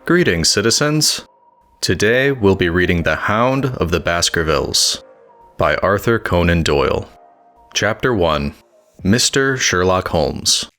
Greetings, citizens. Today we'll be reading The Hound of the Baskervilles by Arthur Conan Doyle. Chapter 1. Mr. Sherlock Holmes.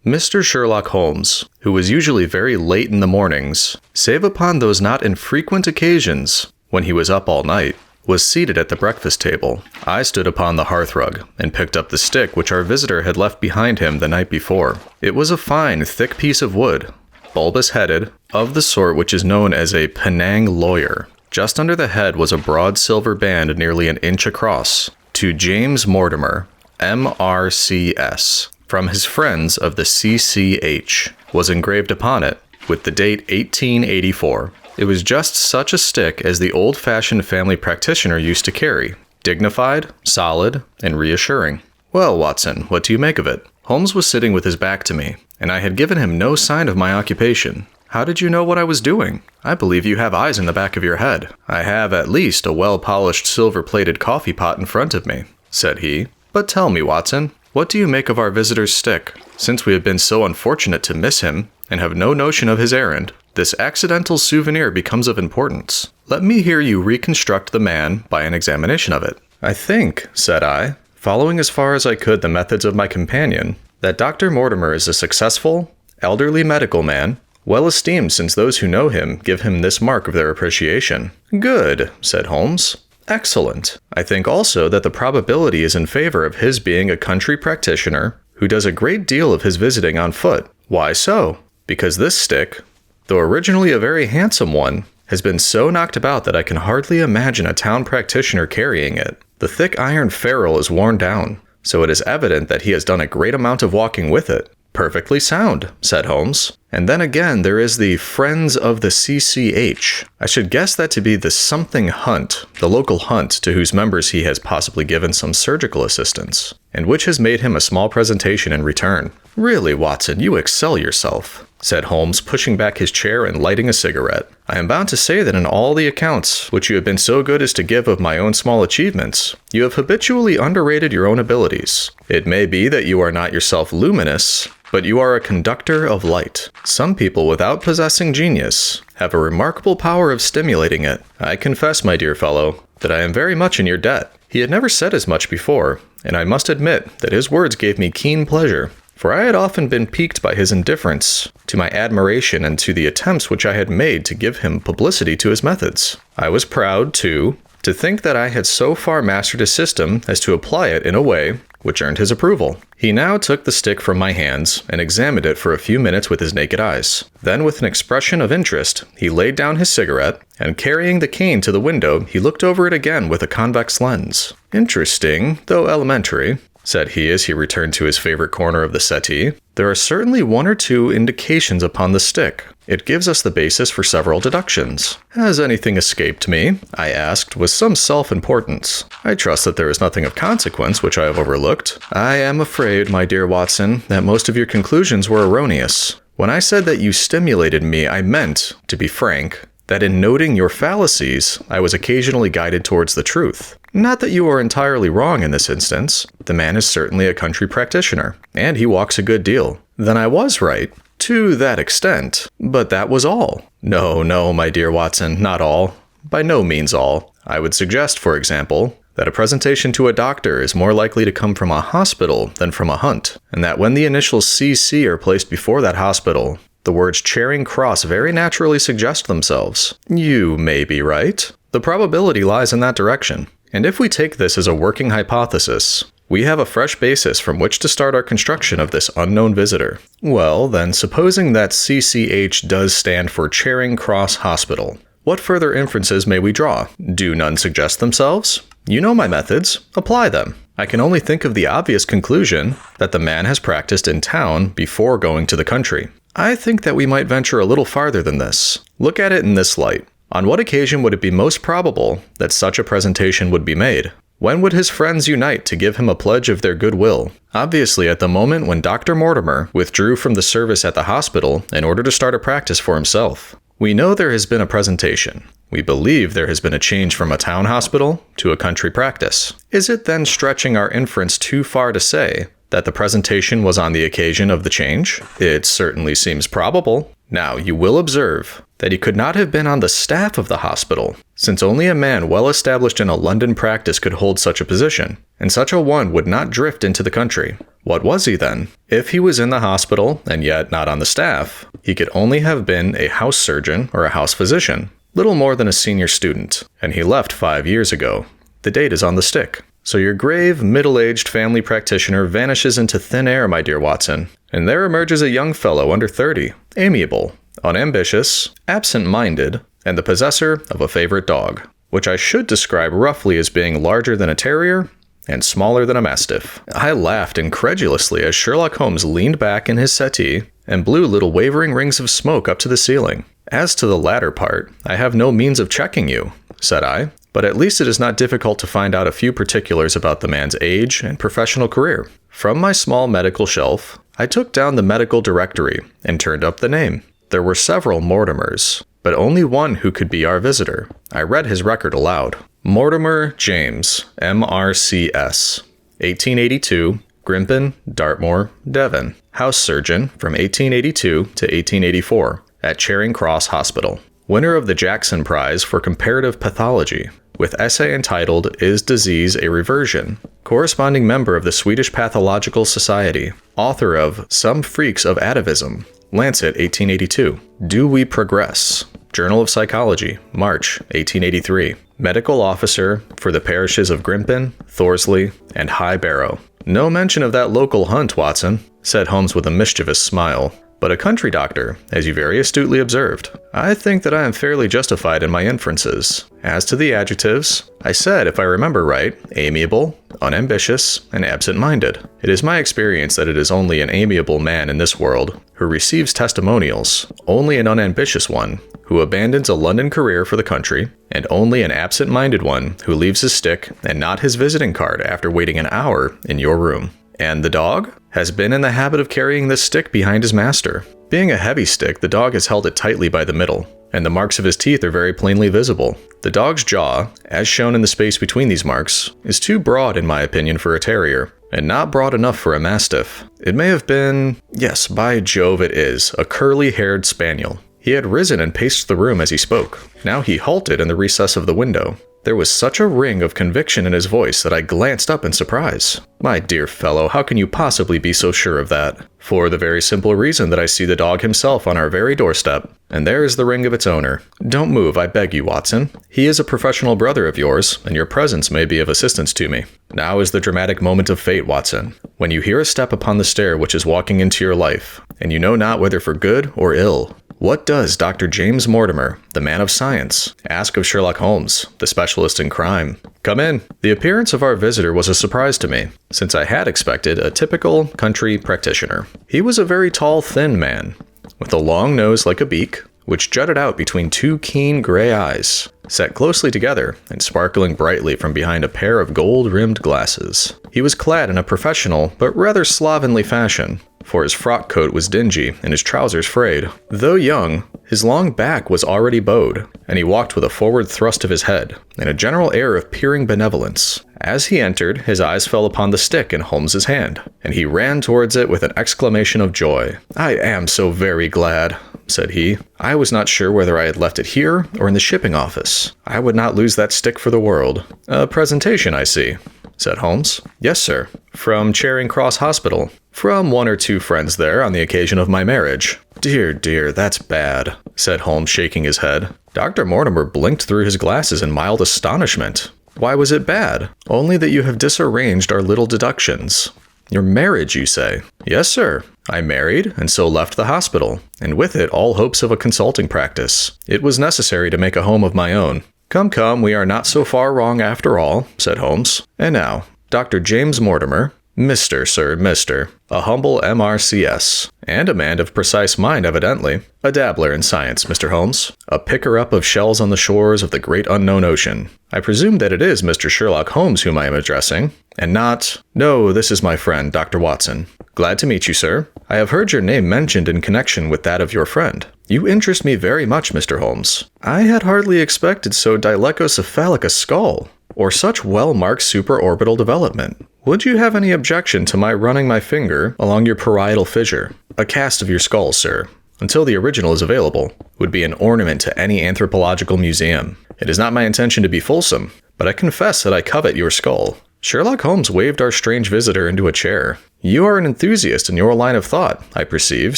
Mr. Sherlock Holmes, who was usually very late in the mornings, save upon those not infrequent occasions when he was up all night, was seated at the breakfast table. I stood upon the hearthrug and picked up the stick which our visitor had left behind him the night before. It was a fine, thick piece of wood, bulbous-headed, of the sort which is known as a Penang lawyer. Just under the head was a broad silver band nearly an inch across, to James Mortimer, M.R.C.S., from his friends of the C.C.H., was engraved upon it, with the date 1884. It was just such a stick as the old-fashioned family practitioner used to carry, dignified, solid, and reassuring. Well, Watson, what do you make of it? Holmes was sitting with his back to me, and I had given him no sign of my occupation. How did you know what I was doing? I believe you have eyes in the back of your head. I have at least a well-polished silver-plated coffee pot in front of me, said he. But tell me, Watson, what do you make of our visitor's stick? Since we have been so unfortunate to miss him, and have no notion of his errand, this accidental souvenir becomes of importance. Let me hear you reconstruct the man by an examination of it. I think, said I, following as far as I could the methods of my companion, that Dr. Mortimer is a successful, elderly medical man, well esteemed since those who know him give him this mark of their appreciation. Good, said Holmes. Excellent. I think also that the probability is in favor of his being a country practitioner who does a great deal of his visiting on foot. Why so? Because this stick, though originally a very handsome one, has been so knocked about that I can hardly imagine a town practitioner carrying it. The thick iron ferrule is worn down, so it is evident that he has done a great amount of walking with it. Perfectly sound, said Holmes. And then again there is the Friends of the C.C.H. I should guess that to be the something hunt, the local hunt to whose members he has possibly given some surgical assistance, and which has made him a small presentation in return. Really, Watson, you excel yourself, said Holmes, pushing back his chair and lighting a cigarette. I am bound to say that in all the accounts which you have been so good as to give of my own small achievements, you have habitually underrated your own abilities. It may be that you are not yourself luminous, but you are a conductor of light. Some people without possessing genius have a remarkable power of stimulating it. I confess, my dear fellow, that I am very much in your debt. He had never said as much before, and I must admit that his words gave me keen pleasure, for I had often been piqued by his indifference to my admiration and to the attempts which I had made to give him publicity to his methods. I was proud, too, to think that I had so far mastered his system as to apply it in a way which earned his approval. He now took the stick from my hands and examined it for a few minutes with his naked eyes. Then, with an expression of interest, he laid down his cigarette, and carrying the cane to the window, he looked over it again with a convex lens. Interesting, though elementary, said he as he returned to his favorite corner of the settee. There are certainly one or two indications upon the stick. It gives us the basis for several deductions. Has anything escaped me? I asked with some self-importance. I trust that there is nothing of consequence which I have overlooked. I am afraid, my dear Watson, that most of your conclusions were erroneous. When I said that you stimulated me, I meant, to be frank, that in noting your fallacies, I was occasionally guided towards the truth. Not that you are entirely wrong in this instance. The man is certainly a country practitioner, and he walks a good deal. Then I was right, to that extent, but that was all. No, my dear Watson, not all. By no means all. I would suggest, for example, that a presentation to a doctor is more likely to come from a hospital than from a hunt, and that when the initials C.C. are placed before that hospital, the words Charing Cross very naturally suggest themselves. You may be right. The probability lies in that direction. And if we take this as a working hypothesis, we have a fresh basis from which to start our construction of this unknown visitor. Well, then, supposing that C.C.H. does stand for Charing Cross Hospital, what further inferences may we draw? Do none suggest themselves? You know my methods. Apply them. I can only think of the obvious conclusion that the man has practiced in town before going to the country. I think that we might venture a little farther than this. Look at it in this light. On what occasion would it be most probable that such a presentation would be made? When would his friends unite to give him a pledge of their goodwill? Obviously at the moment when Dr. Mortimer withdrew from the service at the hospital in order to start a practice for himself. We know there has been a presentation. We believe there has been a change from a town hospital to a country practice. Is it then stretching our inference too far to say that the presentation was on the occasion of the change? It certainly seems probable. Now, you will observe that he could not have been on the staff of the hospital, since only a man well established in a London practice could hold such a position, and such a one would not drift into the country. What was he then? If he was in the hospital, and yet not on the staff, he could only have been a house surgeon or a house physician, little more than a senior student, and he left 5 years ago. The date is on the stick. So your grave, middle-aged family practitioner vanishes into thin air, my dear Watson, and there emerges a young fellow under 30, amiable, unambitious, absent-minded, and the possessor of a favorite dog, which I should describe roughly as being larger than a terrier and smaller than a mastiff. I laughed incredulously as Sherlock Holmes leaned back in his settee and blew little wavering rings of smoke up to the ceiling. As to the latter part, I have no means of checking you, said I, but at least it is not difficult to find out a few particulars about the man's age and professional career. From my small medical shelf, I took down the medical directory and turned up the name. There were several Mortimers, but only one who could be our visitor. I read his record aloud. Mortimer James, M.R.C.S., 1882, Grimpen, Dartmoor, Devon. House surgeon from 1882 to 1884 at Charing Cross Hospital. Winner of the Jackson Prize for Comparative Pathology, with essay entitled Is Disease a Reversion? Corresponding member of the Swedish Pathological Society. Author of Some Freaks of Atavism, Lancet 1882. Do We Progress? Journal of Psychology, March 1883. Medical officer for the parishes of Grimpen, Thorsley, and High Barrow. No mention of that local hunt, Watson, said Holmes with a mischievous smile. But a country doctor, as you very astutely observed. I think that I am fairly justified in my inferences. As to the adjectives, I said, if I remember right, amiable, unambitious, and absent-minded. It is my experience that it is only an amiable man in this world who receives testimonials, only an unambitious one who abandons a London career for the country, and only an absent-minded one who leaves his stick and not his visiting card after waiting an hour in your room. And the dog has been in the habit of carrying this stick behind his master. Being a heavy stick, the dog has held it tightly by the middle, and the marks of his teeth are very plainly visible. The dog's jaw, as shown in the space between these marks, is too broad in my opinion for a terrier, and not broad enough for a mastiff. It may have been, yes, by Jove it is, a curly-haired spaniel. He had risen and paced the room as he spoke. Now he halted in the recess of the window. There was such a ring of conviction in his voice that I glanced up in surprise. My dear fellow, how can you possibly be so sure of that? For the very simple reason that I see the dog himself on our very doorstep, and there is the ring of its owner. Don't move, I beg you, Watson. He is a professional brother of yours, and your presence may be of assistance to me. Now is the dramatic moment of fate, Watson, when you hear a step upon the stair which is walking into your life, and you know not whether for good or ill. What does Dr. James Mortimer, the man of science, ask of Sherlock Holmes, the specialist in crime? Come in. The appearance of our visitor was a surprise to me, since I had expected a typical country practitioner. He was a very tall, thin man, with a long nose like a beak, which jutted out between two keen gray eyes, set closely together and sparkling brightly from behind a pair of gold-rimmed glasses. He was clad in a professional but rather slovenly fashion, for his frock coat was dingy and his trousers frayed. Though young, his long back was already bowed, and he walked with a forward thrust of his head and a general air of peering benevolence. As he entered, his eyes fell upon the stick in Holmes's hand, and he ran towards it with an exclamation of joy. "I am so very glad," said he. "I was not sure whether I had left it here or in the shipping office. I would not lose that stick for the world." "A presentation, I see," said Holmes. "Yes, sir. From Charing Cross Hospital. From one or two friends there on the occasion of my marriage." "Dear, dear, that's bad," said Holmes, shaking his head. Dr. Mortimer blinked through his glasses in mild astonishment. "Why was it bad?" "Only that you have disarranged our little deductions." "Your marriage, you say?" "Yes, sir. I married, and so left the hospital, and with it all hopes of a consulting practice. It was necessary to make a home of my own." Come, we are not so far wrong after all," said Holmes. "And now, Dr. James Mortimer, Mr., sir, Mr., a humble M.R.C.S., and a man of precise mind evidently, a dabbler in science, Mr. Holmes, a picker-up of shells on the shores of the great unknown ocean. I presume that it is Mr. Sherlock Holmes whom I am addressing, and not— No, this is my friend, Dr. Watson. Glad to meet you, sir. I have heard your name mentioned in connection with that of your friend. You interest me very much, Mr. Holmes. I had hardly expected so dolichocephalic a skull, or such well-marked supraorbital development. Would you have any objection to my running my finger along your parietal fissure? A cast of your skull, sir. until the original is available, would be an ornament to any anthropological museum. It is not my intention to be fulsome, but I confess that I covet your skull." Sherlock Holmes waved our strange visitor into a chair. "You are an enthusiast in your line of thought, I perceive,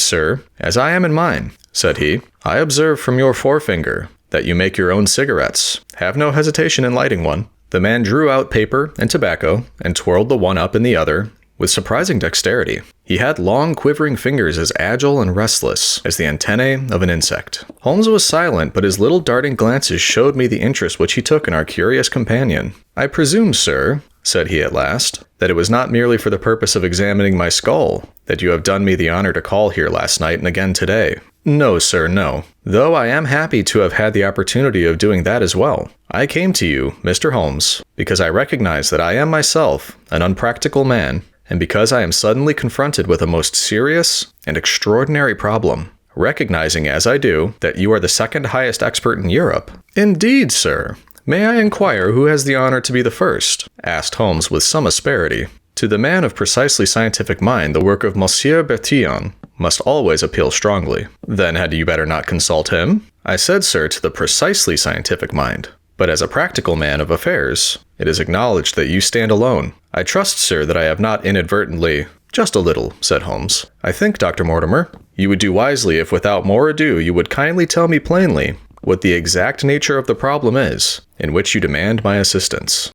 sir, as I am in mine," said he. "I observe from your forefinger that you make your own cigarettes. Have no hesitation in lighting one." The man drew out paper and tobacco and twirled the one up in the other with surprising dexterity. He had long, quivering fingers as agile and restless as the antennae of an insect. Holmes was silent, but his little darting glances showed me the interest which he took in our curious companion. "I presume, sir," said he at last, "that it was not merely for the purpose of examining my skull that you have done me the honor to call here last night and again today." "No, sir, no. Though I am happy to have had the opportunity of doing that as well. I came to you, Mr. Holmes, because I recognize that I am myself an unpractical man, and because I am suddenly confronted with a most serious and extraordinary problem, recognizing as I do that you are the second highest expert in Europe." "Indeed, sir. May I inquire who has the honor to be the first?" asked Holmes with some asperity. To the man of precisely scientific mind, the work of Monsieur Bertillon must always appeal strongly. "Then had you better not consult him?" "I said, sir, to the precisely scientific mind. But as a practical man of affairs, it is acknowledged that you stand alone. I trust, sir, that I have not inadvertently—" "Just a little," said Holmes. "I think, Dr. Mortimer, you would do wisely if without more ado you would kindly tell me plainly what the exact nature of the problem is, in which you demand my assistance."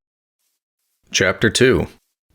Chapter 2.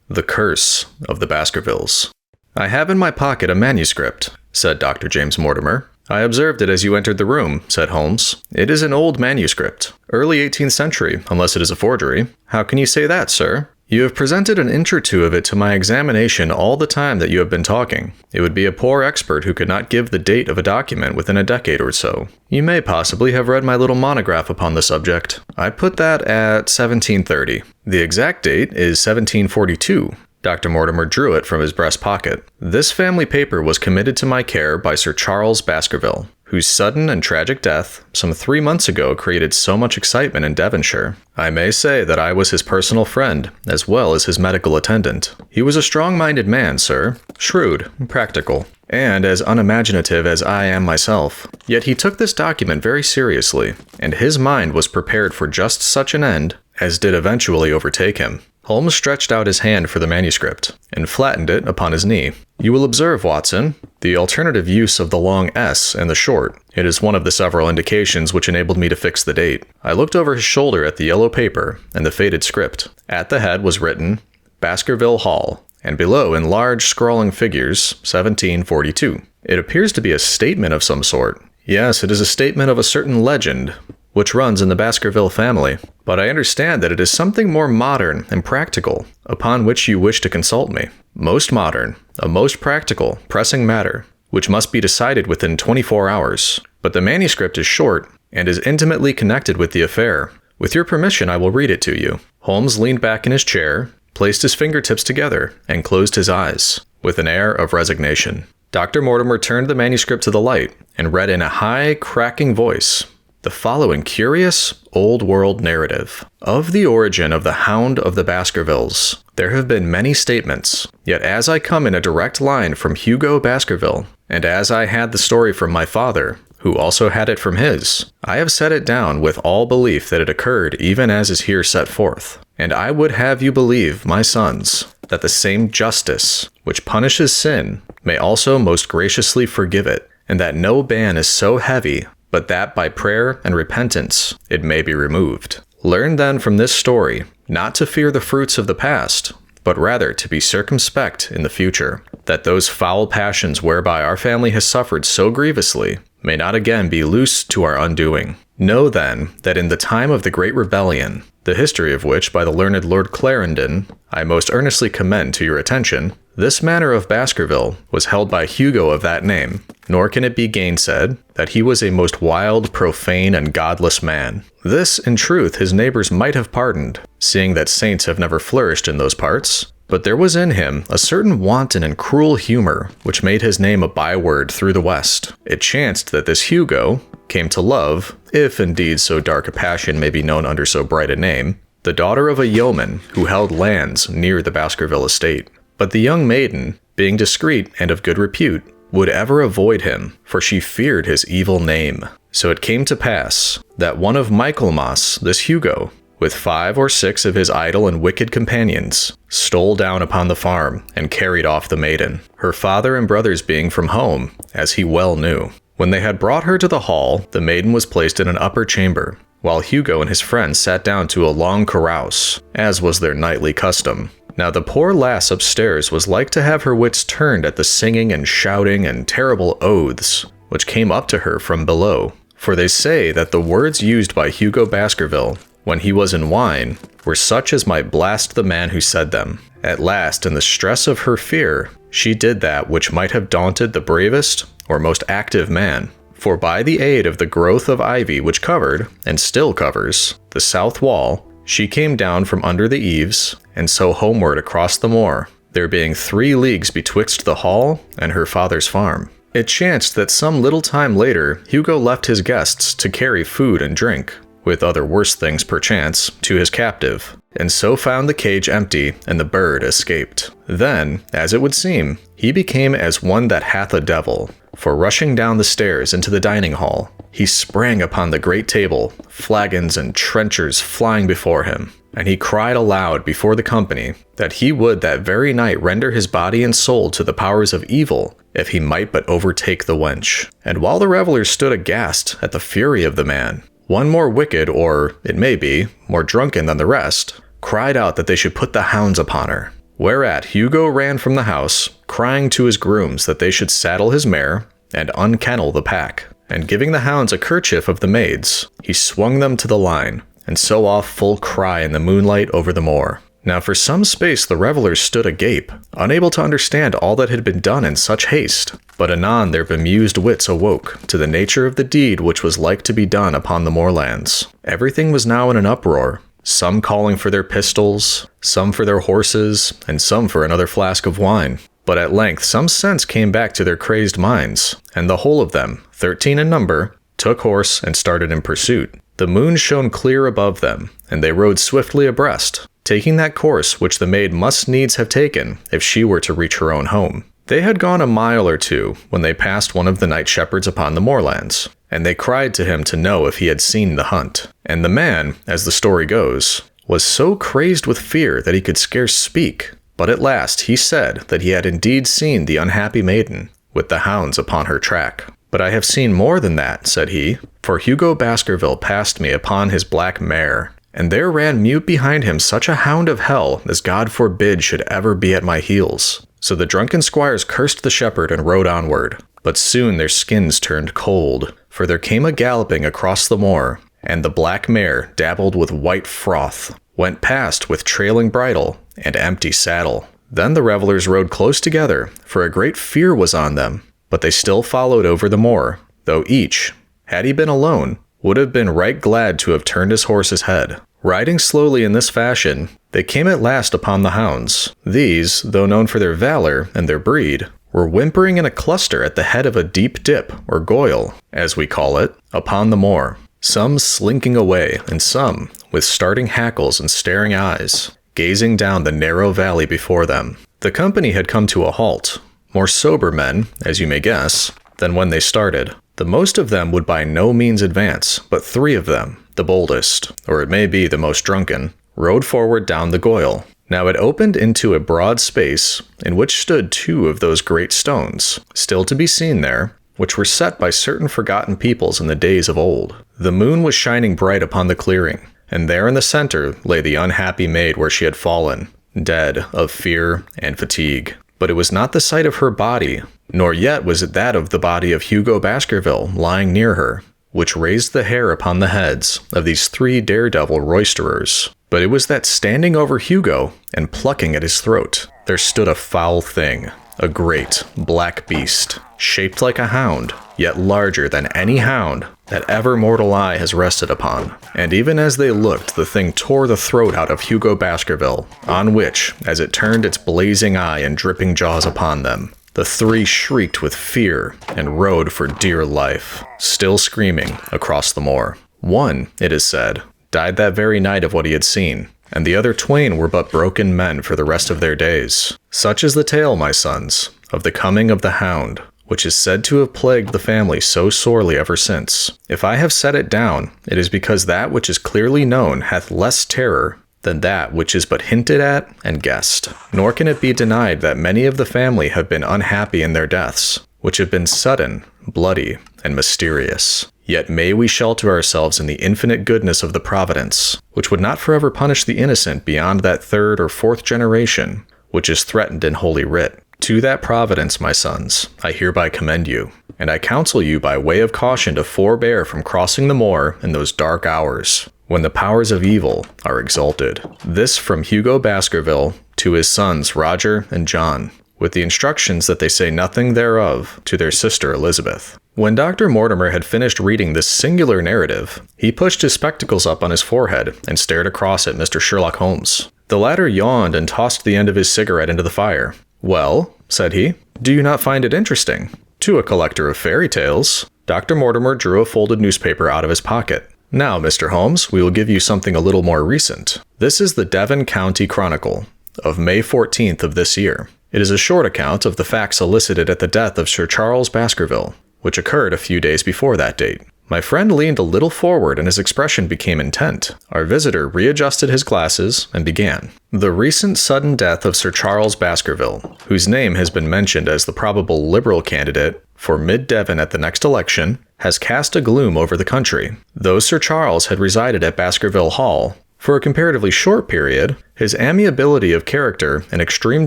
The Curse of the Baskervilles. "I have in my pocket a manuscript," said Dr. James Mortimer. "I observed it as you entered the room," said Holmes. "It is an old manuscript, early 18th century, unless it is a forgery." "How can you say that, sir?" "You have presented an inch or two of it to my examination all the time that you have been talking. It would be a poor expert who could not give the date of a document within a decade or so. You may possibly have read my little monograph upon the subject. I put that at 1730. The exact date is 1742. Dr. Mortimer drew it from his breast pocket. "This family paper was committed to my care by Sir Charles Baskerville, whose sudden and tragic death some 3 months ago created so much excitement in Devonshire. I may say that I was his personal friend, as well as his medical attendant. He was a strong-minded man, sir, shrewd, practical, and as unimaginative as I am myself. Yet he took this document very seriously, and his mind was prepared for just such an end as did eventually overtake him." Holmes stretched out his hand for the manuscript, and flattened it upon his knee. "You will observe, Watson, the alternative use of the long S and the short. It is one of the several indications which enabled me to fix the date." I looked over his shoulder at the yellow paper and the faded script. At the head was written, "Baskerville Hall," and below in large scrawling figures, 1742. "It appears to be a statement of some sort." "Yes, it is a statement of a certain legend which runs in the Baskerville family. But I understand that it is something more modern and practical, upon which you wish to consult me. Most modern, a most practical, pressing matter, which must be decided within 24 hours. But the manuscript is short, and is intimately connected with the affair. With your permission, I will read it to you." Holmes leaned back in his chair, placed his fingertips together, and closed his eyes, with an air of resignation. Dr. Mortimer turned the manuscript to the light, and read in a high, cracking voice the following curious, old-world narrative. "Of the origin of the Hound of the Baskervilles, there have been many statements, yet as I come in a direct line from Hugo Baskerville, and as I had the story from my father, who also had it from his, I have set it down with all belief that it occurred even as is here set forth. And I would have you believe, my sons, that the same justice which punishes sin may also most graciously forgive it, and that no ban is so heavy but that by prayer and repentance it may be removed. Learn then from this story not to fear the fruits of the past, but rather to be circumspect in the future, that those foul passions whereby our family has suffered so grievously may not again be loose to our undoing. Know then that in the time of the Great Rebellion, the history of which by the learned Lord Clarendon I most earnestly commend to your attention, this manor of Baskerville was held by Hugo of that name, nor can it be gainsaid that he was a most wild, profane, and godless man. This, in truth, his neighbors might have pardoned, seeing that saints have never flourished in those parts. But there was in him a certain wanton and cruel humor which made his name a byword through the West. It chanced that this Hugo came to love, if indeed so dark a passion may be known under so bright a name, the daughter of a yeoman who held lands near the Baskerville estate. But the young maiden, being discreet and of good repute, would ever avoid him, for she feared his evil name. So it came to pass that one of Michaelmas, this Hugo, with 5 or 6 of his idle and wicked companions, stole down upon the farm and carried off the maiden, her father and brothers being from home, as he well knew. When they had brought her to the hall, the maiden was placed in an upper chamber, while Hugo and his friends sat down to a long carouse, as was their nightly custom. Now the poor lass upstairs was like to have her wits turned at the singing and shouting and terrible oaths, which came up to her from below. For they say that the words used by Hugo Baskerville, when he was in wine, were such as might blast the man who said them. At last, in the stress of her fear, she did that which might have daunted the bravest or most active man. For by the aid of the growth of ivy which covered, and still covers, the south wall, she came down from under the eaves, and so homeward across the moor, there being 3 leagues betwixt the hall and her father's farm. It chanced that some little time later Hugo left his guests to carry food and drink, with other worse things perchance, to his captive, and so found the cage empty, and the bird escaped. Then, as it would seem, he became as one that hath a devil, for rushing down the stairs into the dining hall, he sprang upon the great table, flagons and trenchers flying before him, and he cried aloud before the company that he would that very night render his body and soul to the powers of evil, if he might but overtake the wench. And while the revelers stood aghast at the fury of the man, one more wicked, or, it may be, more drunken than the rest, cried out that they should put the hounds upon her. Whereat Hugo ran from the house, crying to his grooms that they should saddle his mare and unkennel the pack. And giving the hounds a kerchief of the maid's, he swung them to the line, and so off full cry in the moonlight over the moor. Now for some space the revelers stood agape, unable to understand all that had been done in such haste. But anon their bemused wits awoke to the nature of the deed which was like to be done upon the moorlands. Everything was now in an uproar, some calling for their pistols, some for their horses, and some for another flask of wine. But at length some sense came back to their crazed minds, and the whole of them, 13 in number, took horse and started in pursuit. The moon shone clear above them, and they rode swiftly abreast, taking that course which the maid must needs have taken if she were to reach her own home. They had gone a mile or 2 when they passed one of the night shepherds upon the moorlands, and they cried to him to know if he had seen the hunt. And the man, as the story goes, was so crazed with fear that he could scarce speak. But at last he said that he had indeed seen the unhappy maiden, with the hounds upon her track. But I have seen more than that, said he, for Hugo Baskerville passed me upon his black mare, and there ran mute behind him such a hound of hell as God forbid should ever be at my heels. So the drunken squires cursed the shepherd and rode onward. But soon their skins turned cold, for there came a galloping across the moor, and the black mare, dabbled with white froth, went past with trailing bridle and empty saddle. Then the revelers rode close together, for a great fear was on them, but they still followed over the moor, though each, had he been alone, would have been right glad to have turned his horse's head. Riding slowly in this fashion, they came at last upon the hounds. These, though known for their valor and their breed, were whimpering in a cluster at the head of a deep dip, or goyle, as we call it, upon the moor, some slinking away, and some, with starting hackles and staring eyes, gazing down the narrow valley before them. The company had come to a halt, more sober men, as you may guess, than when they started. The most of them would by no means advance, but 3 of them, the boldest, or it may be the most drunken, rode forward down the goyle. Now it opened into a broad space, in which stood 2 of those great stones, still to be seen there, which were set by certain forgotten peoples in the days of old. The moon was shining bright upon the clearing, and there in the center lay the unhappy maid where she had fallen, dead of fear and fatigue. But it was not the sight of her body, nor yet was it that of the body of Hugo Baskerville lying near her, which raised the hair upon the heads of these 3 daredevil roisterers. But it was that standing over Hugo and plucking at his throat, there stood a foul thing, a great black beast, shaped like a hound, yet larger than any hound that ever mortal eye has rested upon. And even as they looked, the thing tore the throat out of Hugo Baskerville, on which, as it turned its blazing eye and dripping jaws upon them, the 3 shrieked with fear and rode for dear life, still screaming, across the moor. One, it is said, died that very night of what he had seen, and the other 2 were but broken men for the rest of their days. Such is the tale, my sons, of the coming of the Hound, which is said to have plagued the family so sorely ever since. If I have set it down, it is because that which is clearly known hath less terror than that which is but hinted at and guessed. Nor can it be denied that many of the family have been unhappy in their deaths, which have been sudden, bloody, and mysterious. Yet may we shelter ourselves in the infinite goodness of the providence, which would not forever punish the innocent beyond that third or fourth generation, which is threatened in Holy Writ. To that providence, my sons, I hereby commend you, and I counsel you by way of caution to forbear from crossing the moor in those dark hours, when the powers of evil are exalted. This from Hugo Baskerville to his sons Roger and John, with the instructions that they say nothing thereof to their sister Elizabeth. When Dr. Mortimer had finished reading this singular narrative, he pushed his spectacles up on his forehead and stared across at Mr. Sherlock Holmes. The latter yawned and tossed the end of his cigarette into the fire. "Well," said he, "do you not find it interesting?" To a collector of fairy tales. Dr. Mortimer drew a folded newspaper out of his pocket. "Now, Mr. Holmes, we will give you something a little more recent. This is the Devon County Chronicle of May 14th of this year. It is a short account of the facts elicited at the death of Sir Charles Baskerville, which occurred a few days before that date." My friend leaned a little forward and his expression became intent. Our visitor readjusted his glasses and began. "The recent sudden death of Sir Charles Baskerville, whose name has been mentioned as the probable Liberal candidate for Mid-Devon at the next election, has cast a gloom over the country. Though Sir Charles had resided at Baskerville Hall for a comparatively short period, his amiability of character and extreme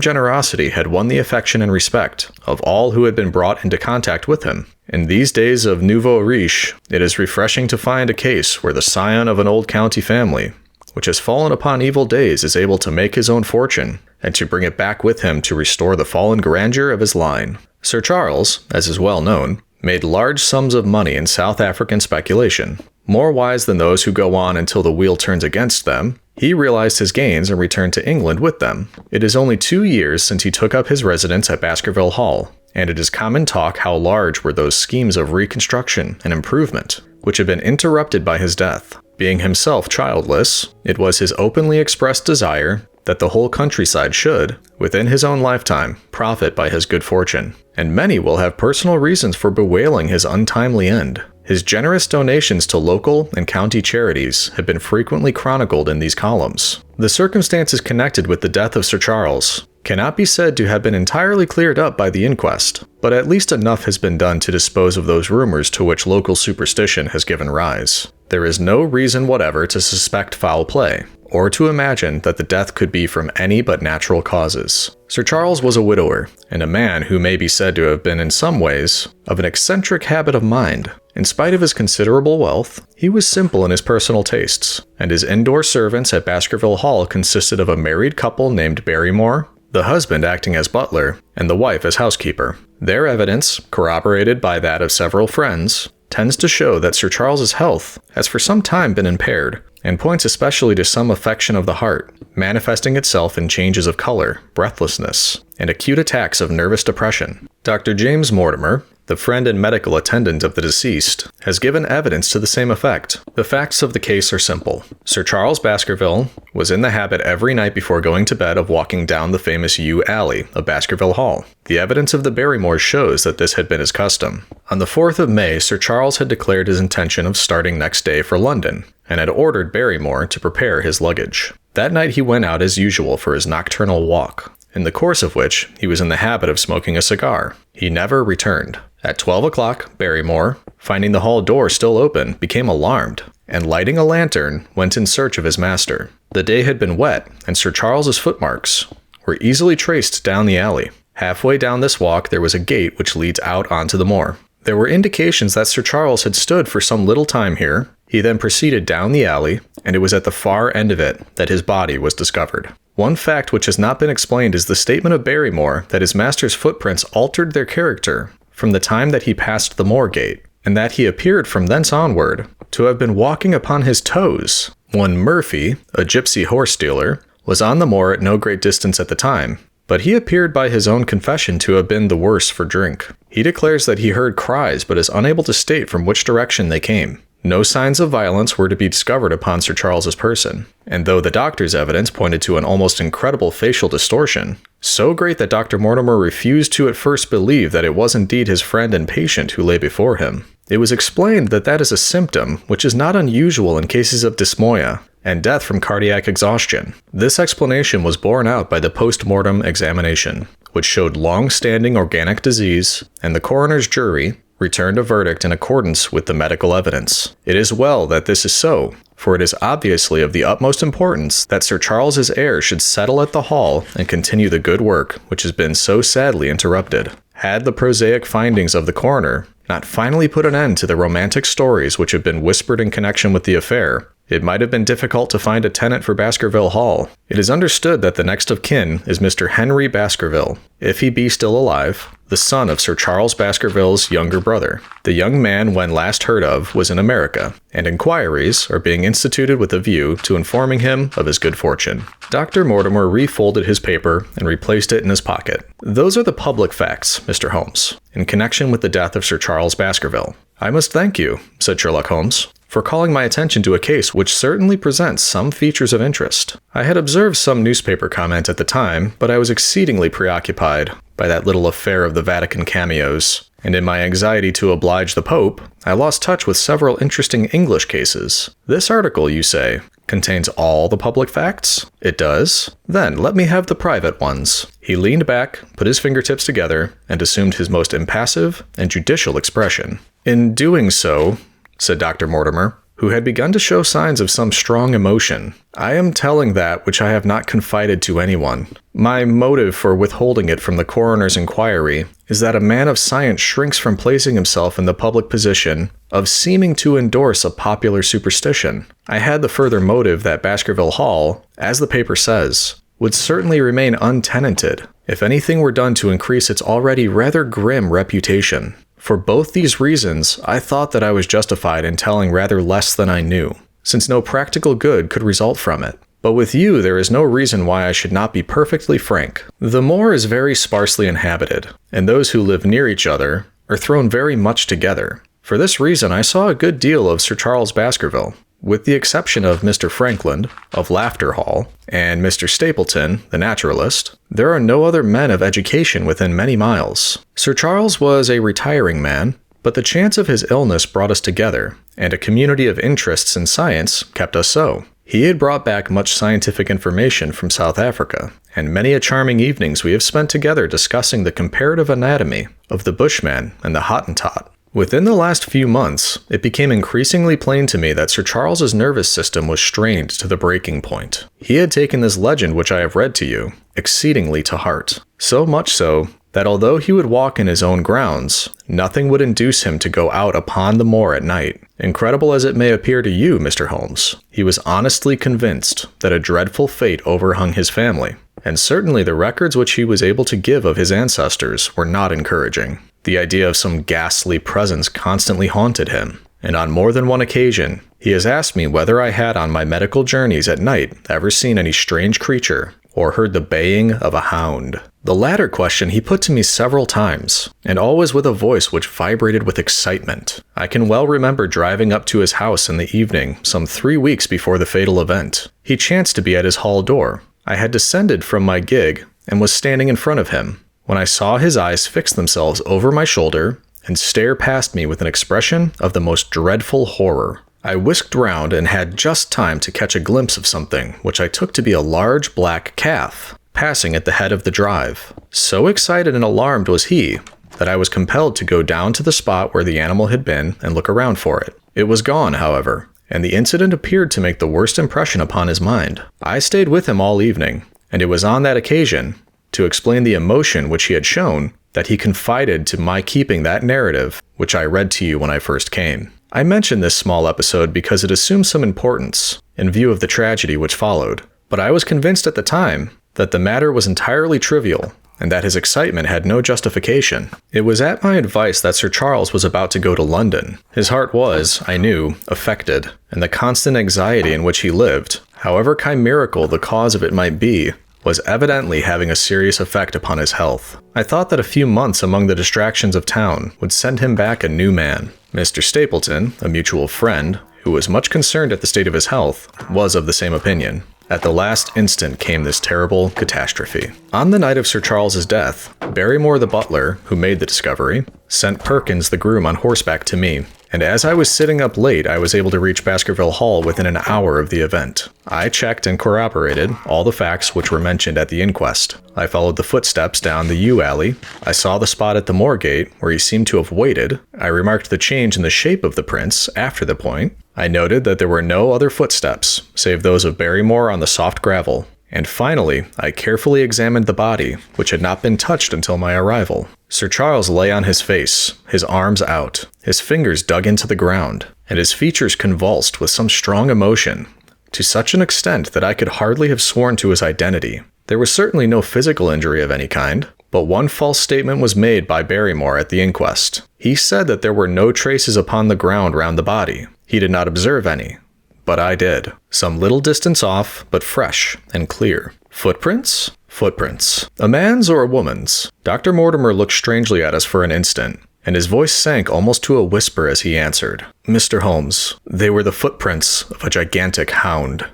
generosity had won the affection and respect of all who had been brought into contact with him. In these days of nouveau riche, it is refreshing to find a case where the scion of an old county family, which has fallen upon evil days, is able to make his own fortune, and to bring it back with him to restore the fallen grandeur of his line. Sir Charles, as is well known, made large sums of money in South African speculation. More wise than those who go on until the wheel turns against them, he realized his gains and returned to England with them. It is only 2 years since he took up his residence at Baskerville Hall, and it is common talk how large were those schemes of reconstruction and improvement, which had been interrupted by his death. Being himself childless, it was his openly expressed desire that the whole countryside should, within his own lifetime, profit by his good fortune. And many will have personal reasons for bewailing his untimely end. His generous donations to local and county charities have been frequently chronicled in these columns. The circumstances connected with the death of Sir Charles cannot be said to have been entirely cleared up by the inquest, but at least enough has been done to dispose of those rumors to which local superstition has given rise. There is no reason whatever to suspect foul play, or to imagine that the death could be from any but natural causes. Sir Charles was a widower, and a man who may be said to have been in some ways of an eccentric habit of mind. In spite of his considerable wealth, he was simple in his personal tastes, and his indoor servants at Baskerville Hall consisted of a married couple named Barrymore, the husband acting as butler, and the wife as housekeeper. Their evidence, corroborated by that of several friends, tends to show that Sir Charles's health has for some time been impaired, and points especially to some affection of the heart, manifesting itself in changes of color, breathlessness, and acute attacks of nervous depression. Dr. James Mortimer, the friend and medical attendant of the deceased, has given evidence to the same effect. The facts of the case are simple. Sir Charles Baskerville was in the habit every night before going to bed of walking down the famous yew alley of Baskerville Hall. The evidence of the Barrymores shows that this had been his custom. On the 4th of May, Sir Charles had declared his intention of starting next day for London, and had ordered Barrymore to prepare his luggage. That night he went out as usual for his nocturnal walk, in the course of which he was in the habit of smoking a cigar. He never returned. At 12 o'clock, Barrymore, finding the hall door still open, became alarmed, and lighting a lantern, went in search of his master. The day had been wet, and Sir Charles's footmarks were easily traced down the alley. Halfway down this walk there was a gate which leads out onto the moor. There were indications that Sir Charles had stood for some little time here. He then proceeded down the alley, and it was at the far end of it that his body was discovered. One fact which has not been explained is the statement of Barrymore that his master's footprints altered their character from the time that he passed the moor gate, and that he appeared from thence onward to have been walking upon his toes. One Murphy, a gypsy horse dealer, was on the moor at no great distance at the time, but he appeared by his own confession to have been the worse for drink. He declares that he heard cries but is unable to state from which direction they came. No signs of violence were to be discovered upon Sir Charles's person, and though the doctor's evidence pointed to an almost incredible facial distortion, so great that Dr. Mortimer refused to at first believe that it was indeed his friend and patient who lay before him, it was explained that that is a symptom which is not unusual in cases of dysmoia and death from cardiac exhaustion. This explanation was borne out by the post-mortem examination, which showed long-standing organic disease, and the coroner's jury returned a verdict in accordance with the medical evidence. It is well that this is so, for it is obviously of the utmost importance that Sir Charles's heir should settle at the Hall and continue the good work which has been so sadly interrupted. Had the prosaic findings of the coroner not finally put an end to the romantic stories which have been whispered in connection with the affair, it might have been difficult to find a tenant for Baskerville Hall. It is understood that the next of kin is Mr. Henry Baskerville, if he be still alive, the son of Sir Charles Baskerville's younger brother. The young man, when last heard of, was in America, and inquiries are being instituted with a view to informing him of his good fortune. Dr. Mortimer refolded his paper and replaced it in his pocket. Those are the public facts, Mr. Holmes, in connection with the death of Sir Charles Baskerville. I must thank you, said Sherlock Holmes, for calling my attention to a case which certainly presents some features of interest. I had observed some newspaper comment at the time, but I was exceedingly preoccupied by that little affair of the Vatican cameos, and in my anxiety to oblige the Pope, I lost touch with several interesting English cases. This article, you say, contains all the public facts? It does? Then let me have the private ones. He leaned back, put his fingertips together, and assumed his most impassive and judicial expression. In doing so, said Dr. Mortimer, who had begun to show signs of some strong emotion, I am telling that which I have not confided to anyone. My motive for withholding it from the coroner's inquiry is that a man of science shrinks from placing himself in the public position of seeming to endorse a popular superstition. I had the further motive that Baskerville Hall, as the paper says, would certainly remain untenanted if anything were done to increase its already rather grim reputation. For both these reasons, I thought that I was justified in telling rather less than I knew, since no practical good could result from it. But with you, there is no reason why I should not be perfectly frank. The moor is very sparsely inhabited, and those who live near each other are thrown very much together. For this reason, I saw a good deal of Sir Charles Baskerville. With the exception of Mr. Frankland, of Laughter Hall, and Mr. Stapleton, the naturalist, there are no other men of education within many miles. Sir Charles was a retiring man, but the chance of his illness brought us together, and a community of interests in science kept us so. He had brought back much scientific information from South Africa, and many a charming evenings we have spent together discussing the comparative anatomy of the Bushman and the Hottentot. Within the last few months, it became increasingly plain to me that Sir Charles's nervous system was strained to the breaking point. He had taken this legend which I have read to you exceedingly to heart, so much so that although he would walk in his own grounds, nothing would induce him to go out upon the moor at night. Incredible as it may appear to you, Mr. Holmes, he was honestly convinced that a dreadful fate overhung his family, and certainly the records which he was able to give of his ancestors were not encouraging. The idea of some ghastly presence constantly haunted him, and on more than one occasion, he has asked me whether I had on my medical journeys at night ever seen any strange creature or heard the baying of a hound. The latter question he put to me several times, and always with a voice which vibrated with excitement. I can well remember driving up to his house in the evening some 3 weeks before the fatal event. He chanced to be at his hall door. I had descended from my gig and was standing in front of him, when I saw his eyes fix themselves over my shoulder and stare past me with an expression of the most dreadful horror. I whisked round and had just time to catch a glimpse of something which I took to be a large black calf passing at the head of the drive. So excited and alarmed was he that I was compelled to go down to the spot where the animal had been and look around for it. It was gone, however, and the incident appeared to make the worst impression upon his mind. I stayed with him all evening, and it was on that occasion, to explain the emotion which he had shown, that he confided to my keeping that narrative which I read to you when I first came. I mention this small episode because it assumes some importance in view of the tragedy which followed, but I was convinced at the time that the matter was entirely trivial and that his excitement had no justification. It was at my advice that Sir Charles was about to go to London. His heart was, I knew, affected, and the constant anxiety in which he lived, however chimerical the cause of it might be, was evidently having a serious effect upon his health. I thought that a few months among the distractions of town would send him back a new man. Mr. Stapleton, a mutual friend, who was much concerned at the state of his health, was of the same opinion. At the last instant came this terrible catastrophe. On the night of Sir Charles's death, Barrymore the butler, who made the discovery, sent Perkins the groom on horseback to me, and as I was sitting up late, I was able to reach Baskerville Hall within an hour of the event. I checked and corroborated all the facts which were mentioned at the inquest. I followed the footsteps down the yew alley. I saw the spot at the moor gate where he seemed to have waited. I remarked the change in the shape of the prints after the point. I noted that there were no other footsteps, save those of Barrymore on the soft gravel. And finally, I carefully examined the body, which had not been touched until my arrival. Sir Charles lay on his face, his arms out, his fingers dug into the ground, and his features convulsed with some strong emotion, to such an extent that I could hardly have sworn to his identity. There was certainly no physical injury of any kind, but one false statement was made by Barrymore at the inquest. He said that there were no traces upon the ground round the body. He did not observe any. But I did. Some little distance off, but fresh and clear. Footprints? Footprints. A man's or a woman's? Dr. Mortimer looked strangely at us for an instant, and his voice sank almost to a whisper as he answered. Mr. Holmes, they were the footprints of a gigantic hound.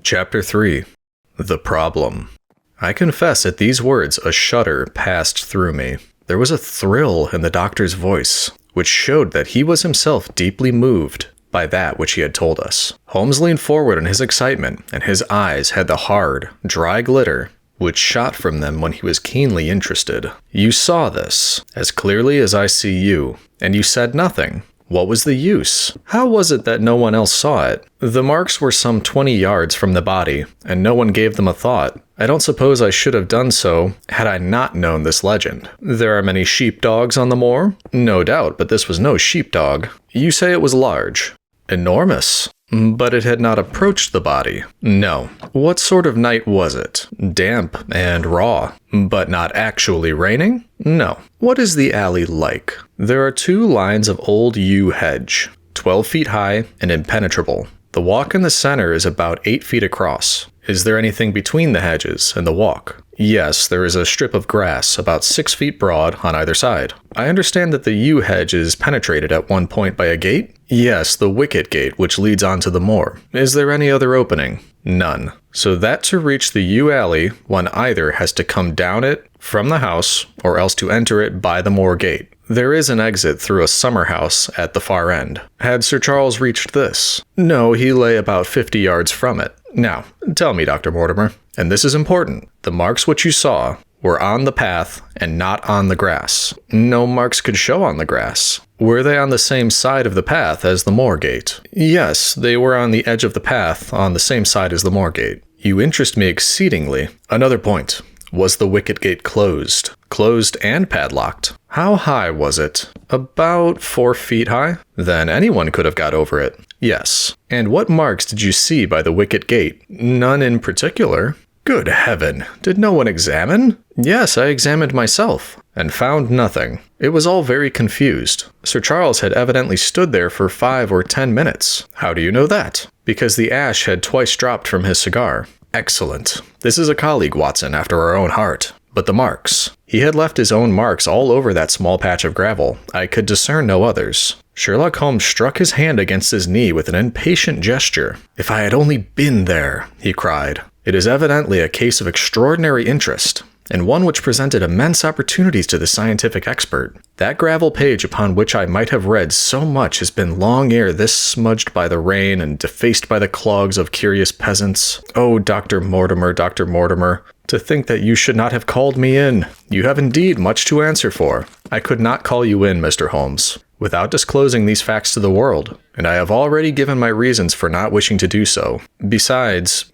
Chapter 3. The Problem. I confess at these words a shudder passed through me. There was a thrill in the doctor's voice, which showed that he was himself deeply moved by that which he had told us. Holmes leaned forward in his excitement, and his eyes had the hard, dry glitter which shot from them when he was keenly interested. You saw this, as clearly as I see you, and you said nothing. What was the use? How was it that no one else saw it? The marks were some 20 yards from the body, and no one gave them a thought. I don't suppose I should have done so had I not known this legend. There are many sheepdogs on the moor? No doubt, but this was no sheepdog. You say it was large. Enormous. But it had not approached the body. No. What sort of night was it? Damp and raw. But not actually raining? No. What is the alley like? There are 2 lines of old yew hedge, 12 feet high and impenetrable. The walk in the center is about 8 feet across. Is there anything between the hedges and the walk? Yes, there is a strip of grass about 6 feet broad on either side. I understand that the yew hedge is penetrated at one point by a gate? Yes, the wicket gate which leads onto the moor. Is there any other opening? None. So that to reach the yew alley, one either has to come down it from the house or else to enter it by the moor gate. There is an exit through a summer house at the far end. Had Sir Charles reached this? No, he lay about 50 yards from it. Now, tell me, Dr. Mortimer, and this is important, the marks which you saw were on the path and not on the grass. No marks could show on the grass. Were they on the same side of the path as the moor gate? Yes, they were on the edge of the path on the same side as the moor gate. You interest me exceedingly. Another point. Was the wicket gate closed? Closed and padlocked. How high was it? About 4 feet high? Then anyone could have got over it. Yes. And what marks did you see by the wicket gate? None in particular. Good heaven! Did no one examine? Yes, I examined myself, and found nothing. It was all very confused. Sir Charles had evidently stood there for 5 or 10 minutes. How do you know that? Because the ash had twice dropped from his cigar. Excellent. This is a colleague, Watson, after our own heart. But the marks. He had left his own marks all over that small patch of gravel. I could discern no others. Sherlock Holmes struck his hand against his knee with an impatient gesture. If I had only been there, he cried. It is evidently a case of extraordinary interest, and one which presented immense opportunities to the scientific expert. That gravel page upon which I might have read so much has been long ere this smudged by the rain and defaced by the clogs of curious peasants. Oh, Dr. Mortimer, to think that you should not have called me in. You have indeed much to answer for. I could not call you in, Mr. Holmes, without disclosing these facts to the world, and I have already given my reasons for not wishing to do so. Besides,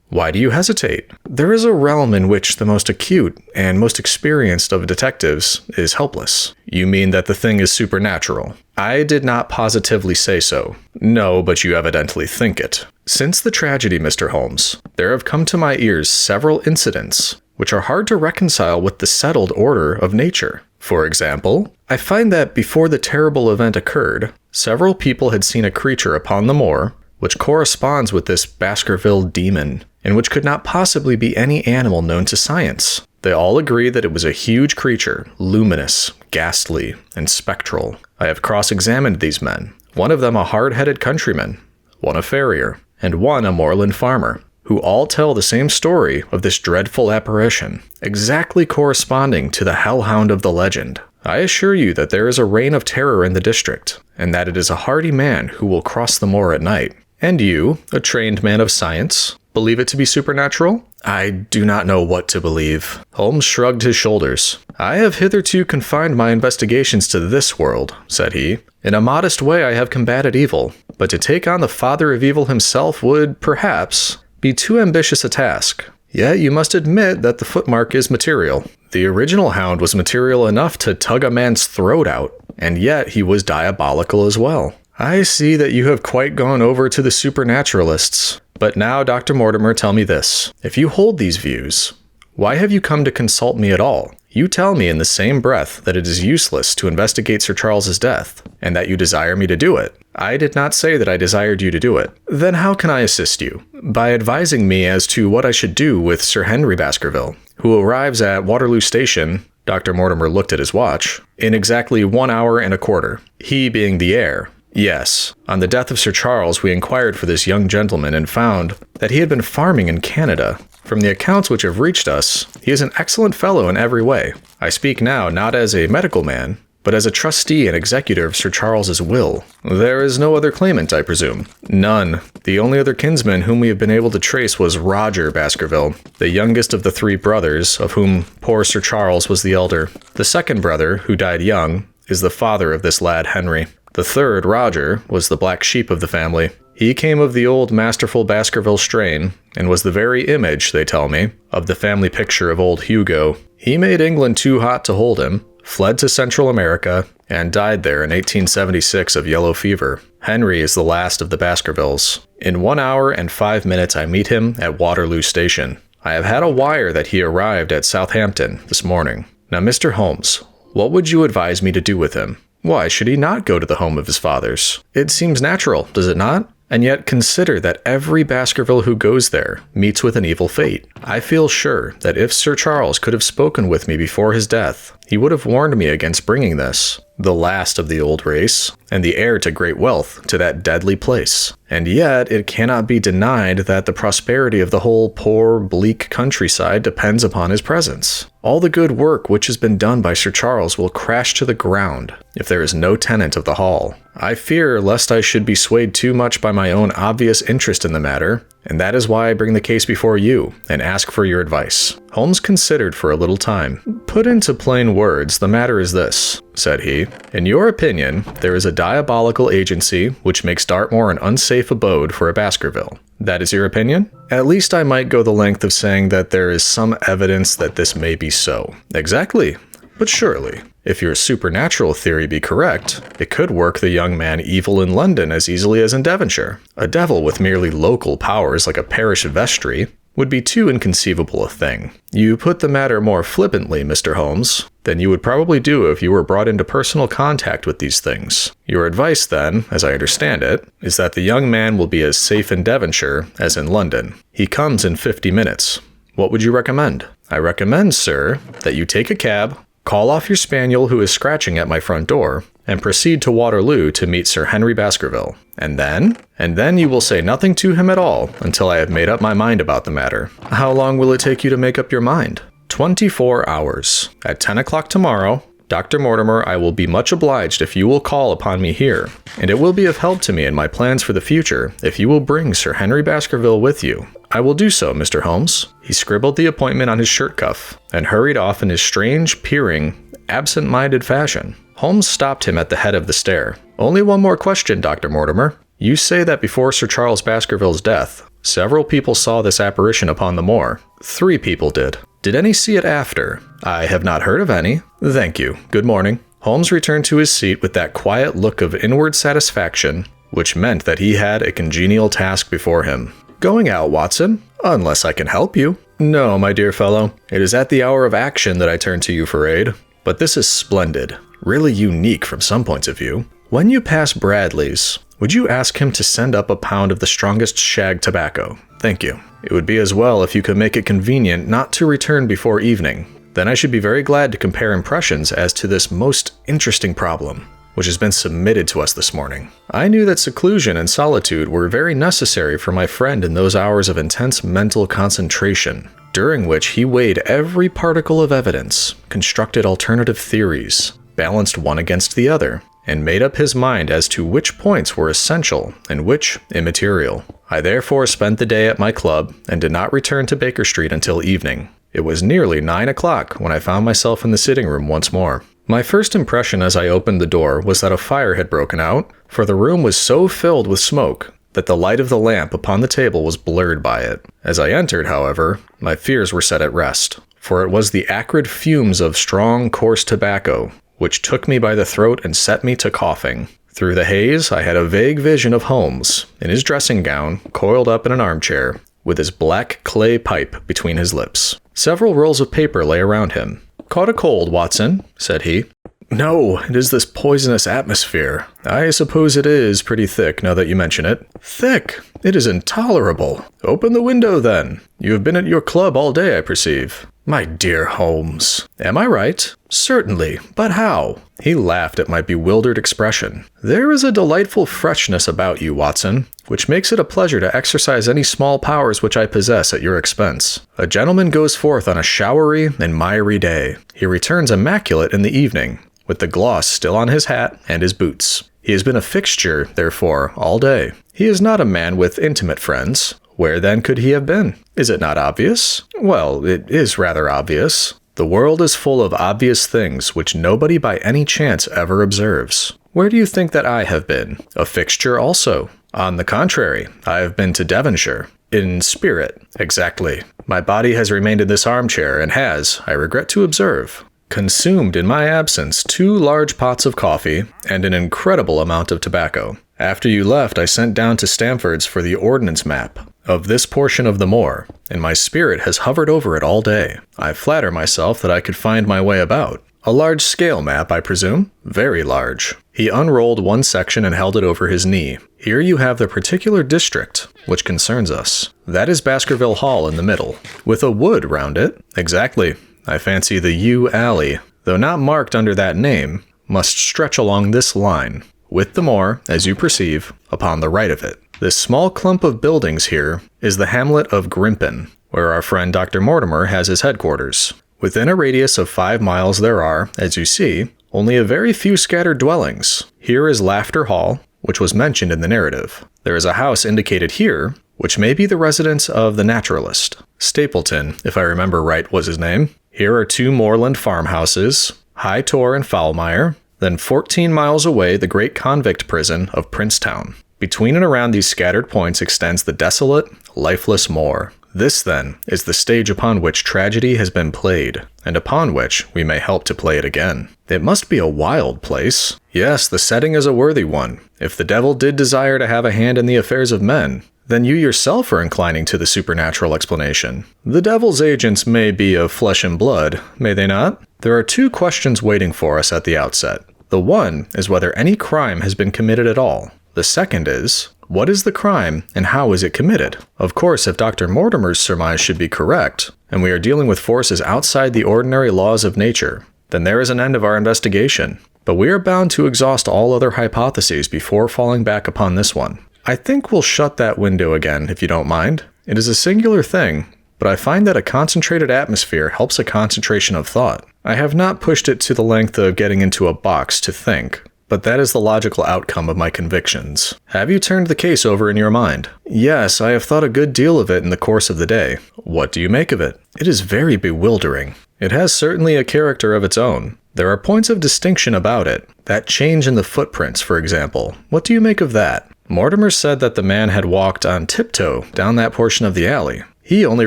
why do you hesitate? There is a realm in which the most acute and most experienced of detectives is helpless. You mean that the thing is supernatural? I did not positively say so. No, but you evidently think it. Since the tragedy, Mr. Holmes, there have come to my ears several incidents which are hard to reconcile with the settled order of nature. For example, I find that before the terrible event occurred, several people had seen a creature upon the moor which corresponds with this Baskerville demon, and which could not possibly be any animal known to science. They all agree that it was a huge creature, luminous, ghastly and spectral. I have cross-examined these men, one of them a hard-headed countryman, one a farrier, and one a moorland farmer, who all tell the same story of this dreadful apparition, exactly corresponding to the hellhound of the legend. I assure you that there is a reign of terror in the district, and that it is a hardy man who will cross the moor at night. And you, a trained man of science, believe it to be supernatural? I do not know what to believe. Holmes shrugged his shoulders. I have hitherto confined my investigations to this world, said he. In a modest way I have combated evil, but to take on the father of evil himself would, perhaps, be too ambitious a task. Yet you must admit that the footmark is material. The original Hound was material enough to tug a man's throat out, and yet he was diabolical as well. I see that you have quite gone over to the supernaturalists. But now, Dr. Mortimer, tell me this. If you hold these views, why have you come to consult me at all? You tell me in the same breath that it is useless to investigate Sir Charles's death, and that you desire me to do it. I did not say that I desired you to do it. Then how can I assist you? By advising me as to what I should do with Sir Henry Baskerville, who arrives at Waterloo Station, Dr. Mortimer looked at his watch, in exactly 1 hour and a quarter, he being the heir. Yes, on the death of Sir Charles, we inquired for this young gentleman and found that he had been farming in Canada. From the accounts which have reached us, he is an excellent fellow in every way. I speak now not as a medical man, but as a trustee and executor of Sir Charles's will. There is no other claimant, I presume? None. The only other kinsman whom we have been able to trace was Roger Baskerville, the youngest of the 3 brothers, of whom poor Sir Charles was the elder. The second brother, who died young, is the father of this lad Henry. The third, Roger, was the black sheep of the family. He came of the old masterful Baskerville strain, and was the very image, they tell me, of the family picture of old Hugo. He made England too hot to hold him, fled to Central America, and died there in 1876 of yellow fever. Henry is the last of the Baskervilles. In 1 hour and 5 minutes I meet him at Waterloo Station. I have had a wire that he arrived at Southampton this morning. Now, Mr. Holmes, what would you advise me to do with him? Why should he not go to the home of his fathers? It seems natural, does it not? And yet consider that every Baskerville who goes there meets with an evil fate. I feel sure that if Sir Charles could have spoken with me before his death, he would have warned me against bringing this, the last of the old race, and the heir to great wealth, to that deadly place. And yet it cannot be denied that the prosperity of the whole poor, bleak countryside depends upon his presence. All the good work which has been done by Sir Charles will crash to the ground if there is no tenant of the hall. I fear lest I should be swayed too much by my own obvious interest in the matter, and that is why I bring the case before you and ask for your advice. Holmes considered for a little time. Put into plain words, the matter is this, said he. In your opinion, there is a diabolical agency which makes Dartmoor an unsafe abode for a Baskerville. That is your opinion? At least I might go the length of saying that there is some evidence that this may be so. Exactly. But surely, if your supernatural theory be correct, it could work the young man evil in London as easily as in Devonshire. A devil with merely local powers like a parish vestry would be too inconceivable a thing. You put the matter more flippantly, Mr. Holmes, than you would probably do if you were brought into personal contact with these things. Your advice, then, as I understand it, is that the young man will be as safe in Devonshire as in London. He comes in 50 minutes. What would you recommend? I recommend, sir, that you take a cab, call off your spaniel who is scratching at my front door, and proceed to Waterloo to meet Sir Henry Baskerville. And then you will say nothing to him at all until I have made up my mind about the matter. How long will it take you to make up your mind? 24 hours. At 10 o'clock tomorrow, Dr. Mortimer, I will be much obliged if you will call upon me here, and it will be of help to me in my plans for the future if you will bring Sir Henry Baskerville with you. I will do so, Mr. Holmes. He scribbled the appointment on his shirt cuff and hurried off in his strange, peering, absent-minded fashion. Holmes stopped him at the head of the stair. Only one more question, Dr. Mortimer. You say that before Sir Charles Baskerville's death, several people saw this apparition upon the moor. 3 people did. Did any see it after? I have not heard of any. Thank you. Good morning. Holmes returned to his seat with that quiet look of inward satisfaction, which meant that he had a congenial task before him. Going out, Watson? Unless I can help you. No, my dear fellow. It is at the hour of action that I turn to you for aid. But this is splendid. Really unique from some points of view. When you pass Bradley's, would you ask him to send up a pound of the strongest shag tobacco? Thank you. It would be as well if you could make it convenient not to return before evening. Then I should be very glad to compare impressions as to this most interesting problem, which has been submitted to us this morning. I knew that seclusion and solitude were very necessary for my friend in those hours of intense mental concentration, during which he weighed every particle of evidence, constructed alternative theories, balanced one against the other, and made up his mind as to which points were essential and which immaterial. I therefore spent the day at my club and did not return to Baker Street until evening. It was nearly 9 o'clock when I found myself in the sitting room once more. My first impression as I opened the door was that a fire had broken out, for the room was so filled with smoke that the light of the lamp upon the table was blurred by it. As I entered, however, my fears were set at rest, for it was the acrid fumes of strong, coarse tobacco which took me by the throat and set me to coughing. Through the haze, I had a vague vision of Holmes, in his dressing gown, coiled up in an armchair, with his black clay pipe between his lips. Several rolls of paper lay around him. "Caught a cold, Watson," said he. "No, it is this poisonous atmosphere. I suppose it is pretty thick, now that you mention it." "Thick? It is intolerable. Open the window, then. You have been at your club all day, I perceive." "My dear Holmes." "Am I right?" "Certainly, but how?" He laughed at my bewildered expression. "There is a delightful freshness about you, Watson, which makes it a pleasure to exercise any small powers which I possess at your expense. A gentleman goes forth on a showery and miry day. He returns immaculate in the evening, with the gloss still on his hat and his boots. He has been a fixture, therefore, all day. He is not a man with intimate friends. Where then could he have been? Is it not obvious? Well, it is rather obvious. The world is full of obvious things which nobody by any chance ever observes. Where do you think that I have been? A fixture also. On the contrary, I have been to Devonshire. In spirit, exactly. My body has remained in this armchair and has, I regret to observe, consumed in my absence 2 large pots of coffee and an incredible amount of tobacco. After you left, I sent down to Stamford's for the ordnance map of this portion of the moor, and my spirit has hovered over it all day. I flatter myself that I could find my way about. A large-scale map, I presume? Very large. He unrolled one section and held it over his knee. Here you have the particular district which concerns us. That is Baskerville Hall in the middle, with a wood round it. Exactly. I fancy the yew alley, though not marked under that name, must stretch along this line, with the moor, as you perceive, upon the right of it. This small clump of buildings here is the hamlet of Grimpen, where our friend Dr. Mortimer has his headquarters. Within a radius of 5 miles there are, as you see, only a very few scattered dwellings. Here is Laughter Hall, which was mentioned in the narrative. There is a house indicated here, which may be the residence of the naturalist. Stapleton, if I remember right, was his name. Here are 2 moorland farmhouses, High Tor and Foulmire. Then 14 miles away, the great convict prison of Princetown. Between and around these scattered points extends the desolate, lifeless moor. This, then, is the stage upon which tragedy has been played, and upon which we may help to play it again. It must be a wild place. Yes, the setting is a worthy one. If the devil did desire to have a hand in the affairs of men, then you yourself are inclining to the supernatural explanation. The devil's agents may be of flesh and blood, may they not? There are 2 questions waiting for us at the outset. The one is whether any crime has been committed at all. The second is, what is the crime and how is it committed? Of course, if Dr. Mortimer's surmise should be correct, and we are dealing with forces outside the ordinary laws of nature, then there is an end of our investigation. But we are bound to exhaust all other hypotheses before falling back upon this one. I think we'll shut that window again, if you don't mind. It is a singular thing, but I find that a concentrated atmosphere helps a concentration of thought. I have not pushed it to the length of getting into a box to think, but that is the logical outcome of my convictions. Have you turned the case over in your mind? Yes, I have thought a good deal of it in the course of the day. What do you make of it? It is very bewildering. It has certainly a character of its own. There are points of distinction about it. That change in the footprints, for example. What do you make of that? Mortimer said that the man had walked on tiptoe down that portion of the alley. He only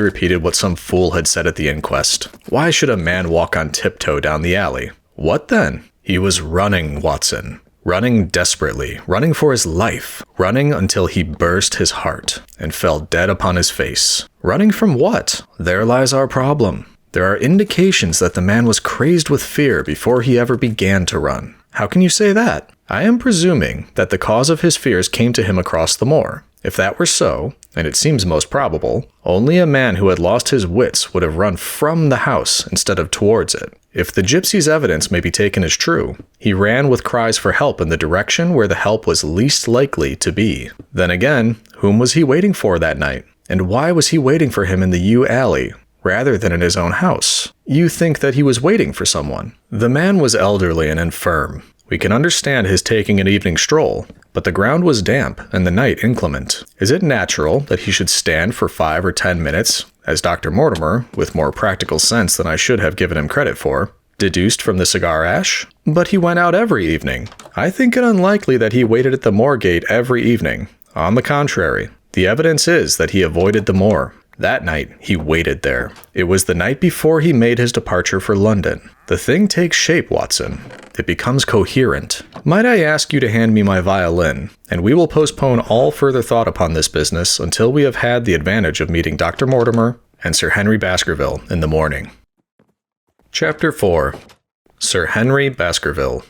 repeated what some fool had said at the inquest. Why should a man walk on tiptoe down the alley? What then? He was running, Watson. Running desperately, running for his life, running until he burst his heart and fell dead upon his face. Running from what? There lies our problem. There are indications that the man was crazed with fear before he ever began to run. How can you say that? I am presuming that the cause of his fears came to him across the moor, If that were so, and it seems most probable, only a man who had lost his wits would have run from the house instead of towards it. If the gypsy's evidence may be taken as true, he ran with cries for help in the direction where the help was least likely to be. Then again, whom was he waiting for that night? And why was he waiting for him in the yew alley, rather than in his own house? You think that he was waiting for someone. The man was elderly and infirm. We can understand his taking an evening stroll, but the ground was damp and the night inclement. Is it natural that he should stand for 5 or 10 minutes, as Dr. Mortimer, with more practical sense than I should have given him credit for, deduced from the cigar ash? But he went out every evening. I think it unlikely that he waited at the moor gate every evening. On the contrary, the evidence is that he avoided the moor. That night, he waited there. It was the night before he made his departure for London. The thing takes shape, Watson. It becomes coherent. Might I ask you to hand me my violin, and we will postpone all further thought upon this business until we have had the advantage of meeting Dr. Mortimer and Sir Henry Baskerville in the morning. Chapter 4. Sir Henry Baskerville.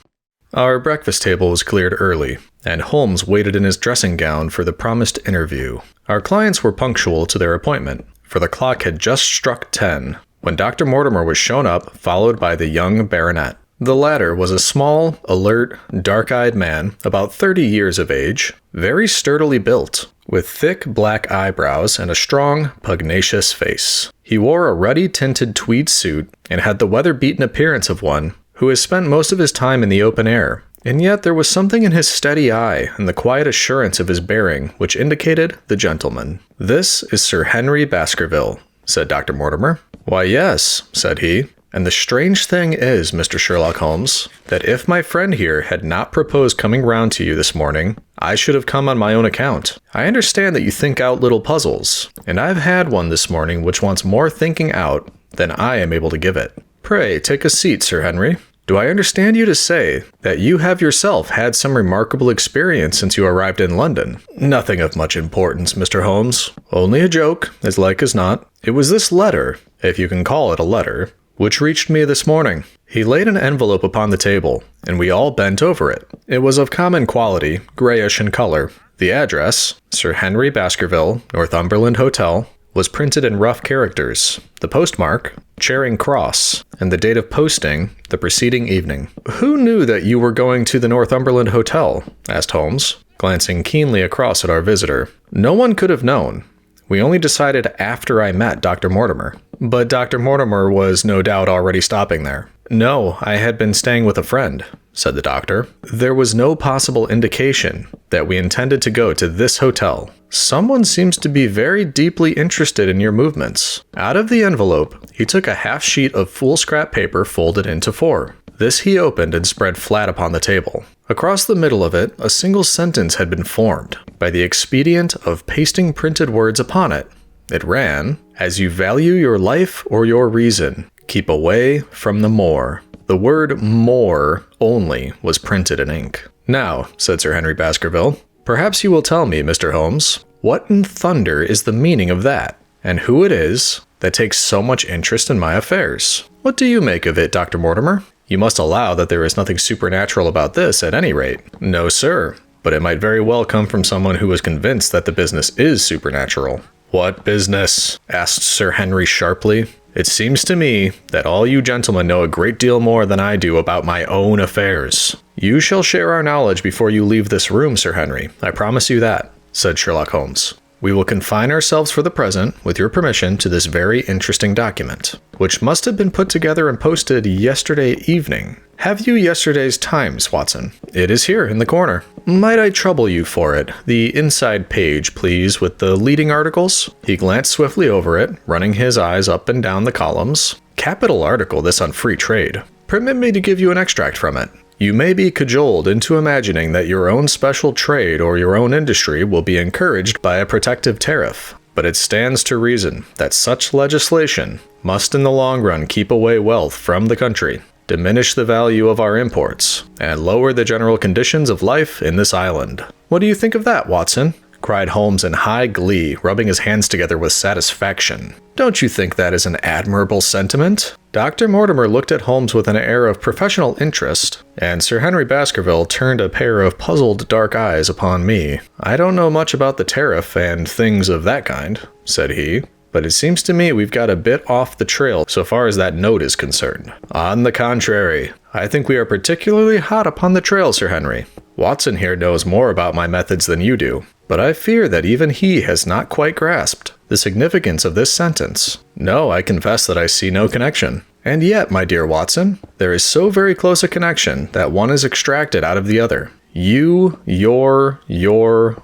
Our breakfast table was cleared early, and Holmes waited in his dressing gown for the promised interview. Our clients were punctual to their appointment, for the clock had just struck 10, when Dr. Mortimer was shown up, followed by the young baronet. The latter was a small, alert, dark-eyed man, about 30 years of age, very sturdily built, with thick black eyebrows and a strong, pugnacious face. He wore a ruddy-tinted tweed suit, and had the weather-beaten appearance of one who has spent most of his time in the open air. And yet there was something in his steady eye and the quiet assurance of his bearing which indicated the gentleman. "This is Sir Henry Baskerville," said Dr. Mortimer. "Why, yes," said he. "And the strange thing is, Mr. Sherlock Holmes, that if my friend here had not proposed coming round to you this morning, I should have come on my own account. I understand that you think out little puzzles, and I've had one this morning which wants more thinking out than I am able to give it. Pray, take a seat, Sir Henry. Do I understand you to say that you have yourself had some remarkable experience since you arrived in London?" "Nothing of much importance, Mr. Holmes. Only a joke, as like as not. It was this letter, if you can call it a letter, which reached me this morning." He laid an envelope upon the table, and we all bent over it. It was of common quality, grayish in color. The address, Sir Henry Baskerville, Northumberland Hotel, was printed in rough characters. The postmark, Charing Cross, and the date of posting, the preceding evening. "Who knew that you were going to the Northumberland Hotel?" asked Holmes, glancing keenly across at our visitor. "No one could have known. We only decided after I met Dr. Mortimer." "But Dr. Mortimer was no doubt already stopping there." "No, I had been staying with a friend," said the doctor. "There was no possible indication that we intended to go to this hotel. Someone seems to be very deeply interested in your movements." Out of the envelope, he took a half sheet of foolscap paper folded into 4. This he opened and spread flat upon the table. Across the middle of it, a single sentence had been formed by the expedient of pasting printed words upon it. It ran, "As you value your life or your reason, keep away from the moor." The word "moor" only was printed in ink. "Now," said Sir Henry Baskerville, "perhaps you will tell me, Mr. Holmes, what in thunder is the meaning of that, and who it is that takes so much interest in my affairs. What do you make of it, Dr. Mortimer? You must allow that there is nothing supernatural about this, at any rate." "No, sir, but it might very well come from someone who is convinced that the business is supernatural." "What business?" asked Sir Henry sharply. "It seems to me that all you gentlemen know a great deal more than I do about my own affairs." "You shall share our knowledge before you leave this room, Sir Henry. I promise you that," said Sherlock Holmes. "We will confine ourselves for the present, with your permission, to this very interesting document, which must have been put together and posted yesterday evening. Have you yesterday's Times, Watson? It is here in the corner. Might I trouble you for it? The inside page, please, with the leading articles." He glanced swiftly over it, running his eyes up and down the columns. "Capital article, this on free trade. Permit me to give you an extract from it. You may be cajoled into imagining that your own special trade or your own industry will be encouraged by a protective tariff, but it stands to reason that such legislation must in the long run keep away wealth from the country, diminish the value of our imports, and lower the general conditions of life in this island. What do you think of that, Watson? cried Holmes in high glee, rubbing his hands together with satisfaction. Don't you think that is an admirable sentiment? Dr. Mortimer looked at Holmes with an air of professional interest, and Sir Henry Baskerville turned a pair of puzzled dark eyes upon me. I don't know much about the tariff and things of that kind, said he, but it seems to me we've got a bit off the trail so far as that note is concerned. On the contrary, I think we are particularly hot upon the trail, Sir Henry. Watson here knows more about my methods than you do, but I fear that even he has not quite grasped the significance of this sentence. No, I confess that I see no connection. And yet, my dear Watson, there is so very close a connection that one is extracted out of the other. You, your,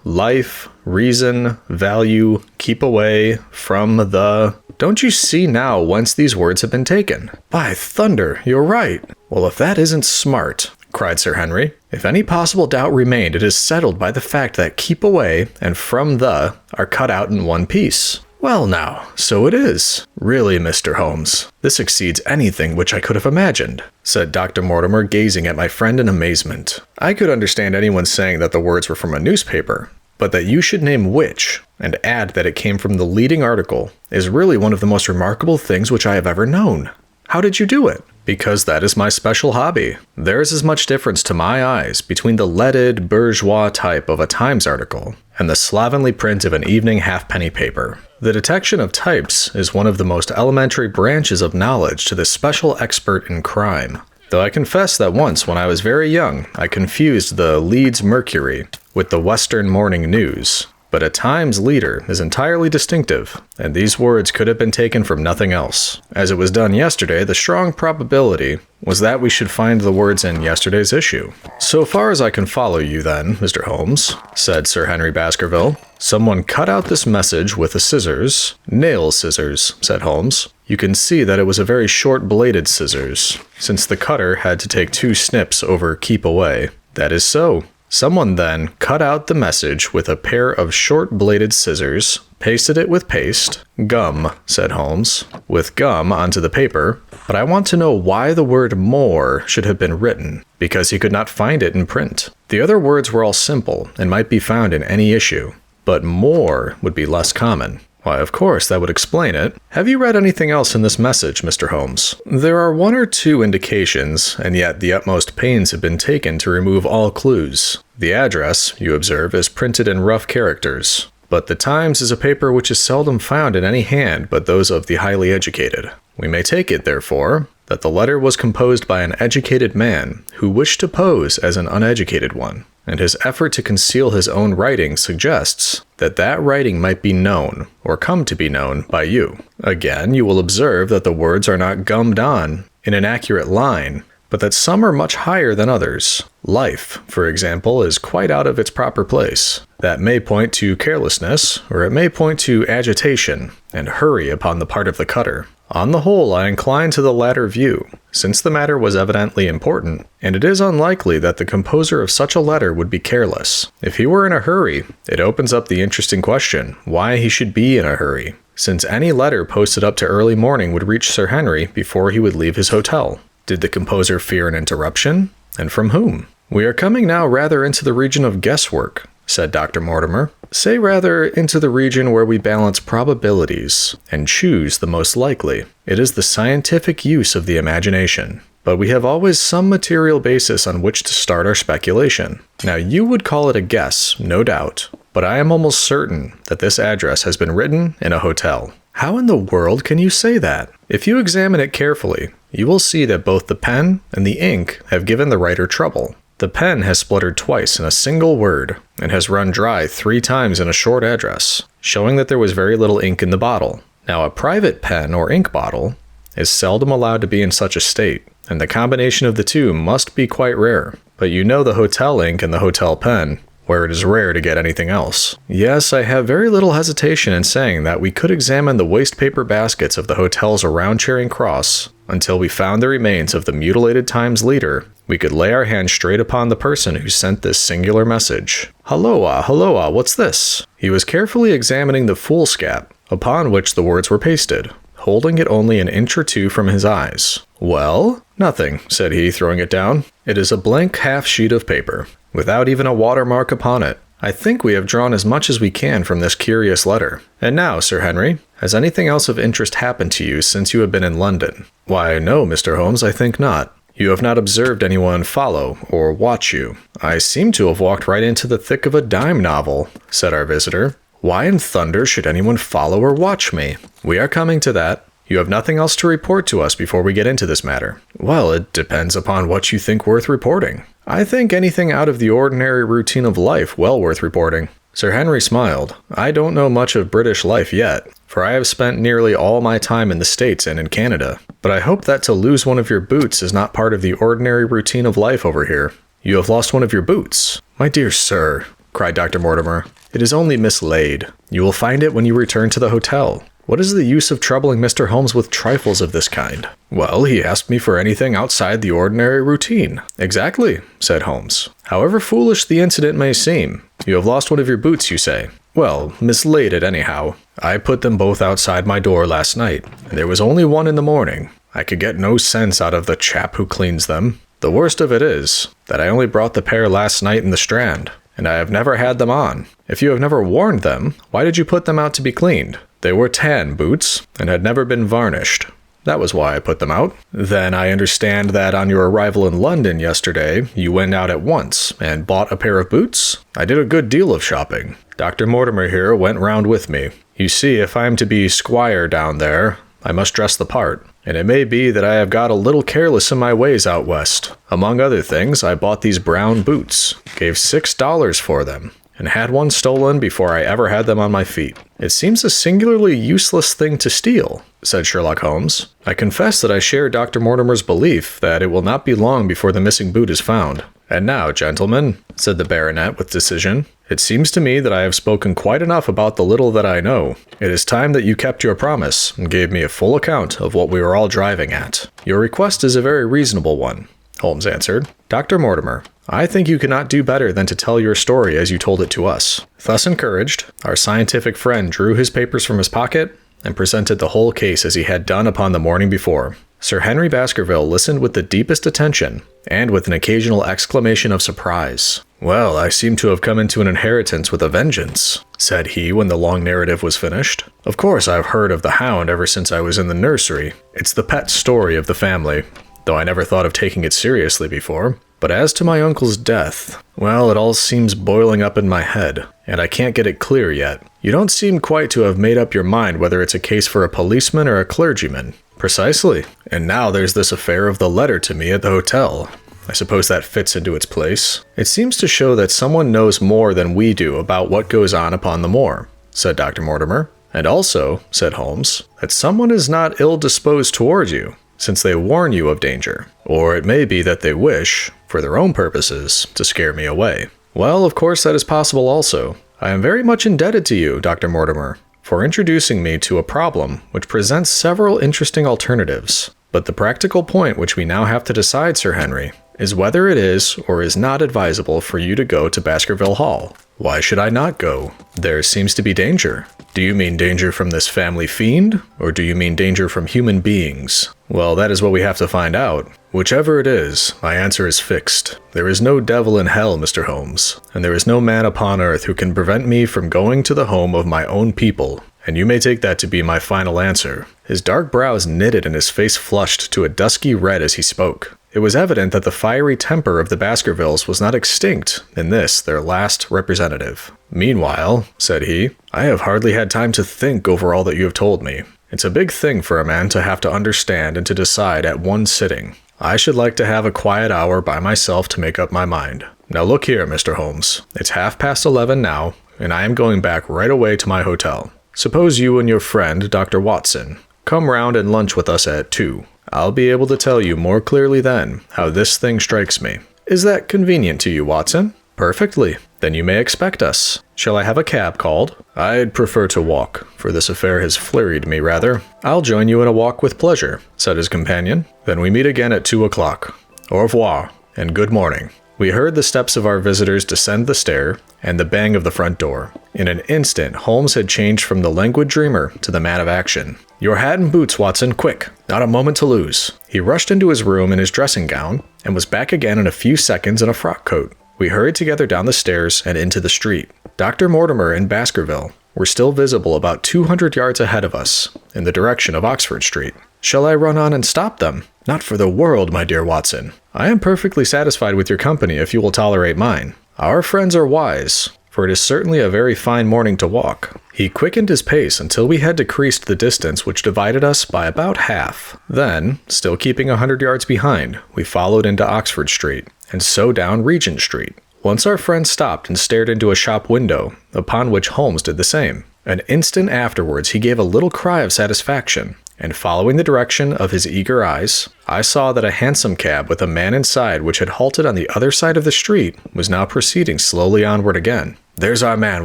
life, reason, value, keep away, from the... Don't you see now whence these words have been taken? By thunder, you're right. Well, if that isn't smart, cried Sir Henry. If any possible doubt remained, it is settled by the fact that keep away and from the are cut out in one piece. Well now, so it is. Really, Mr. Holmes, this exceeds anything which I could have imagined, said Dr. Mortimer, gazing at my friend in amazement. I could understand anyone saying that the words were from a newspaper, but that you should name which, and add that it came from the leading article, is really one of the most remarkable things which I have ever known. How did you do it? Because that is my special hobby. There is as much difference to my eyes between the leaded, bourgeois type of a Times article and the slovenly print of an evening halfpenny paper. The detection of types is one of the most elementary branches of knowledge to the special expert in crime. Though I confess that once, when I was very young, I confused the Leeds Mercury with the Western Morning News. But a Times leader is entirely distinctive, and these words could have been taken from nothing else. As it was done yesterday, the strong probability was that we should find the words in yesterday's issue. So far as I can follow you then, Mr. Holmes, said Sir Henry Baskerville, someone cut out this message with a scissors. Nail scissors, said Holmes. You can see that it was a very short-bladed scissors, since the cutter had to take 2 snips over keep away. That is so. Someone then cut out the message with a pair of short-bladed scissors, pasted it with paste, gum, said Holmes, with gum onto the paper, but I want to know why the word more should have been written, because he could not find it in print. The other words were all simple and might be found in any issue, but more would be less common. Why, of course, that would explain it. Have you read anything else in this message, Mr. Holmes? There are 1 or 2 indications, and yet the utmost pains have been taken to remove all clues. The address, you observe, is printed in rough characters. But the Times is a paper which is seldom found in any hand but those of the highly educated. We may take it, therefore, that the letter was composed by an educated man who wished to pose as an uneducated one, and his effort to conceal his own writing suggests that that writing might be known, or come to be known, by you. Again, you will observe that the words are not gummed on in an accurate line, but that some are much higher than others. Life, for example, is quite out of its proper place. That may point to carelessness, or it may point to agitation and hurry upon the part of the cutter. On the whole, I incline to the latter view, since the matter was evidently important, and it is unlikely that the composer of such a letter would be careless. If he were in a hurry, it opens up the interesting question, why he should be in a hurry, since any letter posted up to early morning would reach Sir Henry before he would leave his hotel. Did the composer fear an interruption? And from whom? We are coming now rather into the region of guesswork, said Dr. Mortimer. Say rather into the region where we balance probabilities and choose the most likely. It is the scientific use of the imagination. But we have always some material basis on which to start our speculation. Now you would call it a guess, no doubt, but I am almost certain that this address has been written in a hotel. How in the world can you say that? If you examine it carefully, you will see that both the pen and the ink have given the writer trouble. The pen has spluttered twice in a single word, and has run dry 3 times in a short address, showing that there was very little ink in the bottle. Now a private pen or ink bottle is seldom allowed to be in such a state, and the combination of the two must be quite rare. But you know the hotel ink and the hotel pen, where it is rare to get anything else. Yes, I have very little hesitation in saying that we could examine the waste paper baskets of the hotels around Charing Cross until we found the remains of the mutilated Times leader. We could lay our hand straight upon the person who sent this singular message. Halloa, what's this? He was carefully examining the foolscap, upon which the words were pasted, holding it only an inch or 2 from his eyes. Well? Nothing, said he, throwing it down. It is a blank half sheet of paper, without even a watermark upon it. I think we have drawn as much as we can from this curious letter. And now, Sir Henry, has anything else of interest happened to you since you have been in London? Why, no, Mr. Holmes, I think not. You have not observed anyone follow or watch you. I seem to have walked right into the thick of a dime novel, said our visitor. Why in thunder should anyone follow or watch me? We are coming to that. You have nothing else to report to us before we get into this matter. Well, it depends upon what you think worth reporting. I think anything out of the ordinary routine of life well worth reporting. Sir Henry smiled. I don't know much of British life yet, for I have spent nearly all my time in the States and in Canada. But I hope that to lose one of your boots is not part of the ordinary routine of life over here. You have lost one of your boots? My dear sir, cried Dr. Mortimer, it is only mislaid. You will find it when you return to the hotel. What is the use of troubling Mr. Holmes with trifles of this kind? Well, he asked me for anything outside the ordinary routine. Exactly, said Holmes. However foolish the incident may seem, you have lost one of your boots, you say. Well, mislaid it anyhow. I put them both outside my door last night, and there was only one in the morning. I could get no sense out of the chap who cleans them. The worst of it is that I only brought the pair last night in the Strand, and I have never had them on. If you have never worn them, why did you put them out to be cleaned? They were tan boots, and had never been varnished. That was why I put them out. Then I understand that on your arrival in London yesterday, you went out at once and bought a pair of boots? I did a good deal of shopping. Dr. Mortimer here went round with me. You see, if I am to be squire down there, I must dress the part. And it may be that I have got a little careless in my ways out west. Among other things, I bought these brown boots, gave $6 for them, and had one stolen before I ever had them on my feet. It seems a singularly useless thing to steal, said Sherlock Holmes. I confess that I share Dr. Mortimer's belief that it will not be long before the missing boot is found. And now, gentlemen, said the baronet with decision, it seems to me that I have spoken quite enough about the little that I know. It is time that you kept your promise and gave me a full account of what we were all driving at. Your request is a very reasonable one, Holmes answered. Dr. Mortimer, I think you cannot do better than to tell your story as you told it to us. Thus encouraged, our scientific friend drew his papers from his pocket and presented the whole case as he had done upon the morning before. Sir Henry Baskerville listened with the deepest attention, and with an occasional exclamation of surprise. Well, I seem to have come into an inheritance with a vengeance, said he when the long narrative was finished. Of course, I've heard of the Hound ever since I was in the nursery. It's the pet story of the family, though I never thought of taking it seriously before. But as to my uncle's death, well, it all seems boiling up in my head, and I can't get it clear yet. You don't seem quite to have made up your mind whether it's a case for a policeman or a clergyman. Precisely. And now there's this affair of the letter to me at the hotel. I suppose that fits into its place. It seems to show that someone knows more than we do about what goes on upon the moor, said Dr. Mortimer. And also, said Holmes, that someone is not ill-disposed toward you, since they warn you of danger. Or it may be that they wish, for their own purposes, to scare me away. Well, of course that is possible also. I am very much indebted to you, Dr. Mortimer, for introducing me to a problem which presents several interesting alternatives. But the practical point which we now have to decide, Sir Henry, is whether it is or is not advisable for you to go to Baskerville Hall. Why should I not go? There seems to be danger. Do you mean danger from this family fiend, or do you mean danger from human beings? Well, that is what we have to find out. Whichever it is, my answer is fixed. There is no devil in hell, Mr. Holmes, and there is no man upon earth who can prevent me from going to the home of my own people, and you may take that to be my final answer. His dark brows knitted and his face flushed to a dusky red as he spoke. It was evident that the fiery temper of the Baskervilles was not extinct in this, their last representative. Meanwhile, said he, I have hardly had time to think over all that you have told me. It's a big thing for a man to have to understand and to decide at one sitting. I should like to have a quiet hour by myself to make up my mind. Now look here, Mr. Holmes. It's 11:30 now, and I am going back right away to my hotel. Suppose you and your friend, Dr. Watson, come round and lunch with us at 2. I'll be able to tell you more clearly then how this thing strikes me. Is that convenient to you, Watson? Perfectly. Then you may expect us. Shall I have a cab called? I'd prefer to walk, for this affair has flurried me rather. I'll join you in a walk with pleasure, said his companion. Then we meet again at 2 o'clock. Au revoir, and good morning. We heard the steps of our visitors descend the stair, and the bang of the front door. In an instant, Holmes had changed from the languid dreamer to the man of action. Your hat and boots, Watson, quick! Not a moment to lose. He rushed into his room in his dressing gown, and was back again in a few seconds in a frock coat. We hurried together down the stairs and into the street. Dr. Mortimer and Baskerville were still visible about 200 yards ahead of us, in the direction of Oxford Street. Shall I run on and stop them? Not for the world, my dear Watson. I am perfectly satisfied with your company if you will tolerate mine. Our friends are wise, for it is certainly a very fine morning to walk. He quickened his pace until we had decreased the distance which divided us by about half. Then, still keeping 100 yards behind, we followed into Oxford Street, and so down Regent Street. Once our friend stopped and stared into a shop window, upon which Holmes did the same. An instant afterwards he gave a little cry of satisfaction, and following the direction of his eager eyes, I saw that a hansom cab with a man inside which had halted on the other side of the street was now proceeding slowly onward again. There's our man,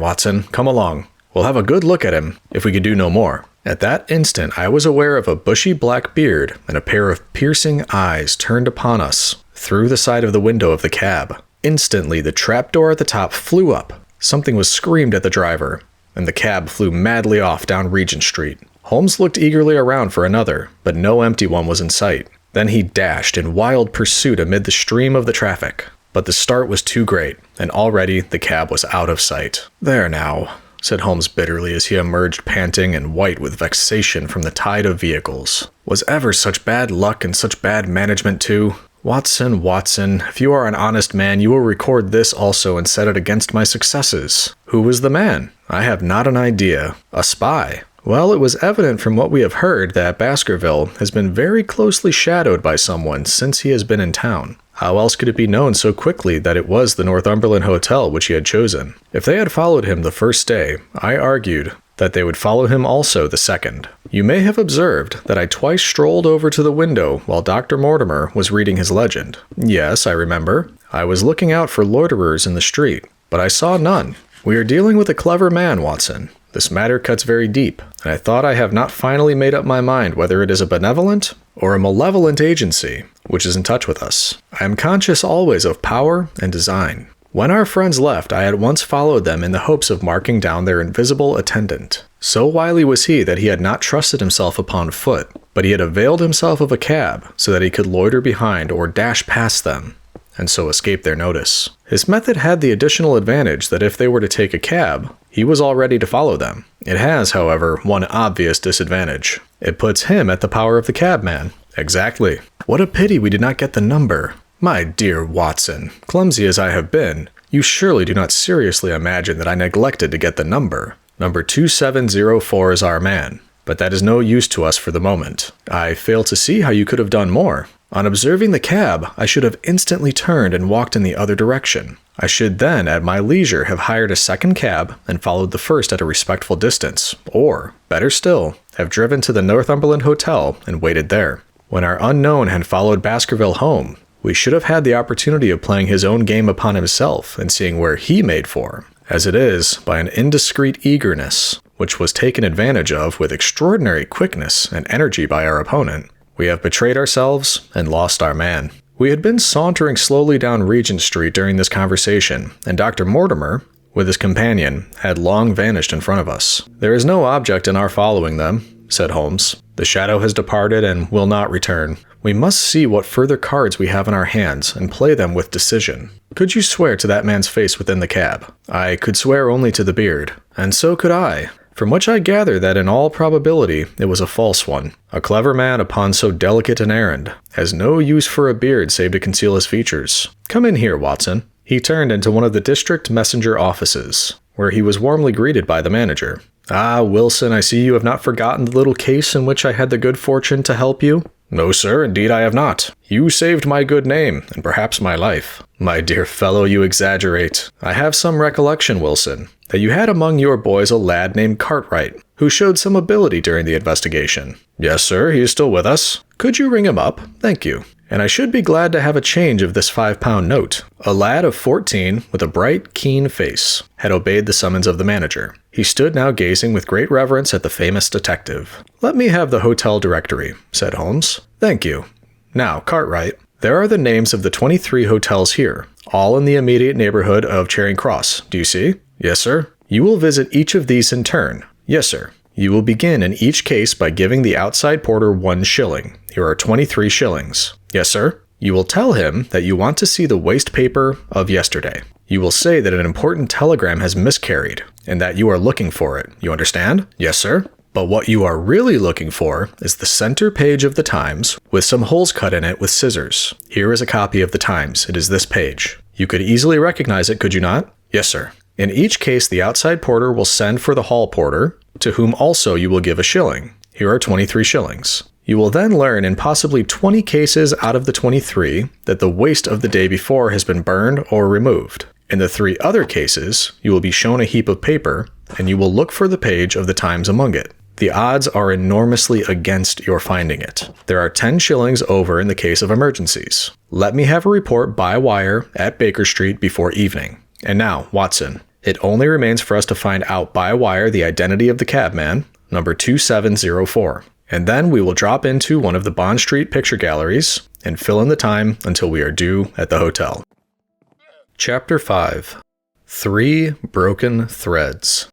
Watson. Come along. We'll have a good look at him, if we can do no more. At that instant I was aware of a bushy black beard and a pair of piercing eyes turned upon us through the side of the window of the cab. Instantly the trapdoor at the top flew up. Something was screamed at the driver, and the cab flew madly off down Regent Street. Holmes looked eagerly around for another, but no empty one was in sight. Then he dashed in wild pursuit amid the stream of the traffic. But the start was too great, and already the cab was out of sight. There now, said Holmes bitterly as he emerged panting and white with vexation from the tide of vehicles. Was ever such bad luck and such bad management too? Watson, Watson, if you are an honest man, you will record this also and set it against my successes. Who was the man? I have not an idea. A spy. Well, it was evident from what we have heard that Baskerville has been very closely shadowed by someone since he has been in town. How else could it be known so quickly that it was the Northumberland Hotel which he had chosen? If they had followed him the first day, I argued that they would follow him also the second. You may have observed that I twice strolled over to the window while Dr. Mortimer was reading his legend. Yes, I remember. I was looking out for loiterers in the street, but I saw none. We are dealing with a clever man, Watson. This matter cuts very deep, and I thought I have not finally made up my mind whether it is a benevolent or a malevolent agency which is in touch with us. I am conscious always of power and design. When our friends left, I at once followed them in the hopes of marking down their invisible attendant. So wily was he that he had not trusted himself upon foot, but he had availed himself of a cab so that he could loiter behind or dash past them, and so escape their notice. His method had the additional advantage that if they were to take a cab, he was all ready to follow them. It has, however, one obvious disadvantage. It puts him at the power of the cabman. Exactly. What a pity we did not get the number. My dear Watson, clumsy as I have been, you surely do not seriously imagine that I neglected to get the number. Number 2704 is our man, but that is no use to us for the moment. I fail to see how you could have done more. On observing the cab, I should have instantly turned and walked in the other direction. I should then, at my leisure, have hired a second cab and followed the first at a respectful distance, or, better still, have driven to the Northumberland Hotel and waited there. When our unknown had followed Baskerville home, we should have had the opportunity of playing his own game upon himself and seeing where he made for. As it is, by an indiscreet eagerness, which was taken advantage of with extraordinary quickness and energy by our opponent, we have betrayed ourselves and lost our man. We had been sauntering slowly down Regent Street during this conversation, and Dr. Mortimer, with his companion, had long vanished in front of us. There is no object in our following them, said Holmes. The shadow has departed and will not return. We must see what further cards we have in our hands and play them with decision. Could you swear to that man's face within the cab? I could swear only to the beard, and so could I. From which I gather that in all probability it was a false one. A clever man upon so delicate an errand has no use for a beard save to conceal his features. Come in here, Watson. He turned into one of the district messenger offices, where he was warmly greeted by the manager. Ah, Wilson, I see you have not forgotten the little case in which I had the good fortune to help you. No, sir, indeed I have not. You saved my good name, and perhaps my life. My dear fellow, you exaggerate. I have some recollection, Wilson, that you had among your boys a lad named Cartwright, who showed some ability during the investigation. Yes, sir, he is still with us. Could you ring him up? Thank you. And I should be glad to have a change of this £5 note. A lad of 14, with a bright, keen face, had obeyed the summons of the manager. He stood now gazing with great reverence at the famous detective. Let me have the hotel directory, said Holmes. Thank you. Now, Cartwright, there are the names of the 23 hotels here, all in the immediate neighborhood of Charing Cross. Do you see? Yes, sir. You will visit each of these in turn. Yes, sir. You will begin in each case by giving the outside porter 1 shilling. Here are 23 shillings. Yes, sir. You will tell him that you want to see the waste paper of yesterday. You will say that an important telegram has miscarried, and that you are looking for it. You understand? Yes, sir. But what you are really looking for is the center page of the Times with some holes cut in it with scissors. Here is a copy of the Times. It is this page. You could easily recognize it, could you not? Yes, sir. In each case, the outside porter will send for the hall porter, to whom also you will give a shilling. Here are 23 shillings. You will then learn in possibly 20 cases out of the 23 that the waste of the day before has been burned or removed. In the 3 other cases, you will be shown a heap of paper, and you will look for the page of the Times among it. The odds are enormously against your finding it. There are 10 shillings over in the case of emergencies. Let me have a report by wire at Baker Street before evening. And now, Watson, it only remains for us to find out by wire the identity of the cabman, number 2704. And then we will drop into one of the Bond Street picture galleries and fill in the time until we are due at the hotel. Chapter 5. 3 Broken Threads.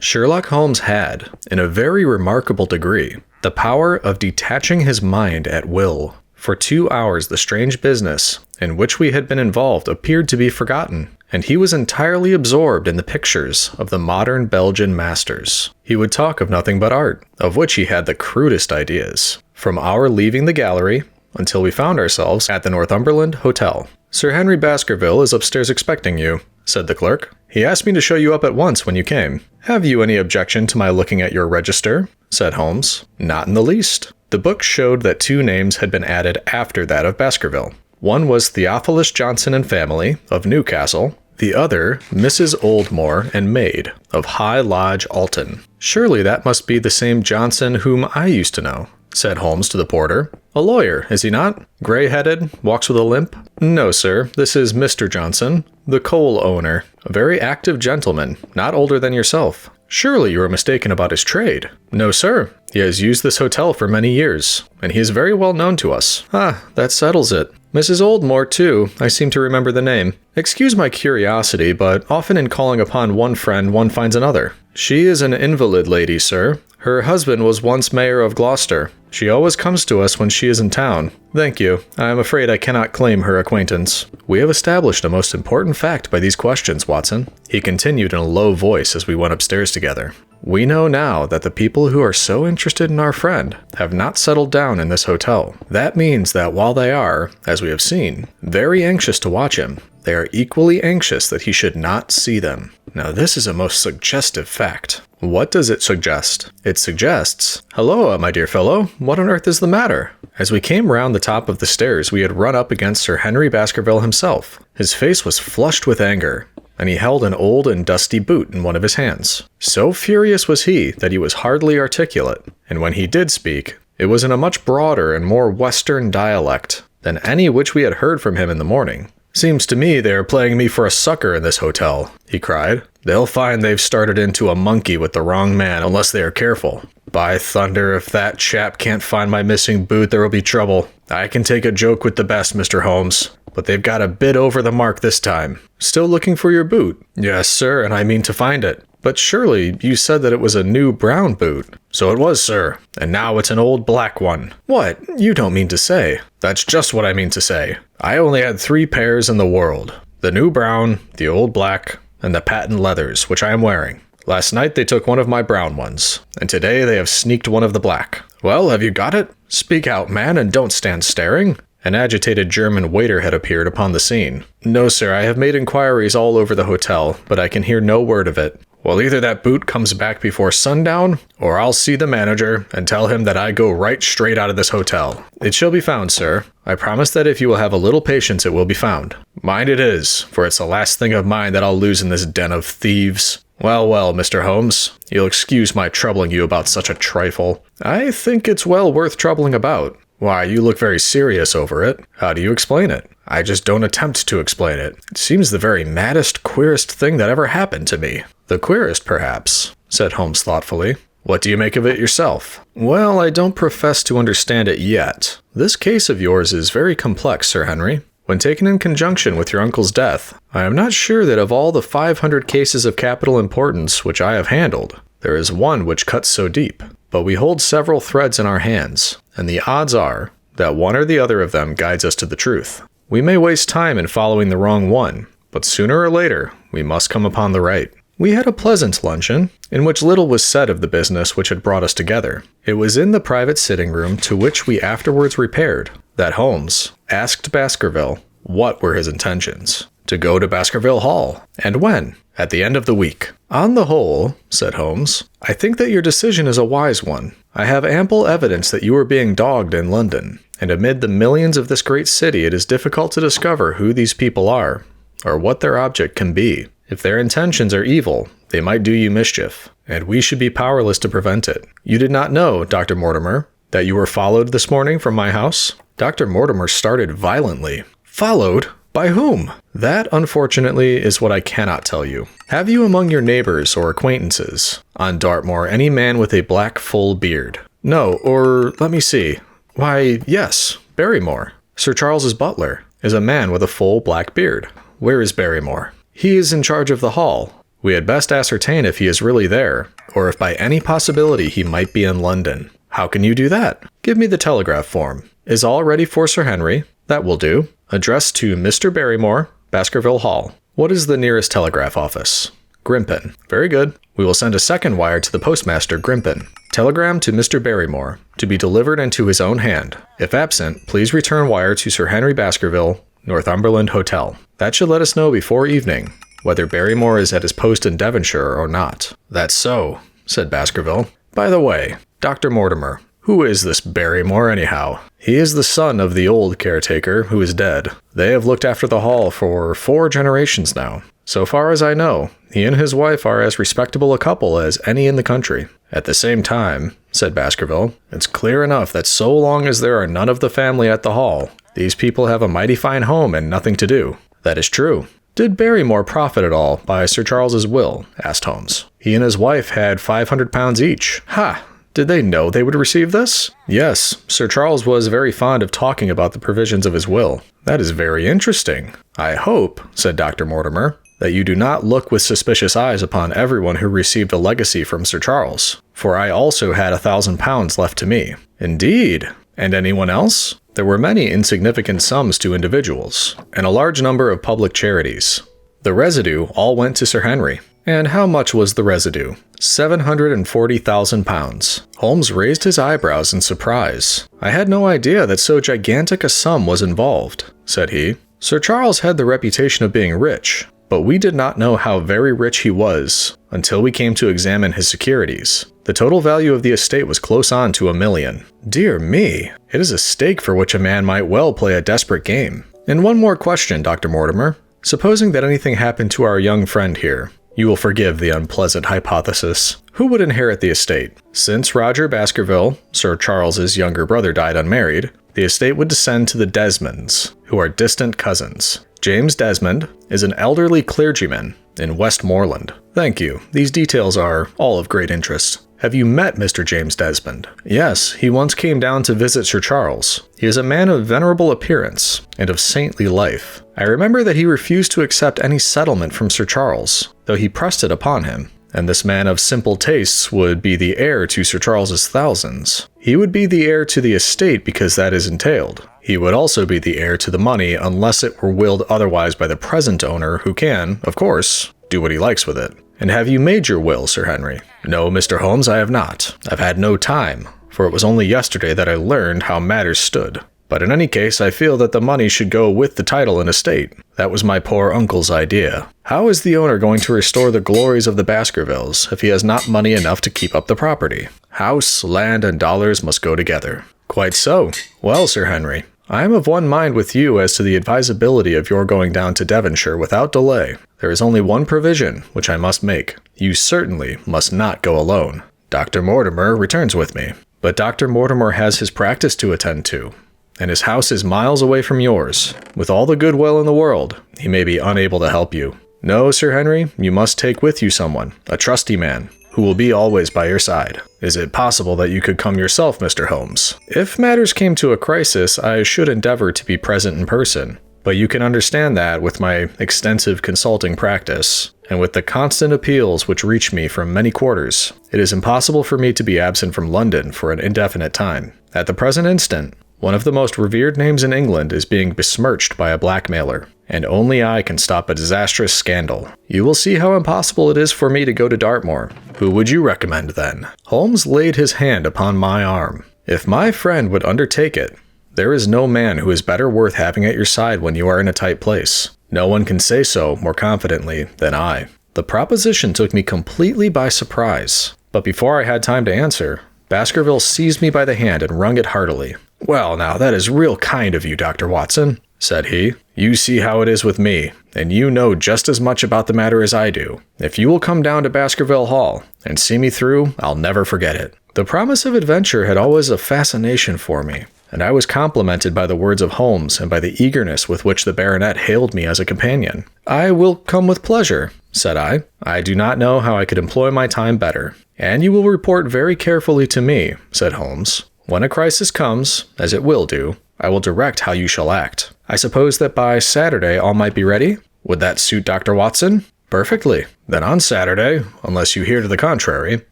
Sherlock Holmes had, in a very remarkable degree, the power of detaching his mind at will. For 2 hours the strange business in which we had been involved appeared to be forgotten, and he was entirely absorbed in the pictures of the modern Belgian masters. He would talk of nothing but art, of which he had the crudest ideas, from our leaving the gallery until we found ourselves at the Northumberland Hotel. "Sir Henry Baskerville is upstairs expecting you," said the clerk. "He asked me to show you up at once when you came." "Have you any objection to my looking at your register?" said Holmes. "Not in the least." The book showed that 2 names had been added after that of Baskerville. One was Theophilus Johnson and family, of Newcastle. The other, Mrs. Oldmore and maid, of High Lodge, Alton. "Surely that must be the same Johnson whom I used to know," said Holmes to the porter. "A lawyer, is he not? Gray-headed, walks with a limp?" "No, sir. This is Mr. Johnson, the coal owner. A very active gentleman, not older than yourself." "Surely you are mistaken about his trade." "No, sir. He has used this hotel for many years, and he is very well known to us." "Ah, that settles it. Mrs. Oldmore, too. I seem to remember the name. Excuse my curiosity, but often in calling upon one friend one finds another." "She is an invalid lady, sir. Her husband was once mayor of Gloucester. She always comes to us when she is in town." "Thank you. I am afraid I cannot claim her acquaintance." "We have established a most important fact by these questions, Watson," he continued in a low voice as we went upstairs together. "We know now that the people who are so interested in our friend have not settled down in this hotel. That means that while they are, as we have seen, very anxious to watch him, they are equally anxious that he should not see them. Now this is a most suggestive fact." "What does it suggest?" "It suggests... Hello, my dear fellow, what on earth is the matter?" As we came round the top of the stairs, we had run up against Sir Henry Baskerville himself. His face was flushed with anger, and he held an old and dusty boot in one of his hands. So furious was he that he was hardly articulate, and when he did speak, it was in a much broader and more western dialect than any which we had heard from him in the morning. "Seems to me they are playing me for a sucker in this hotel," he cried. "They'll find they've started into a monkey with the wrong man unless they are careful. By thunder, if that chap can't find my missing boot, there will be trouble. I can take a joke with the best, Mr. Holmes, but they've got a bit over the mark this time." "Still looking for your boot?" "Yes, sir, and I mean to find it." "But surely you said that it was a new brown boot." "So it was, sir, and now it's an old black one." "What? You don't mean to say..." "That's just what I mean to say. I only had 3 pairs in the world. The new brown, the old black, and the patent leathers, which I am wearing. Last night they took one of my brown ones, and today they have sneaked one of the black." "Well, have you got it? Speak out, man, and don't stand staring." An agitated German waiter had appeared upon the scene. "No, sir, I have made inquiries all over the hotel, but I can hear no word of it." "Well, either that boot comes back before sundown, or I'll see the manager and tell him that I go right straight out of this hotel." "It shall be found, sir. I promise that if you will have a little patience it will be found." "Mind it is, for it's the last thing of mine that I'll lose in this den of thieves." Well, well, Mr. Holmes, you'll excuse my troubling you about such a trifle." "I think it's well worth troubling about." "Why, you look very serious over it. How do you explain it?" "I just don't attempt to explain it. It seems the very maddest, queerest thing that ever happened to me." "The queerest, perhaps," said Holmes thoughtfully. "What do you make of it yourself?" "Well, I don't profess to understand it yet. This case of yours is very complex, Sir Henry. When taken in conjunction with your uncle's death, I am not sure that of all the 500 cases of capital importance which I have handled, there is one which cuts so deep. But we hold several threads in our hands, and the odds are that one or the other of them guides us to the truth. We may waste time in following the wrong one, but sooner or later, we must come upon the right. We had a pleasant luncheon, in which little was said of the business which had brought us together. It was in the private sitting room to which we afterwards repaired that Holmes asked Baskerville what were his intentions. To go to Baskerville Hall, and when? At the end of the week. On the whole, said Holmes, I think that your decision is a wise one. I have ample evidence that you are being dogged in London, and amid the millions of this great city it is difficult to discover who these people are, or what their object can be. If their intentions are evil, they might do you mischief, and we should be powerless to prevent it. You did not know, Dr. Mortimer, that you were followed this morning from my house? Dr. Mortimer started violently. Followed? By whom? That, unfortunately, is what I cannot tell you. Have you among your neighbors or acquaintances on Dartmoor any man with a black full beard? No, or let me see. Why, yes, Barrymore, Sir Charles's butler, is a man with a full black beard. Where is Barrymore? He is in charge of the hall. We had best ascertain if he is really there, or if by any possibility he might be in London. How can you do that? Give me the telegraph form. Is all ready for Sir Henry? That will do. Addressed to Mr. Barrymore, Baskerville Hall. What is the nearest telegraph office? Grimpen. Very good. We will send a second wire to the postmaster, Grimpen. Telegram to Mr. Barrymore, to be delivered into his own hand. If absent, please return wire to Sir Henry Baskerville, Northumberland Hotel. That should let us know before evening whether Barrymore is at his post in Devonshire or not. That's so, said Baskerville. By the way, Dr. Mortimer, who is this Barrymore anyhow? He is the son of the old caretaker who is dead. They have looked after the hall for 4 generations now. So far as I know, he and his wife are as respectable a couple as any in the country. At the same time, said Baskerville, it's clear enough that so long as there are none of the family at the hall, these people have a mighty fine home and nothing to do. That is true. Did Barrymore profit at all by Sir Charles's will? Asked Holmes. He and his wife had £500 each. Ha! Did they know they would receive this? Yes, Sir Charles was very fond of talking about the provisions of his will. That is very interesting. I hope, said Dr. Mortimer, that you do not look with suspicious eyes upon everyone who received a legacy from Sir Charles, for I also had £1,000 left to me. Indeed. And anyone else? There were many insignificant sums to individuals, and a large number of public charities. The residue all went to Sir Henry. And how much was the residue? £740,000. Holmes raised his eyebrows in surprise. I had no idea that so gigantic a sum was involved, said he. Sir Charles had the reputation of being rich, but we did not know how very rich he was until we came to examine his securities. The total value of the estate was close on to £1 million. Dear me, it is a stake for which a man might well play a desperate game. And one more question, Dr. Mortimer. Supposing that anything happened to our young friend here, you will forgive the unpleasant hypothesis. Who would inherit the estate? Since Roger Baskerville, Sir Charles's younger brother, died unmarried, the estate would descend to the Desmonds, who are distant cousins. James Desmond is an elderly clergyman in Westmoreland. Thank you. These details are all of great interest. Have you met Mr. James Desmond? Yes, he once came down to visit Sir Charles. He is a man of venerable appearance and of saintly life. I remember that he refused to accept any settlement from Sir Charles, though he pressed it upon him. And this man of simple tastes would be the heir to Sir Charles's thousands. He would be the heir to the estate because that is entailed. He would also be the heir to the money unless it were willed otherwise by the present owner, who can, of course, do what he likes with it. And have you made your will, Sir Henry? No, Mr. Holmes, I have not. I've had no time, for it was only yesterday that I learned how matters stood. But in any case, I feel that the money should go with the title and estate. That was my poor uncle's idea. How is the owner going to restore the glories of the Baskervilles if he has not money enough to keep up the property? House, land, and dollars must go together. Quite so. Well, Sir Henry, I am of one mind with you as to the advisability of your going down to Devonshire without delay. There is only one provision which I must make. You certainly must not go alone. Dr. Mortimer returns with me. But Dr. Mortimer has his practice to attend to, and his house is miles away from yours. With all the goodwill in the world, he may be unable to help you. No, Sir Henry, you must take with you someone, a trusty man, who will be always by your side. Is it possible that you could come yourself, Mr. Holmes? If matters came to a crisis, I should endeavor to be present in person. But you can understand that with my extensive consulting practice, and with the constant appeals which reach me from many quarters, it is impossible for me to be absent from London for an indefinite time. At the present instant, One of the most revered names in England is being besmirched by a blackmailer, and only I can stop a disastrous scandal. You will see how impossible it is for me to go to Dartmoor. Who would you recommend, then?" Holmes laid his hand upon my arm. "If my friend would undertake it, there is no man who is better worth having at your side when you are in a tight place. No one can say so more confidently than I." The proposition took me completely by surprise, but before I had time to answer, Baskerville seized me by the hand and wrung it heartily. "Well, now, that is real kind of you, Dr. Watson," said he. "You see how it is with me, and you know just as much about the matter as I do. If you will come down to Baskerville Hall and see me through, I'll never forget it." The promise of adventure had always a fascination for me, and I was complimented by the words of Holmes and by the eagerness with which the baronet hailed me as a companion. "I will come with pleasure," said I. "I do not know how I could employ my time better." "And you will report very carefully to me," said Holmes. "When a crisis comes, as it will do, I will direct how you shall act. I suppose that by Saturday all might be ready? Would that suit Dr. Watson?" "Perfectly. Then on Saturday, unless you hear to the contrary,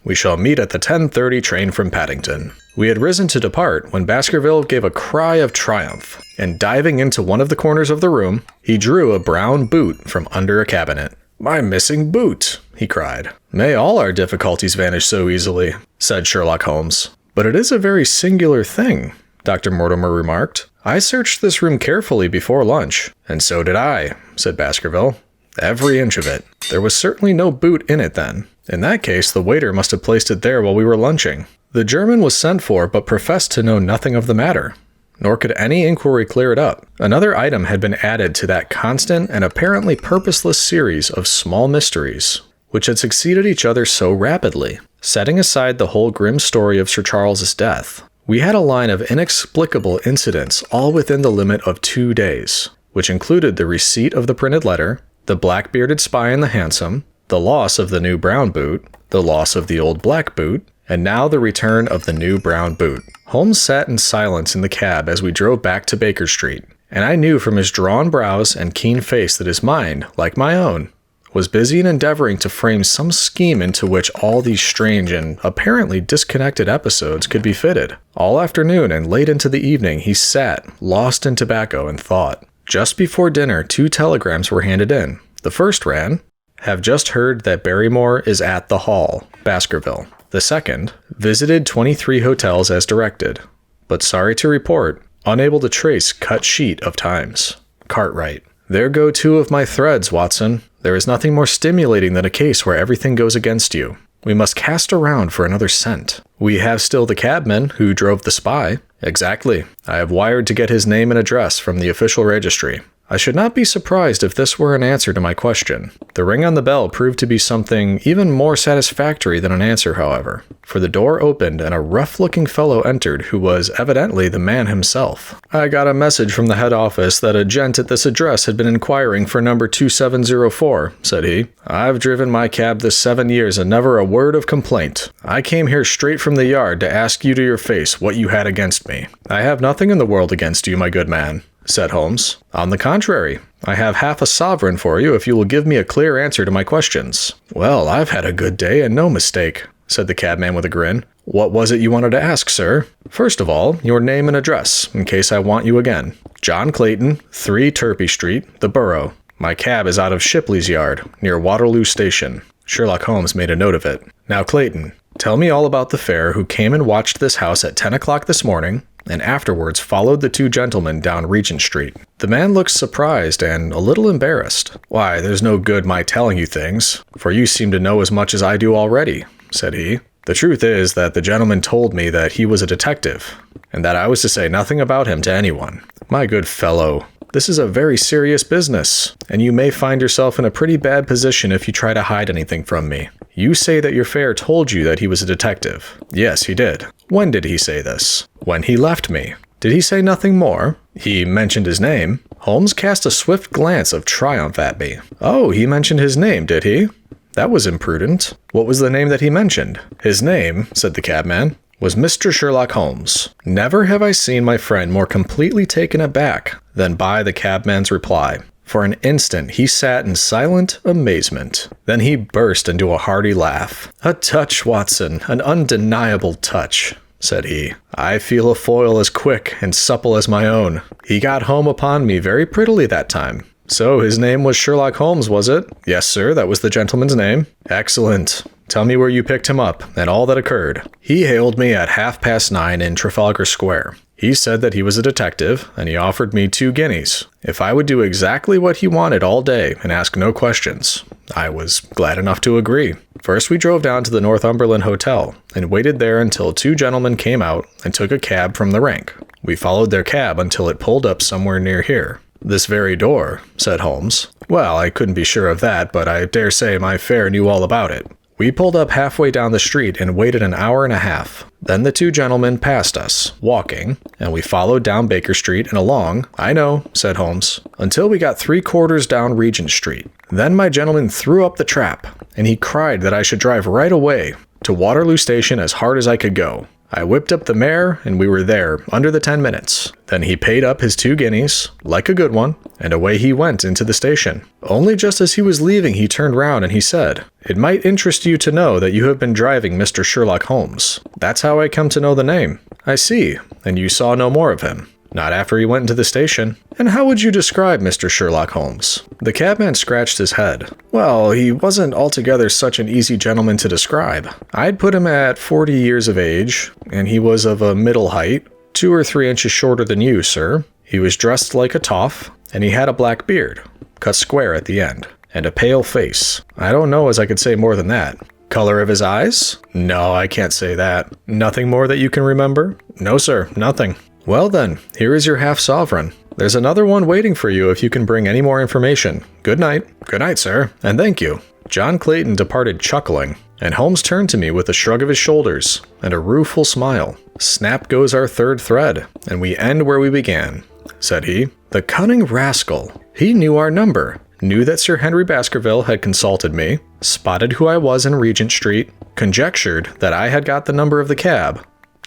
we shall meet at the 10:30 train from Paddington." We had risen to depart when Baskerville gave a cry of triumph, and diving into one of the corners of the room, he drew a brown boot from under a cabinet. "My missing boot!" he cried. "May all our difficulties vanish so easily," said Sherlock Holmes. "But it is a very singular thing," Dr. Mortimer remarked. "I searched this room carefully before lunch." "And so did I," said Baskerville. "Every inch of it. There was certainly no boot in it then. In that case, the waiter must have placed it there while we were lunching." The German was sent for, but professed to know nothing of the matter, nor could any inquiry clear it up. Another item had been added to that constant and apparently purposeless series of small mysteries, which had succeeded each other so rapidly. Setting aside the whole grim story of Sir Charles's death, we had a line of inexplicable incidents all within the limit of 2 days, which included the receipt of the printed letter, the black-bearded spy in the hansom, the loss of the new brown boot, the loss of the old black boot, and now the return of the new brown boot. Holmes sat in silence in the cab as we drove back to Baker Street, and I knew from his drawn brows and keen face that his mind, like my own, was busy in endeavoring to frame some scheme into which all these strange and apparently disconnected episodes could be fitted. All afternoon and late into the evening he sat, lost in tobacco and thought. Just before dinner, 2 telegrams were handed in. The first ran, "Have just heard that Barrymore is at the Hall, Baskerville." The second, "Visited 23 hotels as directed, but sorry to report, unable to trace cut sheet of times. Cartwright." There go 2 of my threads, Watson. There is nothing more stimulating than a case where everything goes against you. We must cast around for another scent. We have still the cabman who drove the spy. Exactly. I have wired to get his name and address from the official registry. I should not be surprised if this were an answer to my question. The ring on the bell proved to be something even more satisfactory than an answer, however, for the door opened and a rough-looking fellow entered who was evidently the man himself. "I got a message from the head office that a gent at this address had been inquiring for number 2704, said he. "I've driven my cab this 7 years and never a word of complaint. I came here straight from the yard to ask you to your face what you had against me." "I have nothing in the world against you, my good man," said Holmes. "On the contrary, I have half a sovereign for you if you will give me a clear answer to my questions." "Well, I've had a good day and no mistake," said the cabman with a grin. "What was it you wanted to ask, sir?" "First of all, your name and address, in case I want you again." "John Clayton, 3 Turpey Street, the Borough. My cab is out of Shipley's Yard, near Waterloo Station." Sherlock Holmes made a note of it. "Now, Clayton, tell me all about the fare who came and watched this house at 10 o'clock this morning, and afterwards followed the 2 gentlemen down Regent Street." The man looked surprised and a little embarrassed. "Why, there's no good my telling you things, for you seem to know as much as I do already," said he. "The truth is that the gentleman told me that he was a detective, and that I was to say nothing about him to anyone." "My good fellow, this is a very serious business, and you may find yourself in a pretty bad position if you try to hide anything from me. You say that your fare told you that he was a detective." "Yes, he did." "When did he say this?" "When he left me." "Did he say nothing more?" "He mentioned his name." Holmes cast a swift glance of triumph at me. "Oh, he mentioned his name, did he? That was imprudent. What was the name that he mentioned?" "His name," said the cabman, "was Mr. Sherlock Holmes." Never have I seen my friend more completely taken aback than by the cabman's reply. For an instant he sat in silent amazement. Then he burst into a hearty laugh. "A touch, Watson, an undeniable touch," said he. "I feel a foil as quick and supple as my own. He got home upon me very prettily that time." "So his name was Sherlock Holmes, was it?" "Yes, sir, that was the gentleman's name." "Excellent. Tell me where you picked him up, and all that occurred." "He hailed me at 9:30 in Trafalgar Square. He said that he was a detective, and he offered me 2 guineas if I would do exactly what he wanted all day and ask no questions. I was glad enough to agree. First we drove down to the Northumberland Hotel, and waited there until 2 gentlemen came out and took a cab from the rank. We followed their cab until it pulled up somewhere near here." "This very door," said Holmes. "Well, I couldn't be sure of that, but I dare say my fare knew all about it. We pulled up halfway down the street and waited an hour and a half. Then the 2 gentlemen passed us, walking, and we followed down Baker Street and along." "I know," said Holmes, "until we got 3/4 down Regent Street. Then my gentleman threw up the trap, and he cried that I should drive right away to Waterloo Station as hard as I could go. I whipped up the mare, and we were there under the 10 minutes. Then he paid up his 2 guineas, like a good one, and away he went into the station. Only just as he was leaving he turned round and he said, 'It might interest you to know that you have been driving Mr. Sherlock Holmes. That's how I come to know the name.' "I see. And you saw no more of him?" "Not after he went into the station." "And how would you describe Mr. Sherlock Holmes?" The cabman scratched his head. "Well, he wasn't altogether such an easy gentleman to describe. I'd put him at 40 years of age, and he was of a middle height, 2 or 3 inches shorter than you, sir. He was dressed like a toff, and he had a black beard, cut square at the end, and a pale face. I don't know as I could say more than that." "Color of his eyes?" "No, I can't say that." "Nothing more that you can remember?" "No, sir, nothing." "Well then, here is your half-sovereign. There's another one waiting for you if you can bring any more information. Good night." "Good night, sir, and thank you." John Clayton departed chuckling, and Holmes turned to me with a shrug of his shoulders and a rueful smile. "Snap goes our 3rd thread, and we end where we began," said he. "The cunning rascal! He knew our number, knew that Sir Henry Baskerville had consulted me, spotted who I was in Regent Street, conjectured that I had got the number of the cab,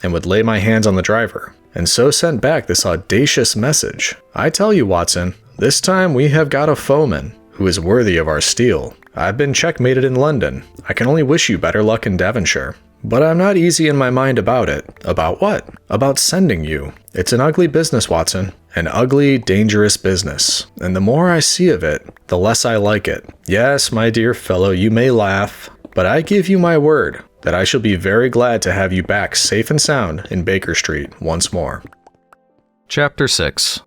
and would lay my hands on the driver, and so sent back this audacious message. I tell you, Watson, this time we have got a foeman who is worthy of our steel. I've been checkmated in London. I can only wish you better luck in Devonshire. But I'm not easy in my mind about it." "About what?" "About sending you. It's an ugly business, Watson. An ugly, dangerous business. And the more I see of it, the less I like it. Yes, my dear fellow, you may laugh, but I give you my word that I shall be very glad to have you back safe and sound in Baker Street once more." Chapter 6.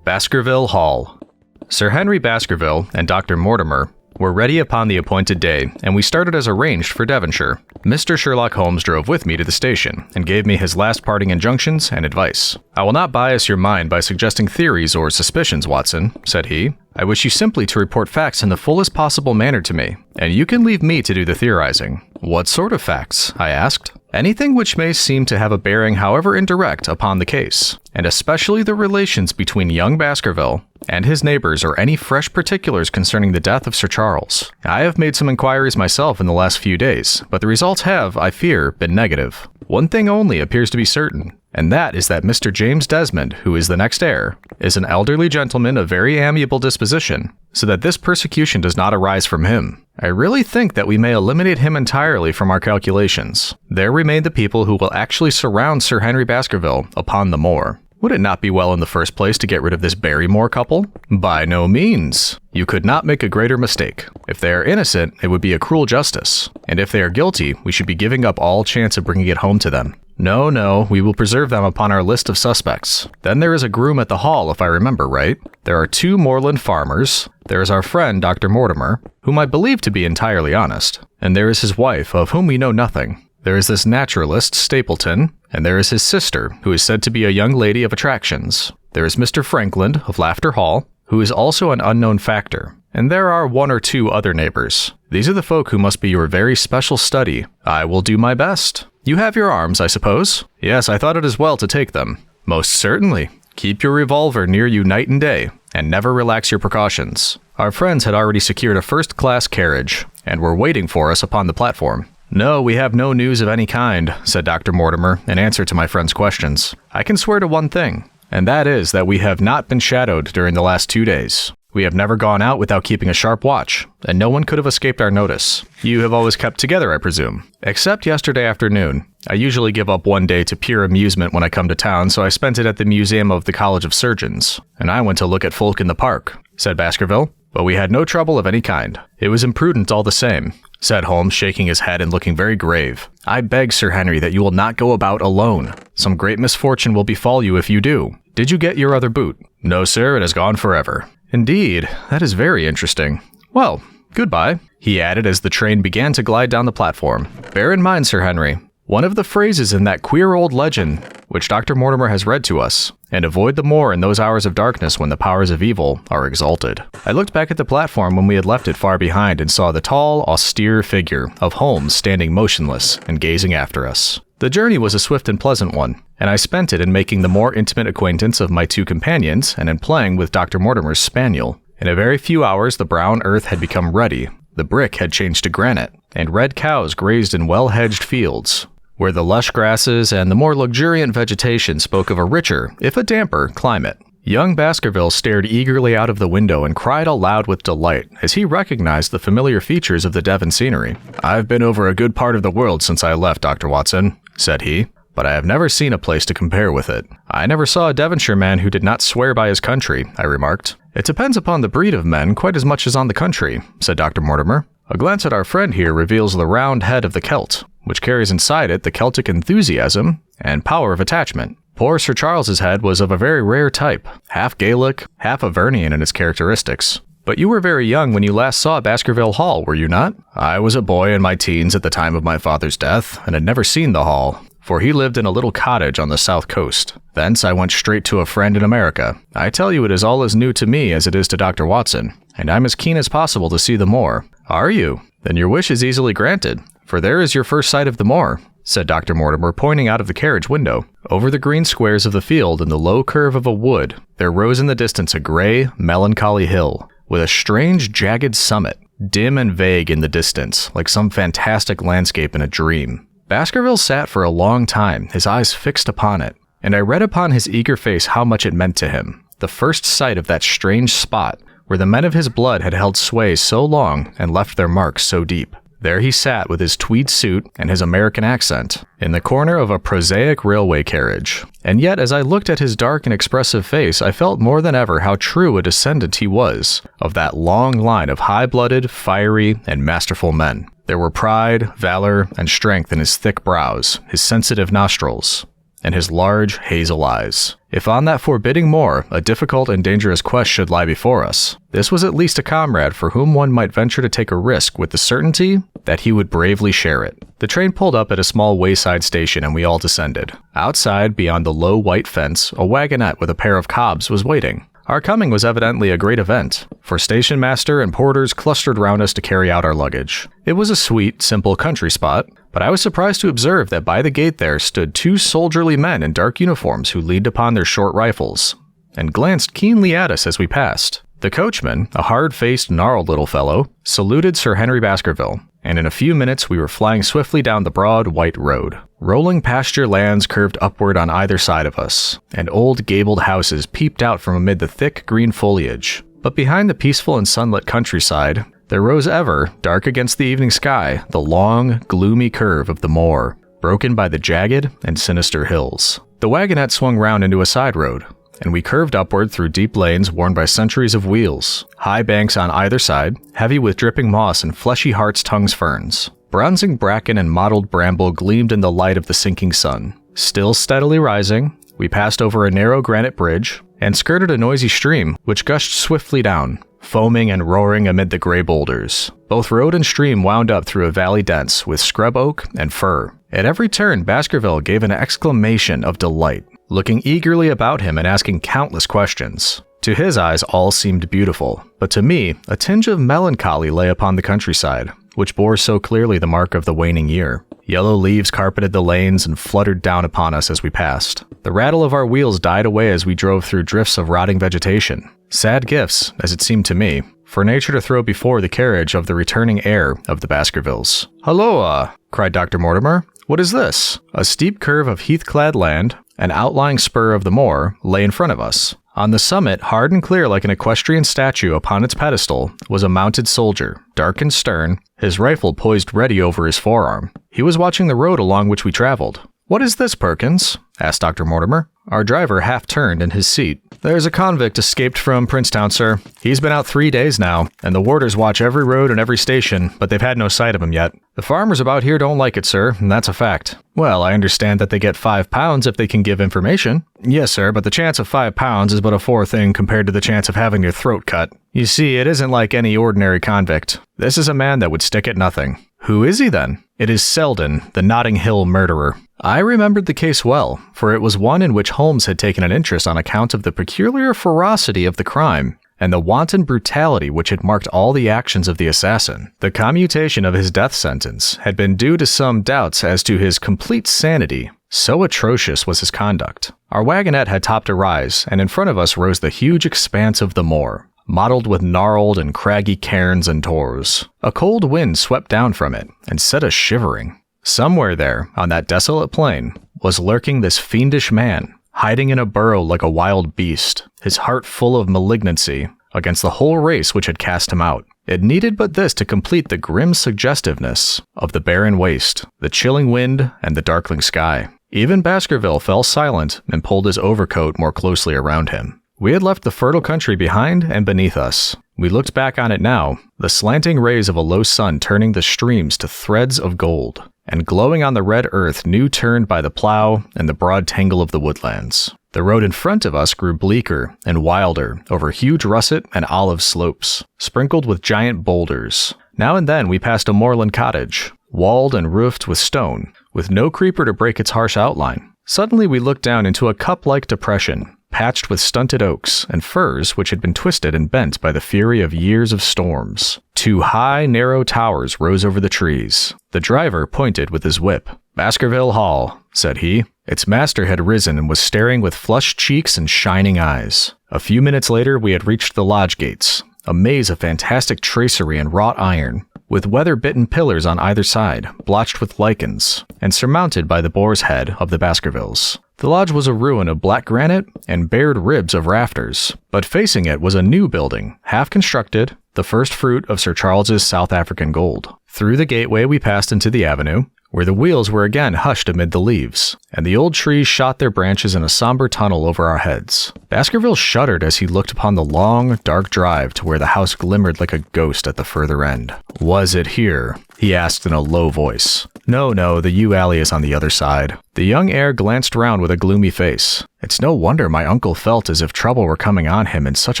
Baskerville Hall. Sir Henry Baskerville and Dr. Mortimer were ready upon the appointed day, and we started as arranged for Devonshire. Mr. Sherlock Holmes drove with me to the station, and gave me his last parting injunctions and advice. "I will not bias your mind by suggesting theories or suspicions, Watson," said he. "I wish you simply to report facts in the fullest possible manner to me, and you can leave me to do the theorizing." "What sort of facts?" I asked. "Anything which may seem to have a bearing, however indirect, upon the case, and especially the relations between young Baskerville and his neighbors, or any fresh particulars concerning the death of Sir Charles. I have made some inquiries myself in the last few days, but the results have, I fear, been negative. One thing only appears to be certain, and that is that Mr. James Desmond, who is the next heir, is an elderly gentleman of very amiable disposition, so that this persecution does not arise from him. I really think that we may eliminate him entirely from our calculations. There remain the people who will actually surround Sir Henry Baskerville upon the moor. Would it not be well in the first place to get rid of this Barrymore couple? By no means. You could not make a greater mistake. If they are innocent, it would be a cruel justice. And if they are guilty, we should be giving up all chance of bringing it home to them. No, we will preserve them upon our list of suspects. Then there is a groom at the Hall, if I remember right. There are 2 moorland farmers. There is our friend, Dr. Mortimer, whom I believe to be entirely honest. And there is his wife, of whom we know nothing. There is this naturalist, Stapleton, and there is his sister, who is said to be a young lady of attractions. There is Mr. Frankland, of Laughter Hall, who is also an unknown factor. And there are 1 or 2 other neighbors. These are the folk who must be your very special study. I will do my best. You have your arms, I suppose? Yes, I thought it as well to take them. Most certainly. Keep your revolver near you night and day, and never relax your precautions. Our friends had already secured a first-class carriage, and were waiting for us upon the platform. No, we have no news of any kind, said Dr. Mortimer, in answer to my friend's questions. I can swear to one thing, and that is that we have not been shadowed during the last 2 days. We have never gone out without keeping a sharp watch, and no one could have escaped our notice. You have always kept together, I presume. Except yesterday afternoon. I usually give up one day to pure amusement when I come to town, so I spent it at the Museum of the College of Surgeons. And I went to look at folk in the park, said Baskerville. But we had no trouble of any kind. It was imprudent all the same, said Holmes, shaking his head and looking very grave. I beg, Sir Henry, that you will not go about alone. Some great misfortune will befall you if you do. Did you get your other boot? No, sir, it has gone forever. Indeed, that is very interesting. Well, goodbye, he added as the train began to glide down the platform. Bear in mind, Sir Henry, one of the phrases in that queer old legend which Dr. Mortimer has read to us, and avoid the moor in those hours of darkness when the powers of evil are exalted. I looked back at the platform when we had left it far behind and saw the tall, austere figure of Holmes standing motionless and gazing after us. The journey was a swift and pleasant one, and I spent it in making the more intimate acquaintance of my two companions and in playing with Dr. Mortimer's spaniel. In a very few hours the brown earth had become ruddy, the brick had changed to granite, and red cows grazed in well-hedged fields, where the lush grasses and the more luxuriant vegetation spoke of a richer, if a damper, climate. Young Baskerville stared eagerly out of the window and cried aloud with delight as he recognized the familiar features of the Devon scenery. I've been over a good part of the world since I left, Dr. Watson, said he, but I have never seen a place to compare with it. I never saw a Devonshire man who did not swear by his country, I remarked. It depends upon the breed of men quite as much as on the country, said Dr. Mortimer. A glance at our friend here reveals the round head of the Celt, which carries inside it the Celtic enthusiasm and power of attachment. Poor Sir Charles's head was of a very rare type, half Gaelic, half Avernian in its characteristics. But you were very young when you last saw Baskerville Hall, were you not? I was a boy in my teens at the time of my father's death, and had never seen the hall, for he lived in a little cottage on the south coast. Thence I went straight to a friend in America. I tell you it is all as new to me as it is to Dr. Watson, and I'm as keen as possible to see the moor. Are you? Then your wish is easily granted, for there is your first sight of the moor, said Dr. Mortimer, pointing out of the carriage window. Over the green squares of the field and the low curve of a wood, there rose in the distance a gray, melancholy hill, with a strange, jagged summit, dim and vague in the distance, like some fantastic landscape in a dream. Baskerville sat for a long time, his eyes fixed upon it, and I read upon his eager face how much it meant to him. The first sight of that strange spot, where the men of his blood had held sway so long and left their marks so deep. There he sat with his tweed suit and his American accent, in the corner of a prosaic railway carriage. And yet, as I looked at his dark and expressive face, I felt more than ever how true a descendant he was of that long line of high-blooded, fiery, and masterful men. There were pride, valor, and strength in his thick brows, his sensitive nostrils, and his large hazel eyes. If on that forbidding moor a difficult and dangerous quest should lie before us, this was at least a comrade for whom one might venture to take a risk with the certainty that he would bravely share it. The train pulled up at a small wayside station and we all descended. Outside, beyond the low white fence, a wagonette with a pair of cobs was waiting. Our coming was evidently a great event, for station master and porters clustered round us to carry out our luggage. It was a sweet, simple country spot, but I was surprised to observe that by the gate there stood two soldierly men in dark uniforms who leaned upon their short rifles, and glanced keenly at us as we passed. The coachman, a hard-faced, gnarled little fellow, saluted Sir Henry Baskerville, and in a few minutes we were flying swiftly down the broad, white road. Rolling pasture lands curved upward on either side of us, and old gabled houses peeped out from amid the thick green foliage. But behind the peaceful and sunlit countryside, there rose ever, dark against the evening sky, the long, gloomy curve of the moor, broken by the jagged and sinister hills. The wagonette swung round into a side road, and we curved upward through deep lanes worn by centuries of wheels, high banks on either side, heavy with dripping moss and fleshy hart's tongues ferns. Bronzing bracken and mottled bramble gleamed in the light of the sinking sun. Still steadily rising, we passed over a narrow granite bridge and skirted a noisy stream which gushed swiftly down, foaming and roaring amid the gray boulders. Both road and stream wound up through a valley dense with scrub oak and fir. At every turn, Baskerville gave an exclamation of delight, looking eagerly about him and asking countless questions. To his eyes all seemed beautiful, but to me a tinge of melancholy lay upon the countryside, which bore so clearly the mark of the waning year. Yellow leaves carpeted the lanes and fluttered down upon us as we passed. The rattle of our wheels died away as we drove through drifts of rotting vegetation. Sad gifts, as it seemed to me, for nature to throw before the carriage of the returning heir of the Baskervilles. "Halloa!" cried Dr. Mortimer. "What is this?" A steep curve of heath-clad land, an outlying spur of the moor, lay in front of us. On the summit, hard and clear like an equestrian statue upon its pedestal, was a mounted soldier, dark and stern, his rifle poised ready over his forearm. He was watching the road along which we traveled. "What is this, Perkins?" asked Dr. Mortimer. Our driver half turned in his seat. "There's a convict escaped from Princetown, sir. He's been out 3 days now, and the warders watch every road and every station, but they've had no sight of him yet. The farmers about here don't like it, sir, and that's a fact." "Well, I understand that they get £5 if they can give information." "Yes, sir, but the chance of £5 is but a poor thing compared to the chance of having your throat cut. You see, it isn't like any ordinary convict. This is a man that would stick at nothing." "Who is he, then?" "It is Selden, the Notting Hill murderer." I remembered the case well, for it was one in which Holmes had taken an interest on account of the peculiar ferocity of the crime and the wanton brutality which had marked all the actions of the assassin. The commutation of his death sentence had been due to some doubts as to his complete sanity. So atrocious was his conduct. Our wagonette had topped a rise, and in front of us rose the huge expanse of the moor, mottled with gnarled and craggy cairns and tors. A cold wind swept down from it and set us shivering. Somewhere there, on that desolate plain, was lurking this fiendish man, hiding in a burrow like a wild beast, his heart full of malignancy against the whole race which had cast him out. It needed but this to complete the grim suggestiveness of the barren waste, the chilling wind, and the darkling sky. Even Baskerville fell silent and pulled his overcoat more closely around him. We had left the fertile country behind and beneath us. We looked back on it now, the slanting rays of a low sun turning the streams to threads of gold, and glowing on the red earth new turned by the plow and the broad tangle of the woodlands. The road in front of us grew bleaker and wilder over huge russet and olive slopes, sprinkled with giant boulders. Now and then we passed a moorland cottage, walled and roofed with stone, with no creeper to break its harsh outline. Suddenly we looked down into a cup-like depression, patched with stunted oaks and firs which had been twisted and bent by the fury of years of storms. 2 high, narrow towers rose over the trees. The driver pointed with his whip. "Baskerville Hall," said he. Its master had risen and was staring with flushed cheeks and shining eyes. A few minutes later we had reached the lodge gates, a maze of fantastic tracery and wrought iron, with weather-bitten pillars on either side, blotched with lichens, and surmounted by the boar's head of the Baskervilles. The lodge was a ruin of black granite and bared ribs of rafters, but facing it was a new building, half-constructed, the first fruit of Sir Charles's South African gold. Through the gateway we passed into the avenue, where the wheels were again hushed amid the leaves, and the old trees shot their branches in a somber tunnel over our heads. Baskerville shuddered as he looked upon the long, dark drive to where the house glimmered like a ghost at the further end. "Was it here?" he asked in a low voice. No, the yew alley is on the other side." The young heir glanced round with a gloomy face. "It's no wonder my uncle felt as if trouble were coming on him in such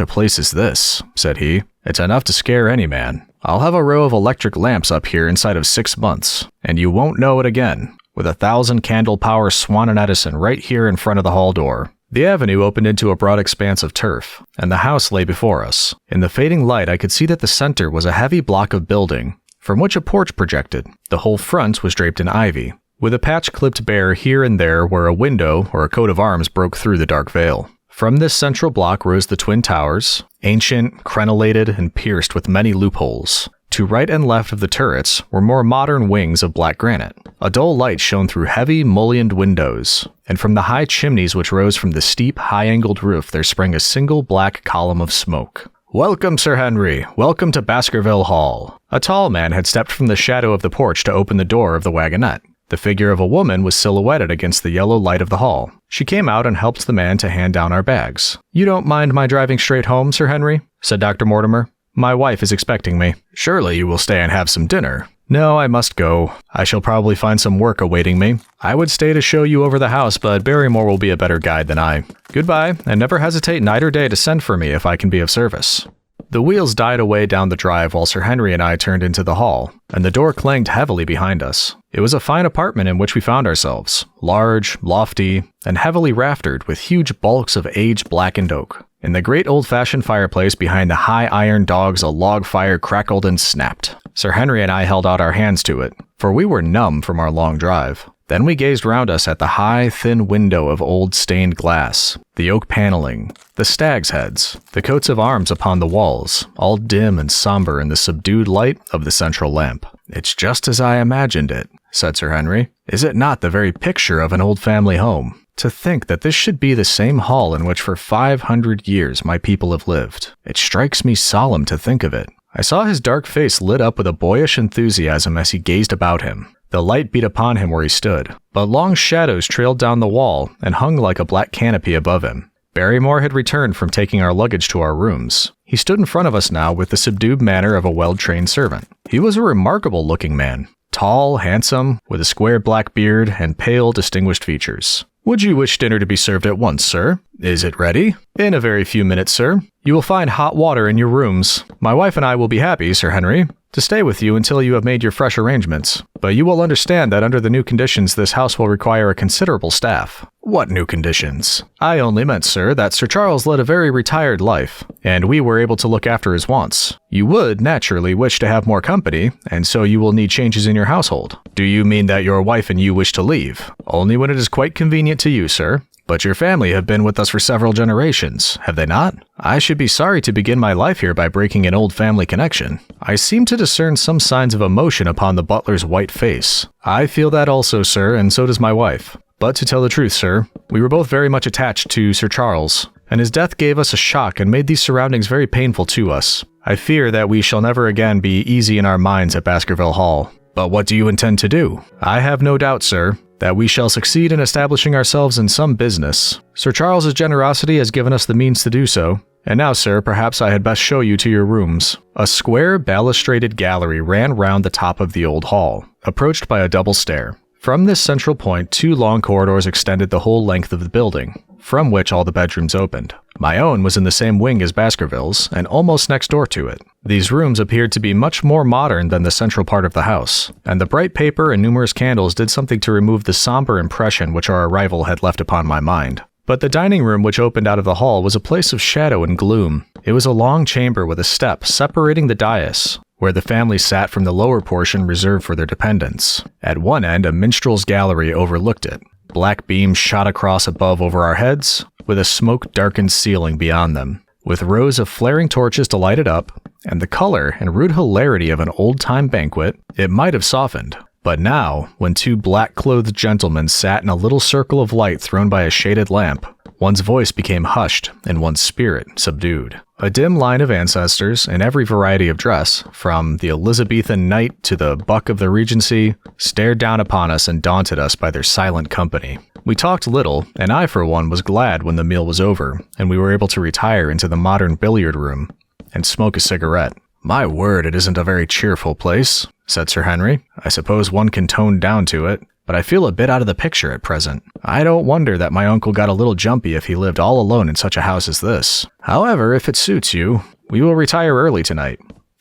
a place as this," said he. "It's enough to scare any man. I'll have a row of electric lamps up here inside of 6 months, and you won't know it again, with 1,000 candle power Swan & Edison right here in front of the hall door." The avenue opened into a broad expanse of turf, and the house lay before us. In the fading light I could see that the center was a heavy block of building, from which a porch projected. The whole front was draped in ivy, with a patch clipped bare here and there where a window or a coat of arms broke through the dark veil. From this central block rose the twin towers, ancient, crenellated, and pierced with many loopholes. To right and left of the turrets were more modern wings of black granite. A dull light shone through heavy, mullioned windows, and from the high chimneys which rose from the steep, high-angled roof there sprang a single black column of smoke. "Welcome, Sir Henry. Welcome to Baskerville Hall." A tall man had stepped from the shadow of the porch to open the door of the wagonette. The figure of a woman was silhouetted against the yellow light of the hall. She came out and helped the man to hand down our bags. "You don't mind my driving straight home, Sir Henry?" said Dr. Mortimer. "My wife is expecting me." "Surely you will stay and have some dinner." "No, I must go. I shall probably find some work awaiting me. I would stay to show you over the house, but Barrymore will be a better guide than I. Goodbye, and never hesitate night or day to send for me if I can be of service." The wheels died away down the drive while Sir Henry and I turned into the hall, and the door clanged heavily behind us. It was a fine apartment in which we found ourselves, large, lofty, and heavily raftered with huge bulks of age-blackened oak. In the great old-fashioned fireplace behind the high iron dogs a log fire crackled and snapped. Sir Henry and I held out our hands to it, for we were numb from our long drive. Then we gazed round us at the high, thin window of old stained glass, the oak paneling, the stags' heads, the coats of arms upon the walls, all dim and somber in the subdued light of the central lamp. "It's just as I imagined it," said Sir Henry. "Is it not the very picture of an old family home? To think that this should be the same hall in which for 500 years my people have lived. It strikes me solemn to think of it. I saw his dark face lit up with a boyish enthusiasm as he gazed about him. The light beat upon him where he stood, but long shadows trailed down the wall and hung like a black canopy above him. Barrymore had returned from taking our luggage to our rooms. He stood in front of us now with the subdued manner of a well-trained servant. He was a remarkable-looking man. Tall, handsome, with a square black beard and pale, distinguished features. "Would you wish dinner to be served at once, sir? Is it ready?" "In a very few minutes, sir. You will find hot water in your rooms. My wife and I will be happy, Sir Henry, to stay with you until you have made your fresh arrangements. But you will understand that under the new conditions this house will require a considerable staff." "What new conditions?" "I only meant, sir, that Sir Charles led a very retired life, and we were able to look after his wants. You would, naturally, wish to have more company, and so you will need changes in your household." "Do you mean that your wife and you wish to leave?" "Only when it is quite convenient to you, sir." "But your family have been with us for several generations, have they not?" "I should be sorry to begin my life here by breaking an old family connection." I seemed to discern some signs of emotion upon the butler's white face. "I feel that also, sir, and so does my wife. But to tell the truth, sir, we were both very much attached to Sir Charles, and his death gave us a shock and made these surroundings very painful to us. I fear that we shall never again be easy in our minds at Baskerville Hall." "But what do you intend to do?" "I have no doubt, sir, that we shall succeed in establishing ourselves in some business. Sir Charles's generosity has given us the means to do so. And now, sir, perhaps I had best show you to your rooms." A square, balustraded gallery ran round the top of the old hall, approached by a double stair. From this central point, 2 long corridors extended the whole length of the building, from which all the bedrooms opened. My own was in the same wing as Baskerville's, and almost next door to it. These rooms appeared to be much more modern than the central part of the house, and the bright paper and numerous candles did something to remove the somber impression which our arrival had left upon my mind. But the dining room which opened out of the hall was a place of shadow and gloom. It was a long chamber with a step separating the dais, where the family sat from the lower portion reserved for their dependents. At one end, a minstrel's gallery overlooked it. Black beams shot across above over our heads, with a smoke-darkened ceiling beyond them, with rows of flaring torches to light it up, and the color and rude hilarity of an old-time banquet. It might have softened. But now, when 2 black-clothed gentlemen sat in a little circle of light thrown by a shaded lamp, one's voice became hushed and one's spirit subdued. A dim line of ancestors, in every variety of dress, from the Elizabethan knight to the buck of the Regency, stared down upon us and daunted us by their silent company. We talked little, and I for one was glad when the meal was over, and we were able to retire into the modern billiard room and smoke a cigarette. "My word, it isn't a very cheerful place," said Sir Henry. "I suppose one can tone down to it, but I feel a bit out of the picture at present. I don't wonder that my uncle got a little jumpy if he lived all alone in such a house as this. However, if it suits you, we will retire early tonight,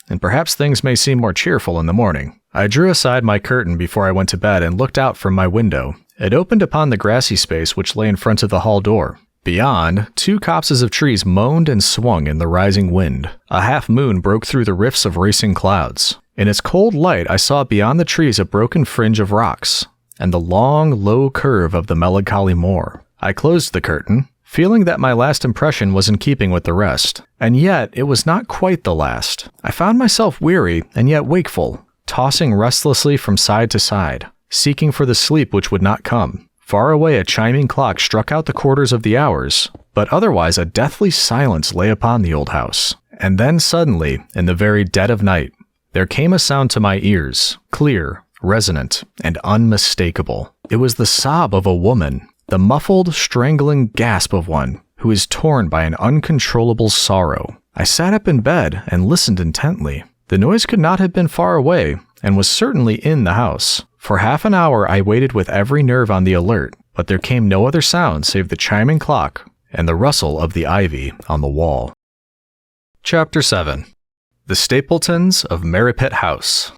and perhaps things may seem more cheerful in the morning." I drew aside my curtain before I went to bed and looked out from my window. It opened upon the grassy space which lay in front of the hall door. Beyond, 2 copses of trees moaned and swung in the rising wind. A half-moon broke through the rifts of racing clouds. In its cold light, I saw beyond the trees a broken fringe of rocks, and the long, low curve of the melancholy moor. I closed the curtain, feeling that my last impression was in keeping with the rest. And yet, it was not quite the last. I found myself weary and yet wakeful, tossing restlessly from side to side, seeking for the sleep which would not come. Far away a chiming clock struck out the quarters of the hours, but otherwise a deathly silence lay upon the old house. And then suddenly, in the very dead of night, there came a sound to my ears, clear, resonant, and unmistakable. It was the sob of a woman, the muffled, strangling gasp of one who is torn by an uncontrollable sorrow. I sat up in bed and listened intently. The noise could not have been far away, and was certainly in the house. For half an hour I waited with every nerve on the alert, but there came no other sound save the chiming clock and the rustle of the ivy on the wall. Chapter 7. The Stapletons of Merripit House.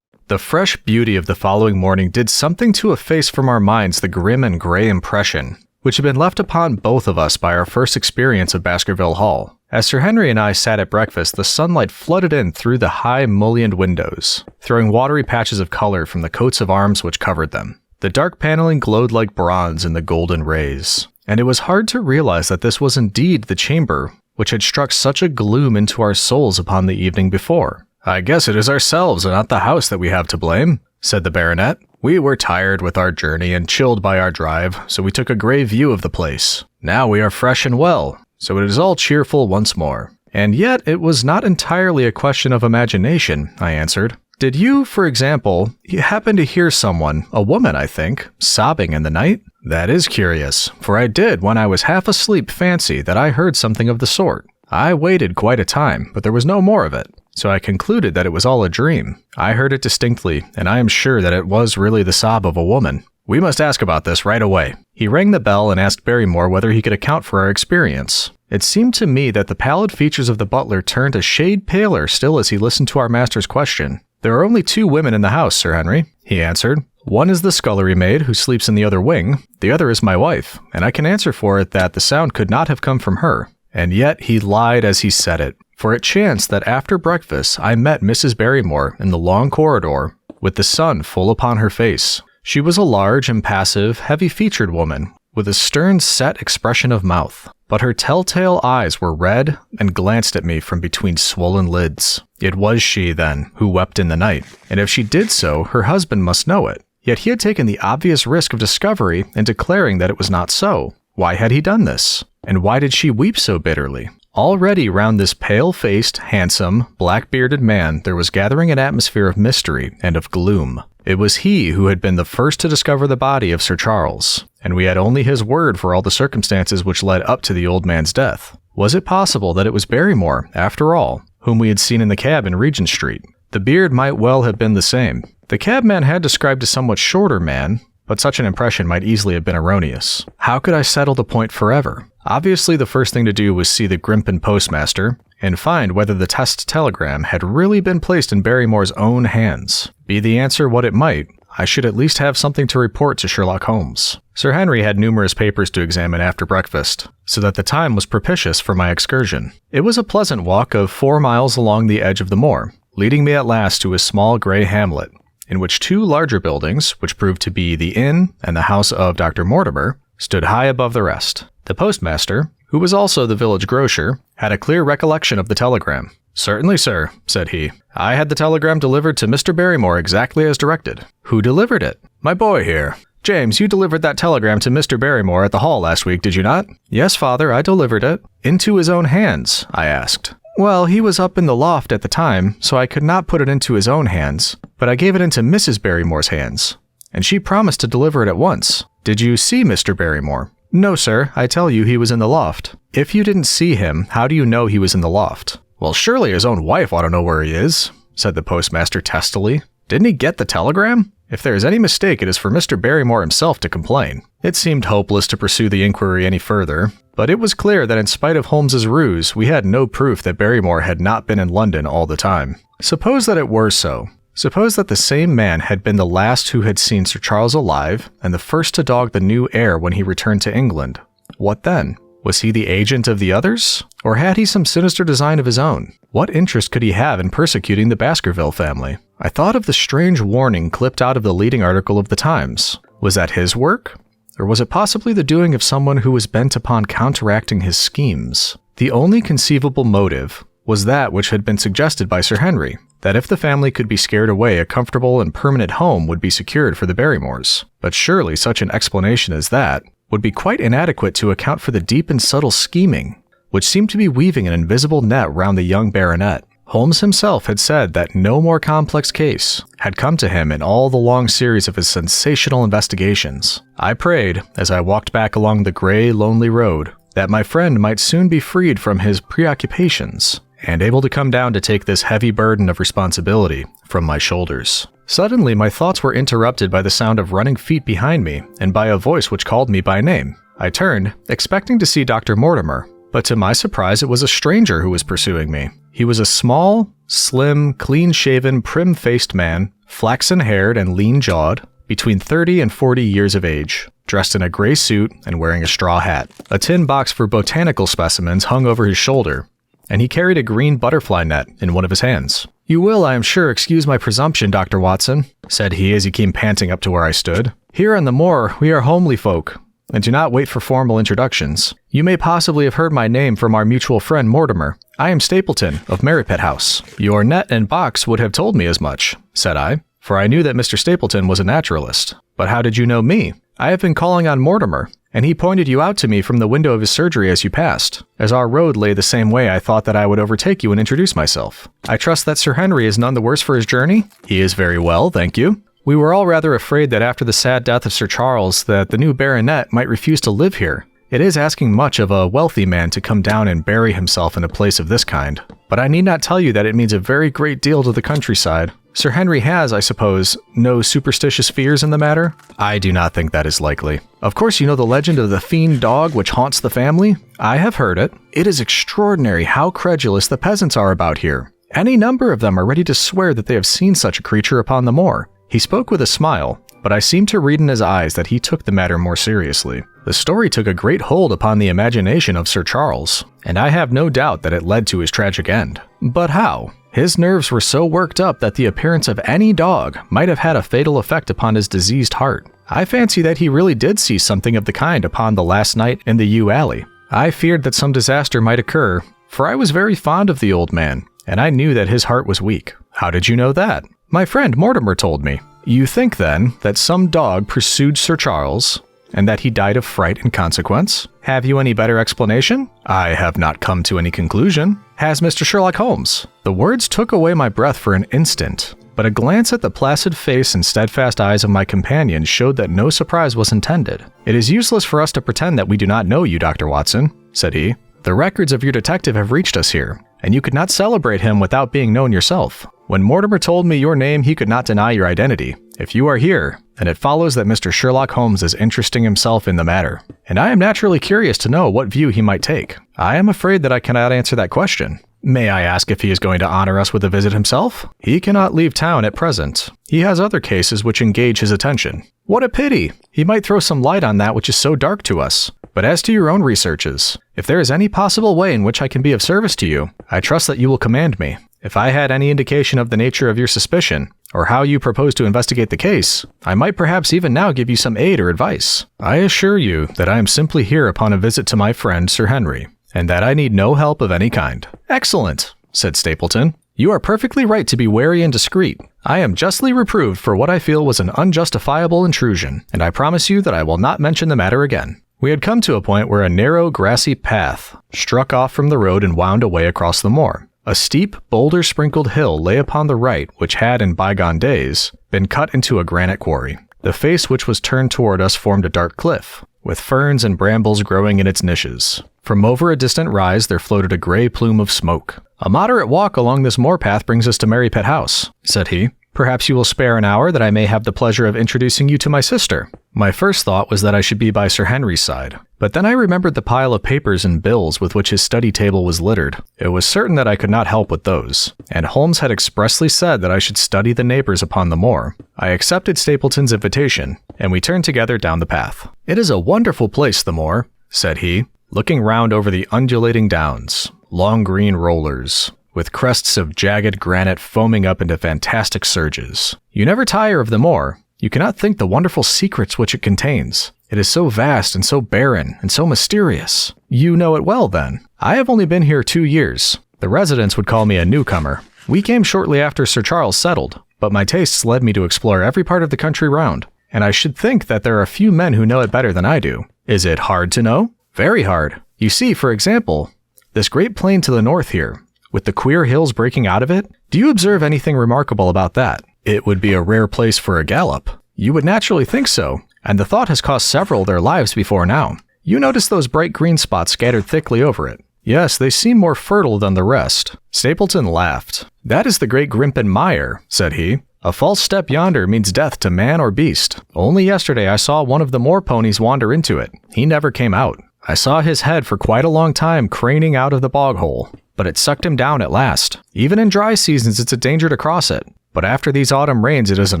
The fresh beauty of the following morning did something to efface from our minds the grim and grey impression which had been left upon both of us by our first experience of Baskerville Hall. As Sir Henry and I sat at breakfast, the sunlight flooded in through the high, mullioned windows, throwing watery patches of color from the coats of arms which covered them. The dark paneling glowed like bronze in the golden rays, and it was hard to realize that this was indeed the chamber which had struck such a gloom into our souls upon the evening before. "I guess it is ourselves and not the house that we have to blame," said the baronet. "We were tired with our journey and chilled by our drive, so we took a grave view of the place. Now we are fresh and well, so it is all cheerful once more." "And yet it was not entirely a question of imagination," I answered. "Did you, for example, happen to hear someone, a woman I think, sobbing in the night?" "That is curious, for I did, when I was half asleep, fancy that I heard something of the sort. I waited quite a time, but there was no more of it, so I concluded that it was all a dream. I heard it distinctly, and I am sure that it was really the sob of a woman. We must ask about this right away." He rang the bell and asked Barrymore whether he could account for our experience. It seemed to me that the pallid features of the butler turned a shade paler still as he listened to our master's question. "There are only 2 women in the house, Sir Henry," he answered. "One is the scullery maid who sleeps in the other wing. The other is my wife, and I can answer for it that the sound could not have come from her." And yet he lied as he said it, for it chanced that after breakfast I met Mrs. Barrymore in the long corridor with the sun full upon her face. She was a large, impassive, heavy-featured woman with a stern, set expression of mouth, but her telltale eyes were red and glanced at me from between swollen lids. It was she, then, who wept in the night, and if she did so, her husband must know it. Yet he had taken the obvious risk of discovery in declaring that it was not so. Why had he done this? And why did she weep so bitterly? Already round this pale-faced, handsome, black-bearded man there was gathering an atmosphere of mystery and of gloom. It was he who had been the first to discover the body of Sir Charles, and we had only his word for all the circumstances which led up to the old man's death. Was it possible that it was Barrymore, after all, whom we had seen in the cab in Regent Street? The beard might well have been the same. The cabman had described a somewhat shorter man, but such an impression might easily have been erroneous. How could I settle the point forever? Obviously, the first thing to do was see the Grimpen postmaster and find whether the test telegram had really been placed in Barrymore's own hands. Be the answer what it might, I should at least have something to report to Sherlock Holmes. Sir Henry had numerous papers to examine after breakfast, so that the time was propitious for my excursion. It was a pleasant walk of 4 miles along the edge of the moor, leading me at last to a small grey hamlet, in which 2 larger buildings, which proved to be the inn and the house of Dr. Mortimer, stood high above the rest. The postmaster, who was also the village grocer, had a clear recollection of the telegram. "Certainly, sir," said he. "I had the telegram delivered to Mr. Barrymore exactly as directed." "Who delivered it?" "My boy here. James, you delivered that telegram to Mr. Barrymore at the Hall last week, did you not?" "Yes, father, I delivered it." "Into his own hands?" I asked. "Well, he was up in the loft at the time, so I could not put it into his own hands, but I gave it into Mrs. Barrymore's hands, and she promised to deliver it at once." "Did you see Mr. Barrymore?" "No, sir. I tell you he was in the loft." "If you didn't see him, how do you know he was in the loft?" "Well, surely his own wife ought to know where he is," said the postmaster testily. "Didn't he get the telegram? If there is any mistake, it is for Mr. Barrymore himself to complain." It seemed hopeless to pursue the inquiry any further, but it was clear that in spite of Holmes's ruse, we had no proof that Barrymore had not been in London all the time. Suppose that it were so. Suppose that the same man had been the last who had seen Sir Charles alive, and the first to dog the new heir when he returned to England. What then? Was he the agent of the others? Or had he some sinister design of his own? What interest could he have in persecuting the Baskerville family? I thought of the strange warning clipped out of the leading article of the Times. Was that his work? Or was it possibly the doing of someone who was bent upon counteracting his schemes? The only conceivable motive was that which had been suggested by Sir Henry, that if the family could be scared away, a comfortable and permanent home would be secured for the Barrymores. But surely such an explanation as that would be quite inadequate to account for the deep and subtle scheming, which seemed to be weaving an invisible net round the young baronet. Holmes himself had said that no more complex case had come to him in all the long series of his sensational investigations. I prayed, as I walked back along the grey, lonely road, that my friend might soon be freed from his preoccupations and able to come down to take this heavy burden of responsibility from my shoulders. Suddenly, my thoughts were interrupted by the sound of running feet behind me and by a voice which called me by name. I turned, expecting to see Dr. Mortimer, but to my surprise it was a stranger who was pursuing me. He was a small, slim, clean-shaven, prim-faced man, flaxen-haired and lean-jawed, between 30 and 40 years of age, dressed in a gray suit and wearing a straw hat. A tin box for botanical specimens hung over his shoulder, and he carried a green butterfly net in one of his hands. "You will, I am sure, excuse my presumption, Dr. Watson," said he as he came panting up to where I stood. "Here on the moor, we are homely folk, and do not wait for formal introductions. You may possibly have heard my name from our mutual friend Mortimer. I am Stapleton, of Merripit House." "Your net and box would have told me as much," said I. for I knew that Mr. Stapleton was a naturalist. But how did you know me? I have been calling on Mortimer, and he pointed you out to me from the window of his surgery as you passed. As our road lay the same way, I thought that I would overtake you and introduce myself. I trust that Sir Henry is none the worse for his journey? He is very well, thank you. We were all rather afraid that after the sad death of Sir Charles, that the new baronet might refuse to live here. It is asking much of a wealthy man to come down and bury himself in a place of this kind. But I need not tell you that it means a very great deal to the countryside. Sir Henry has, I suppose, no superstitious fears in the matter? I do not think that is likely. Of course you know the legend of the fiend dog which haunts the family? I have heard it. It is extraordinary how credulous the peasants are about here. Any number of them are ready to swear that they have seen such a creature upon the moor. He spoke with a smile, but I seemed to read in his eyes that he took the matter more seriously. The story took a great hold upon the imagination of Sir Charles, and I have no doubt that it led to his tragic end. But how? His nerves were so worked up that the appearance of any dog might have had a fatal effect upon his diseased heart. I fancy that he really did see something of the kind upon the last night in the yew alley. I feared that some disaster might occur, for I was very fond of the old man, and I knew that his heart was weak. How did you know that? My friend Mortimer told me. You think, then, that some dog pursued Sir Charles, and that he died of fright in consequence? Have you any better explanation? I have not come to any conclusion. Has Mr. Sherlock Holmes? The words took away my breath for an instant, but a glance at the placid face and steadfast eyes of my companion showed that no surprise was intended. It is useless for us to pretend that we do not know you, Dr. Watson, said he. The records of your detective have reached us here, and you could not celebrate him without being known yourself. When Mortimer told me your name, he could not deny your identity. If you are here, then it follows that Mr. Sherlock Holmes is interesting himself in the matter, and I am naturally curious to know what view he might take. I am afraid that I cannot answer that question. May I ask if he is going to honor us with a visit himself? He cannot leave town at present. He has other cases which engage his attention. What a pity! He might throw some light on that which is so dark to us. But as to your own researches, if there is any possible way in which I can be of service to you, I trust that you will command me. If I had any indication of the nature of your suspicion, or how you propose to investigate the case, I might perhaps even now give you some aid or advice. I assure you that I am simply here upon a visit to my friend Sir Henry, and that I need no help of any kind. Excellent, said Stapleton. You are perfectly right to be wary and discreet. I am justly reproved for what I feel was an unjustifiable intrusion, and I promise you that I will not mention the matter again. We had come to a point where a narrow, grassy path struck off from the road and wound away across the moor. A steep, boulder-sprinkled hill lay upon the right, which had, in bygone days, been cut into a granite quarry. The face which was turned toward us formed a dark cliff, with ferns and brambles growing in its niches. From over a distant rise there floated a gray plume of smoke. A moderate walk along this moor path brings us to Merrypit House, said he. Perhaps you will spare an hour that I may have the pleasure of introducing you to my sister. My first thought was that I should be by Sir Henry's side, but then I remembered the pile of papers and bills with which his study table was littered. It was certain that I could not help with those, and Holmes had expressly said that I should study the neighbors upon the moor. I accepted Stapleton's invitation, and we turned together down the path. It is a wonderful place, the moor, said he, looking round over the undulating downs, long green rollers, with crests of jagged granite foaming up into fantastic surges. You never tire of the moor. You cannot think the wonderful secrets which it contains. It is so vast and so barren and so mysterious. You know it well, then. I have only been here 2 years. The residents would call me a newcomer. We came shortly after Sir Charles settled, but my tastes led me to explore every part of the country round, and I should think that there are few men who know it better than I do. Is it hard to know? Very hard. You see, for example, this great plain to the north here, with the queer hills breaking out of it? Do you observe anything remarkable about that? It would be a rare place for a gallop. You would naturally think so, and the thought has cost several their lives before now. You notice those bright green spots scattered thickly over it. Yes, they seem more fertile than the rest. Stapleton laughed. That is the great Grimpen Mire, said he. A false step yonder means death to man or beast. Only yesterday I saw one of the moor ponies wander into it. He never came out. I saw his head for quite a long time craning out of the bog hole, but it sucked him down at last. Even in dry seasons it's a danger to cross it. But after these autumn rains it is an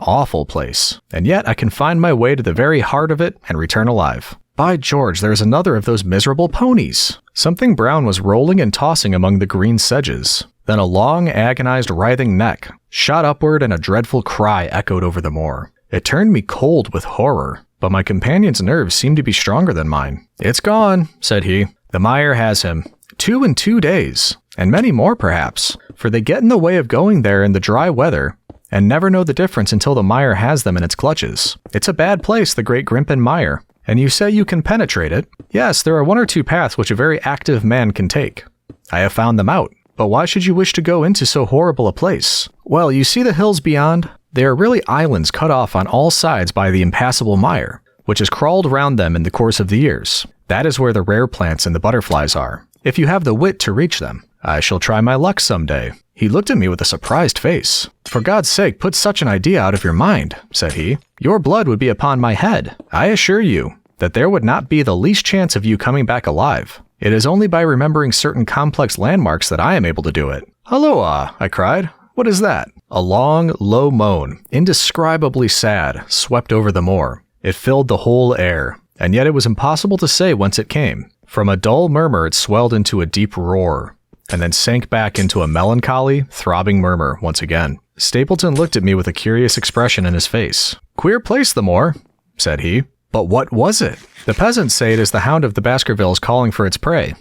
awful place. And yet I can find my way to the very heart of it and return alive. By George, there is another of those miserable ponies. Something brown was rolling and tossing among the green sedges. Then a long, agonized, writhing neck shot upward and a dreadful cry echoed over the moor. It turned me cold with horror, but my companion's nerves seemed to be stronger than mine. It's gone, said he. The mire has him. 2 in 2 days, and many more perhaps, for they get in the way of going there in the dry weather, and never know the difference until the mire has them in its clutches. It's a bad place, the Great Grimpen Mire. And you say you can penetrate it? Yes, there are 1 or 2 paths which a very active man can take. I have found them out. But why should you wish to go into so horrible a place? Well, you see the hills beyond? They are really islands cut off on all sides by the impassable mire, which has crawled around them in the course of the years. That is where the rare plants and the butterflies are, if you have the wit to reach them. I shall try my luck someday. He looked at me with a surprised face. For God's sake, put such an idea out of your mind, said he. Your blood would be upon my head. I assure you that there would not be the least chance of you coming back alive. It is only by remembering certain complex landmarks that I am able to do it. Halloa, I cried. What is that? A long, low moan, indescribably sad, swept over the moor. It filled the whole air, and yet it was impossible to say whence it came. From a dull murmur it swelled into a deep roar, and then sank back into a melancholy, throbbing murmur once again. Stapleton looked at me with a curious expression in his face. Queer place, the moor, said he. But what was it? The peasants say it is the Hound of the Baskervilles calling for its prey.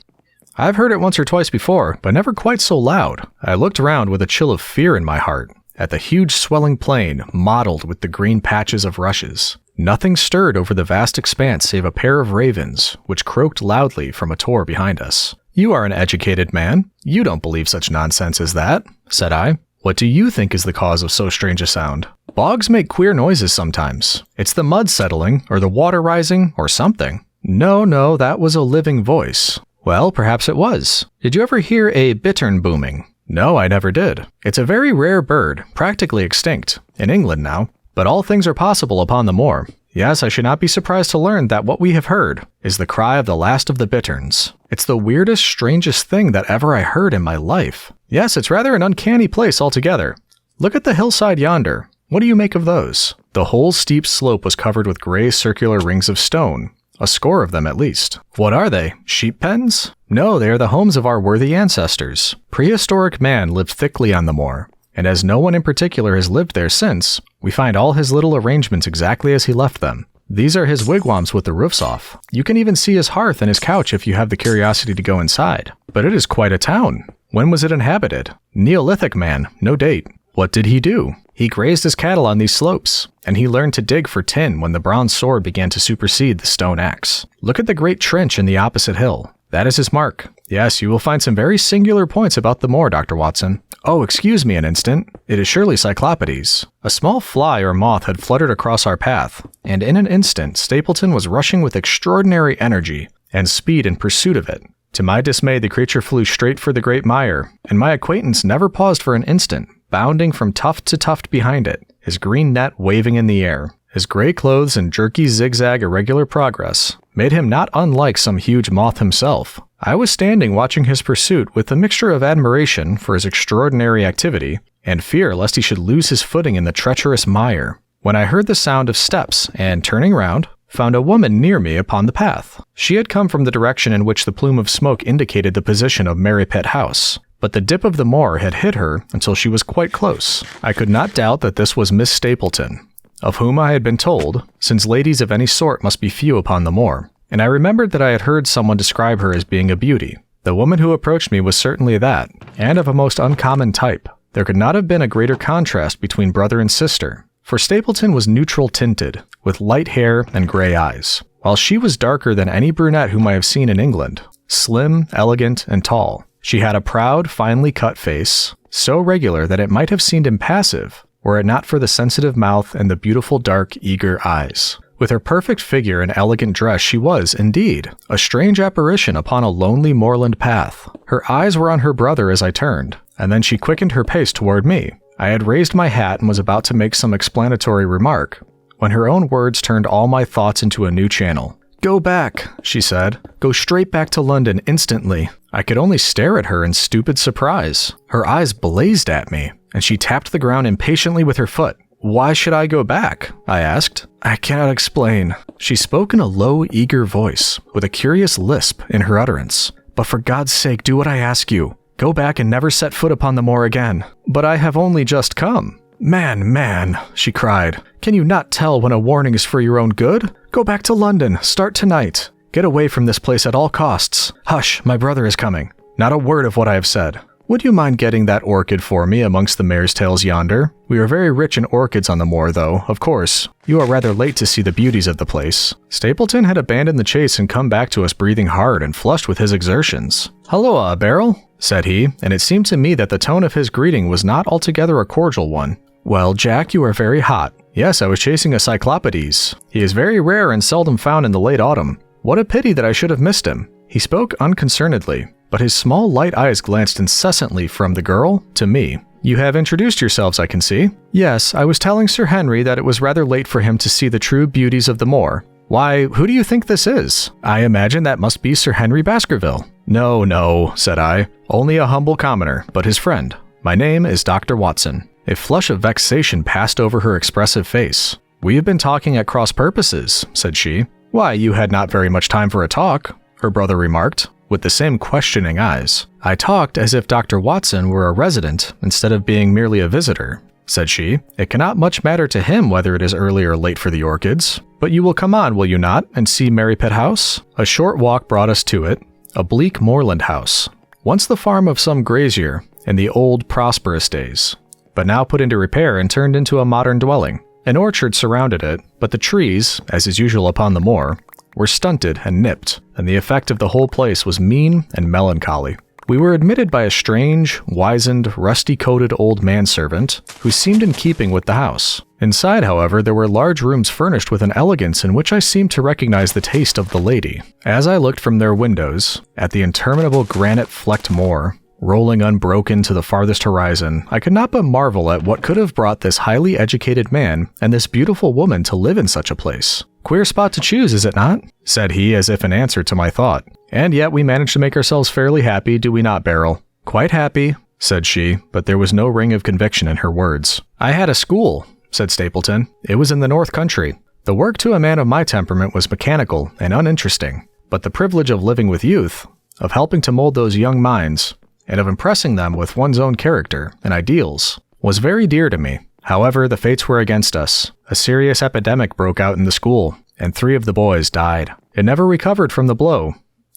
I've heard it once or twice before, but never quite so loud. I looked around with a chill of fear in my heart, at the huge swelling plain, mottled with the green patches of rushes. Nothing stirred over the vast expanse save a pair of ravens, which croaked loudly from a tor behind us. You are an educated man. You don't believe such nonsense as that, said I. What do you think is the cause of so strange a sound? Bogs make queer noises sometimes. It's the mud settling, or the water rising, or something. No, that was a living voice. Well, perhaps it was. Did you ever hear a bittern booming? No, I never did. It's a very rare bird, practically extinct, in England now. But all things are possible upon the moor. Yes, I should not be surprised to learn that what we have heard is the cry of the last of the bitterns. It's the weirdest, strangest thing that ever I heard in my life. Yes, it's rather an uncanny place altogether. Look at the hillside yonder. What do you make of those? The whole steep slope was covered with gray circular rings of stone. A score of them at least. What are they? Sheep pens? No, they are the homes of our worthy ancestors. Prehistoric man lived thickly on the moor, and as no one in particular has lived there since, we find all his little arrangements exactly as he left them. These are his wigwams with the roofs off. You can even see his hearth and his couch if you have the curiosity to go inside. But it is quite a town. When was it inhabited? Neolithic man, no date. What did he do? He grazed his cattle on these slopes, and he learned to dig for tin when the bronze sword began to supersede the stone axe. Look at the great trench in the opposite hill. That is his mark. Yes, you will find some very singular points about the moor, Dr. Watson. Oh, excuse me an instant. It is surely Cyclopides. A small fly or moth had fluttered across our path, and in an instant Stapleton was rushing with extraordinary energy and speed in pursuit of it. To my dismay, the creature flew straight for the great mire, and my acquaintance never paused for an instant, bounding from tuft to tuft behind it, his green net waving in the air. His gray clothes and jerky zigzag irregular progress made him not unlike some huge moth himself. I was standing watching his pursuit with a mixture of admiration for his extraordinary activity and fear lest he should lose his footing in the treacherous mire, when I heard the sound of steps and, turning round, found a woman near me upon the path. She had come from the direction in which the plume of smoke indicated the position of Merrypet House, but the dip of the moor had hid her until she was quite close. I could not doubt that this was Miss Stapleton, of whom I had been told, since ladies of any sort must be few upon the moor, and I remembered that I had heard someone describe her as being a beauty. The woman who approached me was certainly that, and of a most uncommon type. There could not have been a greater contrast between brother and sister, for Stapleton was neutral tinted, with light hair and gray eyes, while she was darker than any brunette whom I have seen in England, slim, elegant, and tall. She had a proud, finely cut face, so regular that it might have seemed impassive, were it not for the sensitive mouth and the beautiful dark, eager eyes. With her perfect figure and elegant dress she was, indeed, a strange apparition upon a lonely moorland path. Her eyes were on her brother as I turned, and then she quickened her pace toward me. I had raised my hat and was about to make some explanatory remark, when her own words turned all my thoughts into a new channel. "Go back," she said. "Go straight back to London instantly." I could only stare at her in stupid surprise. Her eyes blazed at me, and she tapped the ground impatiently with her foot. "Why should I go back?" I asked. "I cannot explain." She spoke in a low, eager voice, with a curious lisp in her utterance. "But for God's sake, do what I ask you. Go back and never set foot upon the moor again." "But I have only just come." Man, she cried. "Can you not tell when a warning is for your own good? Go back to London. Start tonight. Get away from this place at all costs. Hush, my brother is coming. Not a word of what I have said. Would you mind getting that orchid for me amongst the mare's tails yonder? We are very rich in orchids on the moor, though, of course. You are rather late to see the beauties of the place." Stapleton had abandoned the chase and come back to us breathing hard and flushed with his exertions. "Halloa, Beryl," said he, and it seemed to me that the tone of his greeting was not altogether a cordial one. "Well, Jack, you are very hot." "Yes, I was chasing a cyclopides. He is very rare and seldom found in the late autumn. What a pity that I should have missed him." He spoke unconcernedly, but his small light eyes glanced incessantly from the girl to me. "You have introduced yourselves, I can see." "Yes, I was telling Sir Henry that it was rather late for him to see the true beauties of the moor." "Why, who do you think this is?" "I imagine that must be Sir Henry Baskerville." "No, no," said I. "Only a humble commoner, but his friend. My name is Dr. Watson." A flush of vexation passed over her expressive face. "We have been talking at cross purposes," said she. "Why, you had not very much time for a talk," her brother remarked, with the same questioning eyes. "I talked as if Dr. Watson were a resident instead of being merely a visitor," said she. "It cannot much matter to him whether it is early or late for the orchids. But you will come on, will you not, and see Merrypit House?" A short walk brought us to it, a bleak moorland house, once the farm of some grazier in the old prosperous days, but now put into repair and turned into a modern dwelling. An orchard surrounded it, but the trees, as is usual upon the moor, were stunted and nipped, and the effect of the whole place was mean and melancholy. We were admitted by a strange, wizened, rusty-coated old manservant who seemed in keeping with the house. Inside, however, there were large rooms furnished with an elegance in which I seemed to recognize the taste of the lady. As I looked from their windows at the interminable granite-flecked moor, rolling unbroken to the farthest horizon, I could not but marvel at what could have brought this highly educated man and this beautiful woman to live in such a place. "Queer spot to choose, is it not?" said he as if in answer to my thought. "And yet we managed to make ourselves fairly happy, do we not, Beryl?" "Quite happy," said she, but there was no ring of conviction in her words. "I had a school," said Stapleton. "It was in the North Country. The work to a man of my temperament was mechanical and uninteresting, but the privilege of living with youth, of helping to mold those young minds, and of impressing them with one's own character and ideals, was very dear to me. However, the fates were against us. A serious epidemic broke out in the school, and 3 of the boys died. It never recovered from the blow,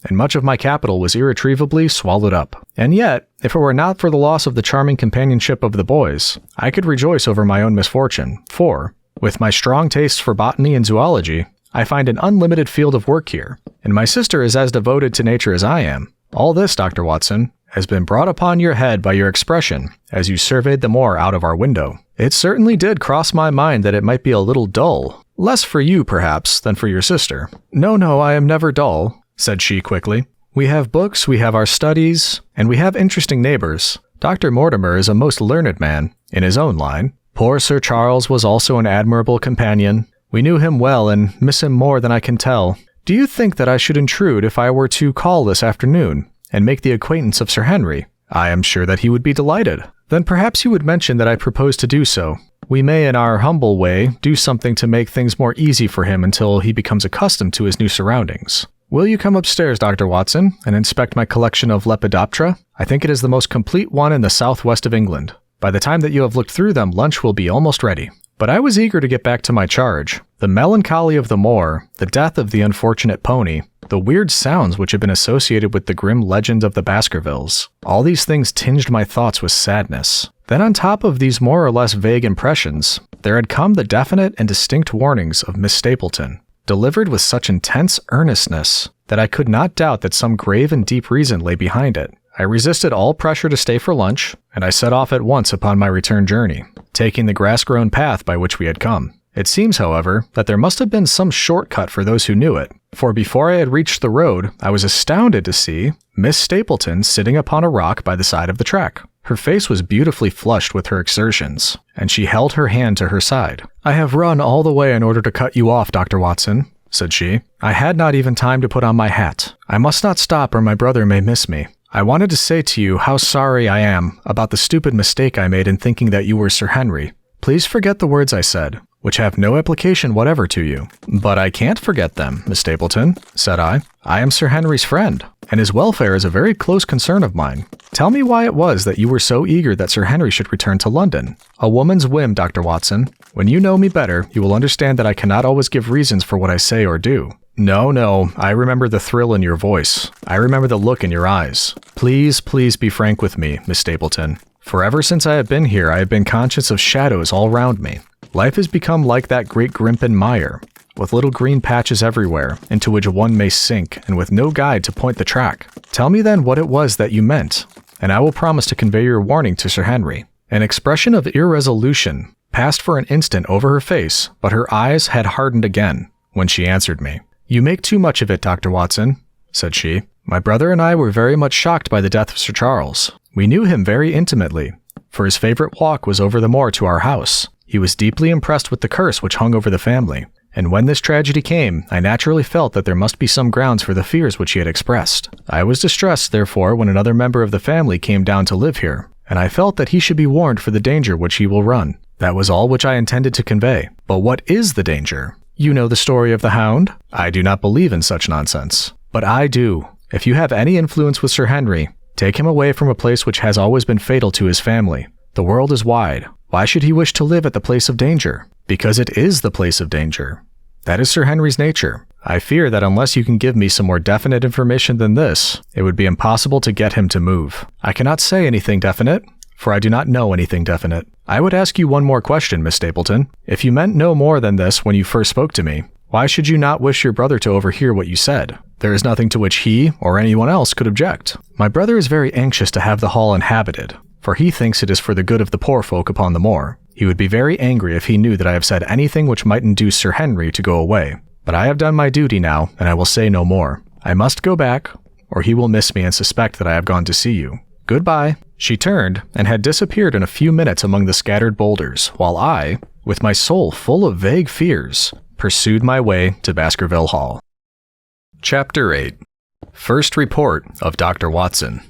and much of my capital was irretrievably swallowed up. And yet, if it were not for the loss of the charming companionship of the boys, I could rejoice over my own misfortune, for, with my strong tastes for botany and zoology, I find an unlimited field of work here, and my sister is as devoted to nature as I am. All this, Dr. Watson, has been brought upon your head by your expression as you surveyed the moor out of our window. It certainly did cross my mind that it might be a little dull, less for you, perhaps, than for your sister." "No, no, I am never dull," said she quickly. "We have books, we have our studies, and we have interesting neighbors. Dr. Mortimer is a most learned man, in his own line. Poor Sir Charles was also an admirable companion. We knew him well and miss him more than I can tell. Do you think that I should intrude if I were to call this afternoon and make the acquaintance of Sir Henry?" "I am sure that he would be delighted." "Then perhaps you would mention that I propose to do so. We may, in our humble way, do something to make things more easy for him until he becomes accustomed to his new surroundings. Will you come upstairs, Dr. Watson, and inspect my collection of Lepidoptera? I think it is the most complete one in the southwest of England. By the time that you have looked through them, lunch will be almost ready." But I was eager to get back to my charge. The melancholy of the moor, the death of the unfortunate pony, the weird sounds which had been associated with the grim legend of the Baskervilles, all these things tinged my thoughts with sadness. Then on top of these more or less vague impressions, there had come the definite and distinct warnings of Miss Stapleton, delivered with such intense earnestness that I could not doubt that some grave and deep reason lay behind it. I resisted all pressure to stay for lunch, and I set off at once upon my return journey, taking the grass-grown path by which we had come. It seems, however, that there must have been some shortcut for those who knew it, for before I had reached the road, I was astounded to see Miss Stapleton sitting upon a rock by the side of the track. Her face was beautifully flushed with her exertions, and she held her hand to her side. "I have run all the way in order to cut you off, Dr. Watson," said she. "I had not even time to put on my hat. I must not stop or my brother may miss me. I wanted to say to you how sorry I am about the stupid mistake I made in thinking that you were Sir Henry. Please forget the words I said, which have no application whatever to you." "But I can't forget them, Miss Stapleton," said I. "I am Sir Henry's friend, and his welfare is a very close concern of mine. Tell me why it was that you were so eager that Sir Henry should return to London." "A woman's whim, Dr. Watson. When you know me better, you will understand that I cannot always give reasons for what I say or do. No, I remember the thrill in your voice. I remember the look in your eyes. Please be frank with me, Miss Stapleton. For ever since I have been here, I have been conscious of shadows all round me. Life has become like that great Grimpen mire, with little green patches everywhere, into which one may sink, and with no guide to point the track. Tell me then what it was that you meant, and I will promise to convey your warning to Sir Henry. An expression of irresolution passed for an instant over her face, but her eyes had hardened again when she answered me. You make too much of it, Dr. Watson, said she. My brother and I were very much shocked by the death of Sir Charles. We knew him very intimately, for his favorite walk was over the moor to our house. He was deeply impressed with the curse which hung over the family, and when this tragedy came, I naturally felt that there must be some grounds for the fears which he had expressed. I was distressed, therefore, when another member of the family came down to live here, and I felt that he should be warned for the danger which he will run. That was all which I intended to convey. But what is the danger? You know the story of the Hound? I do not believe in such nonsense. But I do. If you have any influence with Sir Henry, take him away from a place which has always been fatal to his family. The world is wide. Why should he wish to live at the place of danger? Because it is the place of danger. That is Sir Henry's nature. I fear that unless you can give me some more definite information than this, it would be impossible to get him to move. I cannot say anything definite, for I do not know anything definite. I would ask you one more question, Miss Stapleton. If you meant no more than this when you first spoke to me, why should you not wish your brother to overhear what you said? There is nothing to which he, or anyone else, could object. My brother is very anxious to have the hall inhabited, for he thinks it is for the good of the poor folk upon the moor. He would be very angry if he knew that I have said anything which might induce Sir Henry to go away. But I have done my duty now, and I will say no more. I must go back, or he will miss me and suspect that I have gone to see you. Goodbye. She turned, and had disappeared in a few minutes among the scattered boulders, while I, with my soul full of vague fears, pursued my way to Baskerville Hall. Chapter 8. First Report of Dr. Watson.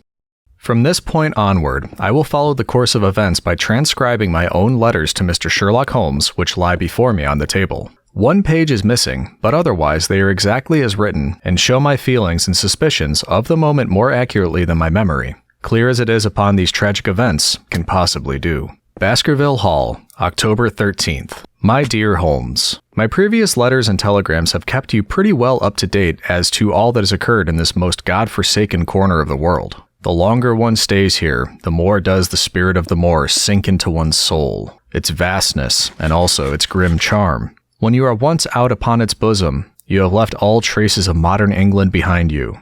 From this point onward, I will follow the course of events by transcribing my own letters to Mr. Sherlock Holmes, which lie before me on the table. One page is missing, but otherwise they are exactly as written, and show my feelings and suspicions of the moment more accurately than my memory, clear as it is upon these tragic events, can possibly do. Baskerville Hall, October 13th. My dear Holmes, my previous letters and telegrams have kept you pretty well up to date as to all that has occurred in this most God-forsaken corner of the world. The longer one stays here, the more does the spirit of the moor sink into one's soul, its vastness, and also its grim charm. When you are once out upon its bosom, you have left all traces of modern England behind you.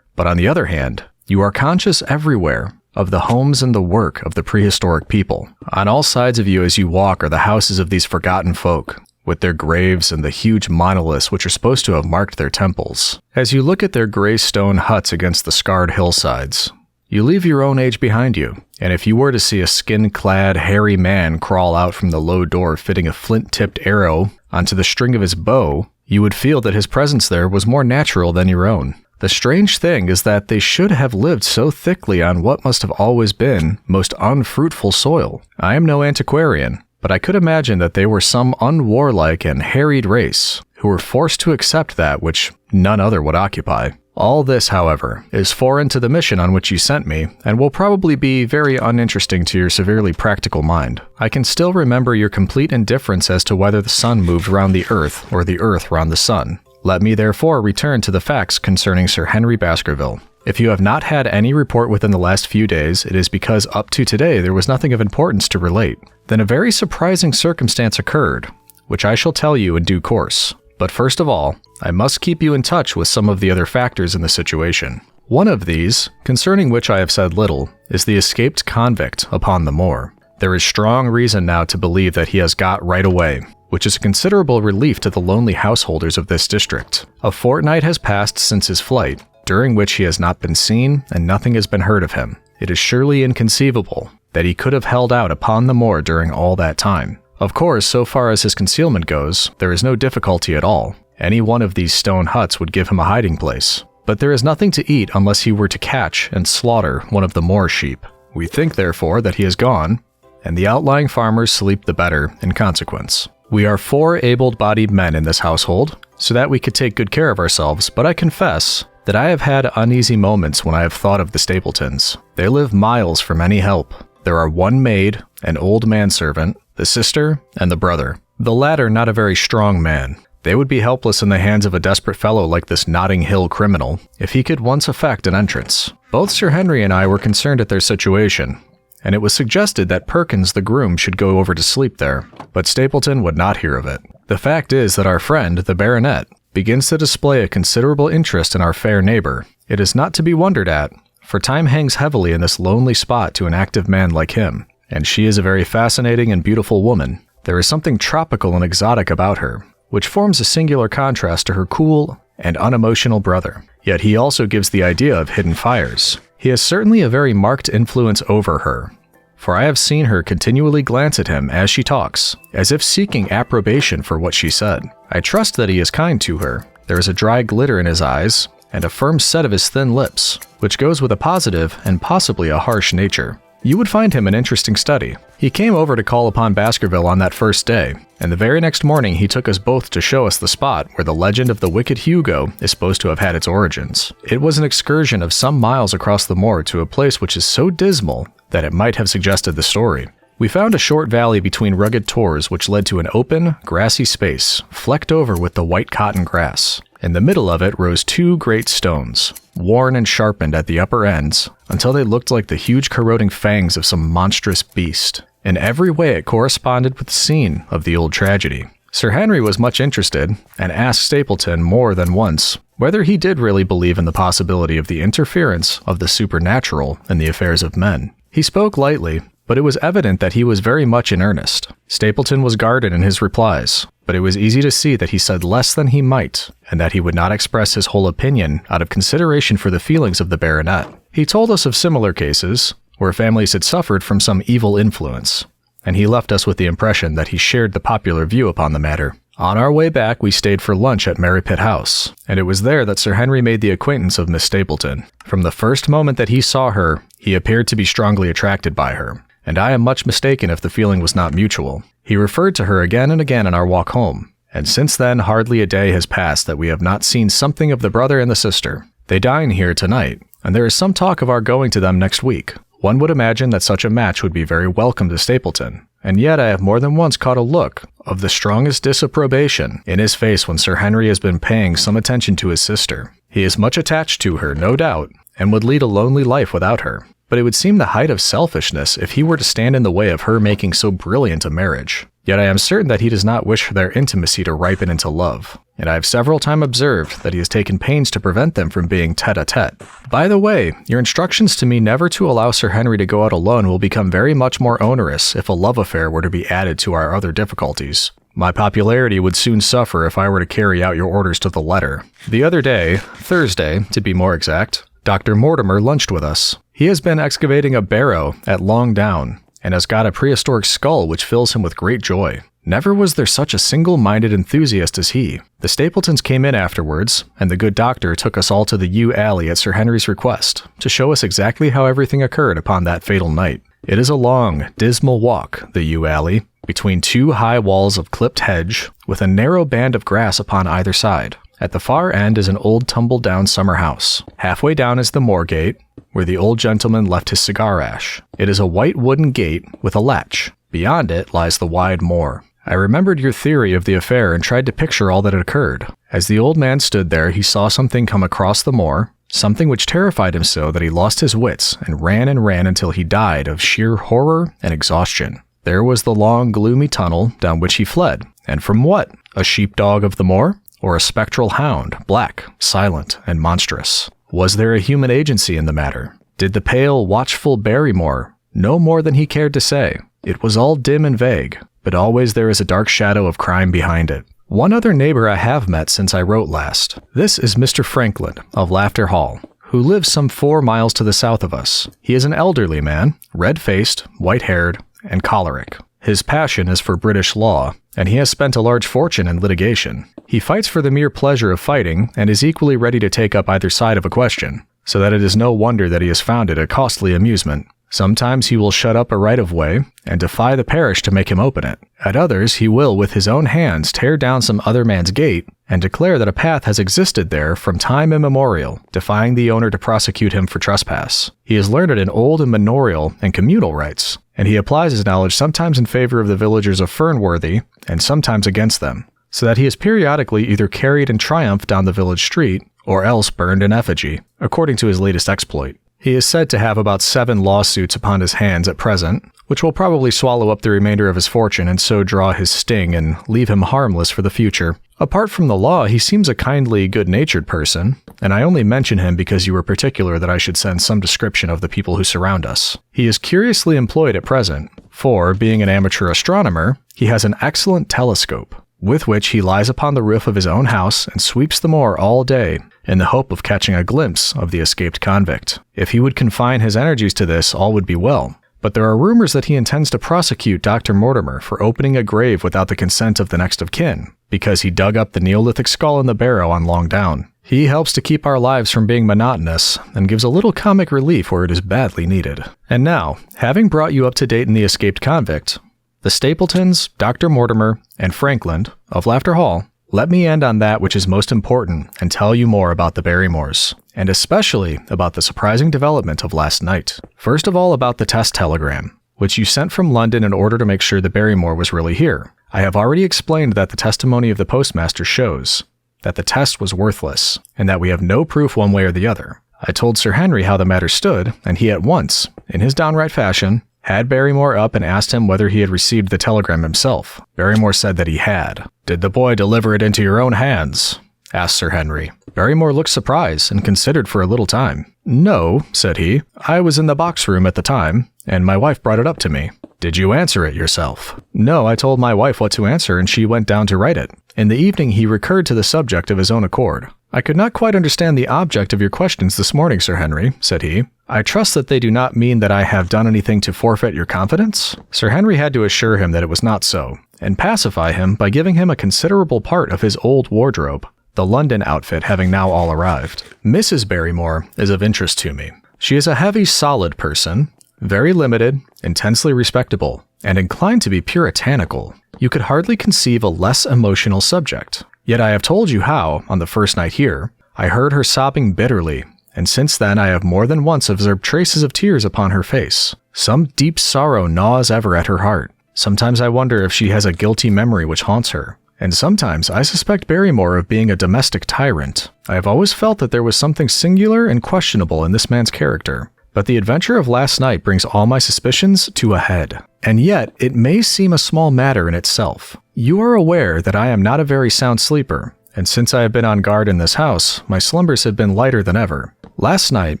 But on the other hand, you are conscious everywhere of the homes and the work of the prehistoric people. On all sides of you as you walk are the houses of these forgotten folk, with their graves and the huge monoliths which are supposed to have marked their temples. As you look at their gray stone huts against the scarred hillsides, you leave your own age behind you, and if you were to see a skin-clad, hairy man crawl out from the low door fitting a flint-tipped arrow onto the string of his bow, you would feel that his presence there was more natural than your own. The strange thing is that they should have lived so thickly on what must have always been most unfruitful soil. I am no antiquarian, but I could imagine that they were some unwarlike and harried race, who were forced to accept that which none other would occupy. All this, however, is foreign to the mission on which you sent me, and will probably be very uninteresting to your severely practical mind. I can still remember your complete indifference as to whether the sun moved round the earth or the earth round the sun. Let me therefore return to the facts concerning Sir Henry Baskerville. If you have not had any report within the last few days, it is because up to today there was nothing of importance to relate. Then a very surprising circumstance occurred, which I shall tell you in due course. But first of all, I must keep you in touch with some of the other factors in the situation. One of these, concerning which I have said little, is the escaped convict upon the moor. There is strong reason now to believe that he has got right away, which is a considerable relief to the lonely householders of this district. A fortnight has passed since his flight, during which he has not been seen and nothing has been heard of him. It is surely inconceivable that he could have held out upon the moor during all that time. Of course, so far as his concealment goes, there is no difficulty at all. Any one of these stone huts would give him a hiding place. But there is nothing to eat unless he were to catch and slaughter one of the moor sheep. We think, therefore, that he is gone, and the outlying farmers sleep the better in consequence. We are 4 able-bodied men in this household, so that we could take good care of ourselves, but I confess that I have had uneasy moments when I have thought of the Stapletons. They live miles from any help. There are 1 maid, an old manservant, the sister, and the brother. The latter not a very strong man. They would be helpless in the hands of a desperate fellow like this Notting Hill criminal if he could once effect an entrance. Both Sir Henry and I were concerned at their situation, and it was suggested that Perkins the groom should go over to sleep there, but Stapleton would not hear of it. The fact is that our friend, the baronet, begins to display a considerable interest in our fair neighbor. It is not to be wondered at, for time hangs heavily in this lonely spot to an active man like him, and she is a very fascinating and beautiful woman. There is something tropical and exotic about her, which forms a singular contrast to her cool and unemotional brother. Yet he also gives the idea of hidden fires. He has certainly a very marked influence over her, for I have seen her continually glance at him as she talks, as if seeking approbation for what she said. I trust that he is kind to her. There is a dry glitter in his eyes, and a firm set of his thin lips, which goes with a positive and possibly a harsh nature. You would find him an interesting study. He came over to call upon Baskerville on that first day, and the very next morning he took us both to show us the spot where the legend of the Wicked Hugo is supposed to have had its origins. It was an excursion of some miles across the moor to a place which is so dismal that it might have suggested the story. We found a short valley between rugged tors which led to an open, grassy space, flecked over with the white cotton grass. In the middle of it rose two great stones, worn and sharpened at the upper ends until they looked like the huge corroding fangs of some monstrous beast. In every way it corresponded with the scene of the old tragedy. Sir Henry was much interested, and asked Stapleton more than once whether he did really believe in the possibility of the interference of the supernatural in the affairs of men. He spoke lightly, but it was evident that he was very much in earnest. Stapleton was guarded in his replies, but it was easy to see that he said less than he might, and that he would not express his whole opinion out of consideration for the feelings of the baronet. He told us of similar cases, where families had suffered from some evil influence, and he left us with the impression that he shared the popular view upon the matter. On our way back, we stayed for lunch at Merripit House, and it was there that Sir Henry made the acquaintance of Miss Stapleton. From the first moment that he saw her, he appeared to be strongly attracted by her, and I am much mistaken if the feeling was not mutual. He referred to her again and again on our walk home, and since then hardly a day has passed that we have not seen something of the brother and the sister. They dine here tonight, and there is some talk of our going to them next week. One would imagine that such a match would be very welcome to Stapleton, and yet I have more than once caught a look of the strongest disapprobation in his face when Sir Henry has been paying some attention to his sister. He is much attached to her, no doubt, and would lead a lonely life without her. But it would seem the height of selfishness if he were to stand in the way of her making so brilliant a marriage. Yet I am certain that he does not wish their intimacy to ripen into love, and I have several times observed that he has taken pains to prevent them from being tete-a-tete. By the way, your instructions to me never to allow Sir Henry to go out alone will become very much more onerous if a love affair were to be added to our other difficulties. My popularity would soon suffer if I were to carry out your orders to the letter. The other day, Thursday, to be more exact, Dr. Mortimer lunched with us. He has been excavating a barrow at Long Down, and has got a prehistoric skull which fills him with great joy. Never was there such a single-minded enthusiast as he. The Stapletons came in afterwards, and the good doctor took us all to the yew alley at Sir Henry's request, to show us exactly how everything occurred upon that fatal night. It is a long, dismal walk, the yew alley, between two high walls of clipped hedge, with a narrow band of grass upon either side. At the far end is an old tumble-down summer house. Halfway down is the moor gate, where the old gentleman left his cigar ash. It is a white wooden gate with a latch. Beyond it lies the wide moor. I remembered your theory of the affair and tried to picture all that had occurred. As the old man stood there, he saw something come across the moor, something which terrified him so that he lost his wits and ran until he died of sheer horror and exhaustion. There was the long, gloomy tunnel down which he fled. And from what? A sheepdog of the moor? Or a spectral hound, black, silent, and monstrous? Was there a human agency in the matter? Did the pale, watchful Barrymore know more than he cared to say? It was all dim and vague, but always there is a dark shadow of crime behind it. One other neighbor I have met since I wrote last. This is Mr. Franklin of Laughter Hall, who lives some 4 miles to the south of us. He is an elderly man, red-faced, white-haired, and choleric. His passion is for British law, and he has spent a large fortune in litigation. He fights for the mere pleasure of fighting, and is equally ready to take up either side of a question, so that it is no wonder that he has found it a costly amusement. Sometimes he will shut up a right-of-way, and defy the parish to make him open it. At others, he will with his own hands tear down some other man's gate, and declare that a path has existed there from time immemorial, defying the owner to prosecute him for trespass. He is learned in old and manorial and communal rights, and he applies his knowledge sometimes in favor of the villagers of Fernworthy, and sometimes against them. so that he is periodically either carried in triumph down the village street or else burned in effigy, according to his latest exploit. He is said to have about 7 lawsuits upon his hands at present, which will probably swallow up the remainder of his fortune and so draw his sting and leave him harmless for the future. Apart from the law, he seems a kindly, good-natured person, and I only mention him because you were particular that I should send some description of the people who surround us. He is curiously employed at present, for, being an amateur astronomer, he has an excellent telescope, with which he lies upon the roof of his own house and sweeps the moor all day in the hope of catching a glimpse of the escaped convict. If he would confine his energies to this, all would be well. But there are rumors that he intends to prosecute Dr. Mortimer for opening a grave without the consent of the next of kin, because he dug up the Neolithic skull in the barrow on Long Down. He helps to keep our lives from being monotonous, and gives a little comic relief where it is badly needed. And now, having brought you up to date in the escaped convict, the Stapletons, Dr. Mortimer, and Franklin of Laughter Hall, let me end on that which is most important and tell you more about the Barrymores, and especially about the surprising development of last night. First of all, about the test telegram, which you sent from London in order to make sure the Barrymore was really here. I have already explained that the testimony of the postmaster shows that the test was worthless, and that we have no proof one way or the other. I told Sir Henry how the matter stood, and he at once, in his downright fashion, had Barrymore up and asked him whether he had received the telegram himself. Barrymore said that he had. "Did the boy deliver it into your own hands?" asked Sir Henry. Barrymore looked surprised and considered for a little time. "No," said he. "I was in the box room at the time, and my wife brought it up to me." "Did you answer it yourself?" "No, I told my wife what to answer and she went down to write it." In the evening he recurred to the subject of his own accord. "I could not quite understand the object of your questions this morning, Sir Henry," said he. "I trust that they do not mean that I have done anything to forfeit your confidence?" Sir Henry had to assure him that it was not so, and pacify him by giving him a considerable part of his old wardrobe, the London outfit having now all arrived. "Mrs. Barrymore is of interest to me. She is a heavy, solid person, very limited, intensely respectable, and inclined to be puritanical. You could hardly conceive a less emotional subject. Yet I have told you how, on the first night here, I heard her sobbing bitterly, and since then I have more than once observed traces of tears upon her face. Some deep sorrow gnaws ever at her heart. Sometimes I wonder if she has a guilty memory which haunts her, and sometimes I suspect Barrymore of being a domestic tyrant. I have always felt that there was something singular and questionable in this man's character, but the adventure of last night brings all my suspicions to a head. And yet, it may seem a small matter in itself. You are aware that I am not a very sound sleeper, and since I have been on guard in this house, my slumbers have been lighter than ever. Last night,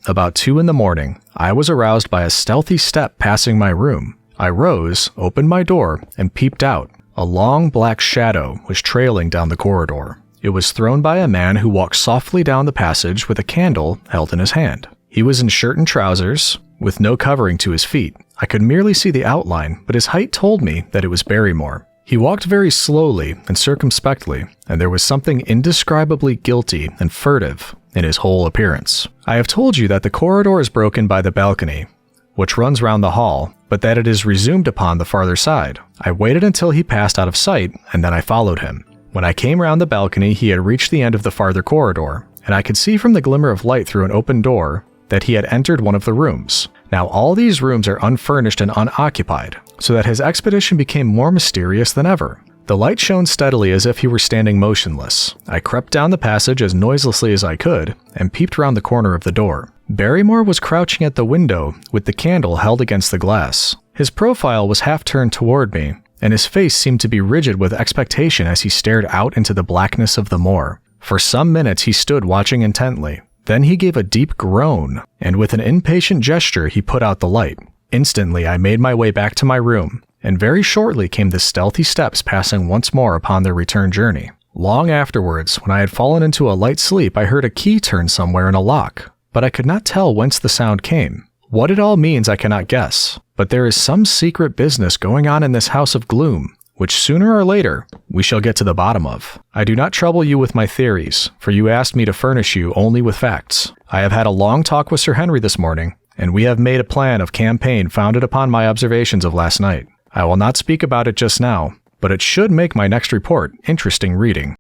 about 2 a.m, I was aroused by a stealthy step passing my room. I rose, opened my door, and peeped out. A long black shadow was trailing down the corridor. It was thrown by a man who walked softly down the passage with a candle held in his hand. He was in shirt and trousers, with no covering to his feet. I could merely see the outline, but his height told me that it was Barrymore. He walked very slowly and circumspectly, and there was something indescribably guilty and furtive in his whole appearance. I have told you that the corridor is broken by the balcony, which runs round the hall, but that it is resumed upon the farther side. I waited until he passed out of sight, and then I followed him. When I came round the balcony, he had reached the end of the farther corridor, and I could see from the glimmer of light through an open door that he had entered one of the rooms. Now all these rooms are unfurnished and unoccupied, so that his expedition became more mysterious than ever. The light shone steadily as if he were standing motionless. I crept down the passage as noiselessly as I could, and peeped round the corner of the door. Barrymore was crouching at the window with the candle held against the glass. His profile was half turned toward me, and his face seemed to be rigid with expectation as he stared out into the blackness of the moor. For some minutes he stood watching intently. Then he gave a deep groan, and with an impatient gesture he put out the light. Instantly I made my way back to my room, and very shortly came the stealthy steps passing once more upon their return journey. Long afterwards, when I had fallen into a light sleep, I heard a key turn somewhere in a lock, but I could not tell whence the sound came. What it all means I cannot guess, but there is some secret business going on in this house of gloom, which sooner or later we shall get to the bottom of. I do not trouble you with my theories, for you asked me to furnish you only with facts. I have had a long talk with Sir Henry this morning, and we have made a plan of campaign founded upon my observations of last night. I will not speak about it just now, but it should make my next report interesting reading.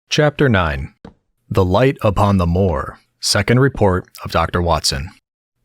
Chapter 9. The Light Upon the Moor. Second Report of Dr. Watson.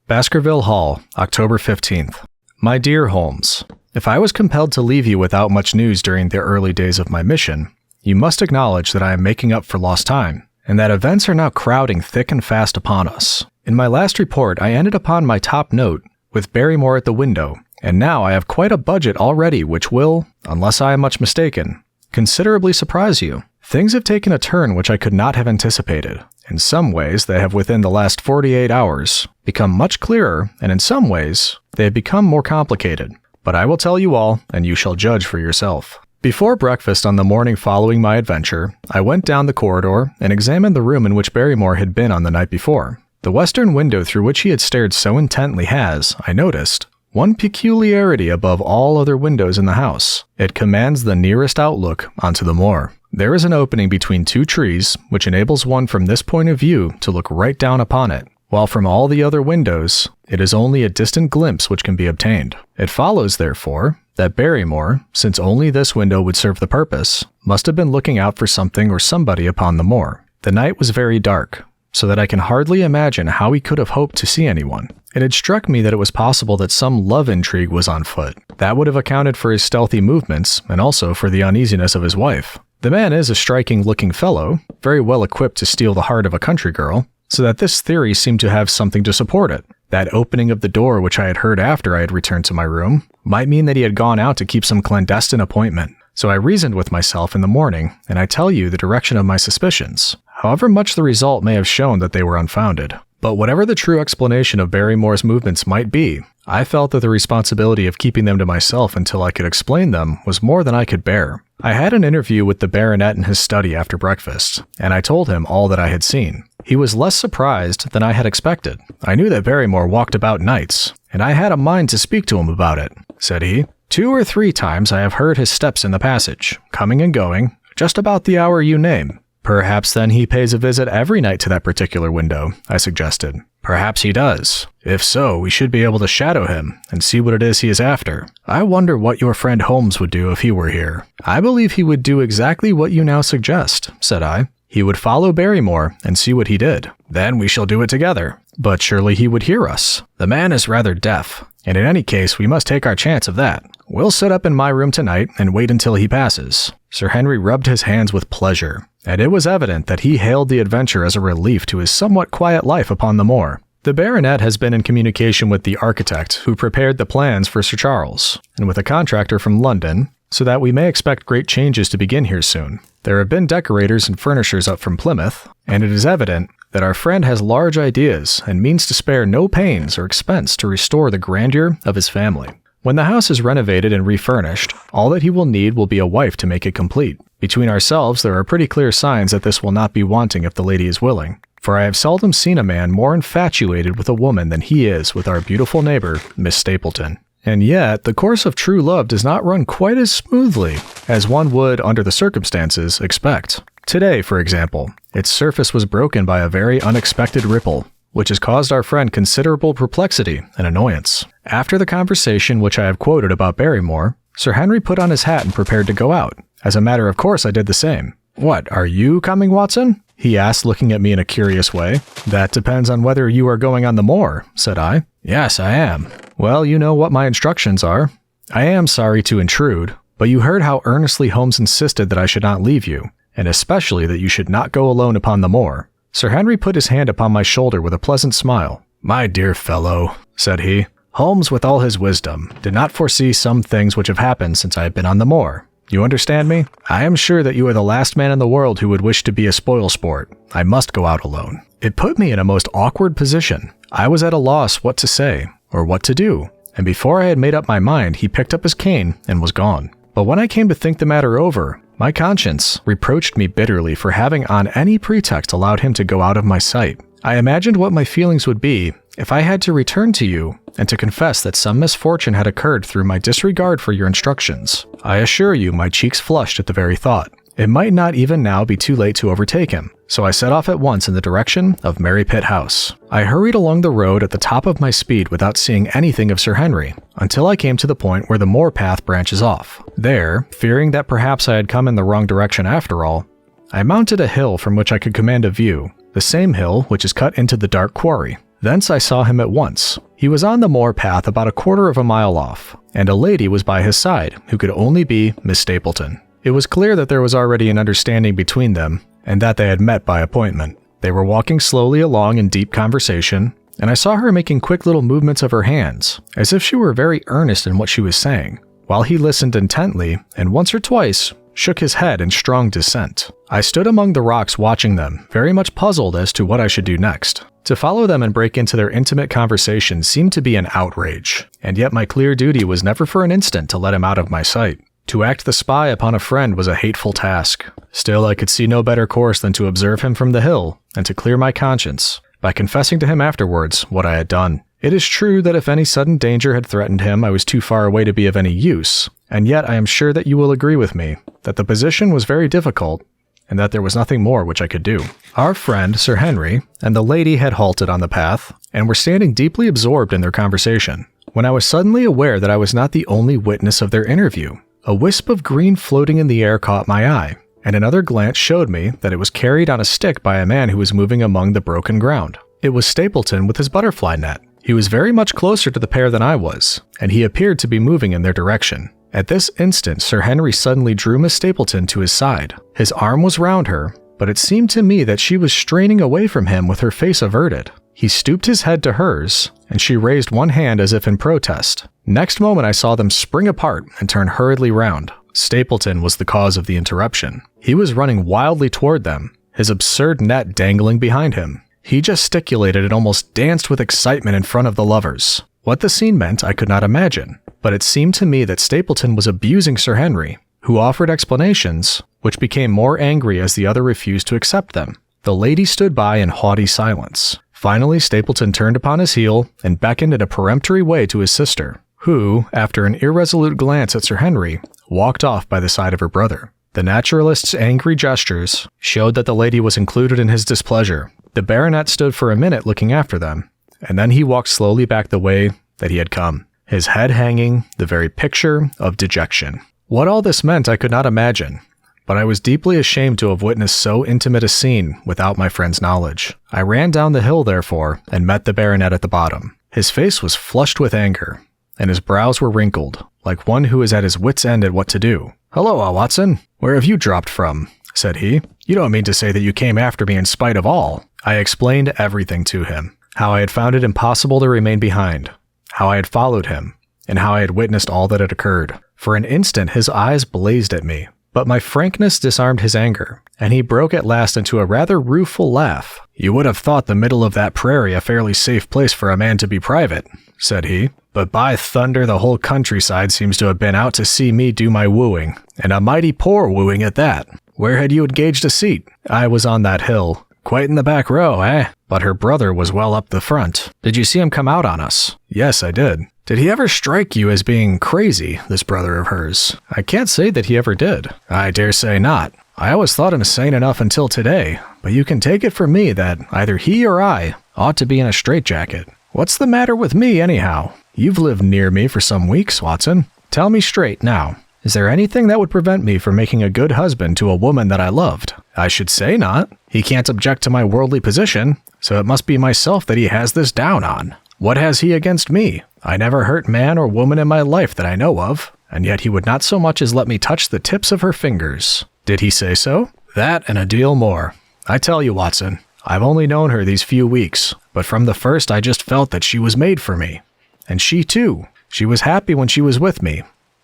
Baskerville Hall, October 15th. My dear Holmes, if I was compelled to leave you without much news during the early days of my mission, you must acknowledge that I am making up for lost time, and that events are now crowding thick and fast upon us. In my last report, I ended upon my top note, with Barrymore at the window, and now I have quite a budget already which will, unless I am much mistaken, considerably surprise you. Things have taken a turn which I could not have anticipated. In some ways, they have within the last 48 hours become much clearer, and in some ways, they have become more complicated. But I will tell you all, and you shall judge for yourself. Before breakfast on the morning following my adventure, I went down the corridor and examined the room in which Barrymore had been on the night before. The western window through which he had stared so intently has, I noticed, one peculiarity above all other windows in the house. It commands the nearest outlook onto the moor. There is an opening between two trees, which enables one from this point of view to look right down upon it, while from all the other windows, it is only a distant glimpse which can be obtained. It follows, therefore, that Barrymore, since only this window would serve the purpose, must have been looking out for something or somebody upon the moor. The night was very dark, so that I can hardly imagine how he could have hoped to see anyone. It had struck me that it was possible that some love intrigue was on foot. That would have accounted for his stealthy movements, and also for the uneasiness of his wife. The man is a striking-looking fellow, very well equipped to steal the heart of a country girl, so that this theory seemed to have something to support it. That opening of the door which I had heard after I had returned to my room might mean that he had gone out to keep some clandestine appointment. So I reasoned with myself in the morning, and I tell you the direction of my suspicions, however much the result may have shown that they were unfounded. But whatever the true explanation of Barrymore's movements might be, I felt that the responsibility of keeping them to myself until I could explain them was more than I could bear. I had an interview with the baronet in his study after breakfast, and I told him all that I had seen. He was less surprised than I had expected. I knew that Barrymore walked about nights, and I had a mind to speak to him about it, said he. 2 or 3 times I have heard his steps in the passage, coming and going, just about the hour you name. Perhaps then he pays a visit every night to that particular window, I suggested. Perhaps he does. If so, we should be able to shadow him and see what it is he is after. I wonder what your friend Holmes would do if he were here. I believe he would do exactly what you now suggest, said I. He would follow Barrymore and see what he did. Then we shall do it together. But surely he would hear us. The man is rather deaf, and in any case we must take our chance of that. We'll sit up in my room tonight and wait until he passes. Sir Henry rubbed his hands with pleasure, and it was evident that he hailed the adventure as a relief to his somewhat quiet life upon the moor. The baronet has been in communication with the architect who prepared the plans for Sir Charles, and with a contractor from London, so that we may expect great changes to begin here soon. There have been decorators and furnishers up from Plymouth, and it is evident that our friend has large ideas and means to spare no pains or expense to restore the grandeur of his family. When the house is renovated and refurnished, all that he will need will be a wife to make it complete. Between ourselves, there are pretty clear signs that this will not be wanting if the lady is willing, for I have seldom seen a man more infatuated with a woman than he is with our beautiful neighbor, Miss Stapleton. And yet, the course of true love does not run quite as smoothly as one would, under the circumstances, expect. Today, for example, its surface was broken by a very unexpected ripple, which has caused our friend considerable perplexity and annoyance. After the conversation which I have quoted about Barrymore, Sir Henry put on his hat and prepared to go out. As a matter of course, I did the same. "What, are you coming, Watson?" he asked, looking at me in a curious way. "That depends on whether you are going on the moor," said I. "Yes, I am." "Well, you know what my instructions are. I am sorry to intrude, but you heard how earnestly Holmes insisted that I should not leave you, and especially that you should not go alone upon the moor." Sir Henry put his hand upon my shoulder with a pleasant smile. "My dear fellow," said he, "Holmes, with all his wisdom, did not foresee some things which have happened since I have been on the moor. You understand me? I am sure that you are the last man in the world who would wish to be a spoil-sport. I must go out alone." It put me in a most awkward position. I was at a loss what to say, or what to do, and before I had made up my mind, he picked up his cane and was gone. But when I came to think the matter over, my conscience reproached me bitterly for having on any pretext allowed him to go out of my sight. I imagined what my feelings would be if I had to return to you and to confess that some misfortune had occurred through my disregard for your instructions. I assure you my cheeks flushed at the very thought. It might not even now be too late to overtake him, so I set off at once in the direction of Mary Pitt House. I hurried along the road at the top of my speed without seeing anything of Sir Henry, until I came to the point where the moor path branches off. There, fearing that perhaps I had come in the wrong direction after all, I mounted a hill from which I could command a view, the same hill which is cut into the dark quarry. Thence I saw him at once. He was on the moor path about 1/4 of a mile off, and a lady was by his side, who could only be Miss Stapleton. It was clear that there was already an understanding between them, and that they had met by appointment. They were walking slowly along in deep conversation, and I saw her making quick little movements of her hands, as if she were very earnest in what she was saying, while he listened intently and once or twice shook his head in strong dissent. I stood among the rocks watching them, very much puzzled as to what I should do next. To follow them and break into their intimate conversation seemed to be an outrage, and yet my clear duty was never for an instant to let him out of my sight. To act the spy upon a friend was a hateful task. Still, I could see no better course than to observe him from the hill, and to clear my conscience, by confessing to him afterwards what I had done. It is true that if any sudden danger had threatened him, I was too far away to be of any use, and yet I am sure that you will agree with me that the position was very difficult, and that there was nothing more which I could do. Our friend, Sir Henry, and the lady had halted on the path, and were standing deeply absorbed in their conversation, when I was suddenly aware that I was not the only witness of their interview. A wisp of green floating in the air caught my eye, and another glance showed me that it was carried on a stick by a man who was moving among the broken ground. It was Stapleton with his butterfly net. He was very much closer to the pair than I was, and he appeared to be moving in their direction. At this instant, Sir Henry suddenly drew Miss Stapleton to his side. His arm was round her, but it seemed to me that she was straining away from him with her face averted. He stooped his head to hers, and she raised one hand as if in protest. Next moment I saw them spring apart and turn hurriedly round. Stapleton was the cause of the interruption. He was running wildly toward them, his absurd net dangling behind him. He gesticulated and almost danced with excitement in front of the lovers. What the scene meant I could not imagine, but it seemed to me that Stapleton was abusing Sir Henry, who offered explanations, which became more angry as the other refused to accept them. The lady stood by in haughty silence. Finally, Stapleton turned upon his heel and beckoned in a peremptory way to his sister, who, after an irresolute glance at Sir Henry, walked off by the side of her brother. The naturalist's angry gestures showed that the lady was included in his displeasure. The baronet stood for a minute looking after them, and then he walked slowly back the way that he had come, his head hanging, the very picture of dejection. What all this meant I could not imagine, but I was deeply ashamed to have witnessed so intimate a scene without my friend's knowledge. I ran down the hill, therefore, and met the baronet at the bottom. His face was flushed with anger, and his brows were wrinkled, like one who is at his wit's end at what to do. "Hello, Watson. Where have you dropped from?" said he. "You don't mean to say that you came after me in spite of all." I explained everything to him, how I had found it impossible to remain behind, how I had followed him, and how I had witnessed all that had occurred. For an instant his eyes blazed at me, but my frankness disarmed his anger, and he broke at last into a rather rueful laugh. "You would have thought the middle of that prairie a fairly safe place for a man to be private," said he, "but by thunder the whole countryside seems to have been out to see me do my wooing, and a mighty poor wooing at that. Where had you engaged a seat?" "I was on that hill." "Quite in the back row, eh? But her brother was well up the front. Did you see him come out on us?" "Yes, I did." "Did he ever strike you as being crazy, this brother of hers?" "I can't say that he ever did." "I dare say not. I always thought him sane enough until today, but you can take it from me that either he or I ought to be in a straitjacket." "What's the matter with me, anyhow? You've lived near me for some weeks, Watson. Tell me straight now. Is there anything that would prevent me from making a good husband to a woman that I loved?" "I should say not. He can't object to my worldly position, so it must be myself that he has this down on. What has he against me? I never hurt man or woman in my life that I know of, and yet he would not so much as let me touch the tips of her fingers." "Did he say so?" "That and a deal more. I tell you, Watson, I've only known her these few weeks, but from the first I just felt that she was made for me. And she too. She was happy when she was with me.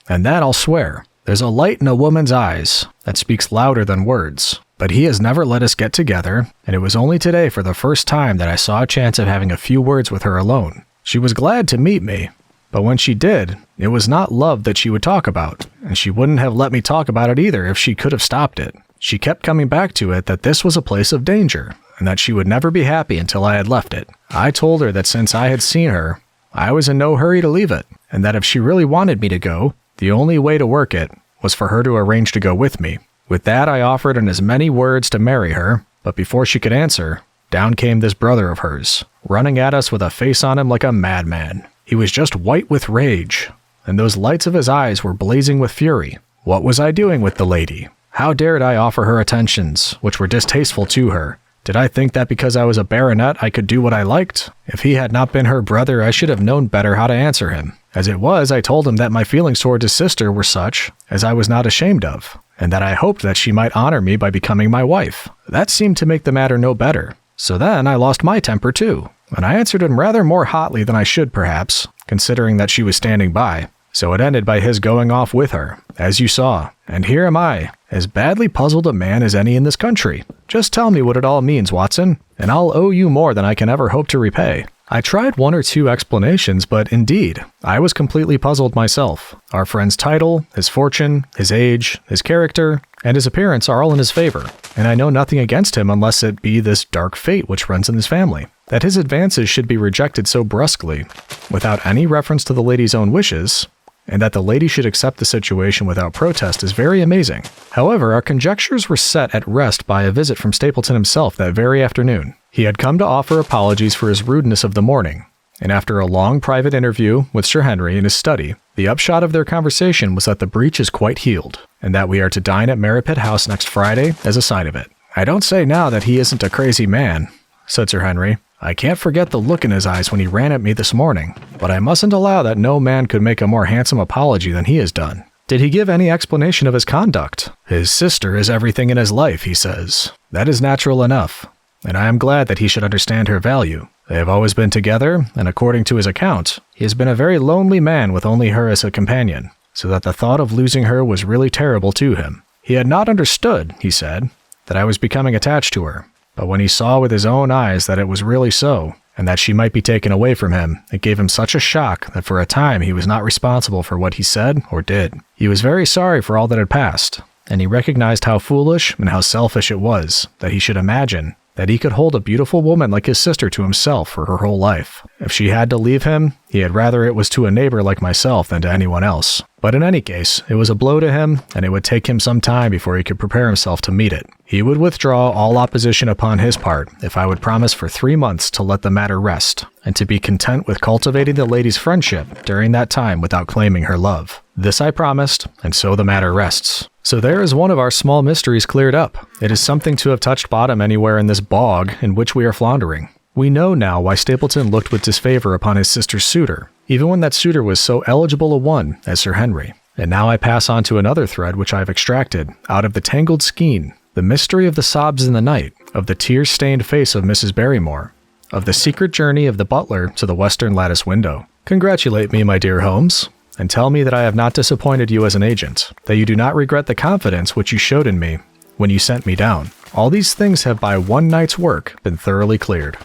And that I'll swear. There's a light in a woman's eyes that speaks louder than words. But he has never let us get together, and it was only today for the first time that I saw a chance of having a few words with her alone. She was glad to meet me, but when she did, it was not love that she would talk about, and she wouldn't have let me talk about it either if she could have stopped it. She kept coming back to it that this was a place of danger, and that she would never be happy until I had left it. I told her that since I had seen her, I was in no hurry to leave it, and that if she really wanted me to go, the only way to work it was for her to arrange to go with me. With that, I offered in as many words to marry her, but before she could answer, down came this brother of hers, running at us with a face on him like a madman. He was just white with rage, and those lights of his eyes were blazing with fury. What was I doing with the lady? How dared I offer her attentions, which were distasteful to her? Did I think that because I was a baronet I could do what I liked? If he had not been her brother, I should have known better how to answer him. As it was, I told him that my feelings toward his sister were such as I was not ashamed of, and that I hoped that she might honor me by becoming my wife. That seemed to make the matter no better. So then I lost my temper too, and I answered him rather more hotly than I should perhaps, considering that she was standing by. So it ended by his going off with her, as you saw, and here am I, as badly puzzled a man as any in this country. Just tell me what it all means, Watson, and I'll owe you more than I can ever hope to repay. I tried one or two explanations, but indeed, I was completely puzzled myself. Our friend's title, his fortune, his age, his character, and his appearance are all in his favor, and I know nothing against him unless it be this dark fate which runs in his family. That his advances should be rejected so brusquely, without any reference to the lady's own wishes, and that the lady should accept the situation without protest is very amazing. However, our conjectures were set at rest by a visit from Stapleton himself that very afternoon. He had come to offer apologies for his rudeness of the morning, and after a long private interview with Sir Henry in his study, the upshot of their conversation was that the breach is quite healed, and that we are to dine at Merripit House next Friday as a sign of it. I don't say now that he isn't a crazy man, said Sir Henry. I can't forget the look in his eyes when he ran at me this morning, but I mustn't allow that no man could make a more handsome apology than he has done. Did he give any explanation of his conduct? His sister is everything in his life, he says. That is natural enough, and I am glad that he should understand her value. They have always been together, and according to his account, he has been a very lonely man with only her as a companion, so that the thought of losing her was really terrible to him. He had not understood, he said, that I was becoming attached to her. But when he saw with his own eyes that it was really so, and that she might be taken away from him, it gave him such a shock that for a time he was not responsible for what he said or did. He was very sorry for all that had passed, and he recognized how foolish and how selfish it was that he should imagine that he could hold a beautiful woman like his sister to himself for her whole life. If she had to leave him, he had rather it was to a neighbor like myself than to anyone else. But in any case, it was a blow to him, and it would take him some time before he could prepare himself to meet it. He would withdraw all opposition upon his part if I would promise for 3 months to let the matter rest, and to be content with cultivating the lady's friendship during that time without claiming her love. This I promised, and so the matter rests. So there is one of our small mysteries cleared up. It is something to have touched bottom anywhere in this bog in which we are floundering. We know now why Stapleton looked with disfavor upon his sister's suitor, even when that suitor was so eligible a one as Sir Henry. And now I pass on to another thread which I have extracted out of the tangled skein, the mystery of the sobs in the night, of the tear-stained face of Mrs. Barrymore, of the secret journey of the butler to the western lattice window. Congratulate me, my dear Holmes, and tell me that I have not disappointed you as an agent, that you do not regret the confidence which you showed in me when you sent me down. All these things have by one night's work been thoroughly cleared.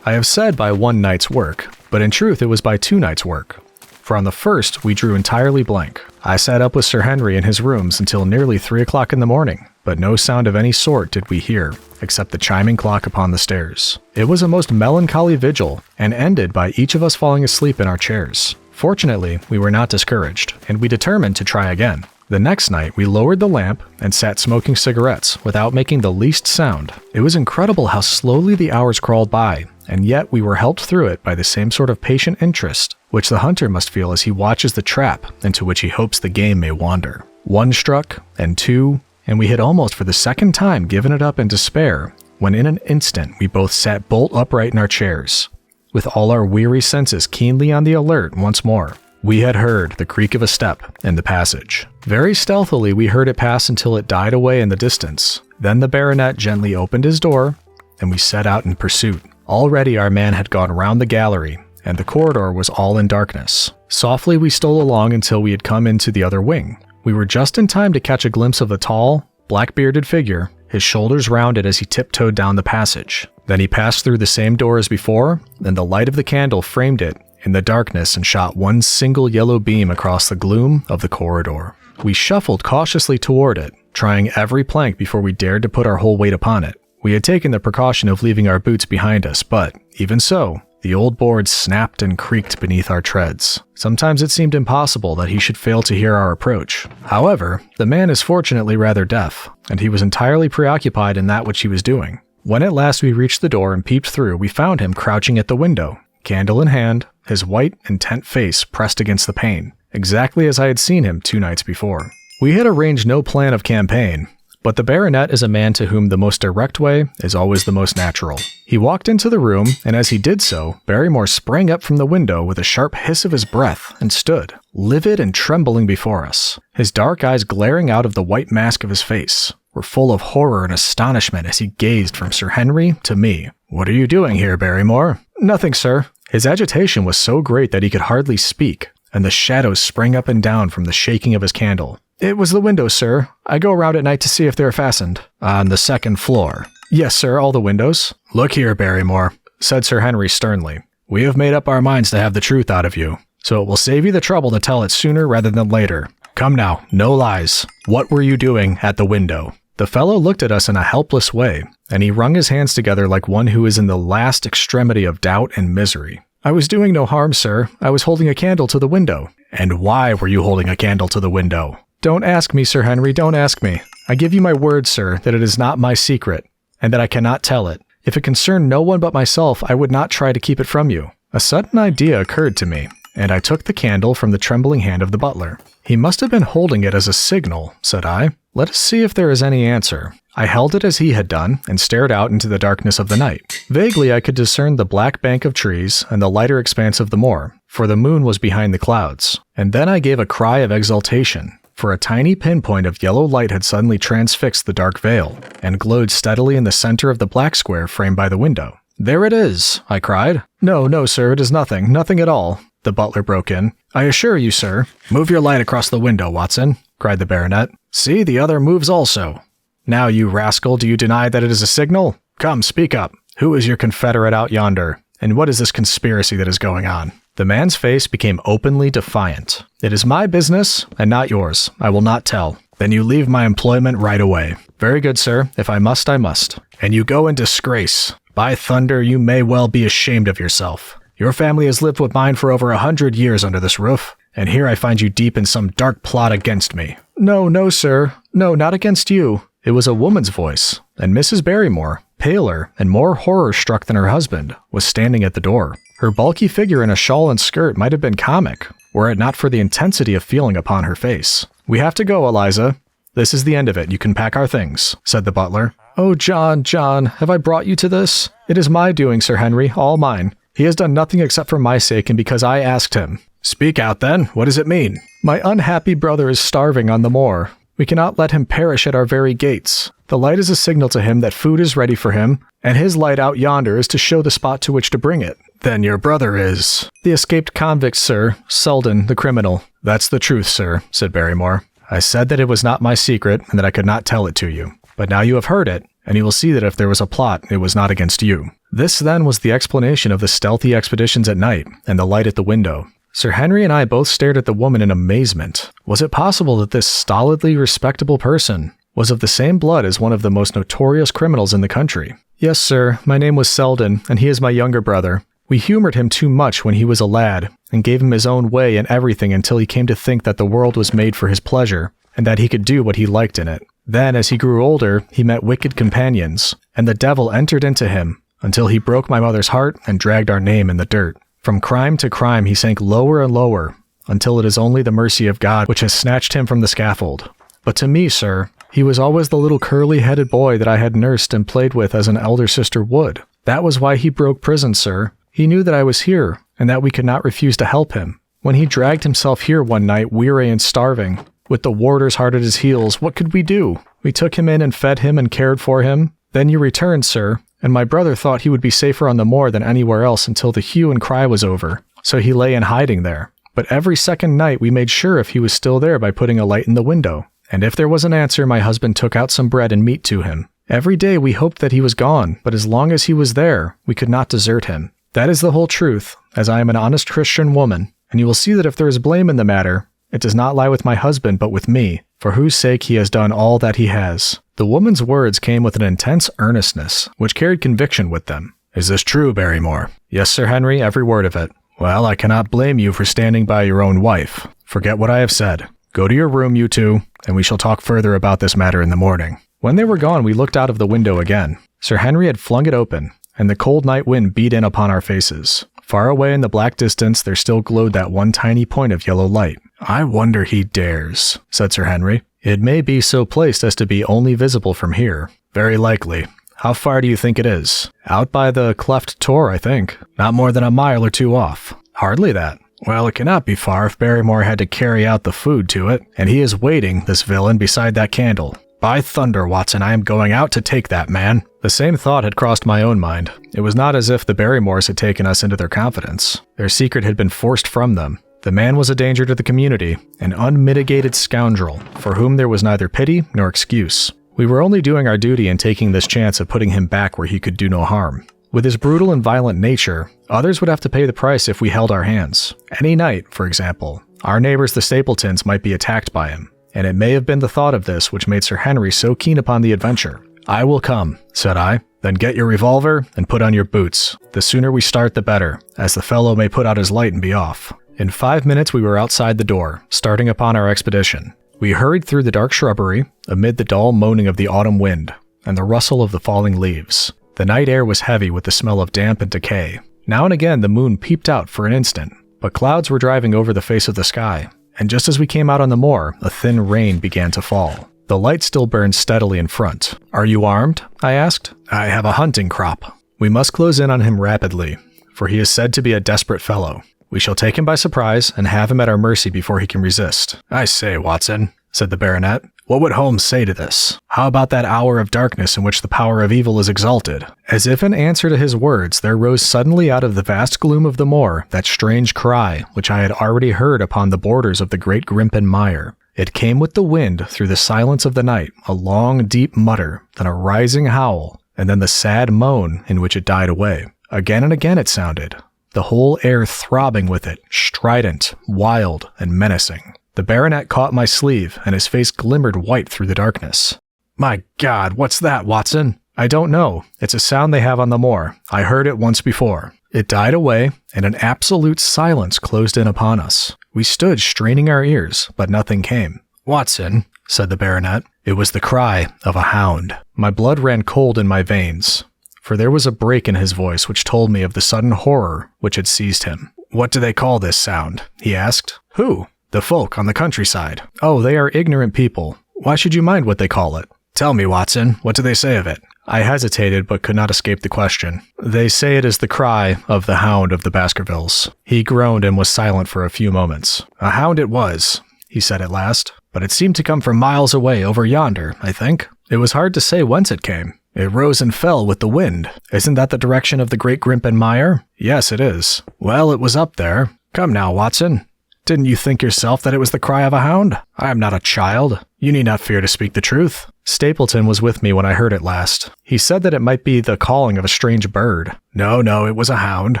I have said by one night's work, but in truth it was by 2 nights' work. For on the first we drew entirely blank. I sat up with Sir Henry in his rooms until nearly 3 o'clock in the morning, but no sound of any sort did we hear, except the chiming clock upon the stairs. It was a most melancholy vigil, and ended by each of us falling asleep in our chairs. Fortunately, we were not discouraged, and we determined to try again. The next night, we lowered the lamp and sat smoking cigarettes without making the least sound. It was incredible how slowly the hours crawled by, and yet we were helped through it by the same sort of patient interest which the hunter must feel as he watches the trap into which he hopes the game may wander. 1 struck, and 2, and we had almost for the second time given it up in despair, when in an instant we both sat bolt upright in our chairs, with all our weary senses keenly on the alert once more. We had heard the creak of a step in the passage. Very stealthily we heard it pass until it died away in the distance. Then the baronet gently opened his door, and we set out in pursuit. Already our man had gone round the gallery, and the corridor was all in darkness. Softly we stole along until we had come into the other wing. We were just in time to catch a glimpse of the tall, black-bearded figure, his shoulders rounded as he tiptoed down the passage. Then he passed through the same door as before, and the light of the candle framed it in the darkness and shot one single yellow beam across the gloom of the corridor. We shuffled cautiously toward it, trying every plank before we dared to put our whole weight upon it. We had taken the precaution of leaving our boots behind us, but, even so, the old boards snapped and creaked beneath our treads. Sometimes it seemed impossible that he should fail to hear our approach. However, the man is fortunately rather deaf, and he was entirely preoccupied in that which he was doing. When at last we reached the door and peeped through, we found him crouching at the window, candle in hand, his white, intent face pressed against the pane, exactly as I had seen him 2 nights before. We had arranged no plan of campaign, But the baronet is a man to whom the most direct way is always the most natural. He walked into the room, and as he did so, Barrymore sprang up from the window with a sharp hiss of his breath and stood, livid and trembling before us. His dark eyes glaring out of the white mask of his face were full of horror and astonishment as he gazed from Sir Henry to me. "What are you doing here, Barrymore?" "Nothing, sir." His agitation was so great that he could hardly speak, and the shadows sprang up and down from the shaking of his candle. "It was the window, sir. I go around at night to see if they're fastened." "On the second floor?" "Yes, sir, all the windows." "Look here, Barrymore," said Sir Henry sternly. "We have made up our minds to have the truth out of you, so it will save you the trouble to tell it sooner rather than later. Come now, no lies. What were you doing at the window?" The fellow looked at us in a helpless way, and he wrung his hands together like one who is in the last extremity of doubt and misery. "I was doing no harm, sir. I was holding a candle to the window." "And why were you holding a candle to the window?" "Don't ask me, Sir Henry, don't ask me. I give you my word, sir, that it is not my secret, and that I cannot tell it. If it concerned no one but myself, I would not try to keep it from you." A sudden idea occurred to me, and I took the candle from the trembling hand of the butler. "He must have been holding it as a signal," said I. "Let us see if there is any answer." I held it as he had done, and stared out into the darkness of the night. Vaguely I could discern the black bank of trees and the lighter expanse of the moor, for the moon was behind the clouds. And then I gave a cry of exultation, for a tiny pinpoint of yellow light had suddenly transfixed the dark veil, and glowed steadily in the center of the black square framed by the window. "There it is!" I cried. "No, no, sir, it is nothing, nothing at all," the butler broke in. "I assure you, sir." "Move your light across the window, Watson," cried the baronet. "See, the other moves also. Now, you rascal, do you deny that it is a signal? Come, speak up. Who is your confederate out yonder? And what is this conspiracy that is going on?" The man's face became openly defiant. "It is my business, and not yours. I will not tell." "Then you leave my employment right away." "Very good, sir. If I must, I must." "And you go in disgrace. By thunder, you may well be ashamed of yourself. Your family has lived with mine for over 100 years under this roof, and here I find you deep in some dark plot against me." "No, no, sir. No, not against you." It was a woman's voice, and Mrs. Barrymore, paler and more horror-struck than her husband, was standing at the door. Her bulky figure in a shawl and skirt might have been comic, were it not for the intensity of feeling upon her face. "We have to go, Eliza. This is the end of it. You can pack our things," said the butler. "Oh, John, John, have I brought you to this? It is my doing, Sir Henry, all mine. He has done nothing except for my sake and because I asked him." "Speak out, then. What does it mean?" "My unhappy brother is starving on the moor. We cannot let him perish at our very gates. The light is a signal to him that food is ready for him, and his light out yonder is to show the spot to which to bring it." "Then your brother is—" "The escaped convict, sir. Selden, the criminal." "That's the truth, sir," said Barrymore. "I said that it was not my secret, and that I could not tell it to you. But now you have heard it, and you will see that if there was a plot, it was not against you." This, then, was the explanation of the stealthy expeditions at night, and the light at the window. Sir Henry and I both stared at the woman in amazement. Was it possible that this stolidly respectable person was of the same blood as one of the most notorious criminals in the country? "Yes, sir, my name was Selden, and he is my younger brother. We humored him too much when he was a lad, and gave him his own way in everything until he came to think that the world was made for his pleasure, and that he could do what he liked in it. Then, as he grew older, he met wicked companions, and the devil entered into him, until he broke my mother's heart and dragged our name in the dirt. From crime to crime he sank lower and lower, until it is only the mercy of God which has snatched him from the scaffold. But to me, sir, he was always the little curly-headed boy that I had nursed and played with as an elder sister would. That was why he broke prison, sir. He knew that I was here, and that we could not refuse to help him. When he dragged himself here one night, weary and starving, with the warders hard at his heels, what could we do? We took him in and fed him and cared for him. Then you returned, sir, and my brother thought he would be safer on the moor than anywhere else until the hue and cry was over, so he lay in hiding there. But every second night we made sure if he was still there by putting a light in the window, and if there was an answer, my husband took out some bread and meat to him. Every day we hoped that he was gone, but as long as he was there, we could not desert him. That is the whole truth, as I am an honest Christian woman, and you will see that if there is blame in the matter, it does not lie with my husband but with me, for whose sake he has done all that he has." The woman's words came with an intense earnestness, which carried conviction with them. "Is this true, Barrymore?" "Yes, Sir Henry, every word of it." "Well, I cannot blame you for standing by your own wife. Forget what I have said. Go to your room, you two, and we shall talk further about this matter in the morning." When they were gone, we looked out of the window again. Sir Henry had flung it open, and the cold night wind beat in upon our faces. Far away in the black distance, there still glowed that one tiny point of yellow light. "I wonder he dares," said Sir Henry. It may be so placed as to be only visible from here. Very likely. How far do you think it is? Out by the cleft tor, I think. Not more than a mile or two off. Hardly that. Well, it cannot be far if Barrymore had to carry out the food to it, and he is waiting, this villain, beside that candle. By thunder, Watson, I am going out to take that man. The same thought had crossed my own mind. It was not as if the Barrymores had taken us into their confidence. Their secret had been forced from them. The man was a danger to the community, an unmitigated scoundrel, for whom there was neither pity nor excuse. We were only doing our duty in taking this chance of putting him back where he could do no harm. With his brutal and violent nature, others would have to pay the price if we held our hands. Any night, for example, our neighbors the Stapletons might be attacked by him, and it may have been the thought of this which made Sir Henry so keen upon the adventure. I will come, said I. Then get your revolver and put on your boots. The sooner we start, the better, as the fellow may put out his light and be off. In 5 minutes we were outside the door, starting upon our expedition. We hurried through the dark shrubbery, amid the dull moaning of the autumn wind, and the rustle of the falling leaves. The night air was heavy with the smell of damp and decay. Now and again the moon peeped out for an instant, but clouds were driving over the face of the sky, and just as we came out on the moor, a thin rain began to fall. The light still burned steadily in front. Are you armed? I asked. I have a hunting crop. We must close in on him rapidly, for he is said to be a desperate fellow. We shall take him by surprise and have him at our mercy before he can resist. I say, Watson, said the baronet, what would Holmes say to this? How about that hour of darkness in which the power of evil is exalted? As if in answer to his words, there rose suddenly out of the vast gloom of the moor that strange cry which I had already heard upon the borders of the great Grimpen Mire. It came with the wind through the silence of the night, a long, deep mutter, then a rising howl, and then the sad moan in which it died away. Again and again it sounded, the whole air throbbing with it, strident, wild, and menacing. The baronet caught my sleeve, and his face glimmered white through the darkness. My God, what's that, Watson? I don't know. It's a sound they have on the moor. I heard it once before. It died away, and an absolute silence closed in upon us. We stood straining our ears, but nothing came. Watson, said the baronet, it was the cry of a hound. My blood ran cold in my veins, for there was a break in his voice which told me of the sudden horror which had seized him. What do they call this sound? He asked. Who? The folk on the countryside. Oh, they are ignorant people. Why should you mind what they call it? Tell me, Watson, what do they say of it? I hesitated, but could not escape the question. They say it is the cry of the Hound of the Baskervilles. He groaned and was silent for a few moments. A hound it was, he said at last, but it seemed to come from miles away over yonder, I think. It was hard to say whence it came. It rose and fell with the wind. Isn't that the direction of the great Grimpen Mire? Yes, it is. Well, it was up there. Come now, Watson. Didn't you think yourself that it was the cry of a hound? I am not a child. You need not fear to speak the truth. Stapleton was with me when I heard it last. He said that it might be the calling of a strange bird. No, it was a hound.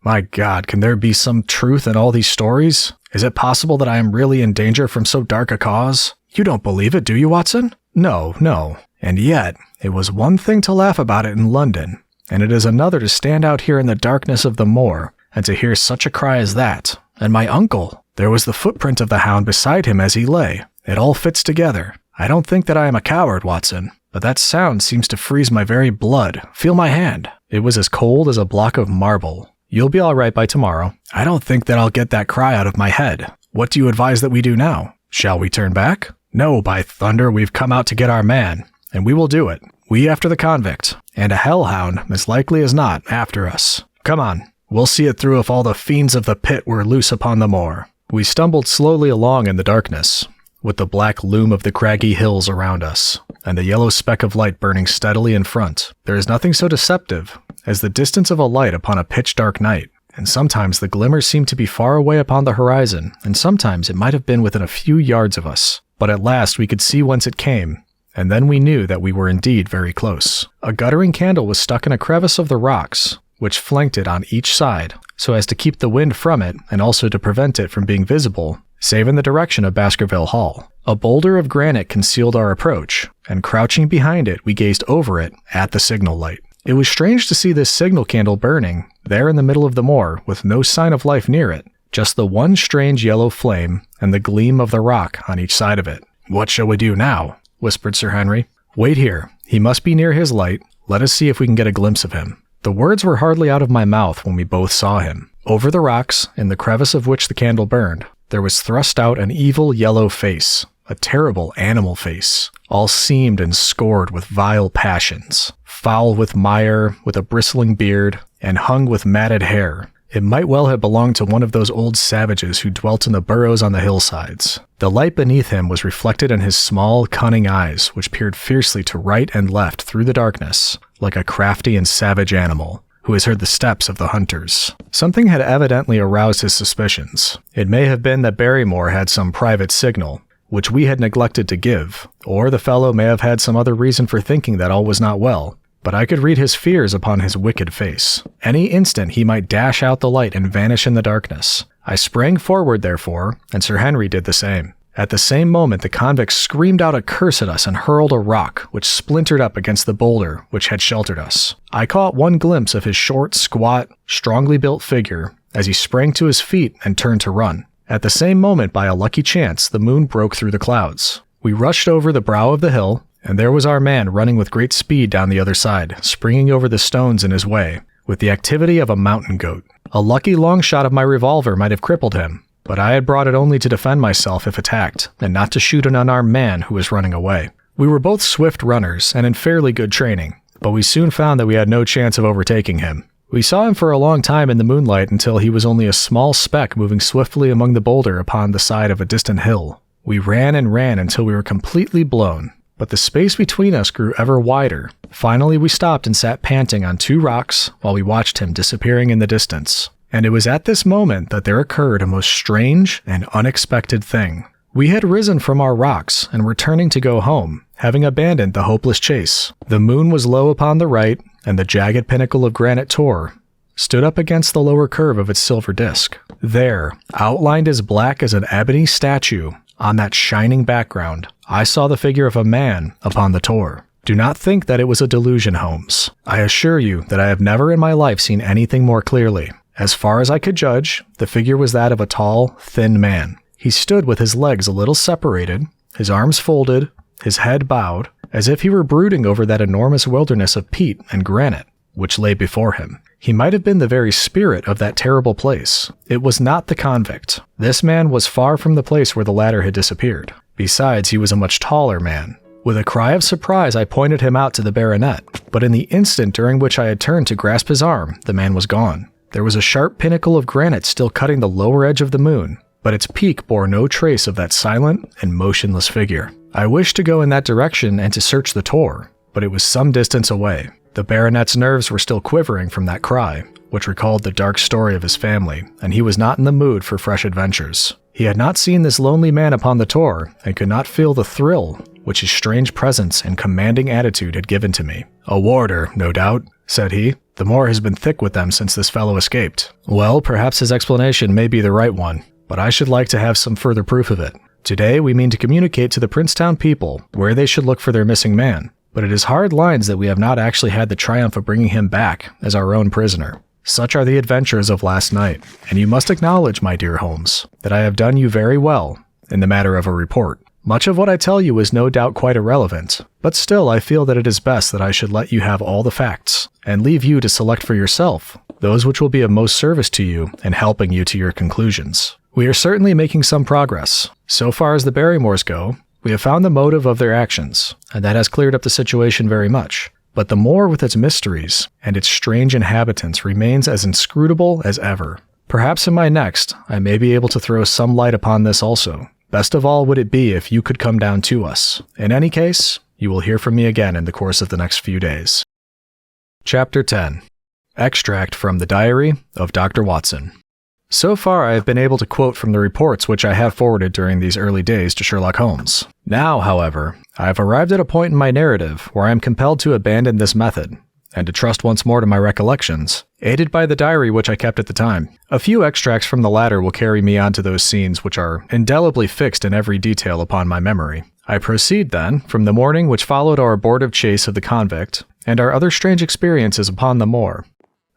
My God, can there be some truth in all these stories? Is it possible that I am really in danger from so dark a cause? You don't believe it, do you, Watson? No. And yet, it was one thing to laugh about it in London, and it is another to stand out here in the darkness of the moor, and to hear such a cry as that. And my uncle, there was the footprint of the hound beside him as he lay. It all fits together. I don't think that I am a coward, Watson, but that sound seems to freeze my very blood. Feel my hand. It was as cold as a block of marble. You'll be all right by tomorrow. I don't think that I'll get that cry out of my head. What do you advise that we do now? Shall we turn back? No, by thunder, we've come out to get our man, and we will do it. We after the convict, and a hellhound, as likely as not, after us. Come on, we'll see it through if all the fiends of the pit were loose upon the moor. We stumbled slowly along in the darkness, with the black loom of the craggy hills around us, and the yellow speck of light burning steadily in front. There is nothing so deceptive as the distance of a light upon a pitch-dark night, and sometimes the glimmer seemed to be far away upon the horizon, and sometimes it might have been within a few yards of us. But at last we could see whence it came, and then we knew that we were indeed very close. A guttering candle was stuck in a crevice of the rocks, which flanked it on each side, so as to keep the wind from it and also to prevent it from being visible, save in the direction of Baskerville Hall. A boulder of granite concealed our approach, and crouching behind it we gazed over it at the signal light. It was strange to see this signal candle burning, there in the middle of the moor, with no sign of life near it, just the one strange yellow flame and the gleam of the rock on each side of it. What shall we do now? Whispered Sir Henry. Wait here. He must be near his light. Let us see if we can get a glimpse of him. The words were hardly out of my mouth when we both saw him. Over the rocks, in the crevice of which the candle burned, there was thrust out an evil yellow face, a terrible animal face, all seamed and scored with vile passions, foul with mire, with a bristling beard, and hung with matted hair. It might well have belonged to one of those old savages who dwelt in the burrows on the hillsides. The light beneath him was reflected in his small, cunning eyes, which peered fiercely to right and left through the darkness, like a crafty and savage animal who has heard the steps of the hunters. Something had evidently aroused his suspicions. It may have been that Barrymore had some private signal, which we had neglected to give, or the fellow may have had some other reason for thinking that all was not well, but I could read his fears upon his wicked face. Any instant he might dash out the light and vanish in the darkness. I sprang forward, therefore, and Sir Henry did the same. At the same moment, the convict screamed out a curse at us and hurled a rock, which splintered up against the boulder which had sheltered us. I caught one glimpse of his short, squat, strongly built figure as he sprang to his feet and turned to run. At the same moment, by a lucky chance, the moon broke through the clouds. We rushed over the brow of the hill, and there was our man running with great speed down the other side, springing over the stones in his way, with the activity of a mountain goat. A lucky long shot of my revolver might have crippled him, but I had brought it only to defend myself if attacked, and not to shoot an unarmed man who was running away. We were both swift runners, and in fairly good training, but we soon found that we had no chance of overtaking him. We saw him for a long time in the moonlight until he was only a small speck moving swiftly among the boulder upon the side of a distant hill. We ran and ran until we were completely blown, but the space between us grew ever wider. Finally, we stopped and sat panting on two rocks while we watched him disappearing in the distance. And it was at this moment that there occurred a most strange and unexpected thing. We had risen from our rocks and were turning to go home, having abandoned the hopeless chase. The moon was low upon the right, and the jagged pinnacle of granite Tor stood up against the lower curve of its silver disk. There, outlined as black as an ebony statue, on that shining background, I saw the figure of a man upon the Tor. Do not think that it was a delusion, Holmes. I assure you that I have never in my life seen anything more clearly. As far as I could judge, the figure was that of a tall, thin man. He stood with his legs a little separated, his arms folded, his head bowed, as if he were brooding over that enormous wilderness of peat and granite which lay before him. He might have been the very spirit of that terrible place. It was not the convict. This man was far from the place where the latter had disappeared. Besides, he was a much taller man. With a cry of surprise, I pointed him out to the baronet, but in the instant during which I had turned to grasp his arm, the man was gone. There was a sharp pinnacle of granite still cutting the lower edge of the moon, but its peak bore no trace of that silent and motionless figure. I wished to go in that direction and to search the Tor, but it was some distance away. The baronet's nerves were still quivering from that cry, which recalled the dark story of his family, and he was not in the mood for fresh adventures. He had not seen this lonely man upon the Tor, and could not feel the thrill which his strange presence and commanding attitude had given to me. "A warder, no doubt," said he. "The moor has been thick with them since this fellow escaped." Well, perhaps his explanation may be the right one, but I should like to have some further proof of it. Today we mean to communicate to the Princetown people where they should look for their missing man, but it is hard lines that we have not actually had the triumph of bringing him back as our own prisoner. Such are the adventures of last night, and you must acknowledge, my dear Holmes, that I have done you very well in the matter of a report. Much of what I tell you is no doubt quite irrelevant, but still I feel that it is best that I should let you have all the facts, and leave you to select for yourself those which will be of most service to you in helping you to your conclusions. We are certainly making some progress. So far as the Barrymores go, we have found the motive of their actions, and that has cleared up the situation very much. But the moor with its mysteries and its strange inhabitants remains as inscrutable as ever. Perhaps in my next, I may be able to throw some light upon this also. Best of all would it be if you could come down to us. In any case, you will hear from me again in the course of the next few days. Chapter 10. Extract from the Diary of Dr. Watson. So far, I have been able to quote from the reports which I have forwarded during these early days to Sherlock Holmes. Now, however, I have arrived at a point in my narrative where I am compelled to abandon this method, and to trust once more to my recollections, aided by the diary which I kept at the time. A few extracts from the latter will carry me on to those scenes which are indelibly fixed in every detail upon my memory. I proceed, then, from the morning which followed our abortive chase of the convict, and our other strange experiences upon the moor.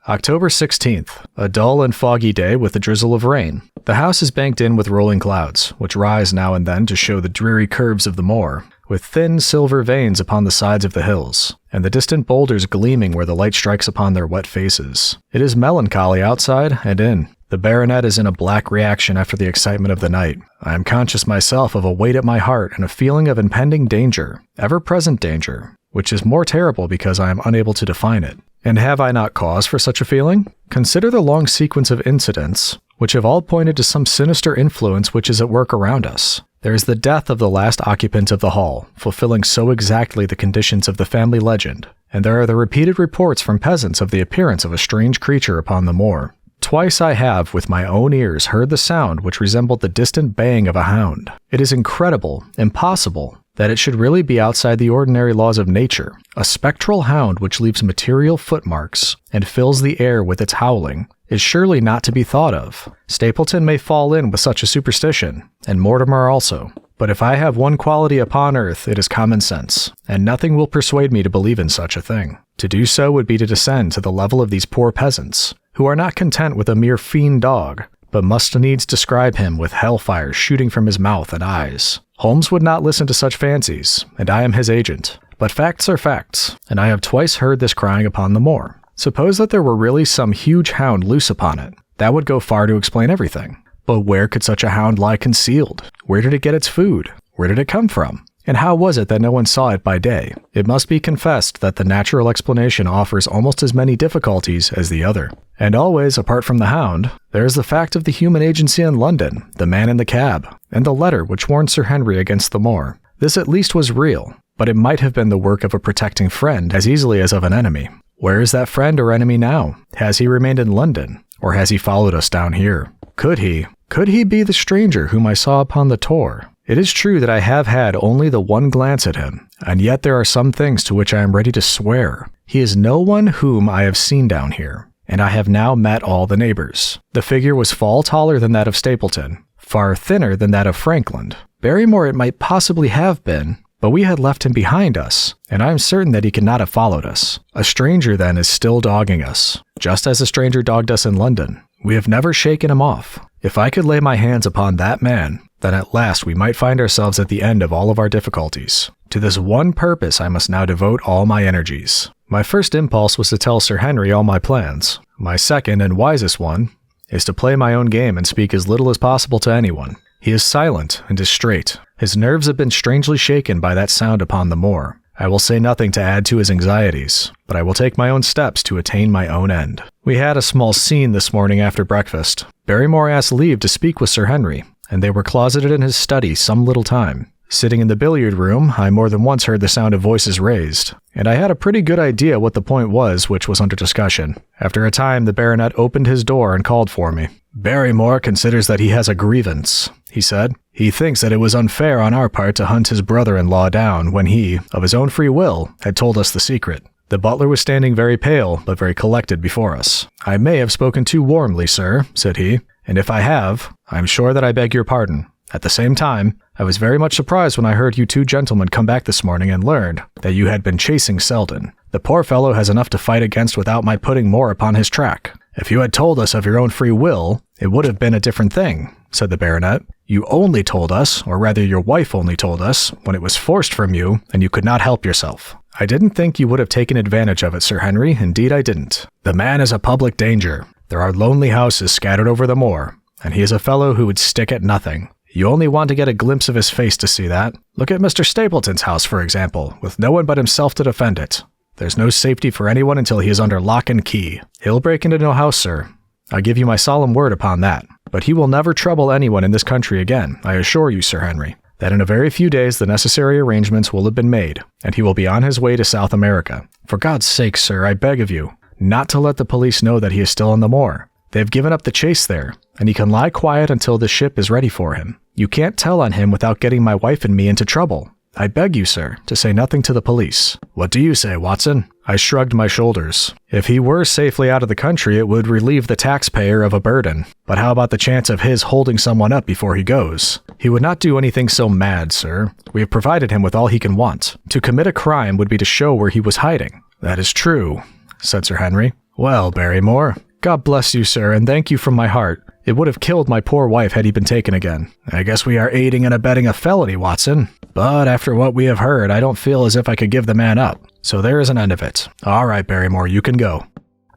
October 16th, a dull and foggy day with a drizzle of rain. The house is banked in with rolling clouds, which rise now and then to show the dreary curves of the moor, with thin silver veins upon the sides of the hills, and the distant boulders gleaming where the light strikes upon their wet faces. It is melancholy outside and in. The baronet is in a black reaction after the excitement of the night. I am conscious myself of a weight at my heart and a feeling of impending danger, ever-present danger, which is more terrible because I am unable to define it. And have I not cause for such a feeling? Consider the long sequence of incidents, which have all pointed to some sinister influence which is at work around us. There is the death of the last occupant of the hall, fulfilling so exactly the conditions of the family legend, and there are the repeated reports from peasants of the appearance of a strange creature upon the moor. Twice I have, with my own ears, heard the sound which resembled the distant baying of a hound. It is incredible, impossible, that it should really be outside the ordinary laws of nature. A spectral hound which leaves material footmarks and fills the air with its howling is surely not to be thought of. Stapleton may fall in with such a superstition, and Mortimer also. But if I have one quality upon earth, it is common sense, and nothing will persuade me to believe in such a thing. To do so would be to descend to the level of these poor peasants, who are not content with a mere fiend dog, but must needs describe him with hellfire shooting from his mouth and eyes. Holmes would not listen to such fancies, and I am his agent. But facts are facts, and I have twice heard this crying upon the moor. Suppose that there were really some huge hound loose upon it. That would go far to explain everything. But where could such a hound lie concealed? Where did it get its food? Where did it come from? And how was it that no one saw it by day? It must be confessed that the natural explanation offers almost as many difficulties as the other. And always, apart from the hound, there is the fact of the human agency in London, the man in the cab, and the letter which warned Sir Henry against the moor. This at least was real, but it might have been the work of a protecting friend as easily as of an enemy. Where is that friend or enemy now? Has he remained in London, or has he followed us down here? Could he be the stranger whom I saw upon the Tor? It is true that I have had only the one glance at him, and yet there are some things to which I am ready to swear. He is no one whom I have seen down here, and I have now met all the neighbors. The figure was far taller than that of Stapleton, far thinner than that of Frankland. Barrymore it might possibly have been, but we had left him behind us, and I am certain that he could not have followed us. A stranger, then, is still dogging us, just as a stranger dogged us in London. We have never shaken him off. If I could lay my hands upon that man, then at last we might find ourselves at the end of all of our difficulties. To this one purpose I must now devote all my energies. My first impulse was to tell Sir Henry all my plans. My second and wisest one is to play my own game and speak as little as possible to anyone. He is silent and distrait. His nerves have been strangely shaken by that sound upon the moor. I will say nothing to add to his anxieties, but I will take my own steps to attain my own end. We had a small scene this morning after breakfast. Barrymore asked leave to speak with Sir Henry, and they were closeted in his study some little time. Sitting in the billiard room, I more than once heard the sound of voices raised, and I had a pretty good idea what the point was which was under discussion. After a time, the baronet opened his door and called for me. "Barrymore considers that he has a grievance," he said. "He thinks that it was unfair on our part to hunt his brother-in-law down when he, of his own free will, had told us the secret." The butler was standing very pale, but very collected before us. "I may have spoken too warmly, sir," said he, "and if I have, I am sure that I beg your pardon. At the same time, I was very much surprised when I heard you two gentlemen come back this morning and learned that you had been chasing Selden. The poor fellow has enough to fight against without my putting more upon his track. If you had told us of your own free will, it would have been a different thing," said the baronet. "You only told us, or rather your wife only told us, when it was forced from you and you could not help yourself. I didn't think you would have taken advantage of it, Sir Henry, indeed I didn't. The man is a public danger. There are lonely houses scattered over the moor, and he is a fellow who would stick at nothing. You only want to get a glimpse of his face to see that. Look at Mr. Stapleton's house, for example, with no one but himself to defend it. There's no safety for anyone until he is under lock and key. He'll break into no house, sir. I give you my solemn word upon that. But he will never trouble anyone in this country again, I assure you, Sir Henry, that in a very few days the necessary arrangements will have been made, and he will be on his way to South America. For God's sake, sir, I beg of you, not to let the police know that he is still on the moor. They have given up the chase there, and he can lie quiet until the ship is ready for him. You can't tell on him without getting my wife and me into trouble. I beg you, sir, to say nothing to the police. What do you say, Watson?" I shrugged my shoulders. If he were safely out of the country, it would relieve the taxpayer of a burden. But how about the chance of his holding someone up before he goes? He would not do anything so mad, sir. We have provided him with all he can want. To commit a crime would be to show where he was hiding. "That is true," said Sir Henry. "Well, Barrymore, God bless you, sir, and thank you from my heart. It would have killed my poor wife had he been taken again. I guess we are aiding and abetting a felony, Watson. But after what we have heard, I don't feel as if I could give the man up. So there is an end of it. All right, Barrymore, you can go."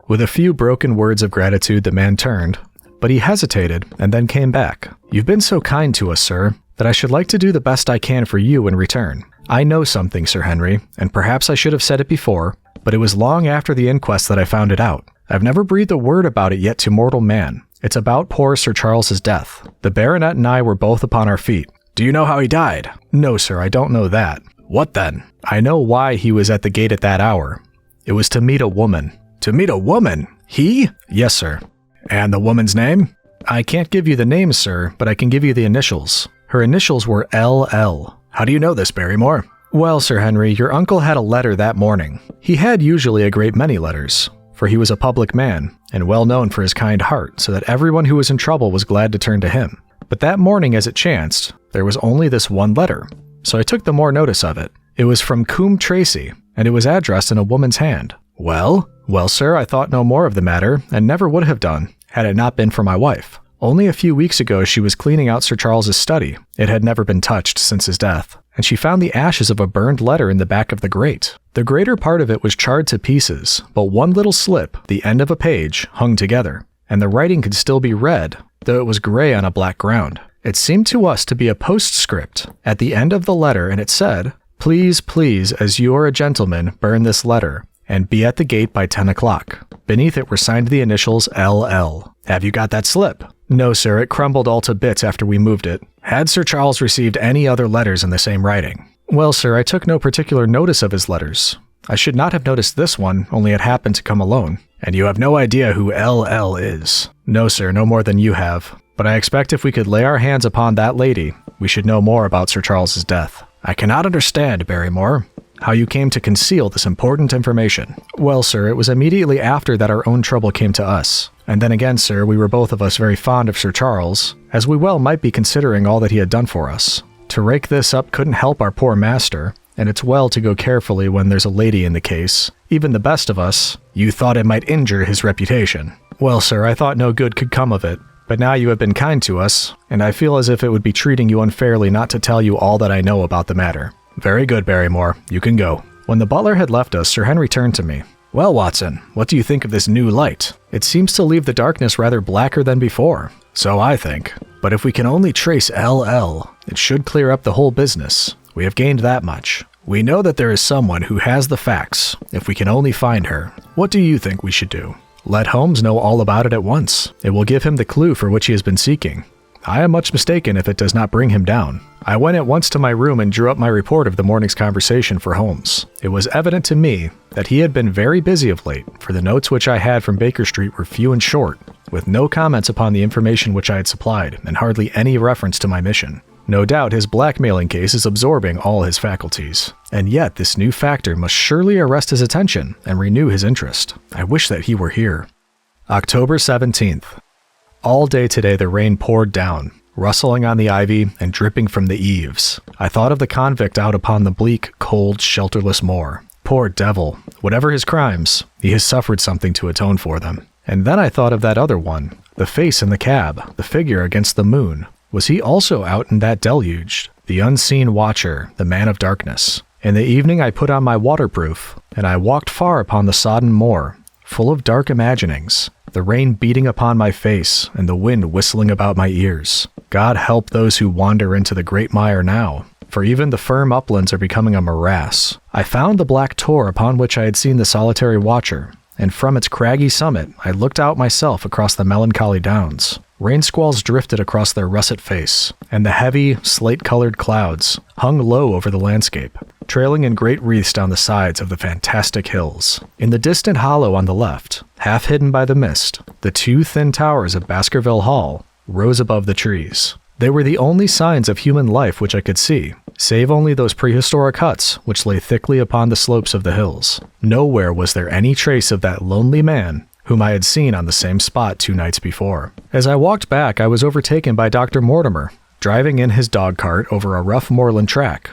With a few broken words of gratitude, the man turned, but he hesitated and then came back. You've been so kind to us, sir, that I should like to do the best I can for you in return. I know something, Sir Henry, and perhaps I should have said it before, but it was long after the inquest that I found it out. I've never breathed a word about it yet to mortal man. It's about poor Sir Charles's death. The baronet and I were both upon our feet. Do you know how he died? No, sir, I don't know that. What then? I know why he was at the gate at that hour. It was to meet a woman. To meet a woman? He? Yes, sir. And the woman's name? I can't give you the name, sir, but I can give you the initials. Her initials were LL. How do you know this, Barrymore? Well, Sir Henry, your uncle had a letter that morning. He had usually a great many letters, for he was a public man, and well known for his kind heart, so that everyone who was in trouble was glad to turn to him. But that morning, as it chanced, there was only this one letter, so I took the more notice of it. It was from Coombe Tracy, and it was addressed in a woman's hand. Well, sir, I thought no more of the matter, and never would have done, had it not been for my wife. Only a few weeks ago she was cleaning out Sir Charles's study. It had never been touched since his death, and she found the ashes of a burned letter in the back of the grate. The greater part of it was charred to pieces, but one little slip, the end of a page, hung together, and the writing could still be read, though it was gray on a black ground. It seemed to us to be a postscript at the end of the letter, and it said, "Please, please, as you are a gentleman, burn this letter, and be at the gate by 10 o'clock. Beneath it were signed the initials LL. Have you got that slip? No, sir, it crumbled all to bits after we moved it. Had Sir Charles received any other letters in the same writing? Well, sir, I took no particular notice of his letters. I should not have noticed this one, only it happened to come alone. And you have no idea who LL is? No, sir, no more than you have. But I expect if we could lay our hands upon that lady, we should know more about Sir Charles's death. I cannot understand, Barrymore, how you came to conceal this important information. Well, sir, it was immediately after that our own trouble came to us. And then again, sir, we were both of us very fond of Sir Charles, as we well might be considering all that he had done for us. To rake this up couldn't help our poor master, and it's well to go carefully when there's a lady in the case. Even the best of us, you thought it might injure his reputation. Well, sir, I thought no good could come of it. But now you have been kind to us, and I feel as if it would be treating you unfairly not to tell you all that I know about the matter. Very good, Barrymore. You can go. When the butler had left us, Sir Henry turned to me. Well, Watson, what do you think of this new light? It seems to leave the darkness rather blacker than before. So I think. But if we can only trace LL, it should clear up the whole business. We have gained that much. We know that there is someone who has the facts, if we can only find her. What do you think we should do? Let Holmes know all about it at once. It will give him the clue for which he has been seeking. I am much mistaken if it does not bring him down. I went at once to my room and drew up my report of the morning's conversation for Holmes. It was evident to me that he had been very busy of late, for the notes which I had from Baker Street were few and short, with no comments upon the information which I had supplied, and hardly any reference to my mission. No doubt his blackmailing case is absorbing all his faculties, and yet this new factor must surely arrest his attention and renew his interest. I wish that he were here. October 17th. All day today the rain poured down, rustling on the ivy and dripping from the eaves. I thought of the convict out upon the bleak, cold, shelterless moor. Poor devil, whatever his crimes, he has suffered something to atone for them. And then I thought of that other one, the face in the cab, the figure against the moon. Was he also out in that deluge? The unseen watcher, the man of darkness. In the evening I put on my waterproof, and I walked far upon the sodden moor, full of dark imaginings, the rain beating upon my face, and the wind whistling about my ears. God help those who wander into the great mire now, for even the firm uplands are becoming a morass. I found the black tor upon which I had seen the solitary watcher, and from its craggy summit I looked out myself across the melancholy downs. Rain squalls drifted across their russet face, and the heavy, slate-colored clouds hung low over the landscape, trailing in great wreaths down the sides of the fantastic hills. In the distant hollow on the left, half hidden by the mist, the two thin towers of Baskerville Hall rose above the trees. They were the only signs of human life which I could see, save only those prehistoric huts which lay thickly upon the slopes of the hills. Nowhere was there any trace of that lonely man whom I had seen on the same spot 2 nights before. As I walked back, I was overtaken by Dr. Mortimer, driving in his dog cart over a rough moorland track,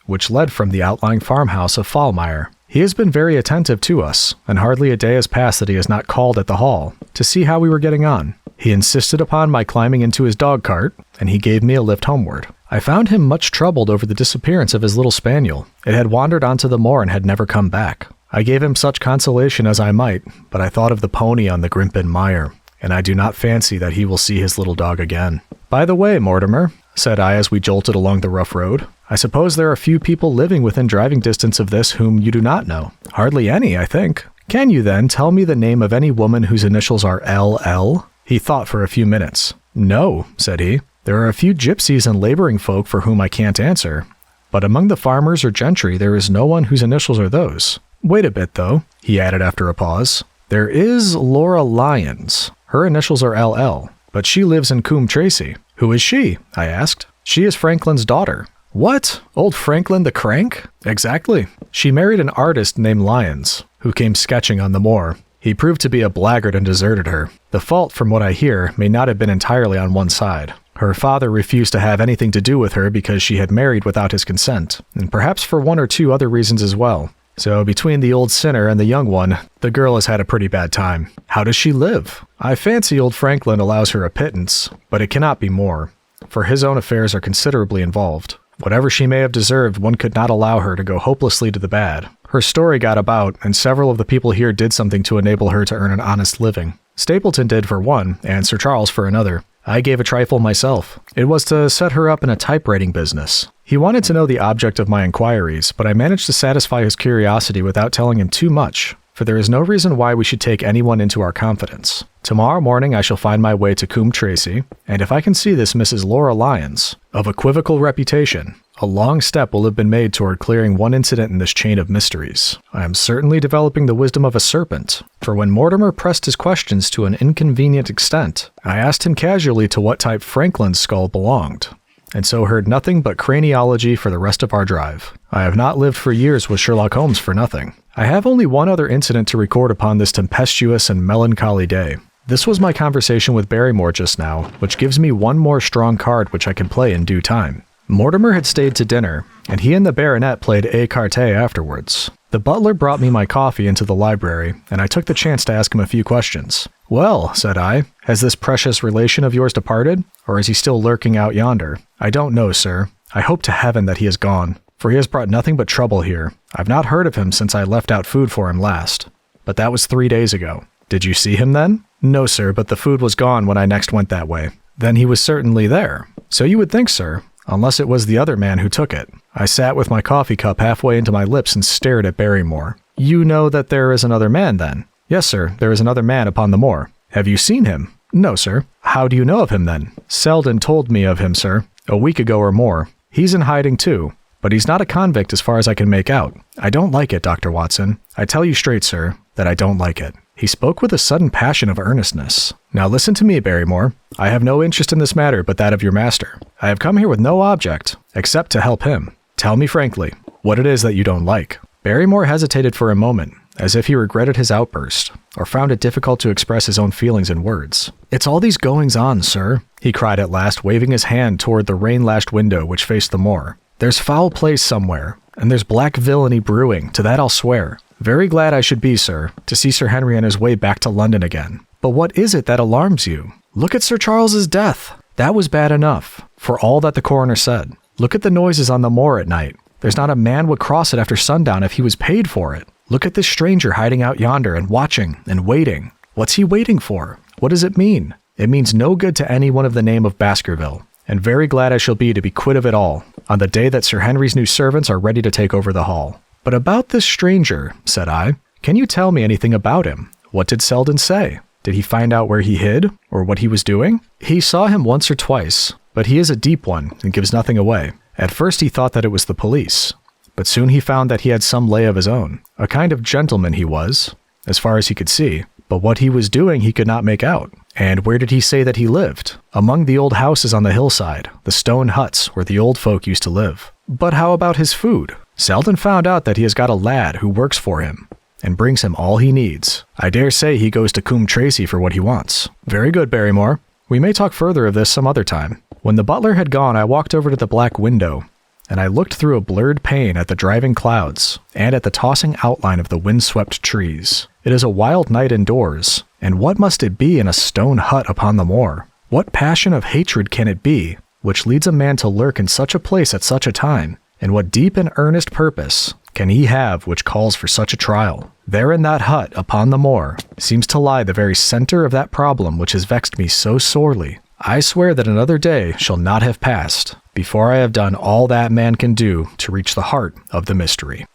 which led from the outlying farmhouse of Fallmire. He has been very attentive to us, and hardly a day has passed that he has not called at the hall to see how we were getting on. He insisted upon my climbing into his dog cart, and he gave me a lift homeward. I found him much troubled over the disappearance of his little spaniel. It had wandered onto the moor and had never come back. I gave him such consolation as I might, but I thought of the pony on the Grimpen Mire, and I do not fancy that he will see his little dog again. By the way, Mortimer, said I as we jolted along the rough road, I suppose there are few people living within driving distance of this whom you do not know. Hardly any, I think. Can you then tell me the name of any woman whose initials are LL? He thought for a few minutes. No, said he. There are a few gypsies and laboring folk for whom I can't answer. But among the farmers or gentry there is no one whose initials are those. Wait a bit, though, he added after a pause. There is Laura Lyons. Her initials are LL, but she lives in Coombe Tracy. Who is she? I asked. She is Franklin's daughter. What? Old Franklin the Crank? Exactly. She married an artist named Lyons, who came sketching on the moor. He proved to be a blackguard and deserted her. The fault, from what I hear, may not have been entirely on one side. Her father refused to have anything to do with her because she had married without his consent, and perhaps for one or two other reasons as well. So between the old sinner and the young one, the girl has had a pretty bad time. How does she live? I fancy old Franklin allows her a pittance, but it cannot be more, for his own affairs are considerably involved. Whatever she may have deserved, one could not allow her to go hopelessly to the bad. Her story got about, and several of the people here did something to enable her to earn an honest living. Stapleton did for one, and Sir Charles for another. I gave a trifle myself. It was to set her up in a typewriting business. He wanted to know the object of my inquiries, but I managed to satisfy his curiosity without telling him too much, for there is no reason why we should take anyone into our confidence. Tomorrow morning I shall find my way to Coombe Tracy, and if I can see this Mrs. Laura Lyons, of equivocal reputation, a long step will have been made toward clearing one incident in this chain of mysteries. I am certainly developing the wisdom of a serpent, for when Mortimer pressed his questions to an inconvenient extent, I asked him casually to what type Franklin's skull belonged, and so heard nothing but craniology for the rest of our drive. I have not lived for years with Sherlock Holmes for nothing. I have only one other incident to record upon this tempestuous and melancholy day. This was my conversation with Barrymore just now, which gives me one more strong card which I can play in due time. Mortimer had stayed to dinner, and he and the baronet played écarté afterwards. The butler brought me my coffee into the library, and I took the chance to ask him a few questions. Well, said I, has this precious relation of yours departed, or is he still lurking out yonder? I don't know, sir. I hope to heaven that he is gone, for he has brought nothing but trouble here. I've not heard of him since I left out food for him last. But that was 3 days ago. Did you see him then? No, sir, but the food was gone when I next went that way. Then he was certainly there. So you would think, sir, unless it was the other man who took it. I sat with my coffee cup halfway into my lips and stared at Barrymore. You know that there is another man, then? Yes, sir, there is another man upon the moor. Have you seen him? No, sir. How do you know of him, then? Selden told me of him, sir, a week ago or more. He's in hiding, too, but he's not a convict as far as I can make out. I don't like it, Dr. Watson. I tell you straight, sir, that I don't like it. He spoke with a sudden passion of earnestness. Now listen to me, Barrymore. I have no interest in this matter but that of your master. I have come here with no object, except to help him. Tell me frankly, what it is that you don't like. Barrymore hesitated for a moment, as if he regretted his outburst, or found it difficult to express his own feelings in words. It's all these goings-on, sir, he cried at last, waving his hand toward the rain-lashed window which faced the moor. There's foul play somewhere, and there's black villainy brewing, to that I'll swear. Very glad I should be, sir, to see Sir Henry on his way back to London again. But what is it that alarms you? Look at Sir Charles's death. That was bad enough, for all that the coroner said. Look at the noises on the moor at night. There's not a man would cross it after sundown if he was paid for it. Look at this stranger hiding out yonder and watching and waiting. What's he waiting for? What does it mean? It means no good to anyone of the name of Baskerville, and very glad I shall be to be quit of it all, on the day that Sir Henry's new servants are ready to take over the hall. But about this stranger, said I, can you tell me anything about him? What did Selden say? Did he find out where he hid, or what he was doing? He saw him once or twice, but he is a deep one and gives nothing away. At first he thought that it was the police, but soon he found that he had some lay of his own. A kind of gentleman he was, as far as he could see, but what he was doing he could not make out. And where did he say that he lived? Among the old houses on the hillside, the stone huts where the old folk used to live. But how about his food? Selden found out that he has got a lad who works for him and brings him all he needs. I dare say he goes to Coombe Tracy for what he wants. Very good, Barrymore. We may talk further of this some other time. When the butler had gone, I walked over to the black window, and I looked through a blurred pane at the driving clouds and at the tossing outline of the windswept trees. It is a wild night indoors, and what must it be in a stone hut upon the moor? What passion of hatred can it be which leads a man to lurk in such a place at such a time? And what deep and earnest purpose can he have which calls for such a trial? There in that hut upon the moor seems to lie the very center of that problem which has vexed me so sorely. I swear that another day shall not have passed before I have done all that man can do to reach the heart of the mystery.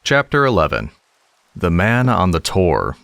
Chapter 11. The Man on the Tor.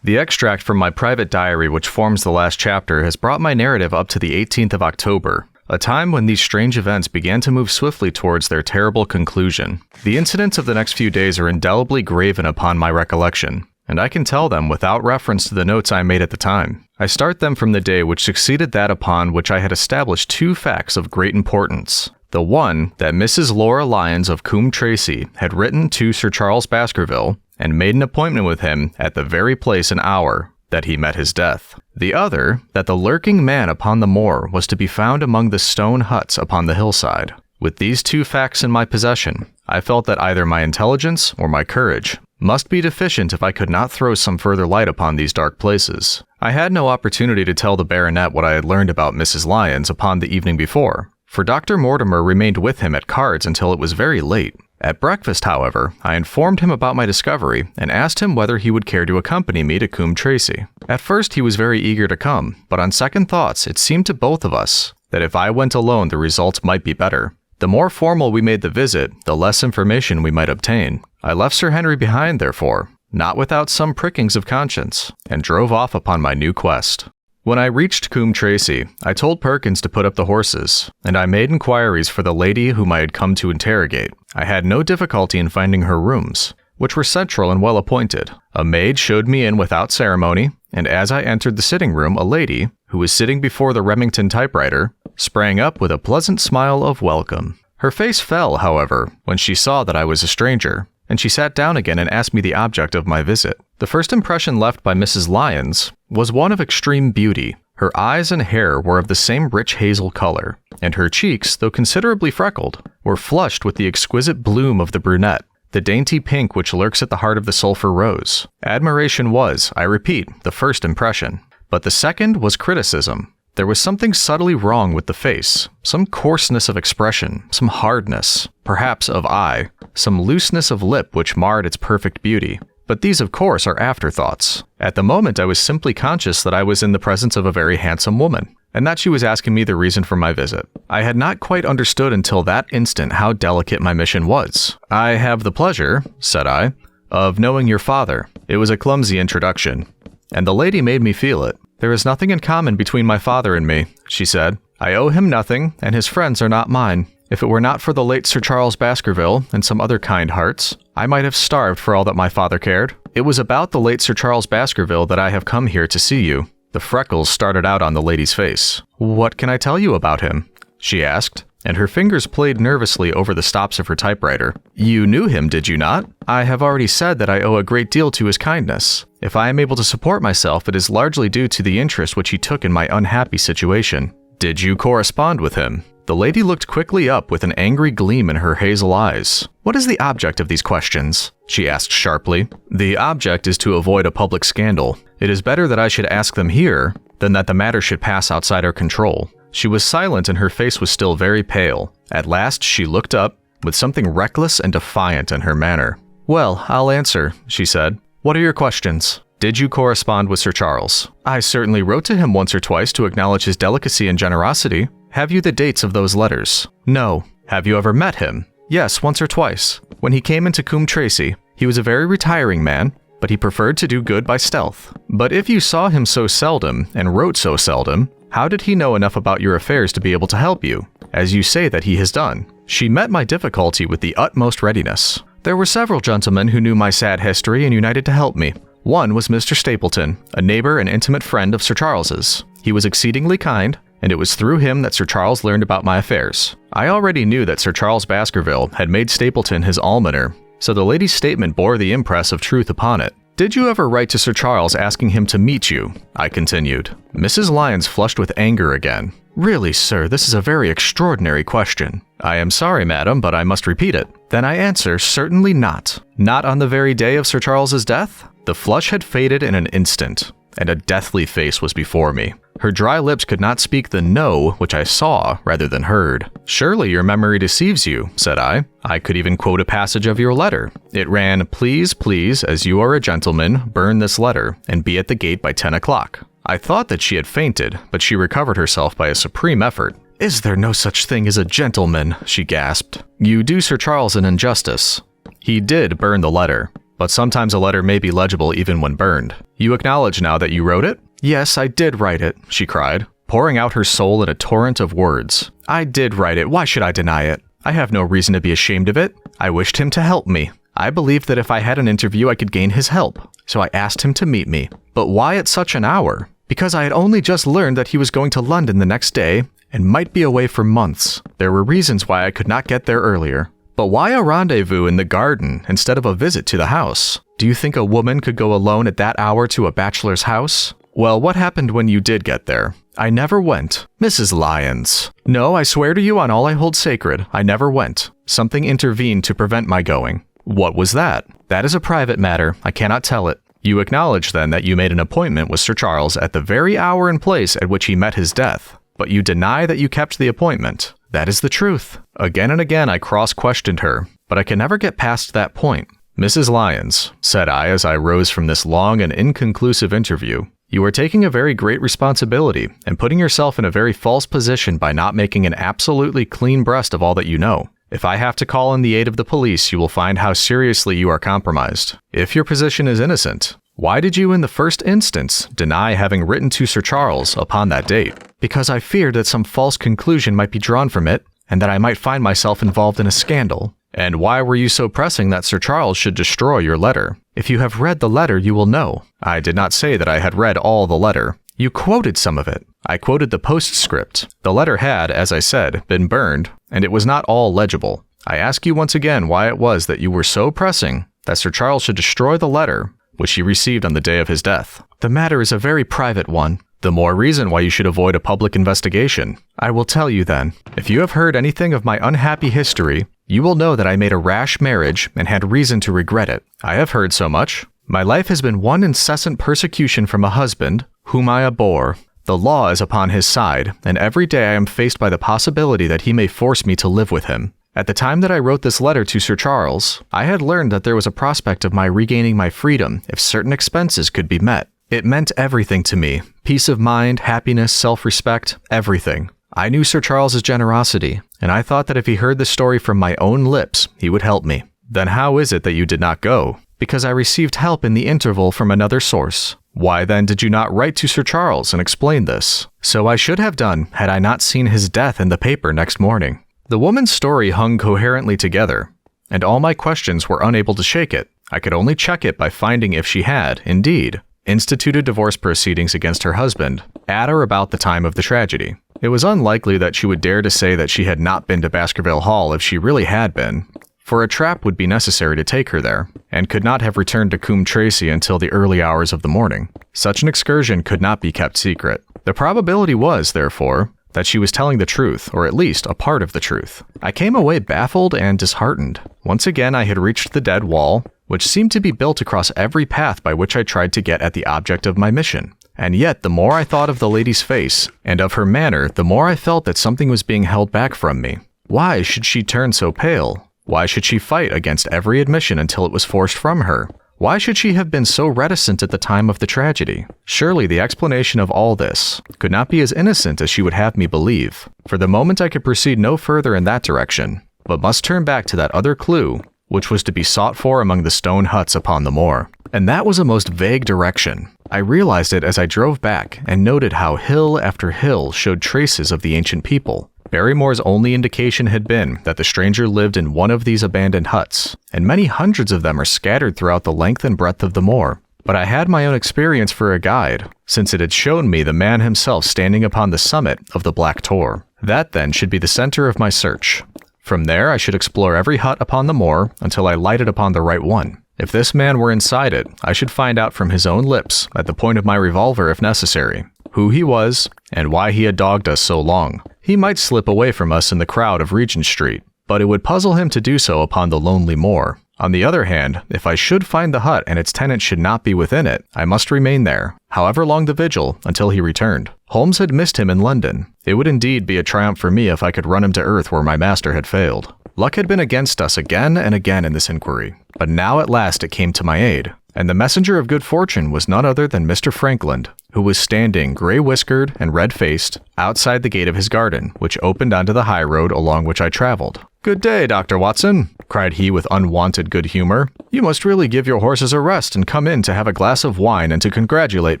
The extract from my private diary which forms the last chapter has brought my narrative up to the 18th of October, a time when these strange events began to move swiftly towards their terrible conclusion. The incidents of the next few days are indelibly graven upon my recollection, and I can tell them without reference to the notes I made at the time. I start them from the day which succeeded that upon which I had established two facts of great importance. The one, that Mrs. Laura Lyons of Coombe Tracey had written to Sir Charles Baskerville and made an appointment with him at the very place and hour that he met his death. The other, that the lurking man upon the moor was to be found among the stone huts upon the hillside. With these two facts in my possession, I felt that either my intelligence or my courage must be deficient if I could not throw some further light upon these dark places. I had no opportunity to tell the baronet what I had learned about Mrs. Lyons upon the evening before, for Dr. Mortimer remained with him at cards until it was very late. At breakfast, however, I informed him about my discovery and asked him whether he would care to accompany me to Coombe Tracey. At first he was very eager to come, but on second thoughts it seemed to both of us that if I went alone the results might be better. The more formal we made the visit, the less information we might obtain. I left Sir Henry behind, therefore, not without some prickings of conscience, and drove off upon my new quest. When I reached Coombe Tracey, I told Perkins to put up the horses, and I made inquiries for the lady whom I had come to interrogate. I had no difficulty in finding her rooms, which were central and well appointed. A maid showed me in without ceremony, and as I entered the sitting room, a lady, who was sitting before the Remington typewriter, sprang up with a pleasant smile of welcome. Her face fell, however, when she saw that I was a stranger, and she sat down again and asked me the object of my visit. The first impression left by Mrs. Lyons was one of extreme beauty. Her eyes and hair were of the same rich hazel color, and her cheeks, though considerably freckled, were flushed with the exquisite bloom of the brunette, the dainty pink which lurks at the heart of the sulphur rose. Admiration was, I repeat, the first impression, but the second was criticism. There was something subtly wrong with the face, some coarseness of expression, some hardness, perhaps of eye, some looseness of lip which marred its perfect beauty. But these, of course, are afterthoughts. At the moment, I was simply conscious that I was in the presence of a very handsome woman, and that she was asking me the reason for my visit. I had not quite understood until that instant how delicate my mission was. "I have the pleasure," said I, "of knowing your father." It was a clumsy introduction, and the lady made me feel it. "There is nothing in common between my father and me," she said. "I owe him nothing, and his friends are not mine. If it were not for the late Sir Charles Baskerville and some other kind hearts, I might have starved for all that my father cared. It was about the late Sir Charles Baskerville that I have come here to see you." The freckles started out on the lady's face. "What can I tell you about him?" she asked, and her fingers played nervously over the stops of her typewriter. "You knew him, did you not?" "I have already said that I owe a great deal to his kindness. If I am able to support myself, it is largely due to the interest which he took in my unhappy situation." "Did you correspond with him?" The lady looked quickly up with an angry gleam in her hazel eyes. "What is the object of these questions?" she asked sharply. "The object is to avoid a public scandal. It is better that I should ask them here than that the matter should pass outside our control." She was silent and her face was still very pale. At last she looked up, with something reckless and defiant in her manner. "Well, I'll answer," she said. "What are your questions?" "Did you correspond with Sir Charles?" "I certainly wrote to him once or twice to acknowledge his delicacy and generosity." "Have you the dates of those letters?" "No." "Have you ever met him?" "Yes, once or twice. When he came into Coombe Tracey, he was a very retiring man, but he preferred to do good by stealth." "But if you saw him so seldom, and wrote so seldom, how did he know enough about your affairs to be able to help you, as you say that he has done?" She met my difficulty with the utmost readiness. "There were several gentlemen who knew my sad history and united to help me. One was Mr. Stapleton, a neighbor and intimate friend of Sir Charles's. He was exceedingly kind, and it was through him that Sir Charles learned about my affairs. I already knew that Sir Charles Baskerville had made Stapleton his almoner, so the lady's statement bore the impress of truth upon it. "Did you ever write to Sir Charles asking him to meet you?" I continued. Mrs. Lyons flushed with anger again. "Really, sir, this is a very extraordinary question." "I am sorry, madam, but I must repeat it." "Then I answer, certainly not." "Not on the very day of Sir Charles's death?" The flush had faded in an instant. and a deathly face was before me. Her dry lips could not speak the no which I saw rather than heard. "Surely your memory deceives you," said I. "I could even quote a passage of your letter. It ran, 'Please, please, as you are a gentleman, burn this letter, and be at the gate by 10 o'clock. I thought that she had fainted, but she recovered herself by a supreme effort. "Is there no such thing as a gentleman?" she gasped. "You do Sir Charles an injustice. He did burn the letter, but sometimes a letter may be legible even when burned. You acknowledge now that you wrote it?" "Yes, I did write it," she cried, pouring out her soul in a torrent of words. "I did write it. Why should I deny it? I have no reason to be ashamed of it. I wished him to help me. I believed that if I had an interview I could gain his help, so I asked him to meet me. But why at such an hour? Because I had only just learned that he was going to London the next day and might be away for months. There were reasons why I could not get there earlier. But why a rendezvous in the garden instead of a visit to the house? Do you think a woman could go alone at that hour to a bachelor's house? Well, what happened when you did get there?" "I never went." "Mrs. Lyons." "No, I swear to you on all I hold sacred, I never went. Something intervened to prevent my going." "What was that?" "That is a private matter. I cannot tell it." "You acknowledge then that you made an appointment with Sir Charles at the very hour and place at which he met his death, but you deny that you kept the appointment." "That is the truth." Again and again I cross-questioned her, but I could never get past that point. "Mrs. Lyons," said I as I rose from this long and inconclusive interview, "you are taking a very great responsibility and putting yourself in a very false position by not making an absolutely clean breast of all that you know. If I have to call in the aid of the police, you will find how seriously you are compromised. If your position is innocent, why did you in the first instance deny having written to Sir Charles upon that date?" "Because I feared that some false conclusion might be drawn from it, and that I might find myself involved in a scandal." "And why were you so pressing that Sir Charles should destroy your letter?" "If you have read the letter, you will know." "I did not say that I had read all the letter." "You quoted some of it." "I quoted the postscript. The letter had, as I said, been burned, and it was not all legible. I ask you once again why it was that you were so pressing that Sir Charles should destroy the letter which he received on the day of his death." "The matter is a very private one." "The more reason why you should avoid a public investigation." "I will tell you then. If you have heard anything of my unhappy history, you will know that I made a rash marriage and had reason to regret it." "I have heard so much." "My life has been one incessant persecution from a husband whom I abhor. The law is upon his side, and every day I am faced by the possibility that he may force me to live with him. At the time that I wrote this letter to Sir Charles, I had learned that there was a prospect of my regaining my freedom if certain expenses could be met. It meant everything to me. Peace of mind, happiness, self-respect, everything. I knew Sir Charles's generosity, and I thought that if he heard the story from my own lips, he would help me." "Then how is it that you did not go?" "Because I received help in the interval from another source." "Why then did you not write to Sir Charles and explain this?" "So I should have done had I not seen his death in the paper next morning." The woman's story hung coherently together, and all my questions were unable to shake it. I could only check it by finding if she had, indeed, instituted divorce proceedings against her husband at or about the time of the tragedy. It was unlikely that she would dare to say that she had not been to Baskerville Hall if she really had been, for a trap would be necessary to take her there, and could not have returned to Coombe Tracy until the early hours of the morning. Such an excursion could not be kept secret. The probability was, therefore, that she was telling the truth, or at least a part of the truth. I came away baffled and disheartened. Once again I had reached the dead wall, which seemed to be built across every path by which I tried to get at the object of my mission. And yet, the more I thought of the lady's face, and of her manner, the more I felt that something was being held back from me. Why should she turn so pale? Why should she fight against every admission until it was forced from her? Why should she have been so reticent at the time of the tragedy? Surely the explanation of all this could not be as innocent as she would have me believe. For the moment I could proceed no further in that direction, but must turn back to that other clue, which was to be sought for among the stone huts upon the moor. And that was a most vague direction. I realized it as I drove back and noted how hill after hill showed traces of the ancient people. Barrymore's only indication had been that the stranger lived in one of these abandoned huts, and many hundreds of them are scattered throughout the length and breadth of the moor. But I had my own experience for a guide, since it had shown me the man himself standing upon the summit of the Black Tor. That then should be the center of my search. From there I should explore every hut upon the moor until I lighted upon the right one. If this man were inside it, I should find out from his own lips, at the point of my revolver if necessary, who he was and why he had dogged us so long. He might slip away from us in the crowd of Regent Street, but it would puzzle him to do so upon the lonely moor. On the other hand, if I should find the hut and its tenant should not be within it, I must remain there, however long the vigil, until he returned. Holmes had missed him in London. It would indeed be a triumph for me if I could run him to earth where my master had failed. Luck had been against us again and again in this inquiry, but now at last it came to my aid, and the messenger of good fortune was none other than Mr. Frankland, who was standing, gray-whiskered and red-faced, outside the gate of his garden, which opened onto the high road along which I traveled. "Good day, Dr. Watson," cried he with unwonted good humor. "You must really give your horses a rest and come in to have a glass of wine and to congratulate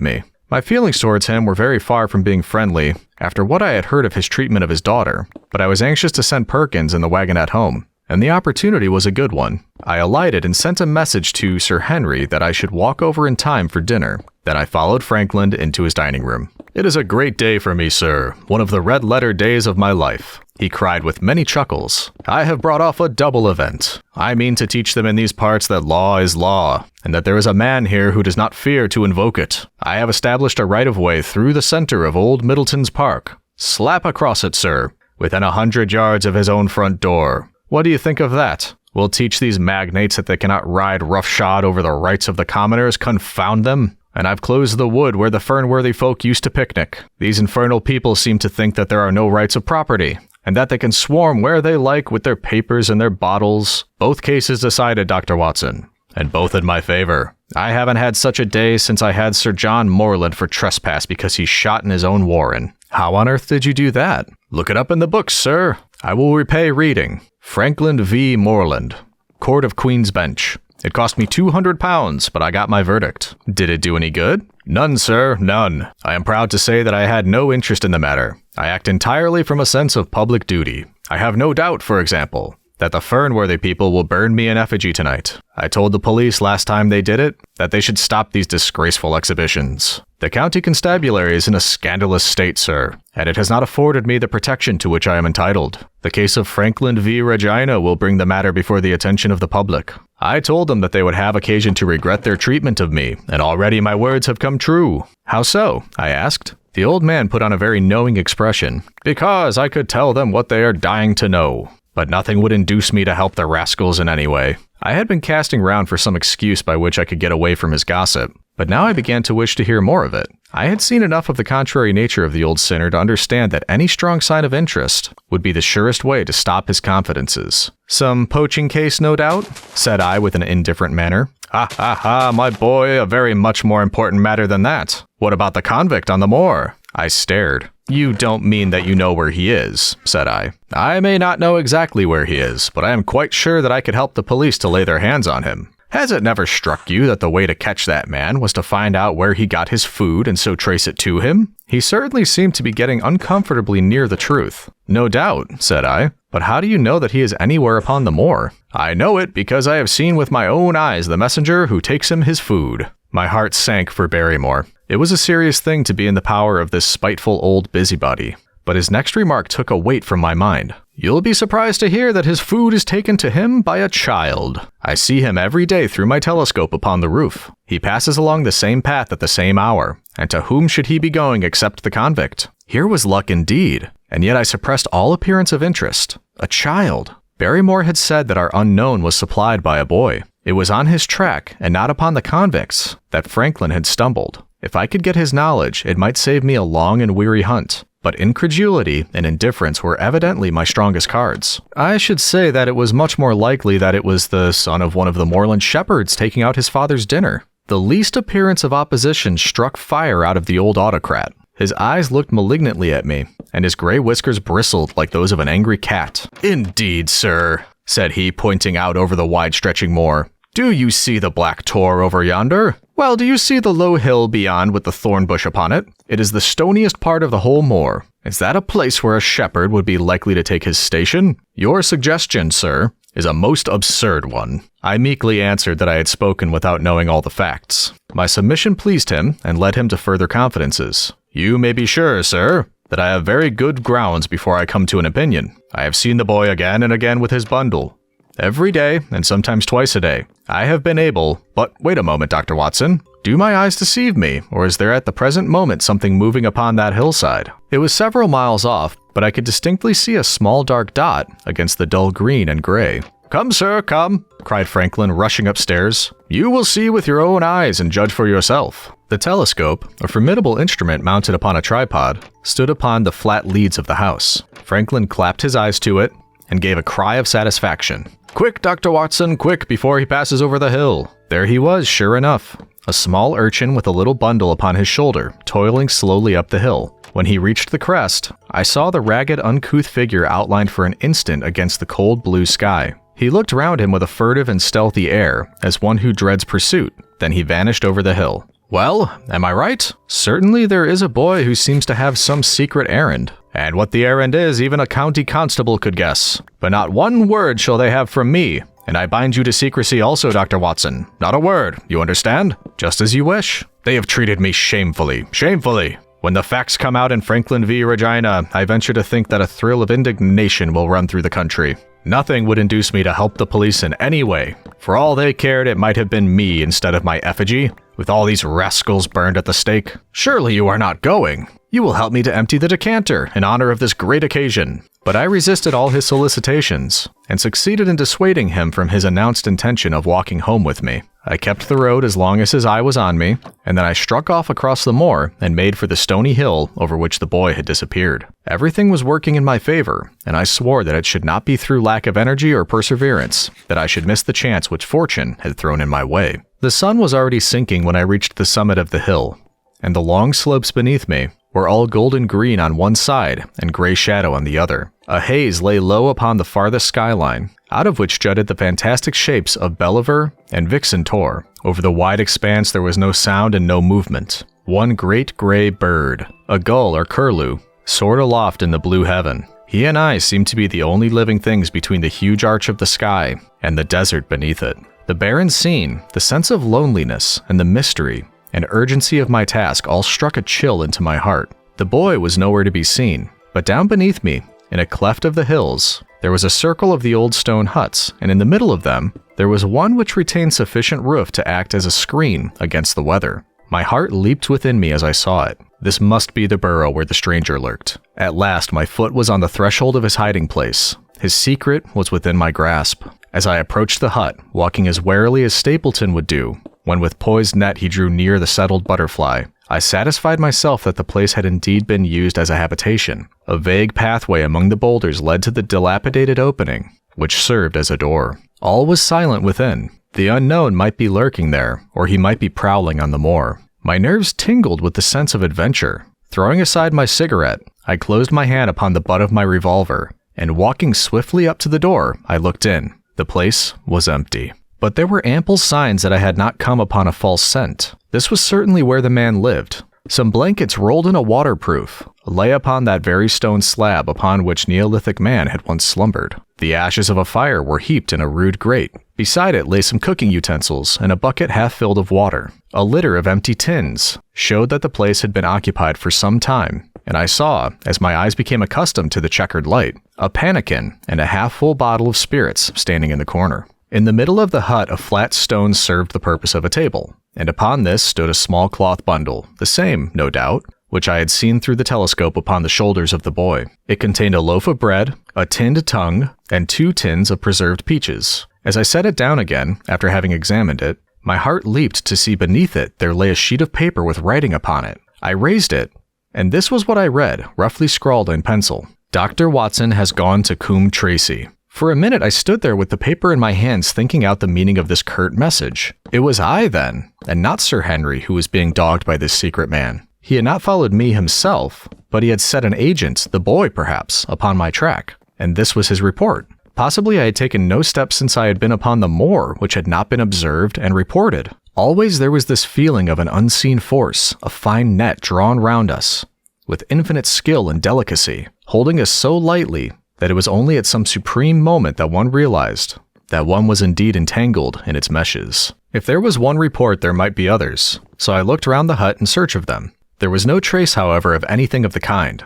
me." My feelings towards him were very far from being friendly, after what I had heard of his treatment of his daughter, but I was anxious to send Perkins and the wagonette home, and the opportunity was a good one. I alighted and sent a message to Sir Henry that I should walk over in time for dinner. Then I followed Frankland into his dining room. "It is a great day for me, sir, one of the red-letter days of my life," he cried with many chuckles. "I have brought off a double event. I mean to teach them in these parts that law is law, and that there is a man here who does not fear to invoke it. I have established a right-of-way through the center of Old Middleton's Park. Slap across it, sir, within 100 yards of his own front door. What do you think of that? We'll teach these magnates that they cannot ride roughshod over the rights of the commoners, confound them. And I've closed the wood where the Fernworthy folk used to picnic. These infernal people seem to think that there are no rights of property, and that they can swarm where they like with their papers and their bottles. Both cases decided, Dr. Watson, and both in my favor. I haven't had such a day since I had Sir John Morland for trespass because he shot in his own warren." "How on earth did you do that?" "Look it up in the books, sir. I will repay reading. Frankland v. Morland, Court of Queen's Bench. It cost me £200, but I got my verdict." "Did it do any good?" "None, sir, none. I am proud to say that I had no interest in the matter. I act entirely from a sense of public duty. I have no doubt, for example, that the Fernworthy people will burn me in effigy tonight. I told the police last time they did it that they should stop these disgraceful exhibitions. The county constabulary is in a scandalous state, sir, and it has not afforded me the protection to which I am entitled. The case of Frankland v. Regina will bring the matter before the attention of the public. I told them that they would have occasion to regret their treatment of me, and already my words have come true." "How so?" I asked. The old man put on a very knowing expression. "Because I could tell them what they are dying to know. But nothing would induce me to help the rascals in any way." I had been casting round for some excuse by which I could get away from his gossip, but now I began to wish to hear more of it. I had seen enough of the contrary nature of the old sinner to understand that any strong sign of interest would be the surest way to stop his confidences. "Some poaching case, no doubt?" said I with an indifferent manner. "Ha ha ha, my boy, a very much more important matter than that. What about the convict on the moor?" I stared. "You don't mean that you know where he is," said I. "I may not know exactly where he is, but I am quite sure that I could help the police to lay their hands on him. Has it never struck you that the way to catch that man was to find out where he got his food and so trace it to him?" He certainly seemed to be getting uncomfortably near the truth. "No doubt," said I. "But how do you know that he is anywhere upon the moor?" "I know it because I have seen with my own eyes the messenger who takes him his food." My heart sank for Barrymore. It was a serious thing to be in the power of this spiteful old busybody. But his next remark took a weight from my mind. "You'll be surprised to hear that his food is taken to him by a child. I see him every day through my telescope upon the roof. He passes along the same path at the same hour, and to whom should he be going except the convict?" Here was luck indeed, and yet I suppressed all appearance of interest. A child! Barrymore had said that our unknown was supplied by a boy. It was on his track, and not upon the convict's, that Franklin had stumbled. If I could get his knowledge, it might save me a long and weary hunt. But incredulity and indifference were evidently my strongest cards. I should say that it was much more likely that it was the son of one of the moorland shepherds taking out his father's dinner. The least appearance of opposition struck fire out of the old autocrat. His eyes looked malignantly at me, and his gray whiskers bristled like those of an angry cat. "Indeed, sir," said he, pointing out over the wide-stretching moor. "Do you see the black tor over yonder? Well, do you see the low hill beyond with the thorn bush upon it? It is the stoniest part of the whole moor. Is that a place where a shepherd would be likely to take his station? Your suggestion, sir, is a most absurd one." I meekly answered that I had spoken without knowing all the facts. My submission pleased him and led him to further confidences. "You may be sure, sir, that I have very good grounds before I come to an opinion. I have seen the boy again and again with his bundle. Every day, and sometimes twice a day. I have been able— But wait a moment, Dr. Watson. Do my eyes deceive me, or is there at the present moment something moving upon that hillside?" It was several miles off, but I could distinctly see a small dark dot against the dull green and gray. "Come, sir, come," cried Franklin, rushing upstairs. "You will see with your own eyes and judge for yourself." The telescope, a formidable instrument mounted upon a tripod, stood upon the flat leads of the house. Franklin clapped his eyes to it and gave a cry of satisfaction. "Quick, Dr. Watson, quick, before he passes over the hill." There he was, sure enough, a small urchin with a little bundle upon his shoulder, toiling slowly up the hill. When he reached the crest, I saw the ragged, uncouth figure outlined for an instant against the cold blue sky. He looked round him with a furtive and stealthy air, as one who dreads pursuit. Then he vanished over the hill. Well, am I right? Certainly there is a boy who seems to have some secret errand. And what the errand is, even a county constable could guess. But not one word shall they have from me. And I bind you to secrecy also, Dr. Watson. Not a word, you understand? Just as you wish. They have treated me shamefully, shamefully. When the facts come out in Franklin v. Regina, I venture to think that a thrill of indignation will run through the country. Nothing would induce me to help the police in any way. For all they cared, it might have been me instead of my effigy, with all these rascals burned at the stake. Surely you are not going. You will help me to empty the decanter in honor of this great occasion. But I resisted all his solicitations, and succeeded in dissuading him from his announced intention of walking home with me. I kept the road as long as his eye was on me, and then I struck off across the moor and made for the stony hill over which the boy had disappeared. Everything was working in my favor, and I swore that it should not be through lack of energy or perseverance that I should miss the chance which fortune had thrown in my way. The sun was already sinking when I reached the summit of the hill, and the long slopes beneath me were all golden green on one side and gray shadow on the other. A haze lay low upon the farthest skyline, out of which jutted the fantastic shapes of Belliver and Vixen Tor. Over the wide expanse there was no sound and no movement. One great gray bird, a gull or curlew, soared aloft in the blue heaven. He and I seemed to be the only living things between the huge arch of the sky and the desert beneath it. The barren scene, the sense of loneliness, and the mystery and urgency of my task all struck a chill into my heart. The boy was nowhere to be seen, but down beneath me, in a cleft of the hills, there was a circle of the old stone huts, and in the middle of them, there was one which retained sufficient roof to act as a screen against the weather. My heart leaped within me as I saw it. This must be the burrow where the stranger lurked. At last, my foot was on the threshold of his hiding place. His secret was within my grasp. As I approached the hut, walking as warily as Stapleton would do, when with poised net he drew near the settled butterfly, I satisfied myself that the place had indeed been used as a habitation. A vague pathway among the boulders led to the dilapidated opening, which served as a door. All was silent within. The unknown might be lurking there, or he might be prowling on the moor. My nerves tingled with the sense of adventure. Throwing aside my cigarette, I closed my hand upon the butt of my revolver, and walking swiftly up to the door, I looked in. The place was empty. But there were ample signs that I had not come upon a false scent. This was certainly where the man lived. Some blankets rolled in a waterproof lay upon that very stone slab upon which Neolithic man had once slumbered. The ashes of a fire were heaped in a rude grate. Beside it lay some cooking utensils and a bucket half filled of water. A litter of empty tins showed that the place had been occupied for some time, and I saw, as my eyes became accustomed to the checkered light, a pannikin and a half-full bottle of spirits standing in the corner. In the middle of the hut, a flat stone served the purpose of a table, and upon this stood a small cloth bundle, the same, no doubt, which I had seen through the telescope upon the shoulders of the boy. It contained a loaf of bread, a tinned tongue, and 2 tins of preserved peaches. As I set it down again, after having examined it, my heart leaped to see beneath it there lay a sheet of paper with writing upon it. I raised it, and this was what I read, roughly scrawled in pencil. Dr. Watson has gone to Coombe Tracy. For a minute I stood there with the paper in my hands thinking out the meaning of this curt message. It was I, then, and not Sir Henry, who was being dogged by this secret man. He had not followed me himself, but he had set an agent, the boy perhaps, upon my track, and this was his report. Possibly I had taken no steps since I had been upon the moor which had not been observed and reported. Always there was this feeling of an unseen force, a fine net drawn round us, with infinite skill and delicacy, holding us so lightly that it was only at some supreme moment that one realized that one was indeed entangled in its meshes. If there was one report, there might be others, so I looked round the hut in search of them. There was no trace, however, of anything of the kind,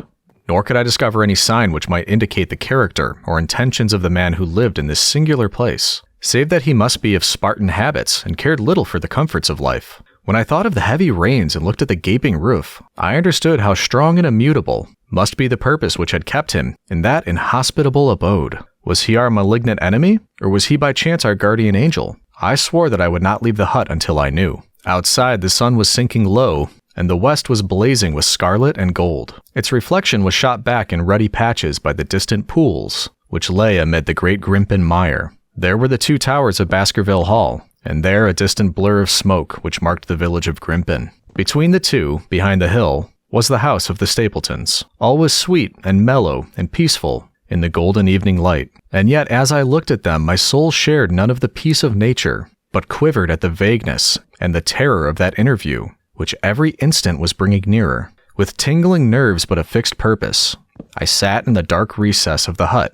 nor could I discover any sign which might indicate the character or intentions of the man who lived in this singular place, save that he must be of Spartan habits and cared little for the comforts of life. When I thought of the heavy rains and looked at the gaping roof, I understood how strong and immutable must be the purpose which had kept him in that inhospitable abode. Was he our malignant enemy, or was he by chance our guardian angel? I swore that I would not leave the hut until I knew. Outside, the sun was sinking low, and the west was blazing with scarlet and gold. Its reflection was shot back in ruddy patches by the distant pools, which lay amid the great Grimpen mire. There were the 2 towers of Baskerville Hall, and there a distant blur of smoke which marked the village of Grimpen. Between the two, behind the hill, was the house of the Stapletons. All was sweet and mellow and peaceful in the golden evening light. And yet as I looked at them, my soul shared none of the peace of nature, but quivered at the vagueness and the terror of that interview, which every instant was bringing nearer. With tingling nerves but a fixed purpose, I sat in the dark recess of the hut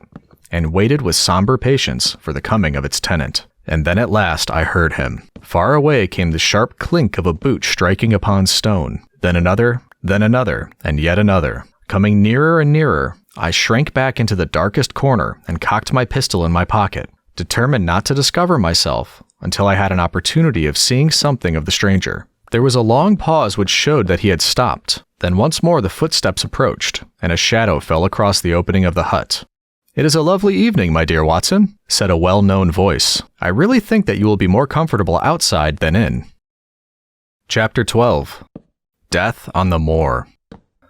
and waited with somber patience for the coming of its tenant. And then at last I heard him. Far away came the sharp clink of a boot striking upon stone, then another, and yet another. Coming nearer and nearer, I shrank back into the darkest corner and cocked my pistol in my pocket, determined not to discover myself until I had an opportunity of seeing something of the stranger. There was a long pause which showed that he had stopped. Then once more the footsteps approached, and a shadow fell across the opening of the hut. "It is a lovely evening, my dear Watson," said a well-known voice. "I really think that you will be more comfortable outside than in." Chapter 12. Death on the Moor.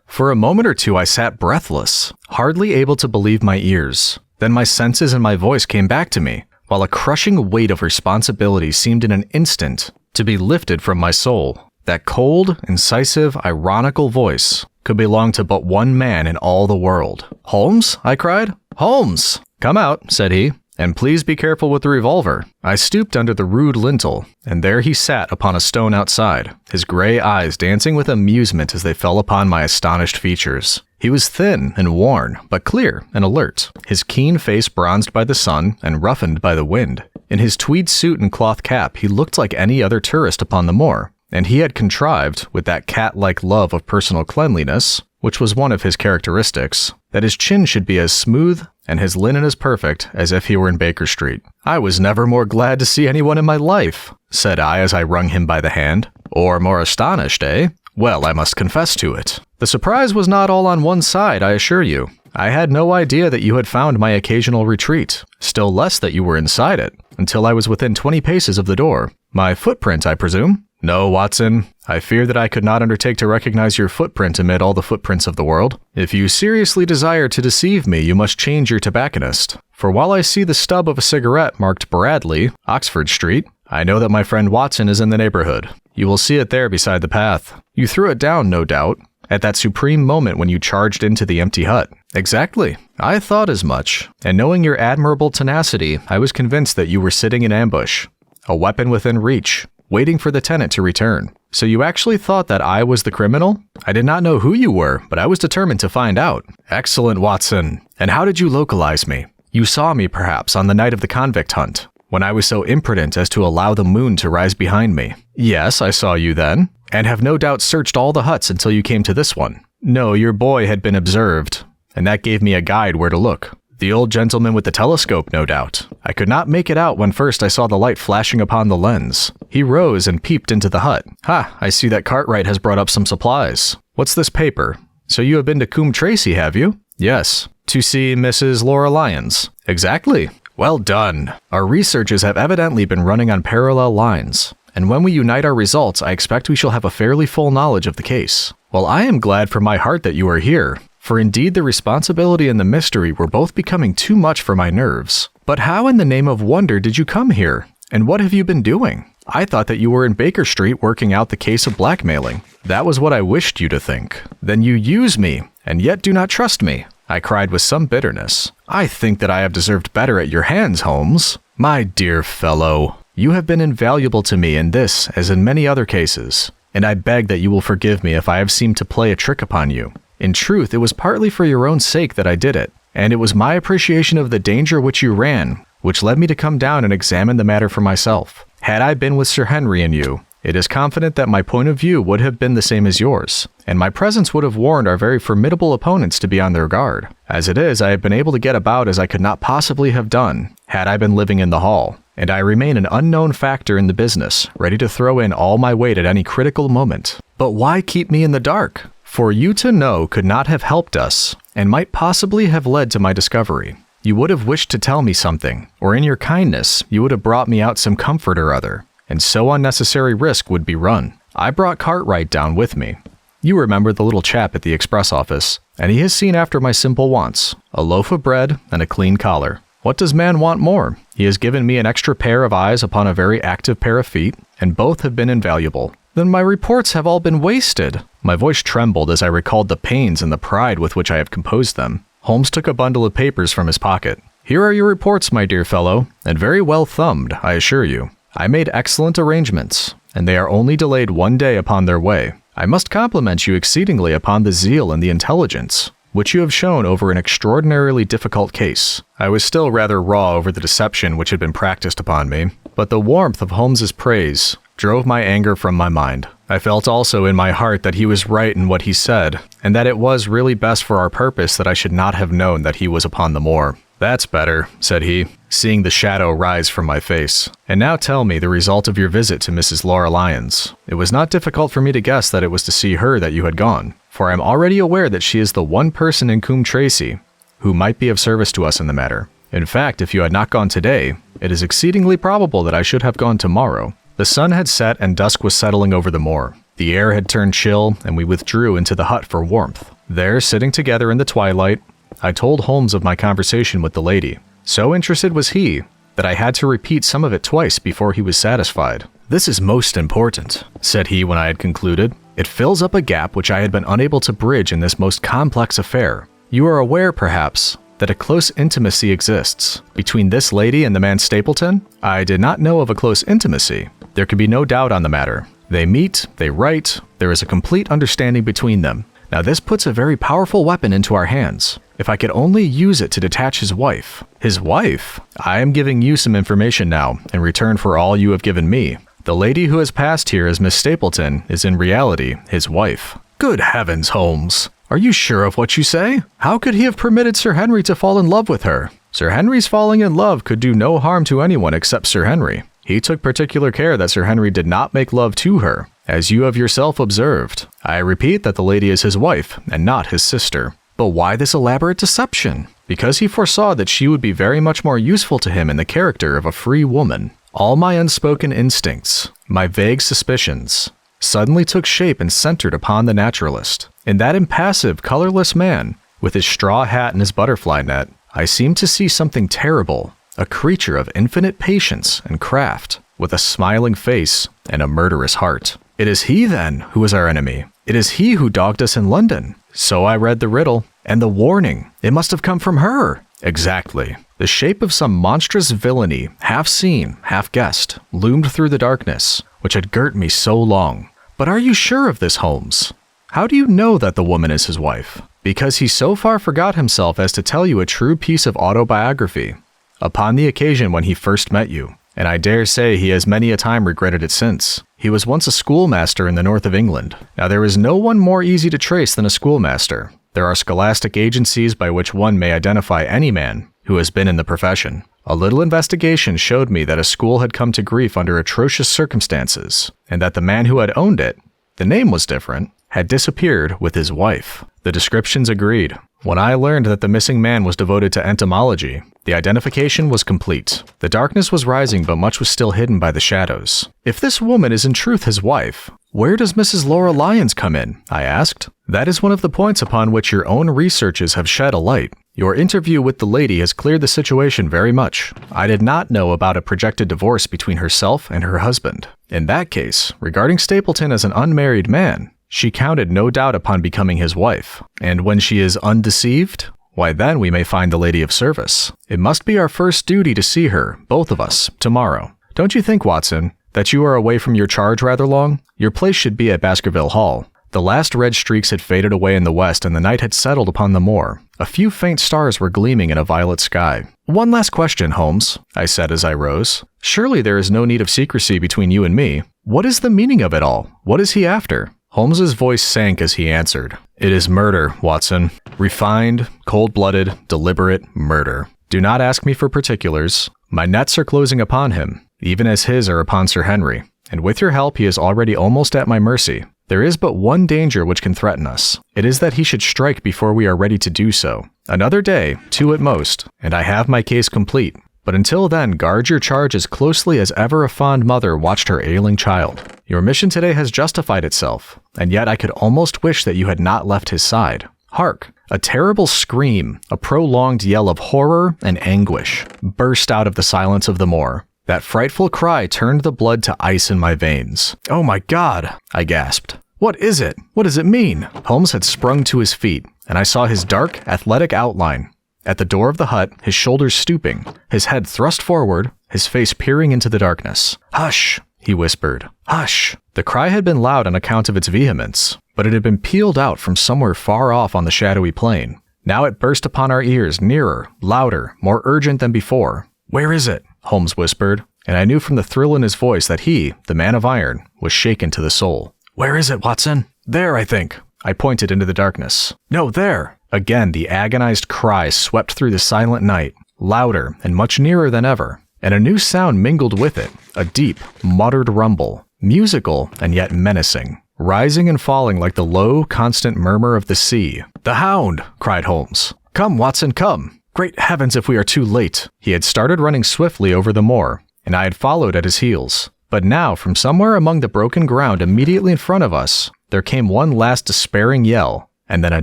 For a moment or two I sat breathless, hardly able to believe my ears. Then my senses and my voice came back to me, while a crushing weight of responsibility seemed in an instant to be lifted from my soul. That cold, incisive, ironical voice could belong to but one man in all the world. "Holmes?" I cried. "Holmes!" "Come out," said he, "and please be careful with the revolver." I stooped under the rude lintel, and there he sat upon a stone outside, his gray eyes dancing with amusement as they fell upon my astonished features. He was thin and worn, but clear and alert, his keen face bronzed by the sun and roughened by the wind. In his tweed suit and cloth cap, he looked like any other tourist upon the moor, and he had contrived, with that cat-like love of personal cleanliness, which was one of his characteristics, that his chin should be as smooth and his linen as perfect as if he were in Baker Street. "I was never more glad to see anyone in my life," said I as I wrung him by the hand. "Or more astonished, eh? Well, I must confess to it. The surprise was not all on one side, I assure you. I had no idea that you had found my occasional retreat, still less that you were inside it, until I was within 20 paces of the door. My footprint, I presume?" "No, Watson. I fear that I could not undertake to recognize your footprint amid all the footprints of the world. If you seriously desire to deceive me, you must change your tobacconist. For while I see the stub of a cigarette marked Bradley, Oxford Street, I know that my friend Watson is in the neighborhood. You will see it there beside the path. You threw it down, no doubt, at that supreme moment when you charged into the empty hut." "Exactly. I thought as much. And knowing your admirable tenacity, I was convinced that you were sitting in ambush, a weapon within reach, waiting for the tenant to return. So you actually thought that I was the criminal? I did not know who you were, but I was determined to find out." "Excellent, Watson. And how did you localize me? You saw me, perhaps, on the night of the convict hunt, when I was so imprudent as to allow the moon to rise behind me." "Yes, I saw you then, and have no doubt searched all the huts until you came to this one." "No, your boy had been observed, and that gave me a guide where to look. The old gentleman with the telescope, no doubt. I could not make it out when first I saw the light flashing upon the lens. He rose and peeped into the hut. Ha, I see that Cartwright has brought up some supplies. What's this paper? So you have been to Coombe Tracy, have you?" "Yes." "To see Mrs. Laura Lyons?" "Exactly." "Well done. Our researches have evidently been running on parallel lines, and when we unite our results, I expect we shall have a fairly full knowledge of the case. Well, I am glad from my heart that you are here, for indeed the responsibility and the mystery were both becoming too much for my nerves. But how in the name of wonder did you come here? And what have you been doing? I thought that you were in Baker Street working out the case of blackmailing. That was what I wished you to think. Then you use me, and yet do not trust me," I cried with some bitterness. "I think that I have deserved better at your hands, Holmes." "My dear fellow, you have been invaluable to me in this as in many other cases, and I beg that you will forgive me if I have seemed to play a trick upon you. In truth, it was partly for your own sake that I did it, and it was my appreciation of the danger which you ran, which led me to come down and examine the matter for myself. Had I been with Sir Henry and you, it is confident that my point of view would have been the same as yours, and my presence would have warned our very formidable opponents to be on their guard. As it is, I have been able to get about as I could not possibly have done, had I been living in the hall, and I remain an unknown factor in the business, ready to throw in all my weight at any critical moment. But why keep me in the dark? For you to know could not have helped us, and might possibly have led to my discovery. You would have wished to tell me something, or in your kindness, you would have brought me out some comfort or other, and so unnecessary risk would be run. I brought Cartwright down with me. You remember the little chap at the express office, and he has seen after my simple wants, a loaf of bread and a clean collar. What does man want more? He has given me an extra pair of eyes upon a very active pair of feet, and both have been invaluable. Then my reports have all been wasted. My voice trembled as I recalled the pains and the pride with which I have composed them. Holmes took a bundle of papers from his pocket. Here are your reports, my dear fellow, and very well thumbed, I assure you. I made excellent arrangements, and they are only delayed 1 day upon their way. I must compliment you exceedingly upon the zeal and the intelligence which you have shown over an extraordinarily difficult case. I was still rather raw over the deception which had been practiced upon me, but the warmth of Holmes's praise drove my anger from my mind. I felt also in my heart that he was right in what he said, and that it was really best for our purpose that I should not have known that he was upon the moor. That's better, said he, seeing the shadow rise from my face. And now tell me the result of your visit to Mrs. Laura Lyons. It was not difficult for me to guess that it was to see her that you had gone, for I am already aware that she is the one person in Coombe Tracy who might be of service to us in the matter. In fact, if you had not gone today, it is exceedingly probable that I should have gone tomorrow. The sun had set and dusk was settling over the moor. The air had turned chill, and we withdrew into the hut for warmth. There, sitting together in the twilight, I told Holmes of my conversation with the lady. So interested was he that I had to repeat some of it twice before he was satisfied. This is most important, said he when I had concluded. It fills up a gap which I had been unable to bridge in this most complex affair. You are aware, perhaps, that a close intimacy exists between this lady and the man Stapleton? I did not know of a close intimacy. There could be no doubt on the matter. They meet, they write, there is a complete understanding between them. Now this puts a very powerful weapon into our hands. If I could only use it to detach his wife. His wife? I am giving you some information now, in return for all you have given me. The lady who has passed here as Miss Stapleton is in reality his wife. Good heavens, Holmes! Are you sure of what you say? How could he have permitted Sir Henry to fall in love with her? Sir Henry's falling in love could do no harm to anyone except Sir Henry. He took particular care that Sir Henry did not make love to her, as you have yourself observed. I repeat that the lady is his wife, and not his sister. But why this elaborate deception? Because he foresaw that she would be very much more useful to him in the character of a free woman. All my unspoken instincts, my vague suspicions, suddenly took shape and centered upon the naturalist. In that impassive, colorless man, with his straw hat and his butterfly net, I seemed to see something terrible, a creature of infinite patience and craft, with a smiling face and a murderous heart. It is he, then, who is our enemy. It is he who dogged us in London. So I read the riddle, and the warning. It must have come from her. Exactly. The shape of some monstrous villainy, half seen, half guessed, loomed through the darkness, which had girt me so long. But are you sure of this, Holmes? How do you know that the woman is his wife? Because he so far forgot himself as to tell you a true piece of autobiography upon the occasion when he first met you, and I dare say he has many a time regretted it since. He was once a schoolmaster in the north of England. Now there is no one more easy to trace than a schoolmaster. There are scholastic agencies by which one may identify any man who has been in the profession. A little investigation showed me that a school had come to grief under atrocious circumstances, and that the man who had owned it, the name was different, had disappeared with his wife. The descriptions agreed. When I learned that the missing man was devoted to entomology, the identification was complete. The darkness was rising, but much was still hidden by the shadows. If this woman is in truth his wife, where does Mrs. Laura Lyons come in? I asked. That is one of the points upon which your own researches have shed a light. Your interview with the lady has cleared the situation very much. I did not know about a projected divorce between herself and her husband. In that case, regarding Stapleton as an unmarried man, she counted no doubt upon becoming his wife. And when she is undeceived, why then we may find the lady of service. It must be our first duty to see her, both of us, tomorrow. Don't you think, Watson, that you are away from your charge rather long? Your place should be at Baskerville Hall. The last red streaks had faded away in the west and the night had settled upon the moor. A few faint stars were gleaming in a violet sky. One last question, Holmes, I said as I rose. Surely there is no need of secrecy between you and me. What is the meaning of it all? What is he after? Holmes's voice sank as he answered. It is murder, Watson. Refined, cold-blooded, deliberate murder. Do not ask me for particulars. My nets are closing upon him, even as his are upon Sir Henry, and with your help he is already almost at my mercy. There is but one danger which can threaten us. It is that he should strike before we are ready to do so. Another day, 2 at most, and I have my case complete. But until then, guard your charge as closely as ever a fond mother watched her ailing child. Your mission today has justified itself, and yet I could almost wish that you had not left his side. Hark! A terrible scream, a prolonged yell of horror and anguish, burst out of the silence of the moor. That frightful cry turned the blood to ice in my veins. "Oh my God!" I gasped. "What is it? What does it mean?" Holmes had sprung to his feet, and I saw his dark, athletic outline at the door of the hut, his shoulders stooping, his head thrust forward, his face peering into the darkness. "Hush!" he whispered. "Hush!" The cry had been loud on account of its vehemence, but it had been pealed out from somewhere far off on the shadowy plain. Now it burst upon our ears, nearer, louder, more urgent than before. "Where is it?" Holmes whispered, and I knew from the thrill in his voice that he, the man of iron, was shaken to the soul. "Where is it, Watson?" "There, I think." I pointed into the darkness. "No, there!" Again, the agonized cry swept through the silent night, louder and much nearer than ever, and a new sound mingled with it, a deep, muttered rumble, musical and yet menacing, rising and falling like the low, constant murmur of the sea. "The Hound!" cried Holmes. "Come, Watson, come! Great heavens, if we are too late!" He had started running swiftly over the moor, and I had followed at his heels. But now, from somewhere among the broken ground immediately in front of us, there came one last despairing yell, and then a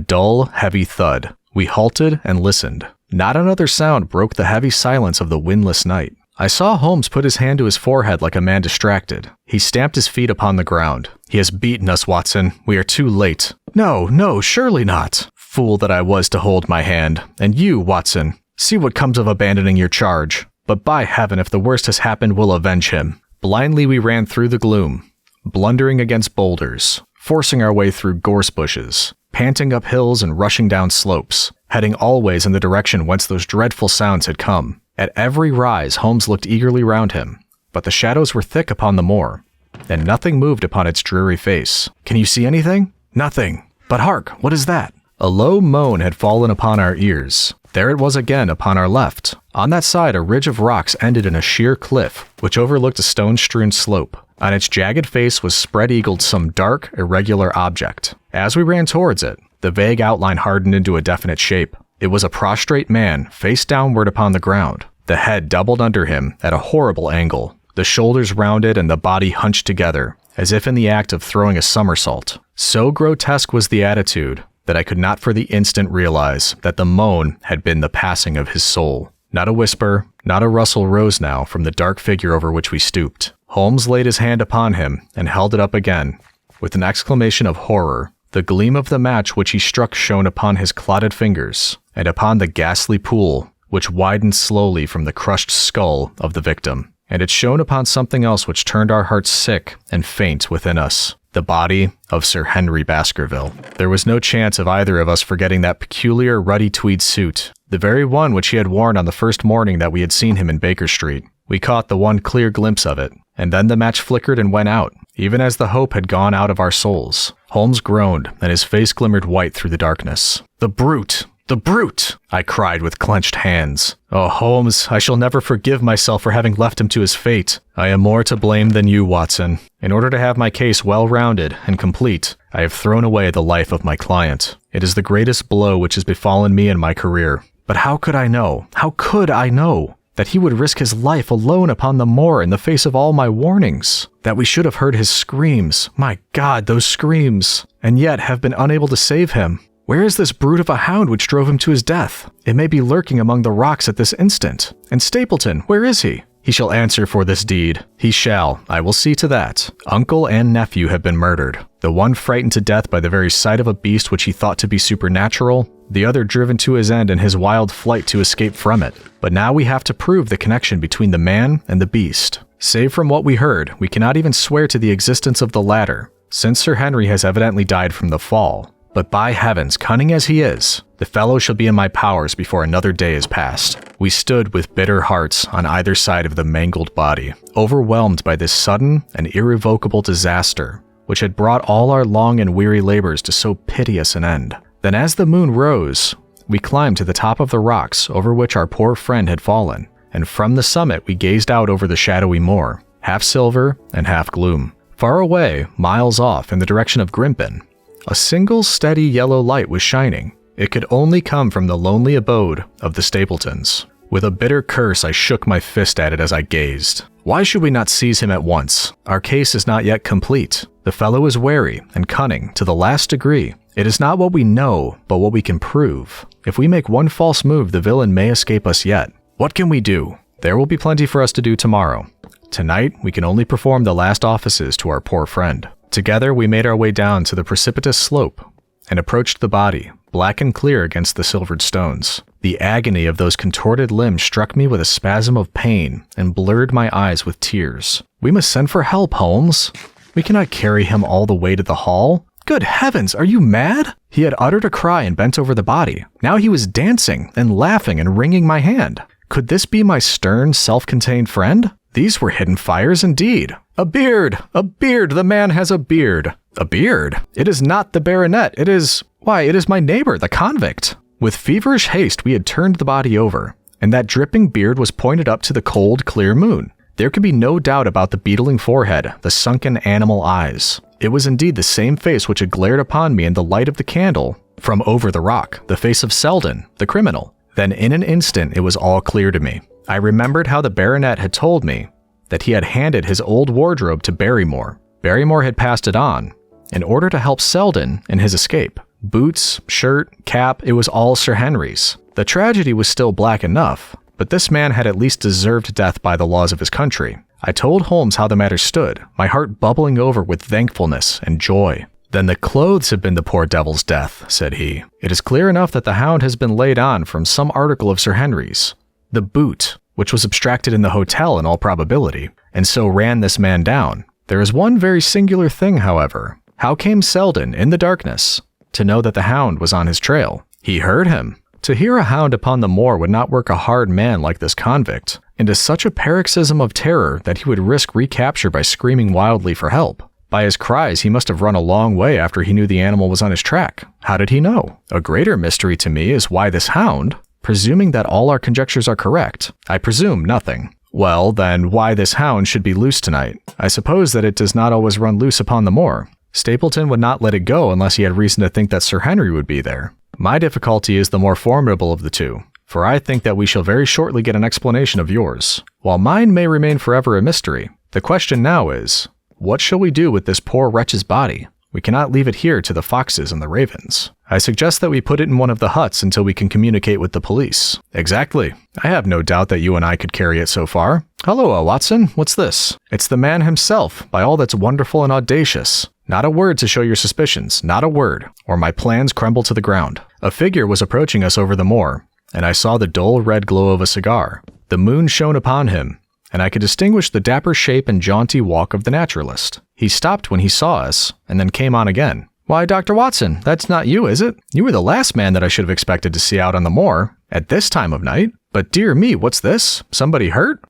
dull, heavy thud. We halted and listened. Not another sound broke the heavy silence of the windless night. I saw Holmes put his hand to his forehead like a man distracted. He stamped his feet upon the ground. "He has beaten us, Watson. We are too late." "No, no, surely not." Fool that I was to hold my hand. "And you, Watson, see what comes of abandoning your charge. But by heaven, if the worst has happened, we'll avenge him." Blindly we ran through the gloom, blundering against boulders, forcing our way through gorse bushes, panting up hills and rushing down slopes, heading always in the direction whence those dreadful sounds had come. At every rise, Holmes looked eagerly round him, but the shadows were thick upon the moor, and nothing moved upon its dreary face. "Can you see anything?" "Nothing. But hark, what is that?" A low moan had fallen upon our ears. There it was again upon our left. On that side, a ridge of rocks ended in a sheer cliff, which overlooked a stone-strewn slope. On its jagged face was spread-eagled some dark, irregular object. As we ran towards it, the vague outline hardened into a definite shape. It was a prostrate man, face downward upon the ground, the head doubled under him at a horrible angle, the shoulders rounded and the body hunched together, as if in the act of throwing a somersault. So grotesque was the attitude that I could not for the instant realize that the moan had been the passing of his soul. Not a whisper, not a rustle rose now from the dark figure over which we stooped. Holmes laid his hand upon him and held it up again. With an exclamation of horror, the gleam of the match which he struck shone upon his clotted fingers, and upon the ghastly pool, which widened slowly from the crushed skull of the victim. And it shone upon something else which turned our hearts sick and faint within us. The body of Sir Henry Baskerville. There was no chance of either of us forgetting that peculiar ruddy tweed suit, the very one which he had worn on the first morning that we had seen him in Baker Street. We caught the one clear glimpse of it, and then the match flickered and went out, even as the hope had gone out of our souls. Holmes groaned, and his face glimmered white through the darkness. "The brute! The brute!" I cried with clenched hands. "Oh, Holmes, I shall never forgive myself for having left him to his fate. I am more to blame than you, Watson. In order to have my case well-rounded and complete, I have thrown away the life of my client. It is the greatest blow which has befallen me in my career. But how could I know that he would risk his life alone upon the moor in the face of all my warnings? That we should have heard his screams, my God, those screams, and yet have been unable to save him? Where is this brute of a hound which drove him to his death? It may be lurking among the rocks at this instant. And Stapleton, where is he? He shall answer for this deed. He shall. I will see to that. Uncle and nephew have been murdered. The one frightened to death by the very sight of a beast which he thought to be supernatural, the other driven to his end in his wild flight to escape from it. But now we have to prove the connection between the man and the beast. Save from what we heard, we cannot even swear to the existence of the latter, since Sir Henry has evidently died from the fall. But by heavens, cunning as he is, the fellow shall be in my powers before another day is past. We stood with bitter hearts on either side of the mangled body, overwhelmed by this sudden and irrevocable disaster, which had brought all our long and weary labors to so piteous an end. Then as the moon rose, we climbed to the top of the rocks over which our poor friend had fallen, and from the summit we gazed out over the shadowy moor, half silver and half gloom. Far away, miles off in the direction of Grimpen, a single steady yellow light was shining. It could only come from the lonely abode of the Stapletons. With a bitter curse, I shook my fist at it as I gazed. Why should we not seize him at once? Our case is not yet complete. The fellow is wary and cunning to the last degree. It is not what we know, but what we can prove. If we make one false move, the villain may escape us yet. What can we do? There will be plenty for us to do tomorrow. Tonight, we can only perform the last offices to our poor friend. Together, we made our way down to the precipitous slope and approached the body, black and clear against the silvered stones. The agony of those contorted limbs struck me with a spasm of pain and blurred my eyes with tears. We must send for help, Holmes. We cannot carry him all the way to the hall. Good heavens, are you mad? He had uttered a cry and bent over the body. Now he was dancing and laughing and wringing my hand. Could this be my stern, self-contained friend? These were hidden fires indeed. A beard! A beard! The man has a beard! A beard? It is not the baronet. It is my neighbor, the convict. With feverish haste, we had turned the body over, and that dripping beard was pointed up to the cold, clear moon. There could be no doubt about the beetling forehead, the sunken animal eyes. It was indeed the same face which had glared upon me in the light of the candle from over the rock, the face of Selden, the criminal. Then in an instant, it was all clear to me. I remembered how the baronet had told me that he had handed his old wardrobe to Barrymore. Barrymore had passed it on in order to help Selden in his escape. Boots, shirt, cap, it was all Sir Henry's. The tragedy was still black enough, but this man had at least deserved death by the laws of his country. I told Holmes how the matter stood, my heart bubbling over with thankfulness and joy. Then the clothes have been the poor devil's death, said he. It is clear enough that the hound has been laid on from some article of Sir Henry's. The boot, which was abstracted in the hotel in all probability, and so ran this man down. There is one very singular thing, however. How came Selden, in the darkness, to know that the hound was on his trail? He heard him. To hear a hound upon the moor would not work a hard man like this convict into such a paroxysm of terror that he would risk recapture by screaming wildly for help. By his cries, he must have run a long way after he knew the animal was on his track. How did he know? A greater mystery to me is why this hound, presuming that all our conjectures are correct, I presume nothing. Well, then, why this hound should be loose tonight? I suppose that it does not always run loose upon the moor. Stapleton would not let it go unless he had reason to think that Sir Henry would be there. My difficulty is the more formidable of the two, for I think that we shall very shortly get an explanation of yours, while mine may remain forever a mystery. The question now is, what shall we do with this poor wretch's body? We cannot leave it here to the foxes and the ravens. I suggest that we put it in one of the huts until we can communicate with the police. Exactly. I have no doubt that you and I could carry it so far. Hello, Watson. What's this? It's the man himself, by all that's wonderful and audacious. Not a word to show your suspicions, not a word, or my plans crumble to the ground. A figure was approaching us over the moor, and I saw the dull red glow of a cigar. The moon shone upon him, and I could distinguish the dapper shape and jaunty walk of the naturalist. He stopped when he saw us, and then came on again. Why, Dr. Watson, that's not you, is it? You were the last man that I should have expected to see out on the moor, at this time of night. But dear me, what's this? Somebody hurt?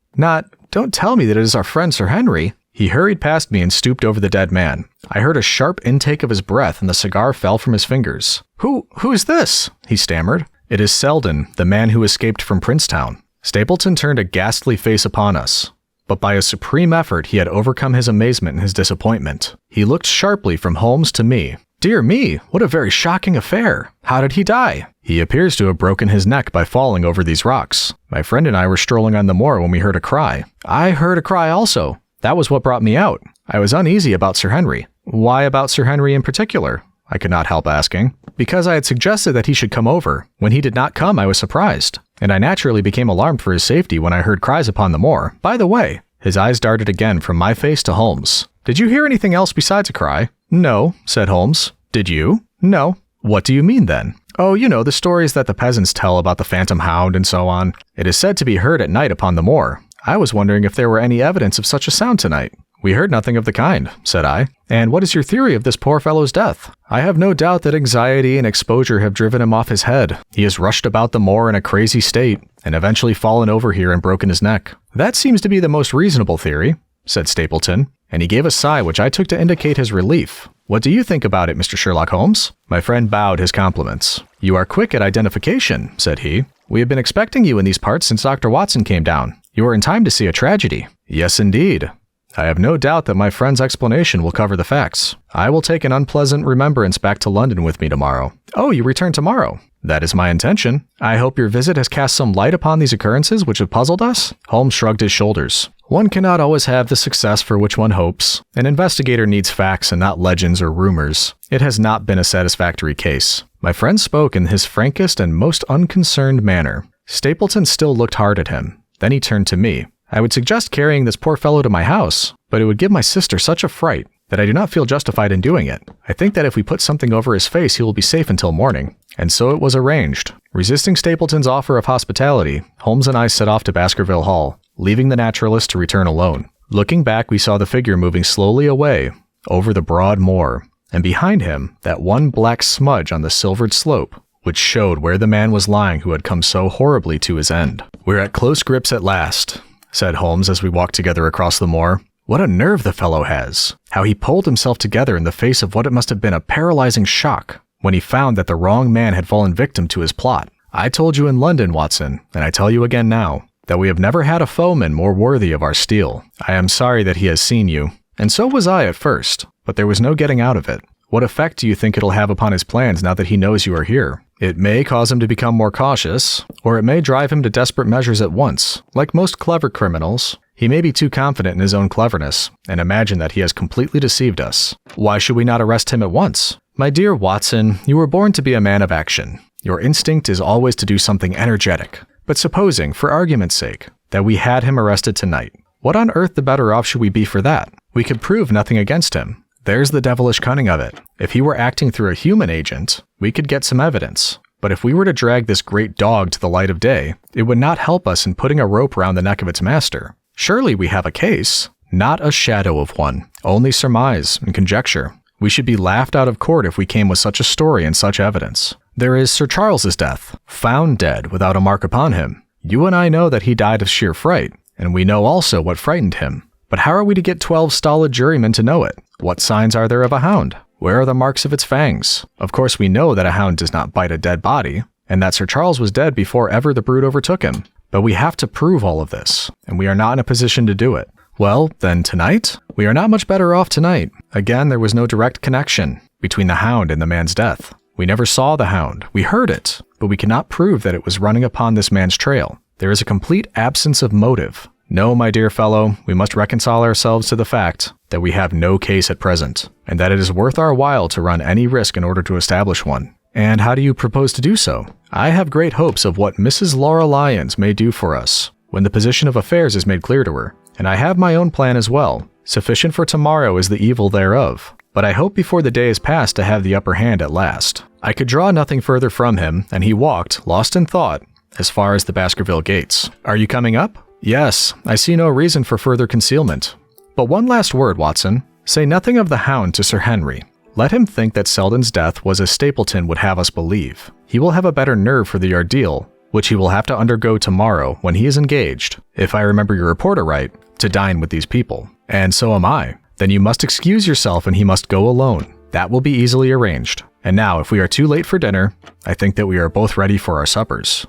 Don't tell me that it is our friend Sir Henry. He hurried past me and stooped over the dead man. I heard a sharp intake of his breath, and the cigar fell from his fingers. Who's this? He stammered. It is Selden, the man who escaped from Princetown. Stapleton turned a ghastly face upon us, but by a supreme effort he had overcome his amazement and his disappointment. He looked sharply from Holmes to me. Dear me, what a very shocking affair. How did he die? He appears to have broken his neck by falling over these rocks. My friend and I were strolling on the moor when we heard a cry. I heard a cry also. That was what brought me out. I was uneasy about Sir Henry. Why about Sir Henry in particular? I could not help asking. Because I had suggested that he should come over. When he did not come, I was surprised, and I naturally became alarmed for his safety when I heard cries upon the moor. By the way, his eyes darted again from my face to Holmes. Did you hear anything else besides a cry? No, said Holmes. Did you? No. What do you mean then? Oh, you know, the stories that the peasants tell about the phantom hound and so on. It is said to be heard at night upon the moor. I was wondering if there were any evidence of such a sound tonight. We heard nothing of the kind, said I. And what is your theory of this poor fellow's death? I have no doubt that anxiety and exposure have driven him off his head. He has rushed about the moor in a crazy state, and eventually fallen over here and broken his neck. That seems to be the most reasonable theory, said Stapleton, and he gave a sigh which I took to indicate his relief. What do you think about it, Mr. Sherlock Holmes? My friend bowed his compliments. You are quick at identification, said he. We have been expecting you in these parts since Dr. Watson came down. You are in time to see a tragedy. Yes, indeed. I have no doubt that my friend's explanation will cover the facts. I will take an unpleasant remembrance back to London with me tomorrow. Oh, you return tomorrow? That is my intention. I hope your visit has cast some light upon these occurrences which have puzzled us. Holmes shrugged his shoulders. One cannot always have the success for which one hopes. An investigator needs facts and not legends or rumors. It has not been a satisfactory case. My friend spoke in his frankest and most unconcerned manner. Stapleton still looked hard at him. Then he turned to me. I would suggest carrying this poor fellow to my house, but it would give my sister such a fright that I do not feel justified in doing it. I think that if we put something over his face, he will be safe until morning. And so it was arranged. Resisting Stapleton's offer of hospitality, Holmes and I set off to Baskerville Hall, leaving the naturalist to return alone. Looking back, we saw the figure moving slowly away, over the broad moor, and behind him, that one black smudge on the silvered slope, which showed where the man was lying who had come so horribly to his end. "We're at close grips at last," said Holmes as we walked together across the moor. "What a nerve the fellow has! How he pulled himself together in the face of what it must have been a paralyzing shock, when he found that the wrong man had fallen victim to his plot. I told you in London, Watson, and I tell you again now, that we have never had a foeman more worthy of our steel. I am sorry that he has seen you, and so was I at first, but there was no getting out of it. What effect do you think it'll have upon his plans now that he knows you are here? It may cause him to become more cautious, or it may drive him to desperate measures at once. Like most clever criminals, he may be too confident in his own cleverness, and imagine that he has completely deceived us. Why should we not arrest him at once? My dear Watson, you were born to be a man of action. Your instinct is always to do something energetic. But supposing, for argument's sake, that we had him arrested tonight, what on earth the better off should we be for that? We could prove nothing against him. There's the devilish cunning of it. If he were acting through a human agent, we could get some evidence. But if we were to drag this great dog to the light of day, it would not help us in putting a rope around the neck of its master. Surely we have a case. Not a shadow of one. Only surmise and conjecture. We should be laughed out of court if we came with such a story and such evidence. There is Sir Charles's death, found dead without a mark upon him. You and I know that he died of sheer fright, and we know also what frightened him. But how are we to get 12 stolid jurymen to know it? What signs are there of a hound? Where are the marks of its fangs? Of course we know that a hound does not bite a dead body, and that Sir Charles was dead before ever the brute overtook him. But we have to prove all of this, and we are not in a position to do it. Well, then tonight? We are not much better off tonight. Again, there was no direct connection between the hound and the man's death. We never saw the hound. We heard it, but we cannot prove that it was running upon this man's trail. There is a complete absence of motive. No, my dear fellow, we must reconcile ourselves to the fact that we have no case at present, and that it is worth our while to run any risk in order to establish one. And how do you propose to do so? I have great hopes of what Mrs. Laura Lyons may do for us, when the position of affairs is made clear to her. And I have my own plan as well. Sufficient for tomorrow is the evil thereof. But I hope before the day is past to have the upper hand at last. I could draw nothing further from him, and he walked, lost in thought, as far as the Baskerville gates. Are you coming up? Yes, I see no reason for further concealment. But one last word, Watson. Say nothing of the hound to Sir Henry. Let him think that Selden's death was as Stapleton would have us believe. He will have a better nerve for the ordeal, which he will have to undergo tomorrow when he is engaged, if I remember your reporter right, to dine with these people. And so am I. Then you must excuse yourself and he must go alone. That will be easily arranged. And now, if we are too late for dinner, I think that we are both ready for our suppers.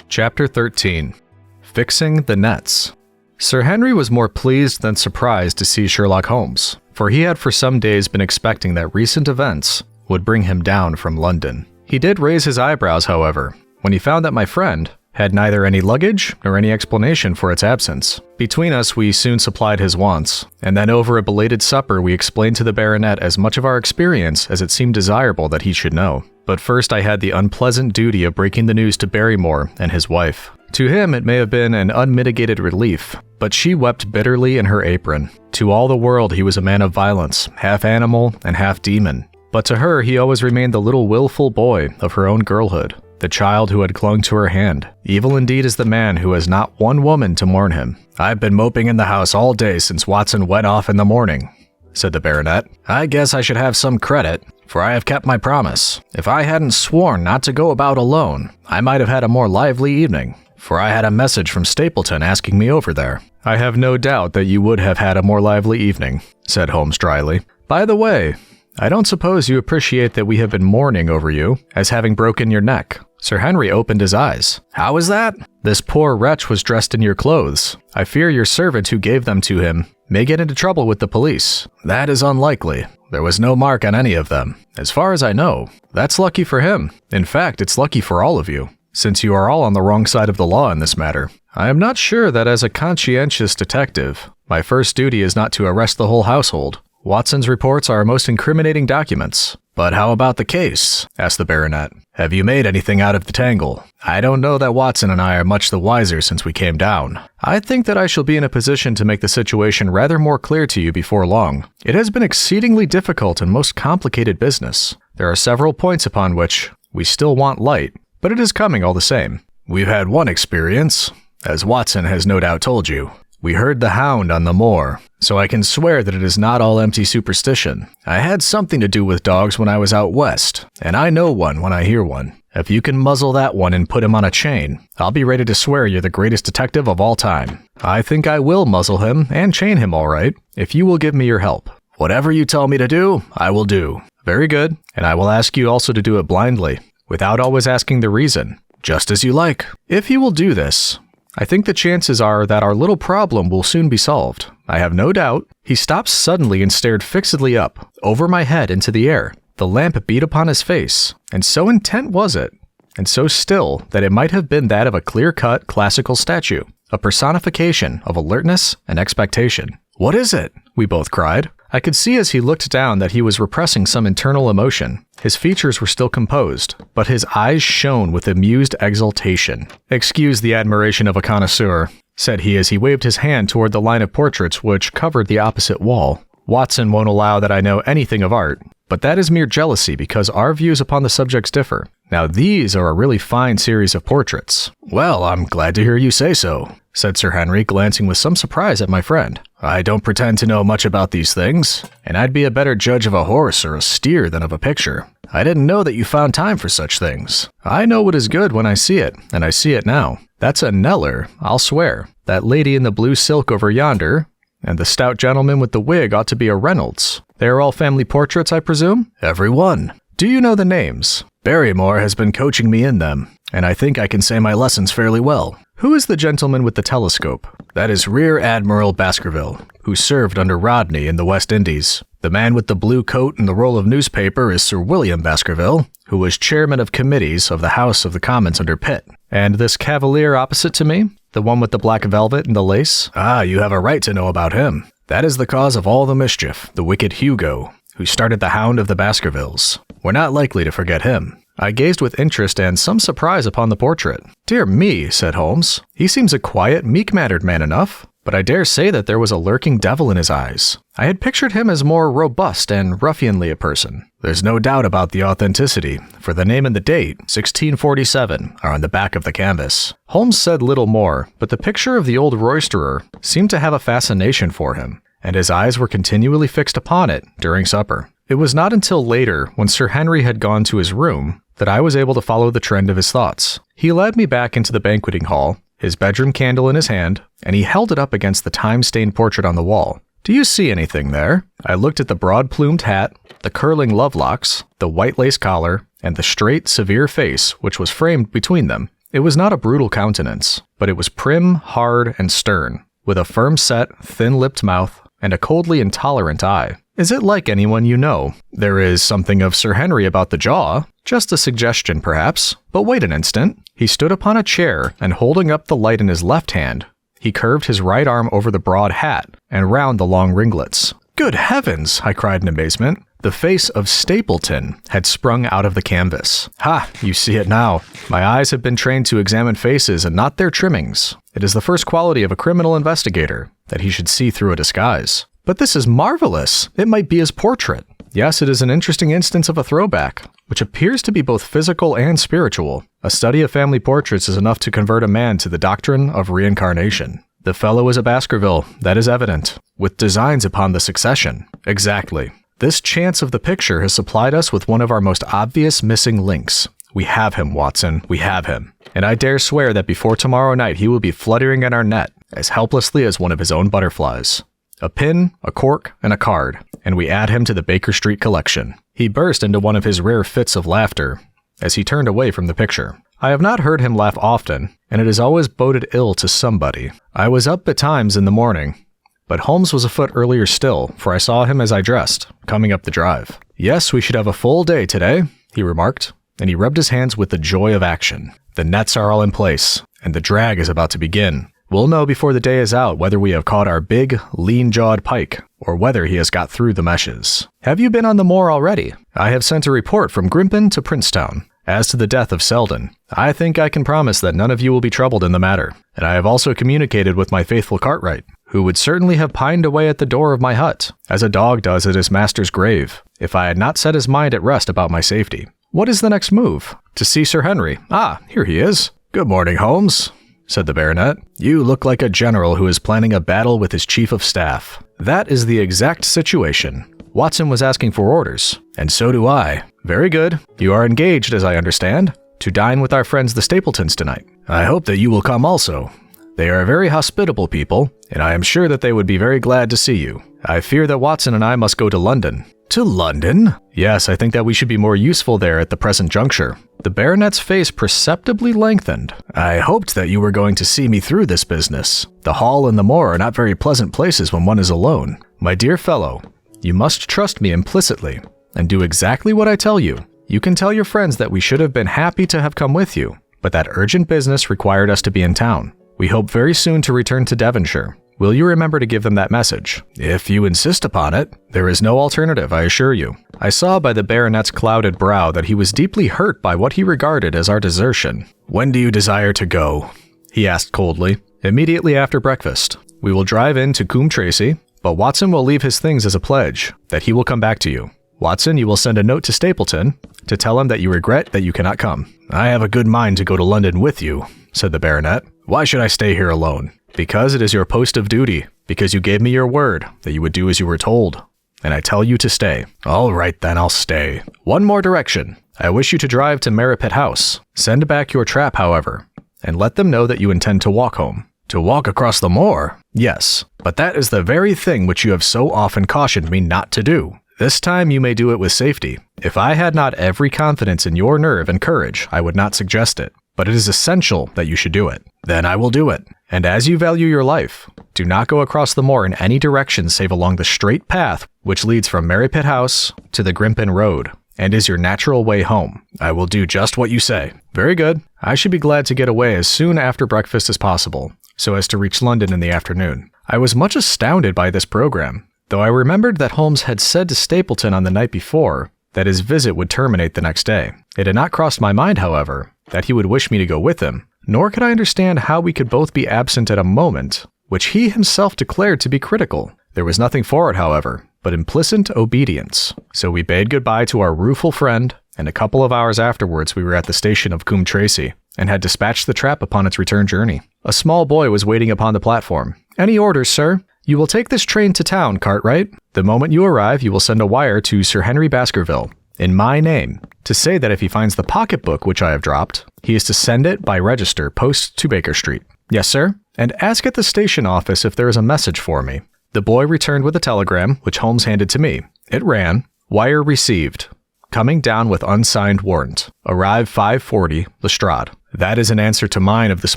Chapter 13. Fixing the Nets. Sir Henry was more pleased than surprised to see Sherlock Holmes, for he had for some days been expecting that recent events would bring him down from London. He did raise his eyebrows, however, when he found that my friend had neither any luggage nor any explanation for its absence. Between us, we soon supplied his wants, and then over a belated supper we explained to the baronet as much of our experience as it seemed desirable that he should know. But first I had the unpleasant duty of breaking the news to Barrymore and his wife. To him it may have been an unmitigated relief, but she wept bitterly in her apron. To all the world he was a man of violence, half animal and half demon. But to her he always remained the little willful boy of her own girlhood. The child who had clung to her hand. Evil indeed is the man who has not one woman to mourn him. I've been moping in the house all day since Watson went off in the morning, said the baronet. I guess I should have some credit, for I have kept my promise. If I hadn't sworn not to go about alone, I might have had a more lively evening, for I had a message from Stapleton asking me over there. I have no doubt that you would have had a more lively evening, said Holmes dryly. By the way, I don't suppose you appreciate that we have been mourning over you, as having broken your neck. Sir Henry opened his eyes. How is that? This poor wretch was dressed in your clothes. I fear your servant who gave them to him may get into trouble with the police. That is unlikely. There was no mark on any of them. As far as I know, that's lucky for him. In fact, it's lucky for all of you, since you are all on the wrong side of the law in this matter. I am not sure that as a conscientious detective, my first duty is not to arrest the whole household. Watson's reports are most incriminating documents. But how about the case? Asked the baronet. Have you made anything out of the tangle? I don't know that Watson and I are much the wiser since we came down. I think that I shall be in a position to make the situation rather more clear to you before long. It has been exceedingly difficult and most complicated business. There are several points upon which we still want light, but it is coming all the same. We've had one experience, as Watson has no doubt told you. We heard the Hound on the moor, so I can swear that it is not all empty superstition. I had something to do with dogs when I was out west, and I know one when I hear one. If you can muzzle that one and put him on a chain, I'll be ready to swear you're the greatest detective of all time. I think I will muzzle him and chain him all right, if you will give me your help. Whatever you tell me to do, I will do. Very good, and I will ask you also to do it blindly, without always asking the reason, just as you like. If you will do this, I think the chances are that our little problem will soon be solved. I have no doubt. He stopped suddenly and stared fixedly up, over my head into the air. The lamp beat upon his face, and so intent was it, and so still, that it might have been that of a clear-cut classical statue, a personification of alertness and expectation. What is it? We both cried. I could see as he looked down that he was repressing some internal emotion. His features were still composed, but his eyes shone with amused exultation. Excuse the admiration of a connoisseur, said he as he waved his hand toward the line of portraits which covered the opposite wall. Watson won't allow that I know anything of art, but that is mere jealousy because our views upon the subjects differ. Now these are a really fine series of portraits. Well, I'm glad to hear you say so, said Sir Henry, glancing with some surprise at my friend. I don't pretend to know much about these things, and I'd be a better judge of a horse or a steer than of a picture. I didn't know that you found time for such things. I know what is good when I see it, and I see it now. That's a Kneller, I'll swear. That lady in the blue silk over yonder, and the stout gentleman with the wig ought to be a Reynolds. They are all family portraits, I presume? Every one. Do you know the names? Barrymore has been coaching me in them, and I think I can say my lessons fairly well. Who is the gentleman with the telescope? That is Rear Admiral Baskerville, who served under Rodney in the West Indies. The man with the blue coat and the roll of newspaper is Sir William Baskerville, who was chairman of committees of the House of the Commons under Pitt. And this cavalier opposite to me? The one with the black velvet and the lace? Ah, you have a right to know about him. That is the cause of all the mischief, the wicked Hugo, who started the Hound of the Baskervilles. We're not likely to forget him. I gazed with interest and some surprise upon the portrait. Dear me, said Holmes. He seems a quiet, meek-mannered man enough, but I dare say that there was a lurking devil in his eyes. I had pictured him as more robust and ruffianly a person. There's no doubt about the authenticity, for the name and the date, 1647, are on the back of the canvas. Holmes said little more, but the picture of the old roisterer seemed to have a fascination for him, and his eyes were continually fixed upon it during supper. It was not until later, when Sir Henry had gone to his room, that I was able to follow the trend of his thoughts. He led me back into the banqueting hall, his bedroom candle in his hand, and he held it up against the time-stained portrait on the wall. Do you see anything there? I looked at the broad-plumed hat, the curling lovelocks, the white lace collar, and the straight, severe face which was framed between them. It was not a brutal countenance, but it was prim, hard, and stern, with a firm-set, thin-lipped mouth and a coldly intolerant eye. Is it like anyone you know? There is something of Sir Henry about the jaw. Just a suggestion, perhaps. But wait an instant. He stood upon a chair, and holding up the light in his left hand, he curved his right arm over the broad hat and round the long ringlets. Good heavens! I cried in amazement. The face of Stapleton had sprung out of the canvas. Ha! You see it now. My eyes have been trained to examine faces and not their trimmings. It is the first quality of a criminal investigator, that he should see through a disguise. But this is marvelous! It might be his portrait. Yes, it is an interesting instance of a throwback, which appears to be both physical and spiritual. A study of family portraits is enough to convert a man to the doctrine of reincarnation. The fellow is a Baskerville, that is evident, with designs upon the succession. Exactly. This chance of the picture has supplied us with one of our most obvious missing links. We have him, Watson, we have him. And I dare swear that before tomorrow night he will be fluttering in our net, as helplessly as one of his own butterflies. A pin, a cork, and a card, and we add him to the Baker Street collection. He burst into one of his rare fits of laughter as he turned away from the picture. I have not heard him laugh often, and it has always boded ill to somebody. I was up betimes in the morning, but Holmes was afoot earlier still, for I saw him as I dressed, coming up the drive. "Yes, we should have a full day today," he remarked, and he rubbed his hands with the joy of action. "The nets are all in place, and the drag is about to begin. We'll know before the day is out whether we have caught our big, lean-jawed pike, or whether he has got through the meshes. Have you been on the moor already? I have sent a report from Grimpen to Princetown. As to the death of Selden, I think I can promise that none of you will be troubled in the matter, and I have also communicated with my faithful Cartwright, who would certainly have pined away at the door of my hut, as a dog does at his master's grave, if I had not set his mind at rest about my safety. What is the next move? To see Sir Henry. Ah, here he is. Good morning, Holmes," said the baronet. "You look like a general who is planning a battle with his chief of staff." "That is the exact situation. Watson was asking for orders, and so do I." "Very good. You are engaged, as I understand, to dine with our friends the Stapletons tonight." "I hope that you will come also. They are a very hospitable people, and I am sure that they would be very glad to see you. I fear that Watson and I must go to London." "To London?" "Yes, I think that we should be more useful there at the present juncture." The baronet's face perceptibly lengthened. "I hoped that you were going to see me through this business. The hall and the moor are not very pleasant places when one is alone." "My dear fellow, you must trust me implicitly, and do exactly what I tell you. You can tell your friends that we should have been happy to have come with you, but that urgent business required us to be in town. We hope very soon to return to Devonshire. Will you remember to give them that message?" "If you insist upon it. There is no alternative, I assure you." I saw by the baronet's clouded brow that he was deeply hurt by what he regarded as our desertion. "When do you desire to go?" he asked coldly. "Immediately after breakfast. We will drive in to Coombe Tracy, but Watson will leave his things as a pledge that he will come back to you. Watson, you will send a note to Stapleton to tell him that you regret that you cannot come." "I have a good mind to go to London with you," said the baronet. "Why should I stay here alone?" "Because it is your post of duty, because you gave me your word that you would do as you were told, and I tell you to stay." "All right then, I'll stay." "One more direction. I wish you to drive to Merripit House. Send back your trap, however, and let them know that you intend to walk home." "To walk across the moor?" "Yes, but that is the very thing which you have so often cautioned me not to do. This time you may do it with safety. If I had not every confidence in your nerve and courage, I would not suggest it. But it is essential that you should do it." "Then I will do it." "And as you value your life, do not go across the moor in any direction save along the straight path which leads from Merripit House to the Grimpen Road, and is your natural way home." "I will do just what you say." "Very good. I should be glad to get away as soon after breakfast as possible, so as to reach London in the afternoon." I was much astounded by this program, though I remembered that Holmes had said to Stapleton on the night before that his visit would terminate the next day. It had not crossed my mind, however, that he would wish me to go with him, nor could I understand how we could both be absent at a moment which he himself declared to be critical. There was nothing for it, however, but implicit obedience. So we bade goodbye to our rueful friend, and a couple of hours afterwards we were at the station of Coombe Tracy, and had dispatched the trap upon its return journey. A small boy was waiting upon the platform. "Any orders, sir?" "You will take this train to town, Cartwright. The moment you arrive, you will send a wire to Sir Henry Baskerville, in my name, to say that if he finds the pocketbook which I have dropped, he is to send it by register post to Baker Street." "Yes, sir." "And ask at the station office if there is a message for me." The boy returned with a telegram, which Holmes handed to me. It ran, "Wire received. Coming down with unsigned warrant. Arrive 5:40, Lestrade." That is an answer to mine of this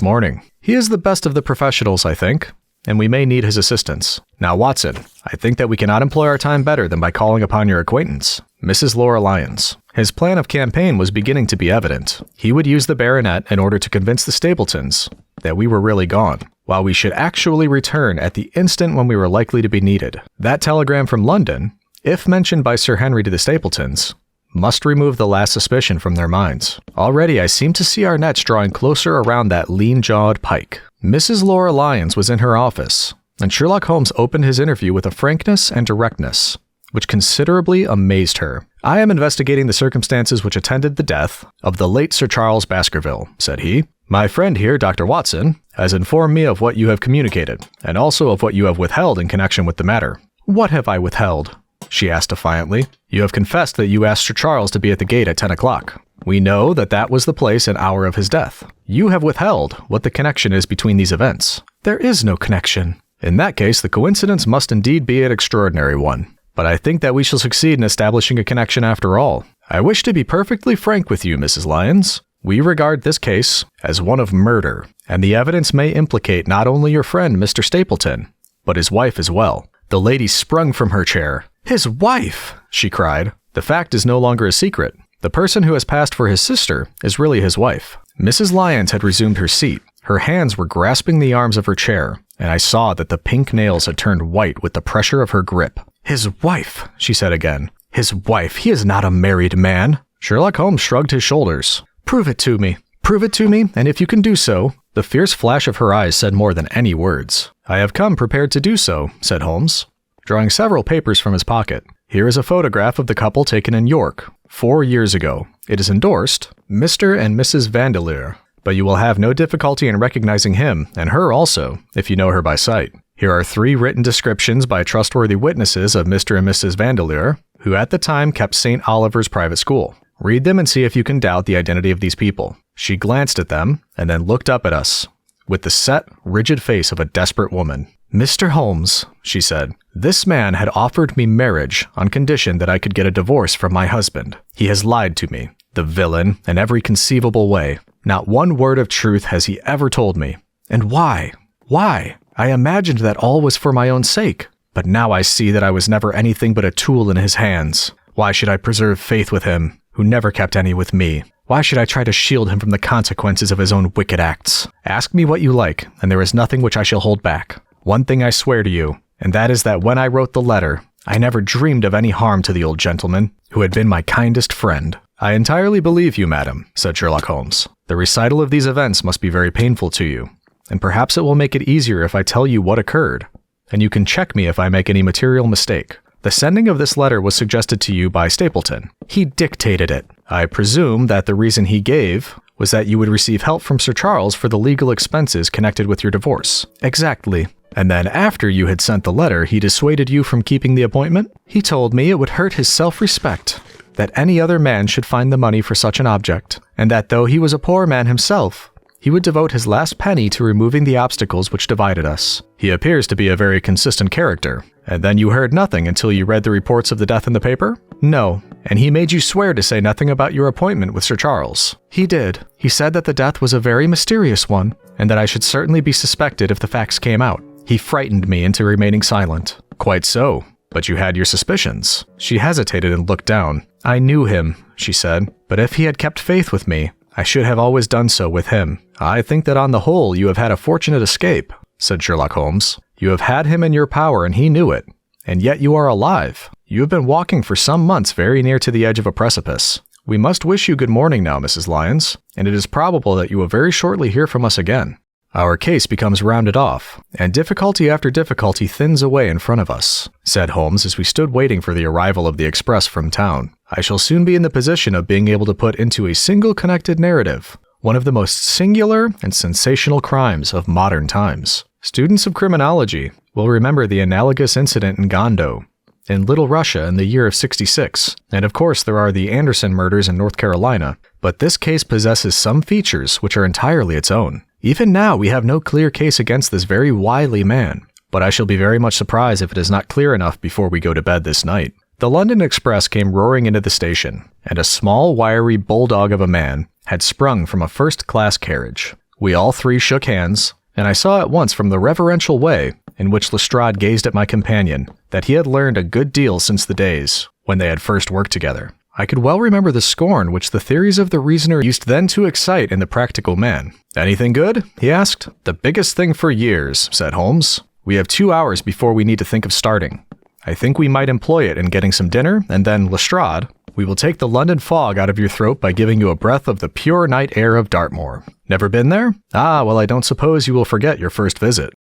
morning. He is the best of the professionals, I think, and we may need his assistance. Now, Watson, I think that we cannot employ our time better than by calling upon your acquaintance, Mrs. Laura Lyons. His plan of campaign was beginning to be evident. He would use the baronet in order to convince the Stapletons that we were really gone, while we should actually return at the instant when we were likely to be needed. That telegram from London, if mentioned by Sir Henry to the Stapletons, must remove the last suspicion from their minds. Already I seem to see our nets drawing closer around that lean-jawed pike. Mrs. Laura Lyons was in her office, and Sherlock Holmes opened his interview with a frankness and directness which considerably amazed her. "I am investigating the circumstances which attended the death of the late Sir Charles Baskerville," said he. "My friend here, Dr. Watson, has informed me of what you have communicated, and also of what you have withheld in connection with the matter." "What have I withheld?" she asked defiantly. "You have confessed that you asked Sir Charles to be at the gate at 10 o'clock. We know that that was the place and hour of his death. You have withheld what the connection is between these events." "There is no connection." "In that case, the coincidence must indeed be an extraordinary one. But I think that we shall succeed in establishing a connection after all. I wish to be perfectly frank with you, Mrs. Lyons. We regard this case as one of murder, and the evidence may implicate not only your friend, Mr. Stapleton, but his wife as well. The lady sprung from her chair. "His wife!" she cried. The fact is no longer a secret. The person who has passed for his sister is really his wife. Mrs. Lyons had resumed her seat. Her hands were grasping the arms of her chair, and I saw that the pink nails had turned white with the pressure of her grip. "His wife," she said again. "His wife. He is not a married man." Sherlock Holmes shrugged his shoulders. "Prove it to me. Prove it to me, and if you can do so." The fierce flash of her eyes said more than any words. "I have come prepared to do so," said Holmes, drawing several papers from his pocket. "Here is a photograph of the couple taken in York 4 years ago. It is endorsed, Mr. and Mrs. Vandeleur, but you will have no difficulty in recognizing him, and her also, if you know her by sight. Here are 3 written descriptions by trustworthy witnesses of Mr. and Mrs. Vandeleur, who at the time kept St. Oliver's private school. Read them and see if you can doubt the identity of these people." She glanced at them, and then looked up at us, with the set, rigid face of a desperate woman. "Mr. Holmes," she said, "this man had offered me marriage on condition that I could get a divorce from my husband. He has lied to me, the villain, in every conceivable way. Not one word of truth has he ever told me. And why? Why? I imagined that all was for my own sake. But now I see that I was never anything but a tool in his hands. Why should I preserve faith with him, who never kept any with me? Why should I try to shield him from the consequences of his own wicked acts? Ask me what you like, and there is nothing which I shall hold back. One thing I swear to you, and that is that when I wrote the letter, I never dreamed of any harm to the old gentleman, who had been my kindest friend." "I entirely believe you, madam," said Sherlock Holmes. "The recital of these events must be very painful to you, and perhaps it will make it easier if I tell you what occurred, and you can check me if I make any material mistake. The sending of this letter was suggested to you by Stapleton. He dictated it. I presume that the reason he gave was that you would receive help from Sir Charles for the legal expenses connected with your divorce." "Exactly. And then after you had sent the letter, he dissuaded you from keeping the appointment? He told me it would hurt his self-respect, that any other man should find the money for such an object, and that though he was a poor man himself, he would devote his last penny to removing the obstacles which divided us. He appears to be a very consistent character. And then you heard nothing until you read the reports of the death in the paper?" "No. And he made you swear to say nothing about your appointment with Sir Charles?" "He did. He said that the death was a very mysterious one, and that I should certainly be suspected if the facts came out. He frightened me into remaining silent." "Quite so. But you had your suspicions." She hesitated and looked down. "I knew him," she said, "but if he had kept faith with me, I should have always done so with him." "I think that on the whole you have had a fortunate escape," said Sherlock Holmes. "You have had him in your power and he knew it. And yet you are alive. You have been walking for some months very near to the edge of a precipice. We must wish you good morning now, Mrs. Lyons, and it is probable that you will very shortly hear from us again. Our case becomes rounded off, and difficulty after difficulty thins away in front of us," said Holmes as we stood waiting for the arrival of the express from town. "I shall soon be in the position of being able to put into a single connected narrative one of the most singular and sensational crimes of modern times. Students of criminology will remember the analogous incident in Gondo, in Little Russia in the year of 66, and of course there are the Anderson murders in North Carolina, but this case possesses some features which are entirely its own. Even now we have no clear case against this very wily man, but I shall be very much surprised if it is not clear enough before we go to bed this night." The London Express came roaring into the station, and a small, wiry bulldog of a man had sprung from a first-class carriage. We all 3 shook hands, and I saw at once from the reverential way in which Lestrade gazed at my companion that he had learned a good deal since the days when they had first worked together. I could well remember the scorn which the theories of the reasoner used then to excite in the practical man. "Anything good?" he asked. "The biggest thing for years," said Holmes. "We have 2 hours before we need to think of starting. I think we might employ it in getting some dinner, and then, Lestrade, we will take the London fog out of your throat by giving you a breath of the pure night air of Dartmoor. Never been there? Ah, well, I don't suppose you will forget your first visit."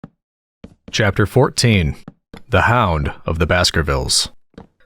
Chapter 14. The Hound of the Baskervilles.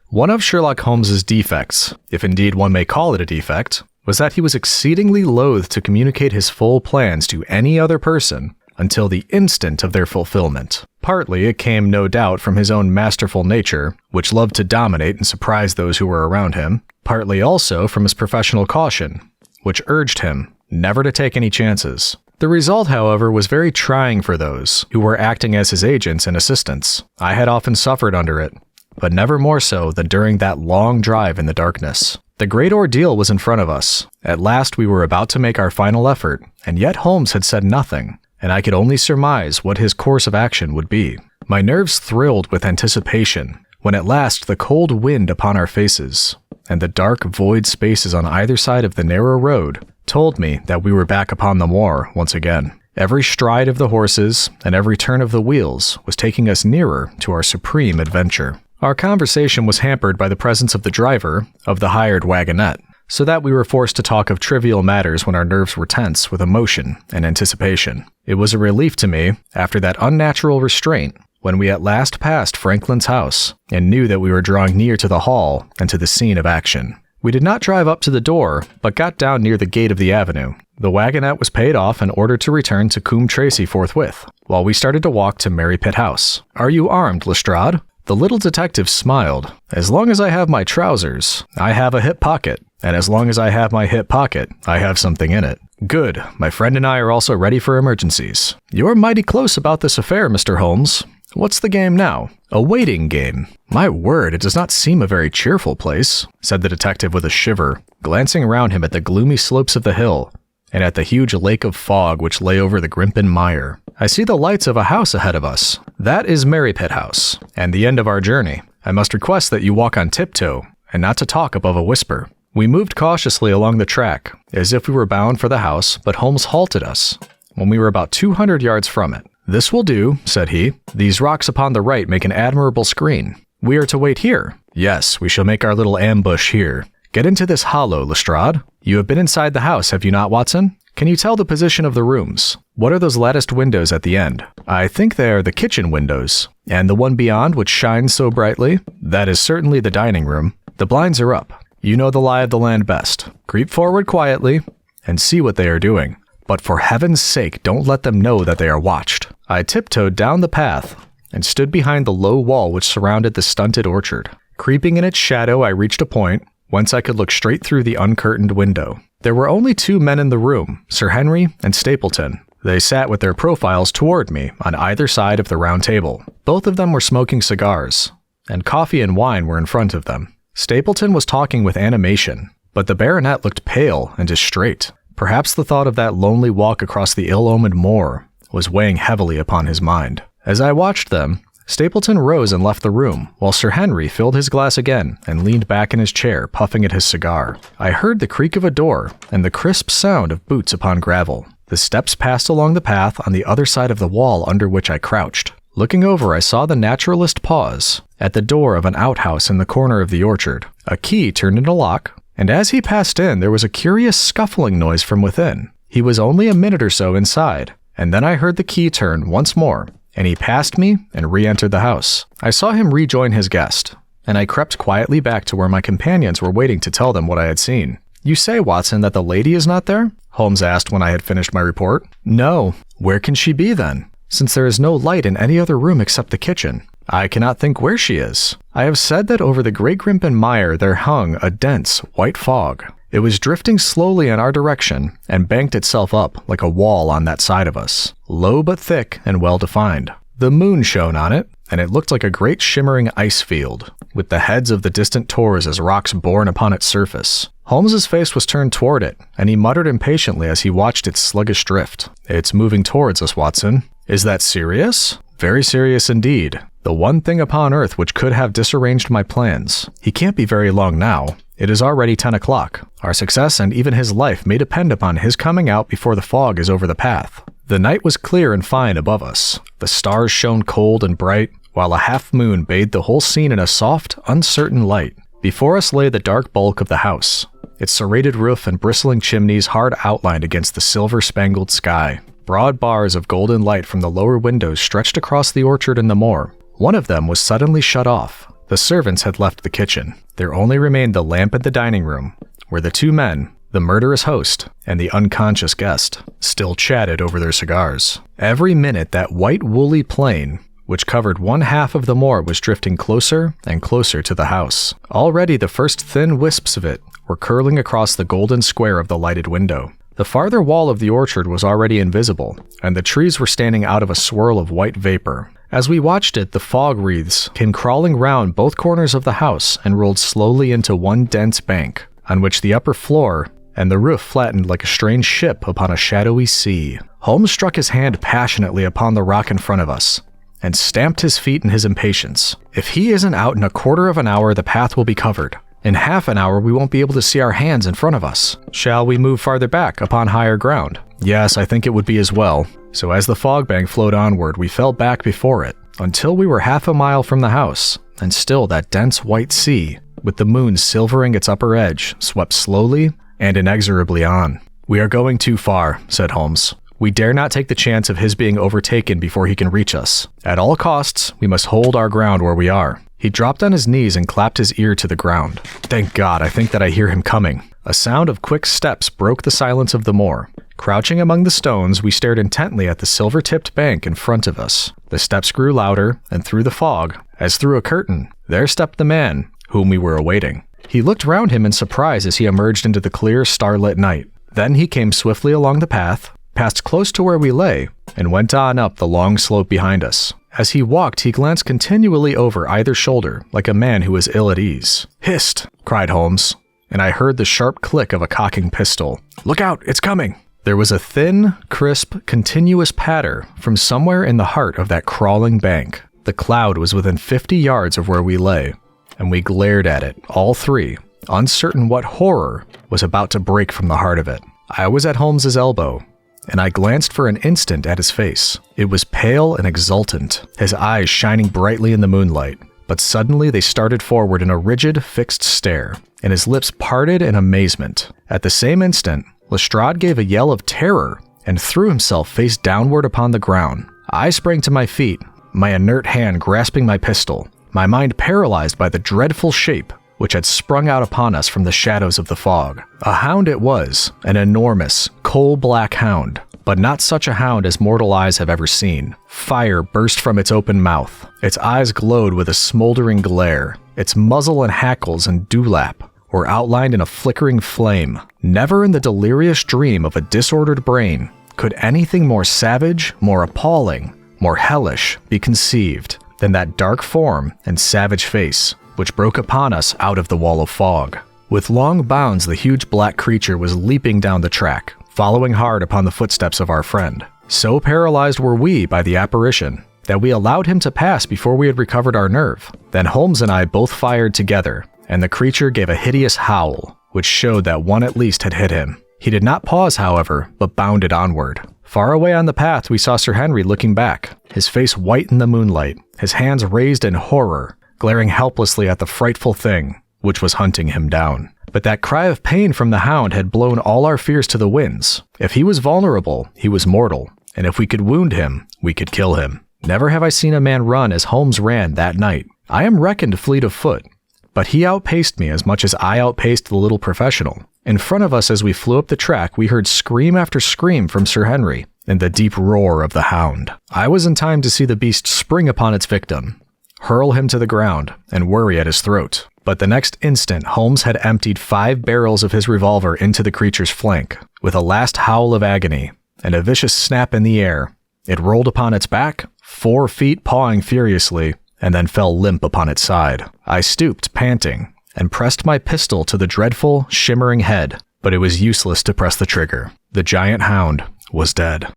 One of Sherlock Holmes's defects, if indeed one may call it a defect, was that he was exceedingly loath to communicate his full plans to any other person until the instant of their fulfillment. Partly it came, no doubt, from his own masterful nature, which loved to dominate and surprise those who were around him, partly also from his professional caution, which urged him never to take any chances. The result, however, was very trying for those who were acting as his agents and assistants. I had often suffered under it, but never more so than during that long drive in the darkness. The great ordeal was in front of us. At last we were about to make our final effort, and yet Holmes had said nothing, and I could only surmise what his course of action would be. My nerves thrilled with anticipation when at last the cold wind upon our faces and the dark void spaces on either side of the narrow road told me that we were back upon the moor once again. Every stride of the horses and every turn of the wheels was taking us nearer to our supreme adventure. Our conversation was hampered by the presence of the driver of the hired wagonette, so that we were forced to talk of trivial matters when our nerves were tense with emotion and anticipation. It was a relief to me, after that unnatural restraint, when we at last passed Franklin's house and knew that we were drawing near to the hall and to the scene of action. We did not drive up to the door, but got down near the gate of the avenue. The wagonette was paid off and ordered to return to Coombe Tracy forthwith, while we started to walk to Mary Pitt House. "Are you armed, Lestrade?" The little detective smiled. "As long as I have my trousers, I have a hip pocket, and as long as I have my hip pocket, I have something in it." "Good. My friend and I are also ready for emergencies." "You're mighty close about this affair, Mr. Holmes. What's the game now?" "A waiting game." "My word, it does not seem a very cheerful place," said the detective with a shiver, glancing around him at the gloomy slopes of the hill and at the huge lake of fog which lay over the Grimpen Mire. "I see the lights of a house ahead of us. That is Mary Pitt House, and the end of our journey. I must request that you walk on tiptoe, and not to talk above a whisper." We moved cautiously along the track, as if we were bound for the house, but Holmes halted us when we were about 200 yards from it. "This will do," said he. "These rocks upon the right make an admirable screen. We are to wait here." "Yes, we shall make our little ambush here. Get into this hollow, Lestrade. You have been inside the house, have you not, Watson? Can you tell the position of the rooms? What are those latticed windows at the end?" "I think they are the kitchen windows." "And the one beyond, which shines so brightly?" "That is certainly the dining room. The blinds are up. You know the lie of the land best. Creep forward quietly and see what they are doing. But for heaven's sake, don't let them know that they are watched." I tiptoed down the path and stood behind the low wall which surrounded the stunted orchard. Creeping in its shadow, I reached a point whence I could look straight through the uncurtained window. There were only two men in the room, Sir Henry and Stapleton. They sat with their profiles toward me on either side of the round table. Both of them were smoking cigars, and coffee and wine were in front of them. Stapleton was talking with animation, but the baronet looked pale and distrait. Perhaps the thought of that lonely walk across the ill-omened moor was weighing heavily upon his mind. As I watched them, Stapleton rose and left the room, while Sir Henry filled his glass again and leaned back in his chair, puffing at his cigar. I heard the creak of a door and the crisp sound of boots upon gravel. The steps passed along the path on the other side of the wall under which I crouched. Looking over, I saw the naturalist pause at the door of an outhouse in the corner of the orchard. A key turned in a lock, and as he passed in, there was a curious scuffling noise from within. He was only a minute or so inside, and then I heard the key turn once more, and he passed me and re-entered the house. I saw him rejoin his guest, and I crept quietly back to where my companions were waiting to tell them what I had seen. "You say, Watson, that the lady is not there?" Holmes asked when I had finished my report. "No. Where can she be then, since there is no light in any other room except the kitchen?" "I cannot think where she is. I have said that over the Great Grimpen Mire there hung a dense, white fog. It was drifting slowly in our direction and banked itself up like a wall on that side of us, low but thick and well-defined. The moon shone on it, and it looked like a great shimmering ice field, with the heads of the distant tors as rocks borne upon its surface. Holmes's face was turned toward it, and he muttered impatiently as he watched its sluggish drift. "It's moving towards us, Watson." "Is that serious?" "Very serious indeed. The one thing upon earth which could have disarranged my plans. He can't be very long now. It is already 10 o'clock. Our success and even his life may depend upon his coming out before the fog is over the path." The night was clear and fine above us. The stars shone cold and bright, while a half-moon bathed the whole scene in a soft, uncertain light. Before us lay the dark bulk of the house, its serrated roof and bristling chimneys hard outlined against the silver-spangled sky. Broad bars of golden light from the lower windows stretched across the orchard and the moor. One of them was suddenly shut off. The servants had left the kitchen. There only remained the lamp in the dining room, where the two men, the murderous host and the unconscious guest, still chatted over their cigars. Every minute that white woolly plain, which covered one half of the moor, was drifting closer and closer to the house. Already the first thin wisps of it were curling across the golden square of the lighted window. The farther wall of the orchard was already invisible, and the trees were standing out of a swirl of white vapor. As we watched it, the fog wreaths came crawling round both corners of the house and rolled slowly into one dense bank, on which the upper floor and the roof flattened like a strange ship upon a shadowy sea. Holmes struck his hand passionately upon the rock in front of us, and stamped his feet in his impatience. "If he isn't out in a quarter of an hour, the path will be covered. In half an hour, we won't be able to see our hands in front of us. Shall we move farther back upon higher ground?" Yes, I think it would be as well. So as the fog bank flowed onward, we fell back before it, until we were half a mile from the house, and still that dense white sea, with the moon silvering its upper edge, swept slowly and inexorably on. "We are going too far," said Holmes. "We dare not take the chance of his being overtaken before he can reach us. At all costs, we must hold our ground where we are." He dropped on his knees and clapped his ear to the ground. "Thank God, I think that I hear him coming." A sound of quick steps broke the silence of the moor. Crouching among the stones, we stared intently at the silver-tipped bank in front of us. The steps grew louder, and through the fog, as through a curtain, there stepped the man whom we were awaiting. He looked round him in surprise as he emerged into the clear, starlit night. Then he came swiftly along the path, passed close to where we lay, and went on up the long slope behind us. As he walked, he glanced continually over either shoulder, like a man who was ill at ease. "Hist!" cried Holmes, and I heard the sharp click of a cocking pistol. "Look out, it's coming!" There was a thin, crisp, continuous patter from somewhere in the heart of that crawling bank. The cloud was within 50 yards of where we lay, and we glared at it, all three, uncertain what horror was about to break from the heart of it. I was at Holmes's elbow, and I glanced for an instant at his face. It was pale and exultant, his eyes shining brightly in the moonlight. But suddenly they started forward in a rigid, fixed stare, and his lips parted in amazement. At the same instant, Lestrade gave a yell of terror and threw himself face downward upon the ground. I sprang to my feet, my inert hand grasping my pistol, my mind paralyzed by the dreadful shape which had sprung out upon us from the shadows of the fog. A hound it was, an enormous, coal-black hound, but not such a hound as mortal eyes have ever seen. Fire burst from its open mouth. Its eyes glowed with a smoldering glare. Its muzzle and hackles and dewlap were outlined in a flickering flame. Never in the delirious dream of a disordered brain could anything more savage, more appalling, more hellish be conceived than that dark form and savage face which broke upon us out of the wall of fog. With long bounds, the huge black creature was leaping down the track, following hard upon the footsteps of our friend. So paralyzed were we by the apparition that we allowed him to pass before we had recovered our nerve. Then Holmes and I both fired together, and the creature gave a hideous howl, which showed that one at least had hit him. He did not pause, however, but bounded onward. Far away on the path, we saw Sir Henry looking back, his face white in the moonlight, his hands raised in horror, glaring helplessly at the frightful thing which was hunting him down. But that cry of pain from the hound had blown all our fears to the winds. If he was vulnerable, he was mortal, and if we could wound him, we could kill him. Never have I seen a man run as Holmes ran that night. I am reckoned fleet of foot, but he outpaced me as much as I outpaced the little professional. In front of us as we flew up the track, we heard scream after scream from Sir Henry, and the deep roar of the hound. I was in time to see the beast spring upon its victim, hurl him to the ground, and worry at his throat. But the next instant, Holmes had emptied 5 barrels of his revolver into the creature's flank. With a last howl of agony and a vicious snap in the air, it rolled upon its back, 4 feet pawing furiously, and then fell limp upon its side. I stooped, panting, and pressed my pistol to the dreadful, shimmering head, but it was useless to press the trigger. The giant hound was dead.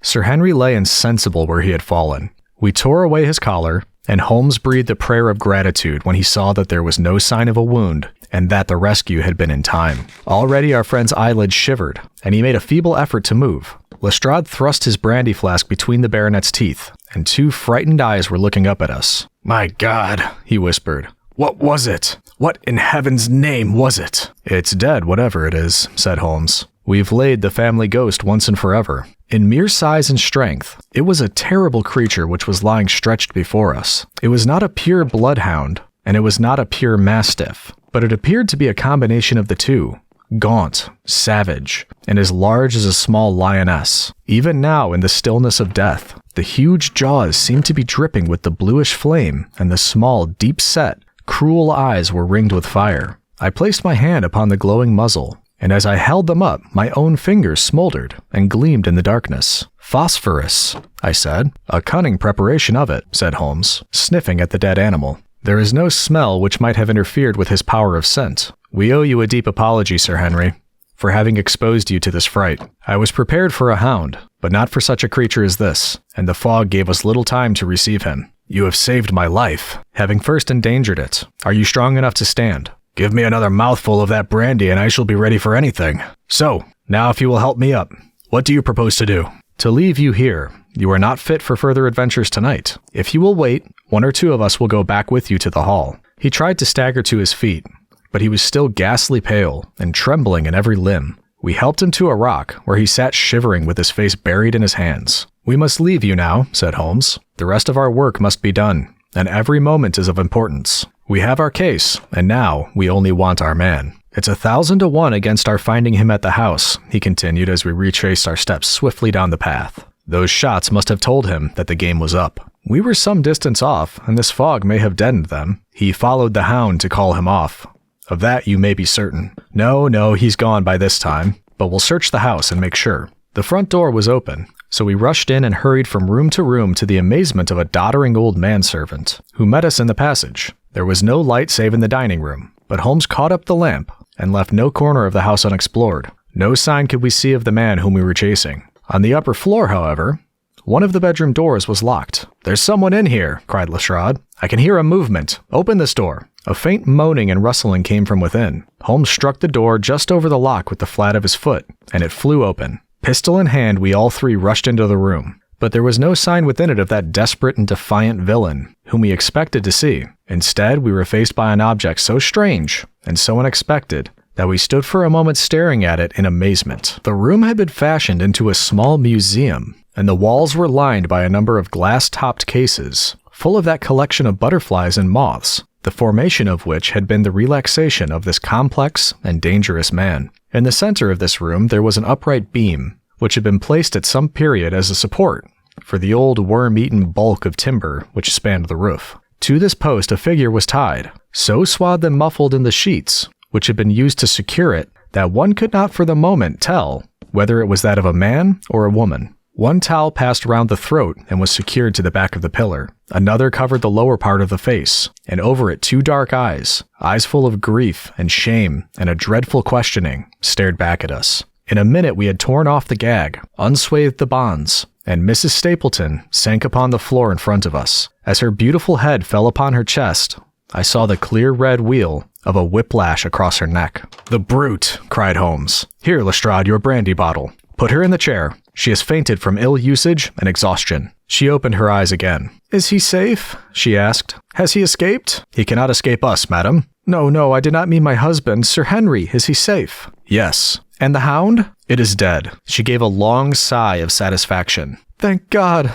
Sir Henry lay insensible where he had fallen. We tore away his collar, and Holmes breathed a prayer of gratitude when he saw that there was no sign of a wound and that the rescue had been in time. Already our friend's eyelids shivered, and he made a feeble effort to move. Lestrade thrust his brandy flask between the baronet's teeth, and 2 frightened eyes were looking up at us. "My God," he whispered. "What was it? What in heaven's name was it?" "It's dead, whatever it is," said Holmes. "We've laid the family ghost once and forever." In mere size and strength, it was a terrible creature which was lying stretched before us. It was not a pure bloodhound, and it was not a pure mastiff, but it appeared to be a combination of the two. Gaunt, savage, and as large as a small lioness. Even now, in the stillness of death, the huge jaws seemed to be dripping with the bluish flame, and the small, deep-set, cruel eyes were ringed with fire. I placed my hand upon the glowing muzzle, and as I held them up, my own fingers smoldered and gleamed in the darkness. "Phosphorus," I said. "A cunning preparation of it," said Holmes, sniffing at the dead animal. "There is no smell which might have interfered with his power of scent. We owe you a deep apology, Sir Henry, for having exposed you to this fright. I was prepared for a hound, but not for such a creature as this, and the fog gave us little time to receive him. You have saved my life, having first endangered it. Are you strong enough to stand? Give me another mouthful of that brandy and I shall be ready for anything. So, now if you will help me up, what do you propose to do? To leave you here. You are not fit for further adventures tonight. If you will wait, one or two of us will go back with you to the hall. He tried to stagger to his feet, but he was still ghastly pale and trembling in every limb. We helped him to a rock, where he sat shivering with his face buried in his hands. We must leave you now, said Holmes. The rest of our work must be done, and every moment is of importance. We have our case, and now we only want our man. It's 1,000 to 1 against our finding him at the house, he continued as we retraced our steps swiftly down the path. Those shots must have told him that the game was up. We were some distance off, and this fog may have deadened them. He followed the Hound to call him off. Of that you may be certain. No, he's gone by this time, but we'll search the house and make sure. The front door was open, so we rushed in and hurried from room to the amazement of a doddering old manservant, who met us in the passage. There was no light save in the dining room, but Holmes caught up the lamp and left no corner of the house unexplored. No sign could we see of the man whom we were chasing. On the upper floor, however, one of the bedroom doors was locked. There's someone in here, cried Lestrade. I can hear a movement. Open this door. A faint moaning and rustling came from within. Holmes struck the door just over the lock with the flat of his foot, and it flew open. Pistol in hand, we all three rushed into the room. But there was no sign within it of that desperate and defiant villain whom we expected to see. Instead, we were faced by an object so strange and so unexpected that we stood for a moment staring at it in amazement. The room had been fashioned into a small museum, and the walls were lined by a number of glass-topped cases, full of that collection of butterflies and moths, the formation of which had been the relaxation of this complex and dangerous man. In the center of this room there was an upright beam, which had been placed at some period as a support for the old worm-eaten bulk of timber which spanned the roof. To this post a figure was tied, so swathed and muffled in the sheets which had been used to secure it that one could not for the moment tell whether it was that of a man or a woman. One towel passed round the throat and was secured to the back of the pillar. Another covered the lower part of the face, and over it 2 dark eyes full of grief and shame and a dreadful questioning, stared back at us. In a minute we had torn off the gag, unswathed the bonds, and Mrs. Stapleton sank upon the floor in front of us. As her beautiful head fell upon her chest, I saw the clear red wheal of a whiplash across her neck. The brute, cried Holmes. Here, Lestrade, your brandy bottle. Put her in the chair. She has fainted from ill usage and exhaustion. She opened her eyes again. Is he safe? She asked. Has he escaped? He cannot escape us, madam. No, I did not mean my husband. Sir Henry, is he safe? Yes. And the Hound? It is dead. She gave a long sigh of satisfaction. Thank God.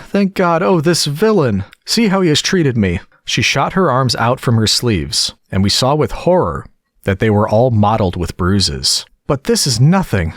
Oh, this villain. See how he has treated me. She shot her arms out from her sleeves, and we saw with horror that they were all mottled with bruises. But this is nothing.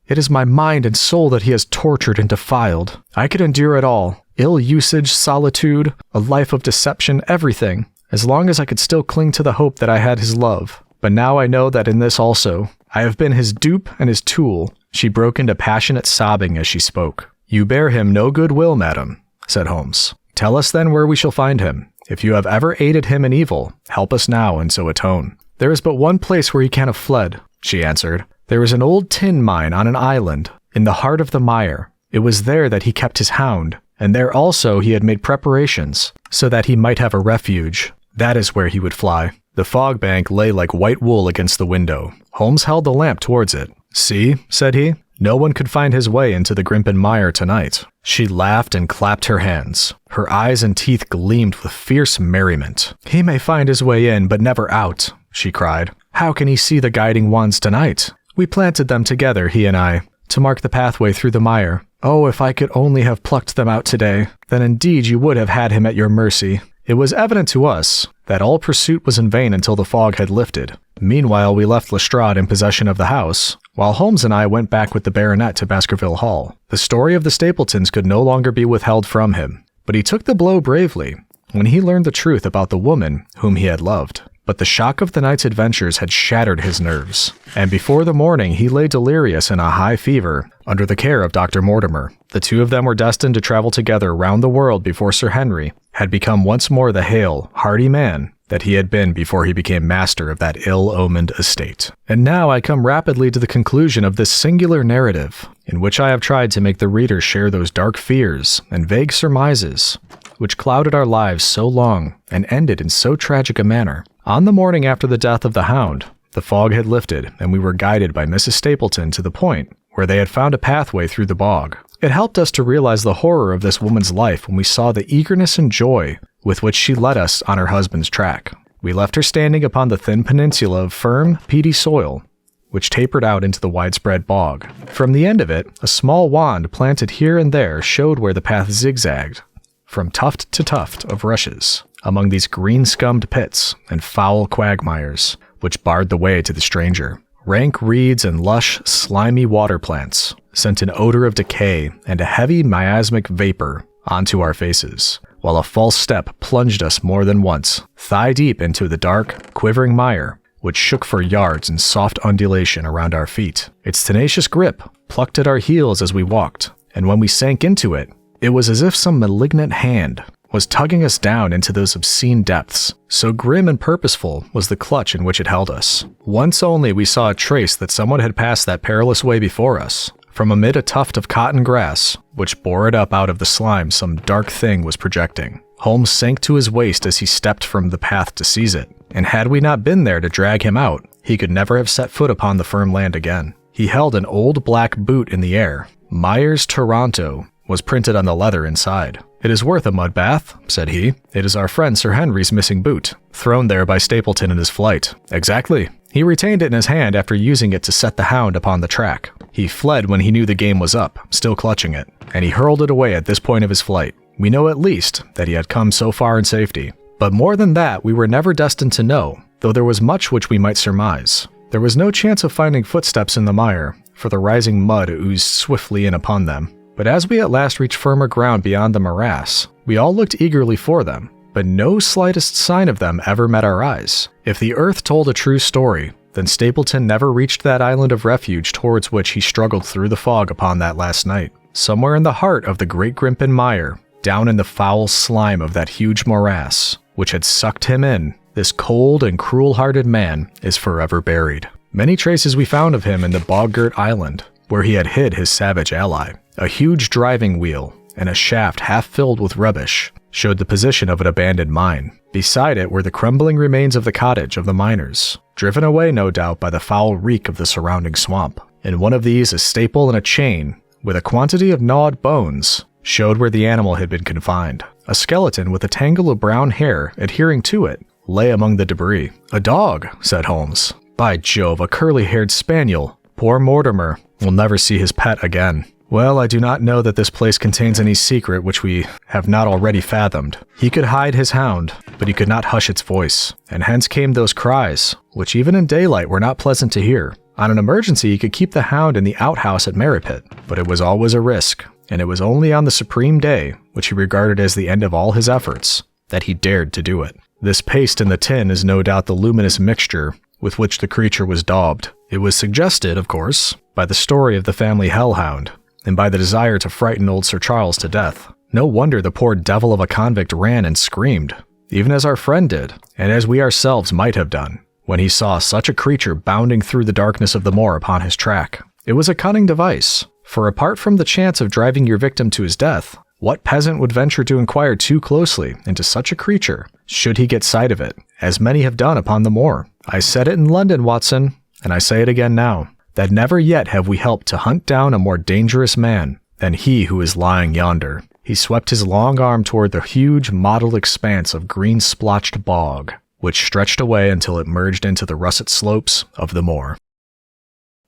It is my mind and soul that he has tortured and defiled. I could endure it all. Ill usage, solitude, a life of deception, everything, as long as I could still cling to the hope that I had his love. But now I know that in this also, I have been his dupe and his tool. She broke into passionate sobbing as she spoke. You bear him no good will, madam, said Holmes. Tell us then where we shall find him. If you have ever aided him in evil, help us now and so atone. There is but one place where he can have fled, she answered. There is an old tin mine on an island, in the heart of the mire. It was there that he kept his hound, and there also he had made preparations, so that he might have a refuge. That is where he would fly. The fog bank lay like white wool against the window. Holmes held the lamp towards it. See, said he, no one could find his way into the Grimpen mire tonight. She laughed and clapped her hands. Her eyes and teeth gleamed with fierce merriment. He may find his way in, but never out, she cried. How can he see the guiding wands tonight? We planted them together, he and I, to mark the pathway through the mire. Oh, if I could only have plucked them out today, then indeed you would have had him at your mercy. It was evident to us that all pursuit was in vain until the fog had lifted. Meanwhile, we left Lestrade in possession of the house, while Holmes and I went back with the baronet to Baskerville Hall. The story of the Stapletons could no longer be withheld from him, but he took the blow bravely when he learned the truth about the woman whom he had loved. But the shock of the night's adventures had shattered his nerves, and before the morning he lay delirious in a high fever under the care of Dr. Mortimer. The two of them were destined to travel together round the world before Sir Henry had become once more the hale, hearty man that he had been before he became master of that ill-omened estate. And now I come rapidly to the conclusion of this singular narrative, in which I have tried to make the reader share those dark fears and vague surmises which clouded our lives so long and ended in so tragic a manner. On the morning after the death of the Hound, the fog had lifted and we were guided by Mrs. Stapleton to the point where they had found a pathway through the bog. It helped us to realize the horror of this woman's life when we saw the eagerness and joy with which she led us on her husband's track. We left her standing upon the thin peninsula of firm, peaty soil, which tapered out into the widespread bog. From the end of it, a small wand planted here and there showed where the path zigzagged, from tuft to tuft of rushes, among these green-scummed pits and foul quagmires, which barred the way to the stranger. Rank reeds and lush, slimy water plants sent an odor of decay and a heavy miasmic vapor onto our faces, while a false step plunged us more than once, thigh-deep into the dark, quivering mire, which shook for yards in soft undulation around our feet. Its tenacious grip plucked at our heels as we walked, and when we sank into it, it was as if some malignant hand was tugging us down into those obscene depths. So grim and purposeful was the clutch in which it held us. Once only we saw a trace that someone had passed that perilous way before us. From amid a tuft of cotton grass, which bore it up out of the slime, some dark thing was projecting. Holmes sank to his waist as he stepped from the path to seize it, and had we not been there to drag him out, he could never have set foot upon the firm land again. He held an old black boot in the air. Myers Toronto was printed on the leather inside. "It is worth a mud bath," said he. "It is our friend Sir Henry's missing boot, thrown there by Stapleton in his flight." "Exactly. He retained it in his hand after using it to set the Hound upon the track. He fled when he knew the game was up, still clutching it, and he hurled it away at this point of his flight. We know at least that he had come so far in safety. But more than that we were never destined to know, though there was much which we might surmise. There was no chance of finding footsteps in the mire, for the rising mud oozed swiftly in upon them. But as we at last reached firmer ground beyond the morass, we all looked eagerly for them, but no slightest sign of them ever met our eyes. If the earth told a true story, then Stapleton never reached that island of refuge towards which he struggled through the fog upon that last night. Somewhere in the heart of the Great Grimpen Mire, down in the foul slime of that huge morass, which had sucked him in, this cold and cruel-hearted man is forever buried. Many traces we found of him in the bog-girt island, where he had hid his savage ally. A huge driving wheel and a shaft half filled with rubbish showed the position of an abandoned mine. Beside it were the crumbling remains of the cottage of the miners, driven away no doubt by the foul reek of the surrounding swamp. In one of these, a staple and a chain, with a quantity of gnawed bones, showed where the animal had been confined. A skeleton with a tangle of brown hair adhering to it lay among the debris. "A dog," said Holmes. "By Jove, a curly-haired spaniel. Poor Mortimer will never see his pet again. Well, I do not know that this place contains any secret which we have not already fathomed. He could hide his hound, but he could not hush its voice, and hence came those cries, which even in daylight were not pleasant to hear. On an emergency, he could keep the Hound in the outhouse at Merripit, but it was always a risk, and it was only on the supreme day, which he regarded as the end of all his efforts, that he dared to do it. This paste in the tin is no doubt the luminous mixture with which the creature was daubed. It was suggested, of course, by the story of the family hellhound, and by the desire to frighten old Sir Charles to death. No wonder the poor devil of a convict ran and screamed, even as our friend did, and as we ourselves might have done, when he saw such a creature bounding through the darkness of the moor upon his track. It was a cunning device, for apart from the chance of driving your victim to his death, what peasant would venture to inquire too closely into such a creature, should he get sight of it, as many have done upon the moor? I said it in London, Watson, and I say it again now, that never yet have we helped to hunt down a more dangerous man than he who is lying yonder." He swept his long arm toward the huge mottled expanse of green-splotched bog, which stretched away until it merged into the russet slopes of the moor.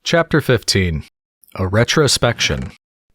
Chapter 15. A Retrospection.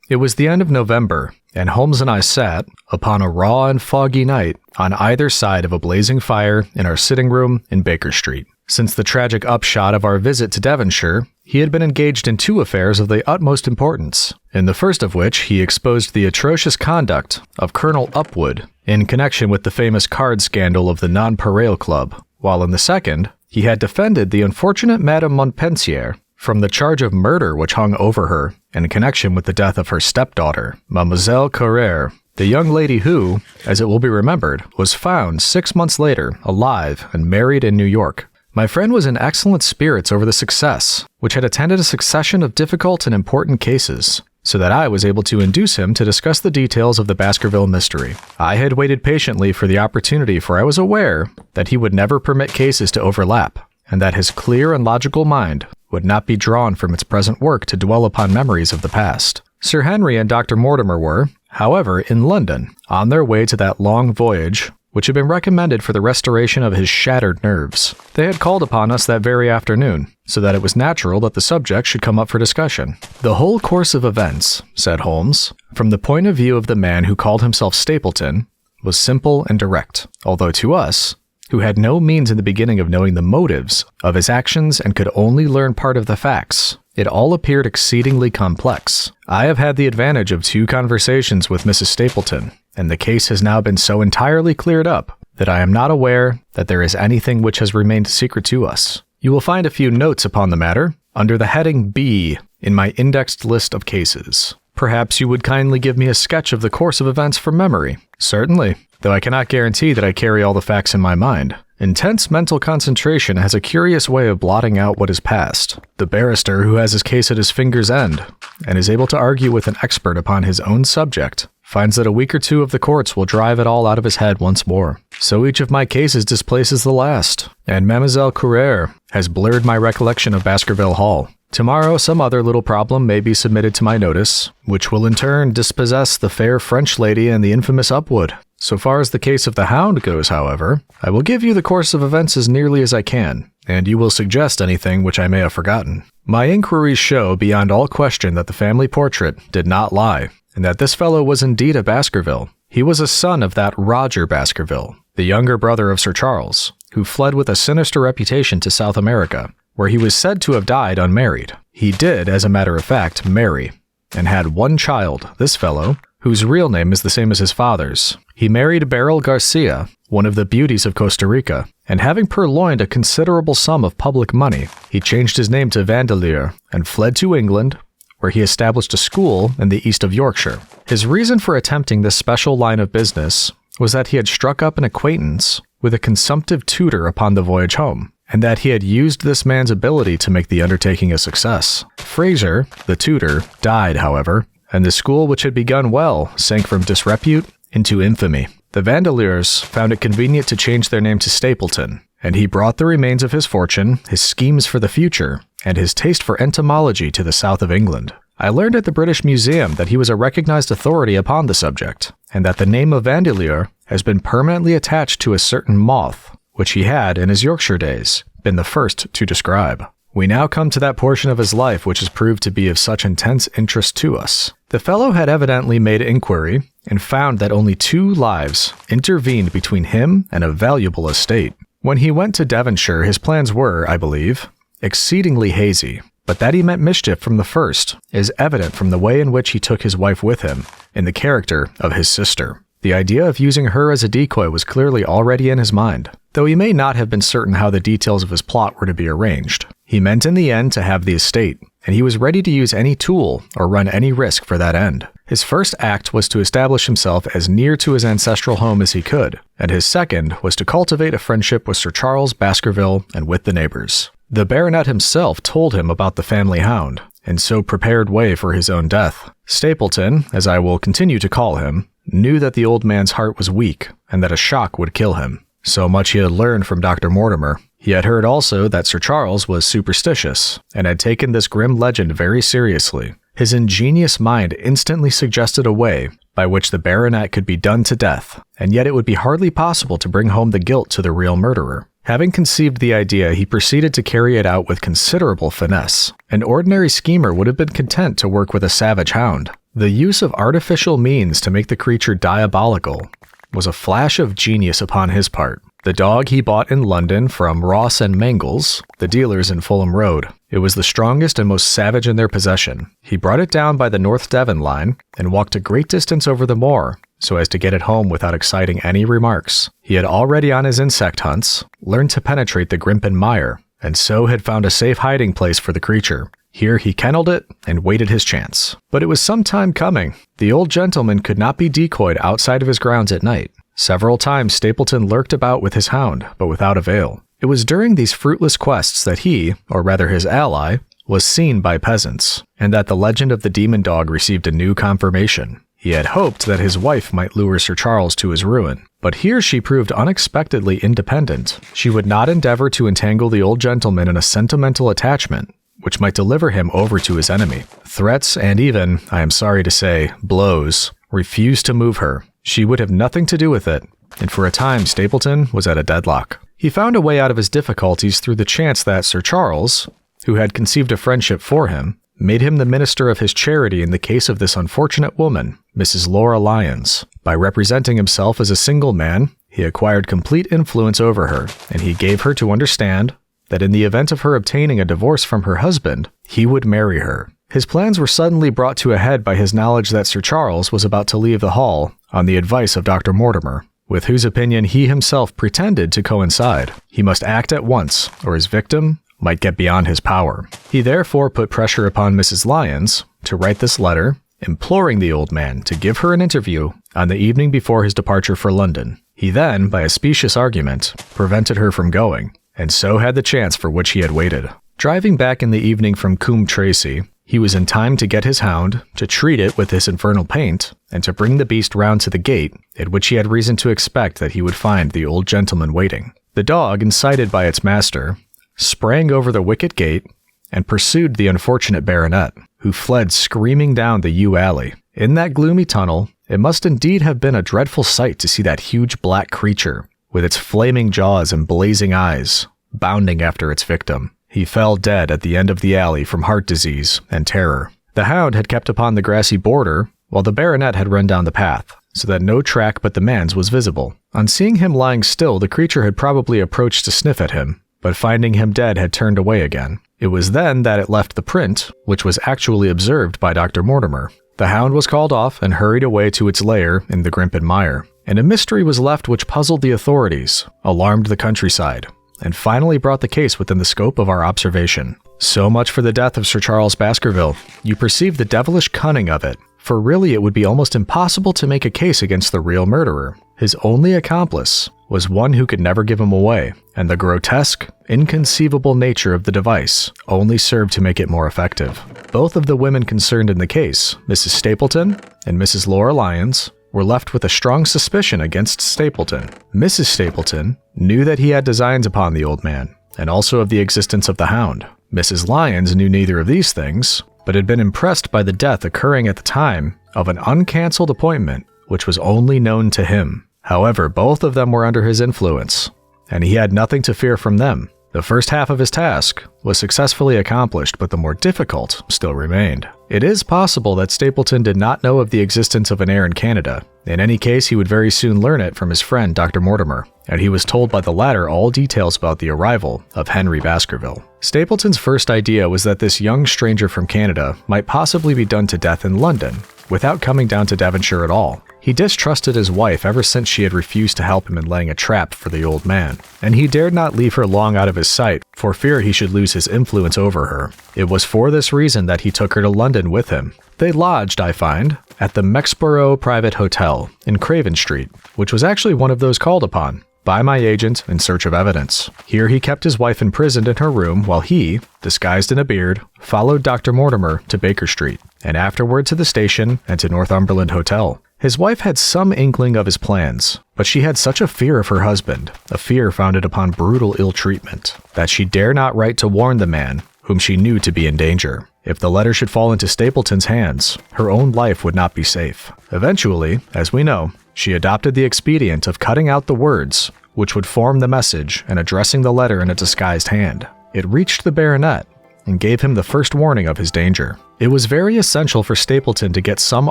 It was the end of November, and Holmes and I sat, upon a raw and foggy night, on either side of a blazing fire in our sitting room in Baker Street. Since the tragic upshot of our visit to Devonshire, he had been engaged in two affairs of the utmost importance, in the first of which he exposed the atrocious conduct of Colonel Upwood in connection with the famous card scandal of the Nonpareil Club, while in the second, he had defended the unfortunate Madame Montpensier from the charge of murder which hung over her in connection with the death of her stepdaughter, Mademoiselle Carrère, the young lady who, as it will be remembered, was found 6 months later alive and married in New York. My friend was in excellent spirits over the success, which had attended a succession of difficult and important cases, so that I was able to induce him to discuss the details of the Baskerville mystery. I had waited patiently for the opportunity, for I was aware that he would never permit cases to overlap, and that his clear and logical mind would not be drawn from its present work to dwell upon memories of the past. Sir Henry and Dr. Mortimer were, however, in London, on their way to that long voyage which had been recommended for the restoration of his shattered nerves. They had called upon us that very afternoon, so that it was natural that the subject should come up for discussion. The whole course of events, said Holmes, from the point of view of the man who called himself Stapleton, was simple and direct, although to us, who had no means in the beginning of knowing the motives of his actions and could only learn part of the facts, it all appeared exceedingly complex. I have had the advantage of 2 conversations with Mrs. Stapleton, and the case has now been so entirely cleared up that I am not aware that there is anything which has remained secret to us. You will find a few notes upon the matter under the heading B in my indexed list of cases. Perhaps you would kindly give me a sketch of the course of events from memory. Certainly, though I cannot guarantee that I carry all the facts in my mind. Intense mental concentration has a curious way of blotting out what is past. The barrister who has his case at his finger's end and is able to argue with an expert upon his own subject finds that a week or 2 of the courts will drive it all out of his head once more. So each of my cases displaces the last, and Mademoiselle Courier has blurred my recollection of Baskerville Hall. Tomorrow some other little problem may be submitted to my notice, which will in turn dispossess the fair French lady and the infamous Upwood. So far as the case of the Hound goes, however, I will give you the course of events as nearly as I can, and you will suggest anything which I may have forgotten. My inquiries show beyond all question that the family portrait did not lie, and that this fellow was indeed a Baskerville. He was a son of that Roger Baskerville, the younger brother of Sir Charles, who fled with a sinister reputation to South America, where he was said to have died unmarried. He did, as a matter of fact, marry, and had 1 child, this fellow, whose real name is the same as his father's. He married Beryl Garcia, one of the beauties of Costa Rica, and having purloined a considerable sum of public money, he changed his name to Vandeleur and fled to England, where he established a school in the east of Yorkshire. His reason for attempting this special line of business was that he had struck up an acquaintance with a consumptive tutor upon the voyage home, and that he had used this man's ability to make the undertaking a success. Fraser, the tutor, died, however, and the school which had begun well sank from disrepute into infamy. The Vandeleurs found it convenient to change their name to Stapleton, and he brought the remains of his fortune, his schemes for the future, and his taste for entomology to the south of England. I learned at the British Museum that he was a recognized authority upon the subject, and that the name of Vandeleur has been permanently attached to a certain moth, which he had, in his Yorkshire days, been the first to describe. We now come to that portion of his life which has proved to be of such intense interest to us. The fellow had evidently made inquiry and found that only 2 lives intervened between him and a valuable estate. When he went to Devonshire, his plans were, I believe, exceedingly hazy, but that he meant mischief from the first is evident from the way in which he took his wife with him, in the character of his sister. The idea of using her as a decoy was clearly already in his mind, though he may not have been certain how the details of his plot were to be arranged. He meant in the end to have the estate, and he was ready to use any tool or run any risk for that end. His first act was to establish himself as near to his ancestral home as he could, and his second was to cultivate a friendship with Sir Charles Baskerville and with the neighbors. The baronet himself told him about the family hound, and so prepared way for his own death. Stapleton, as I will continue to call him, knew that the old man's heart was weak, and that a shock would kill him. So much he had learned from Dr. Mortimer. He had heard also that Sir Charles was superstitious, and had taken this grim legend very seriously. His ingenious mind instantly suggested a way by which the baronet could be done to death, and yet it would be hardly possible to bring home the guilt to the real murderer. Having conceived the idea, he proceeded to carry it out with considerable finesse. An ordinary schemer would have been content to work with a savage hound. The use of artificial means to make the creature diabolical was a flash of genius upon his part. The dog he bought in London from Ross and Mangles, the dealers in Fulham Road. It was the strongest and most savage in their possession. He brought it down by the North Devon line and walked a great distance over the moor so as to get it home without exciting any remarks. He had already on his insect hunts learned to penetrate the Grimpen mire, and so had found a safe hiding place for the creature. Here he kennelled it and waited his chance. But it was some time coming. The old gentleman could not be decoyed outside of his grounds at night. Several times Stapleton lurked about with his hound, but without avail. It was during these fruitless quests that he, or rather his ally, was seen by peasants, and that the legend of the demon dog received a new confirmation. He had hoped that his wife might lure Sir Charles to his ruin, but here she proved unexpectedly independent. She would not endeavor to entangle the old gentleman in a sentimental attachment, which might deliver him over to his enemy. Threats and even, I am sorry to say, blows, refused to move her. She would have nothing to do with it, and for a time Stapleton was at a deadlock. He found a way out of his difficulties through the chance that Sir Charles, who had conceived a friendship for him, made him the minister of his charity in the case of this unfortunate woman, Mrs. Laura Lyons. By representing himself as a single man, he acquired complete influence over her, and he gave her to understand that in the event of her obtaining a divorce from her husband, he would marry her. His plans were suddenly brought to a head by his knowledge that Sir Charles was about to leave the hall on the advice of Dr. Mortimer, with whose opinion he himself pretended to coincide. He must act at once, or his victim might get beyond his power. He therefore put pressure upon Mrs. Lyons to write this letter, imploring the old man to give her an interview on the evening before his departure for London. He then, by a specious argument, prevented her from going, and so had the chance for which he had waited. Driving back in the evening from Coombe Tracy, he was in time to get his hound, to treat it with his infernal paint, and to bring the beast round to the gate, at which he had reason to expect that he would find the old gentleman waiting. The dog, incited by its master, sprang over the wicket gate and pursued the unfortunate baronet, who fled screaming down the yew alley. In that gloomy tunnel, it must indeed have been a dreadful sight to see that huge black creature, with its flaming jaws and blazing eyes, bounding after its victim. He fell dead at the end of the alley from heart disease and terror. The hound had kept upon the grassy border, while the baronet had run down the path, so that no track but the man's was visible. On seeing him lying still, the creature had probably approached to sniff at him, but finding him dead had turned away again. It was then that it left the print, which was actually observed by Dr. Mortimer. The hound was called off and hurried away to its lair in the Grimpen Mire, and a mystery was left which puzzled the authorities, alarmed the countryside, and finally brought the case within the scope of our observation. So much for the death of Sir Charles Baskerville. You perceive the devilish cunning of it, for really it would be almost impossible to make a case against the real murderer. His only accomplice was one who could never give him away, and the grotesque, inconceivable nature of the device only served to make it more effective. Both of the women concerned in the case, Mrs. Stapleton and Mrs. Laura Lyons, were left with a strong suspicion against Stapleton. Mrs. Stapleton knew that he had designs upon the old man, and also of the existence of the hound. Mrs. Lyons knew neither of these things, but had been impressed by the death occurring at the time of an uncancelled appointment which was only known to him. However, both of them were under his influence, and he had nothing to fear from them. The first half of his task was successfully accomplished, but the more difficult still remained. It is possible that Stapleton did not know of the existence of an heir in Canada. In any case, he would very soon learn it from his friend Dr. Mortimer, and he was told by the latter all details about the arrival of Henry Baskerville. Stapleton's first idea was that this young stranger from Canada might possibly be done to death in London, without coming down to Devonshire at all. He distrusted his wife ever since she had refused to help him in laying a trap for the old man, and he dared not leave her long out of his sight for fear he should lose his influence over her. It was for this reason that he took her to London with him. They lodged, I find, at the Mexborough Private Hotel in Craven Street, which was actually one of those called upon by my agent in search of evidence. Here he kept his wife imprisoned in her room while he, disguised in a beard, followed Dr. Mortimer to Baker Street, and afterward to the station and to Northumberland Hotel. His wife had some inkling of his plans, but she had such a fear of her husband, a fear founded upon brutal ill-treatment, that she dare not write to warn the man whom she knew to be in danger. If the letter should fall into Stapleton's hands, her own life would not be safe. Eventually, as we know, she adopted the expedient of cutting out the words which would form the message and addressing the letter in a disguised hand. It reached the baronet and gave him the first warning of his danger. It was very essential for Stapleton to get some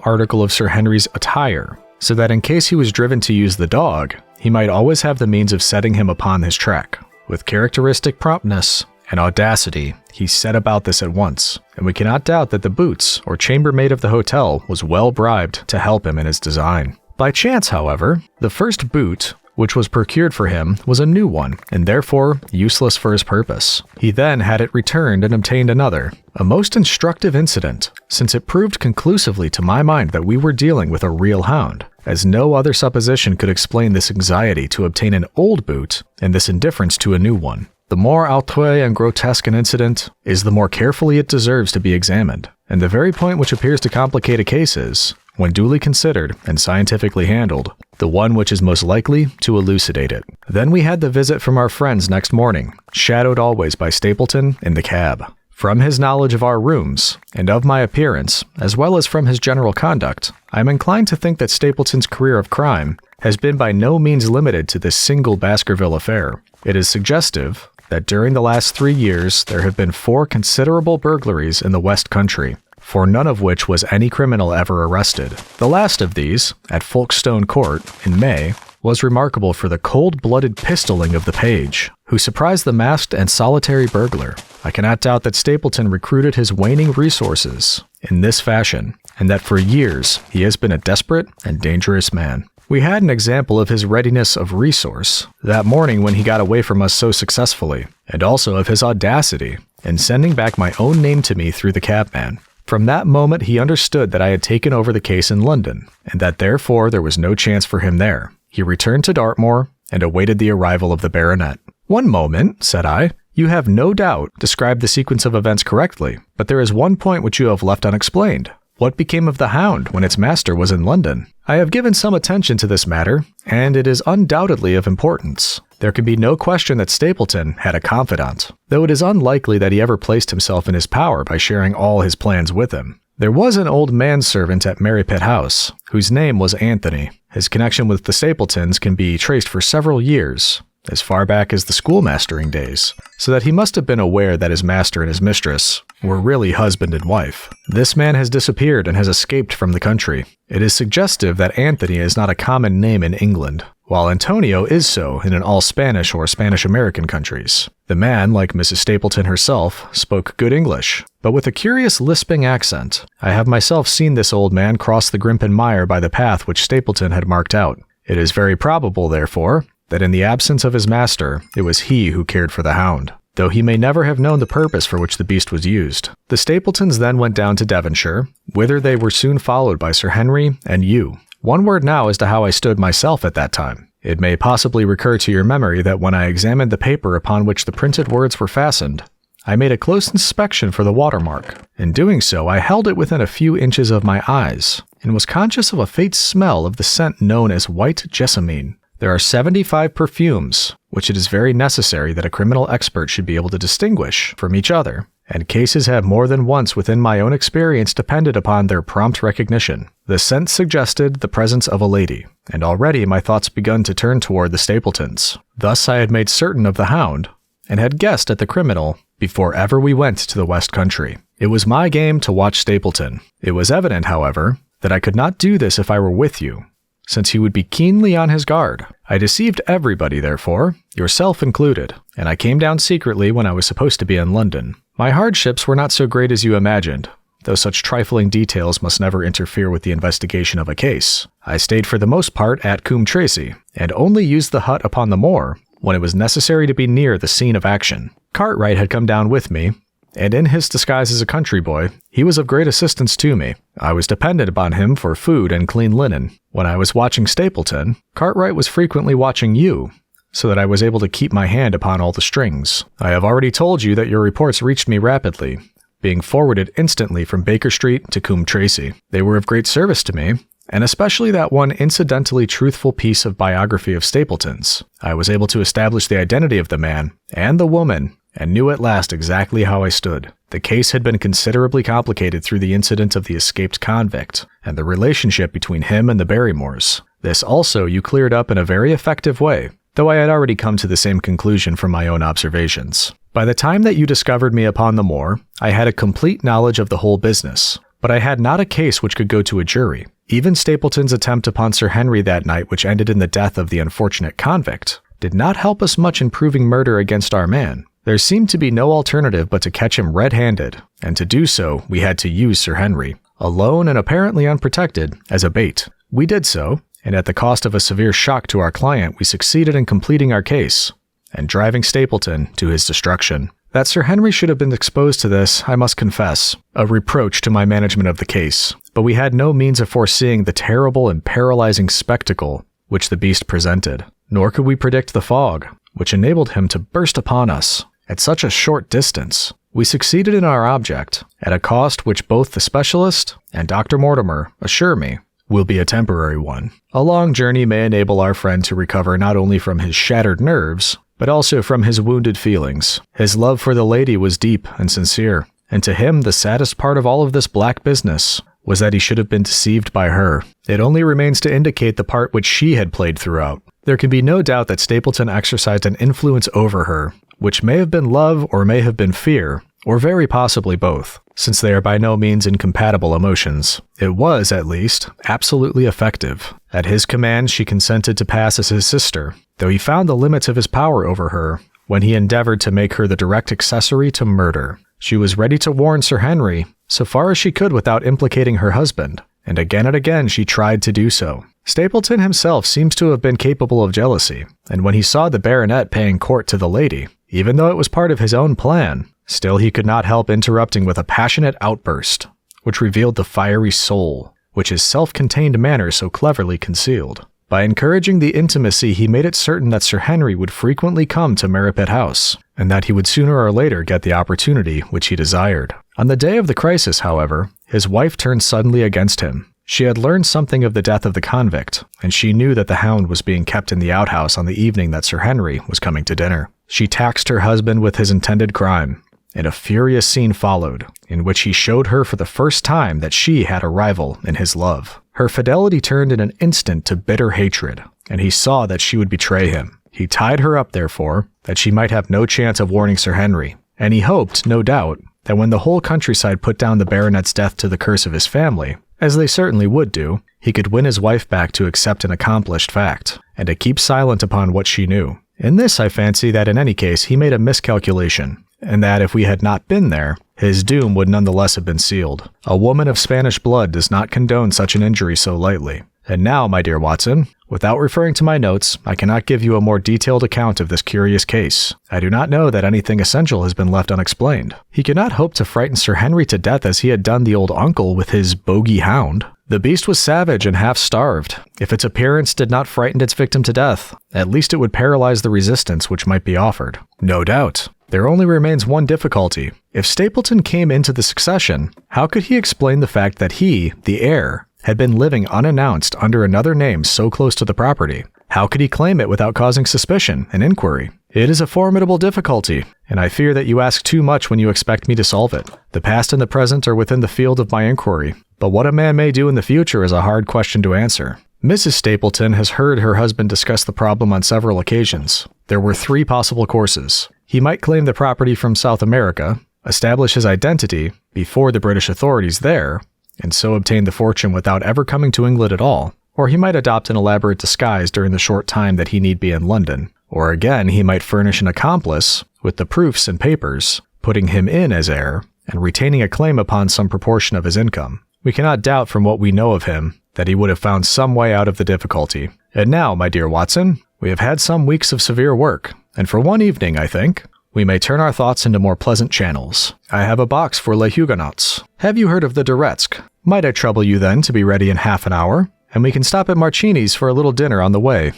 article of Sir Henry's attire, so that in case he was driven to use the dog, he might always have the means of setting him upon his track. With characteristic promptness and audacity, he set about this at once, and we cannot doubt that the boots or chambermaid of the hotel was well bribed to help him in his design. By chance, however, the first boot which was procured for him was a new one, and therefore useless for his purpose. He then had it returned and obtained another, a most instructive incident, since it proved conclusively to my mind that we were dealing with a real hound, as no other supposition could explain this anxiety to obtain an old boot and this indifference to a new one. The more outré and grotesque an incident is, the more carefully it deserves to be examined. And the very point which appears to complicate a case is, when duly considered and scientifically handled, the one which is most likely to elucidate it. Then we had the visit from our friends next morning, shadowed always by Stapleton in the cab. From his knowledge of our rooms, and of my appearance, as well as from his general conduct, I am inclined to think that Stapleton's career of crime has been by no means limited to this single Baskerville affair. It is suggestive that during the last 3 years there have been 4 considerable burglaries in the West Country, for none of which was any criminal ever arrested. The last of these, at Folkestone Court, in May, was remarkable for the cold-blooded pistoling of the page, who surprised the masked and solitary burglar. I cannot doubt that Stapleton recruited his waning resources in this fashion, and that for years he has been a desperate and dangerous man. We had an example of his readiness of resource that morning when he got away from us so successfully, and also of his audacity in sending back my own name to me through the cabman. From that moment he understood that I had taken over the case in London, and that therefore there was no chance for him there. He returned to Dartmoor and awaited the arrival of the baronet. "One moment," said I. "You have no doubt described the sequence of events correctly, but there is one point which you have left unexplained. What became of the Hound when its master was in London?" I have given some attention to this matter, and it is undoubtedly of importance. There can be no question that Stapleton had a confidant, though it is unlikely that he ever placed himself in his power by sharing all his plans with him. There was an old manservant at Merrypit House, whose name was Anthony. His connection with the Stapletons can be traced for several years, as far back as the schoolmastering days, so that he must have been aware that his master and his mistress were really husband and wife. This man has disappeared and has escaped from the country. It is suggestive that Anthony is not a common name in England, while Antonio is so in all Spanish or Spanish-American countries. The man, like Mrs. Stapleton herself, spoke good English, but with a curious lisping accent. I have myself seen this old man cross the Grimpen Mire by the path which Stapleton had marked out. It is very probable, therefore, that in the absence of his master, it was he who cared for the Hound, though he may never have known the purpose for which the beast was used. The Stapletons then went down to Devonshire, whither they were soon followed by Sir Henry and you. One word now as to how I stood myself at that time. It may possibly recur to your memory that when I examined the paper upon which the printed words were fastened, I made a close inspection for the watermark. In doing so, I held it within a few inches of my eyes, and was conscious of a faint smell of the scent known as white jessamine. There are 75 perfumes, which it is very necessary that a criminal expert should be able to distinguish from each other, and cases have more than once within my own experience depended upon their prompt recognition. The scent suggested the presence of a lady, and already my thoughts begun to turn toward the Stapletons. Thus I had made certain of the Hound, and had guessed at the criminal before ever we went to the West Country. It was my game to watch Stapleton. It was evident, however, that I could not do this if I were with you, since he would be keenly on his guard. I deceived everybody, therefore, yourself included, and I came down secretly when I was supposed to be in London. My hardships were not so great as you imagined, though such trifling details must never interfere with the investigation of a case. I stayed for the most part at Coombe Tracey, and only used the hut upon the moor when it was necessary to be near the scene of action. Cartwright had come down with me, and in his disguise as a country boy, he was of great assistance to me. I was dependent upon him for food and clean linen. When I was watching Stapleton, Cartwright was frequently watching you, so that I was able to keep my hand upon all the strings. I have already told you that your reports reached me rapidly, being forwarded instantly from Baker Street to Coombe Tracey. They were of great service to me, and especially that one incidentally truthful piece of biography of Stapleton's. I was able to establish the identity of the man and the woman, and knew at last exactly how I stood. The case had been considerably complicated through the incident of the escaped convict, and the relationship between him and the Barrymores. This also you cleared up in a very effective way, though I had already come to the same conclusion from my own observations. By the time that you discovered me upon the moor, I had a complete knowledge of the whole business, but I had not a case which could go to a jury. Even Stapleton's attempt upon Sir Henry that night, which ended in the death of the unfortunate convict, did not help us much in proving murder against our man. There seemed to be no alternative but to catch him red-handed, and to do so, we had to use Sir Henry, alone and apparently unprotected, as a bait. We did so, and at the cost of a severe shock to our client, we succeeded in completing our case, and driving Stapleton to his destruction. That Sir Henry should have been exposed to this, I must confess, a reproach to my management of the case, but we had no means of foreseeing the terrible and paralyzing spectacle which the beast presented. Nor could we predict the fog, which enabled him to burst upon us at such a short distance. We succeeded in our object, at a cost which both the specialist and Dr. Mortimer assure me will be a temporary one. A long journey may enable our friend to recover not only from his shattered nerves, but also from his wounded feelings. His love for the lady was deep and sincere, and to him the saddest part of all of this black business was that he should have been deceived by her. It only remains to indicate the part which she had played throughout. There can be no doubt that Stapleton exercised an influence over her, which may have been love or may have been fear, or very possibly both, since they are by no means incompatible emotions. It was, at least, absolutely effective. At his command, she consented to pass as his sister, though he found the limits of his power over her when he endeavored to make her the direct accessory to murder. She was ready to warn Sir Henry, so far as she could without implicating her husband, and again she tried to do so. Stapleton himself seems to have been capable of jealousy, and when he saw the baronet paying court to the lady, even though it was part of his own plan, still he could not help interrupting with a passionate outburst, which revealed the fiery soul, which his self-contained manner so cleverly concealed. By encouraging the intimacy, he made it certain that Sir Henry would frequently come to Merripit House, and that he would sooner or later get the opportunity which he desired. On the day of the crisis, however, his wife turned suddenly against him. She had learned something of the death of the convict, and she knew that the Hound was being kept in the outhouse on the evening that Sir Henry was coming to dinner. She taxed her husband with his intended crime, and a furious scene followed, in which he showed her for the first time that she had a rival in his love. Her fidelity turned in an instant to bitter hatred, and he saw that she would betray him. He tied her up, therefore, that she might have no chance of warning Sir Henry, and he hoped, no doubt, that when the whole countryside put down the baronet's death to the curse of his family, as they certainly would do, he could win his wife back to accept an accomplished fact, and to keep silent upon what she knew. In this, I fancy that in any case he made a miscalculation, and that if we had not been there, his doom would nonetheless have been sealed. A woman of Spanish blood does not condone such an injury so lightly. And now, my dear Watson, without referring to my notes, I cannot give you a more detailed account of this curious case. I do not know that anything essential has been left unexplained. He could not hope to frighten Sir Henry to death as he had done the old uncle with his bogey hound. The beast was savage and half-starved. If its appearance did not frighten its victim to death, at least it would paralyze the resistance which might be offered. No doubt. There only remains one difficulty. If Stapleton came into the succession, how could he explain the fact that he, the heir, had been living unannounced under another name so close to the property? How could he claim it without causing suspicion and inquiry? It is a formidable difficulty, and I fear that you ask too much when you expect me to solve it. The past and the present are within the field of my inquiry, but what a man may do in the future is a hard question to answer. Mrs. Stapleton has heard her husband discuss the problem on several occasions. There were 3 possible courses. He might claim the property from South America, establish his identity before the British authorities there, and so obtain the fortune without ever coming to England at all. Or he might adopt an elaborate disguise during the short time that he need be in London. Or again, he might furnish an accomplice with the proofs and papers, putting him in as heir, and retaining a claim upon some proportion of his income. We cannot doubt from what we know of him that he would have found some way out of the difficulty. And now, my dear Watson, we have had some weeks of severe work, and for one evening, I think, we may turn our thoughts into more pleasant channels. I have a box for Les Huguenots. Have you heard of the Duretsk? Might I trouble you then to be ready in half an hour? And we can stop at Marcini's for a little dinner on the way.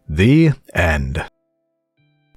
The End.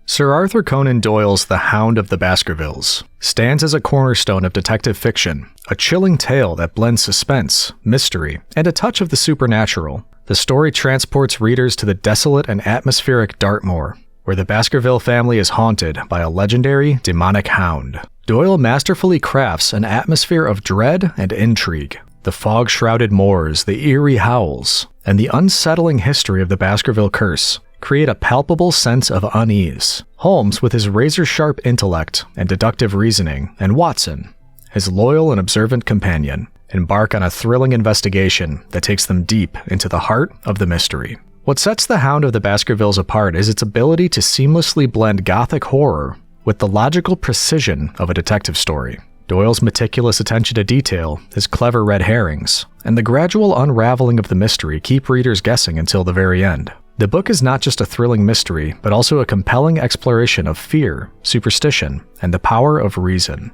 Sir Arthur Conan Doyle's The Hound of the Baskervilles stands as a cornerstone of detective fiction, a chilling tale that blends suspense, mystery, and a touch of the supernatural. The story transports readers to the desolate and atmospheric Dartmoor, where the Baskerville family is haunted by a legendary, demonic hound. Doyle masterfully crafts an atmosphere of dread and intrigue. The fog-shrouded moors, the eerie howls, and the unsettling history of the Baskerville curse create a palpable sense of unease. Holmes, with his razor-sharp intellect and deductive reasoning, and Watson, his loyal and observant companion, embark on a thrilling investigation that takes them deep into the heart of the mystery. What sets The Hound of the Baskervilles apart is its ability to seamlessly blend gothic horror with the logical precision of a detective story. Doyle's meticulous attention to detail, his clever red herrings, and the gradual unraveling of the mystery keep readers guessing until the very end. The book is not just a thrilling mystery, but also a compelling exploration of fear, superstition, and the power of reason.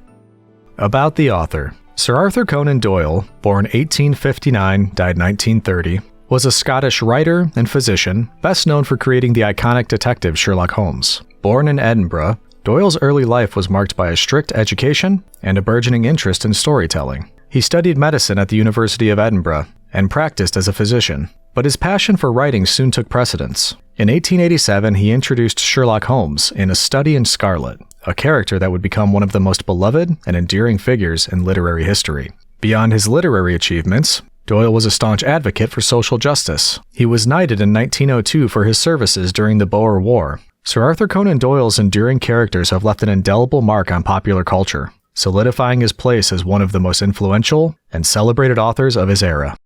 About the author. Sir Arthur Conan Doyle, born 1859, died 1930, was a Scottish writer and physician, best known for creating the iconic detective Sherlock Holmes. Born in Edinburgh, Doyle's early life was marked by a strict education and a burgeoning interest in storytelling. He studied medicine at the University of Edinburgh and practiced as a physician, but his passion for writing soon took precedence. In 1887, he introduced Sherlock Holmes in A Study in Scarlet, a character that would become one of the most beloved and endearing figures in literary history. Beyond his literary achievements, Doyle was a staunch advocate for social justice. He was knighted in 1902 for his services during the Boer War. Sir Arthur Conan Doyle's enduring characters have left an indelible mark on popular culture, solidifying his place as one of the most influential and celebrated authors of his era.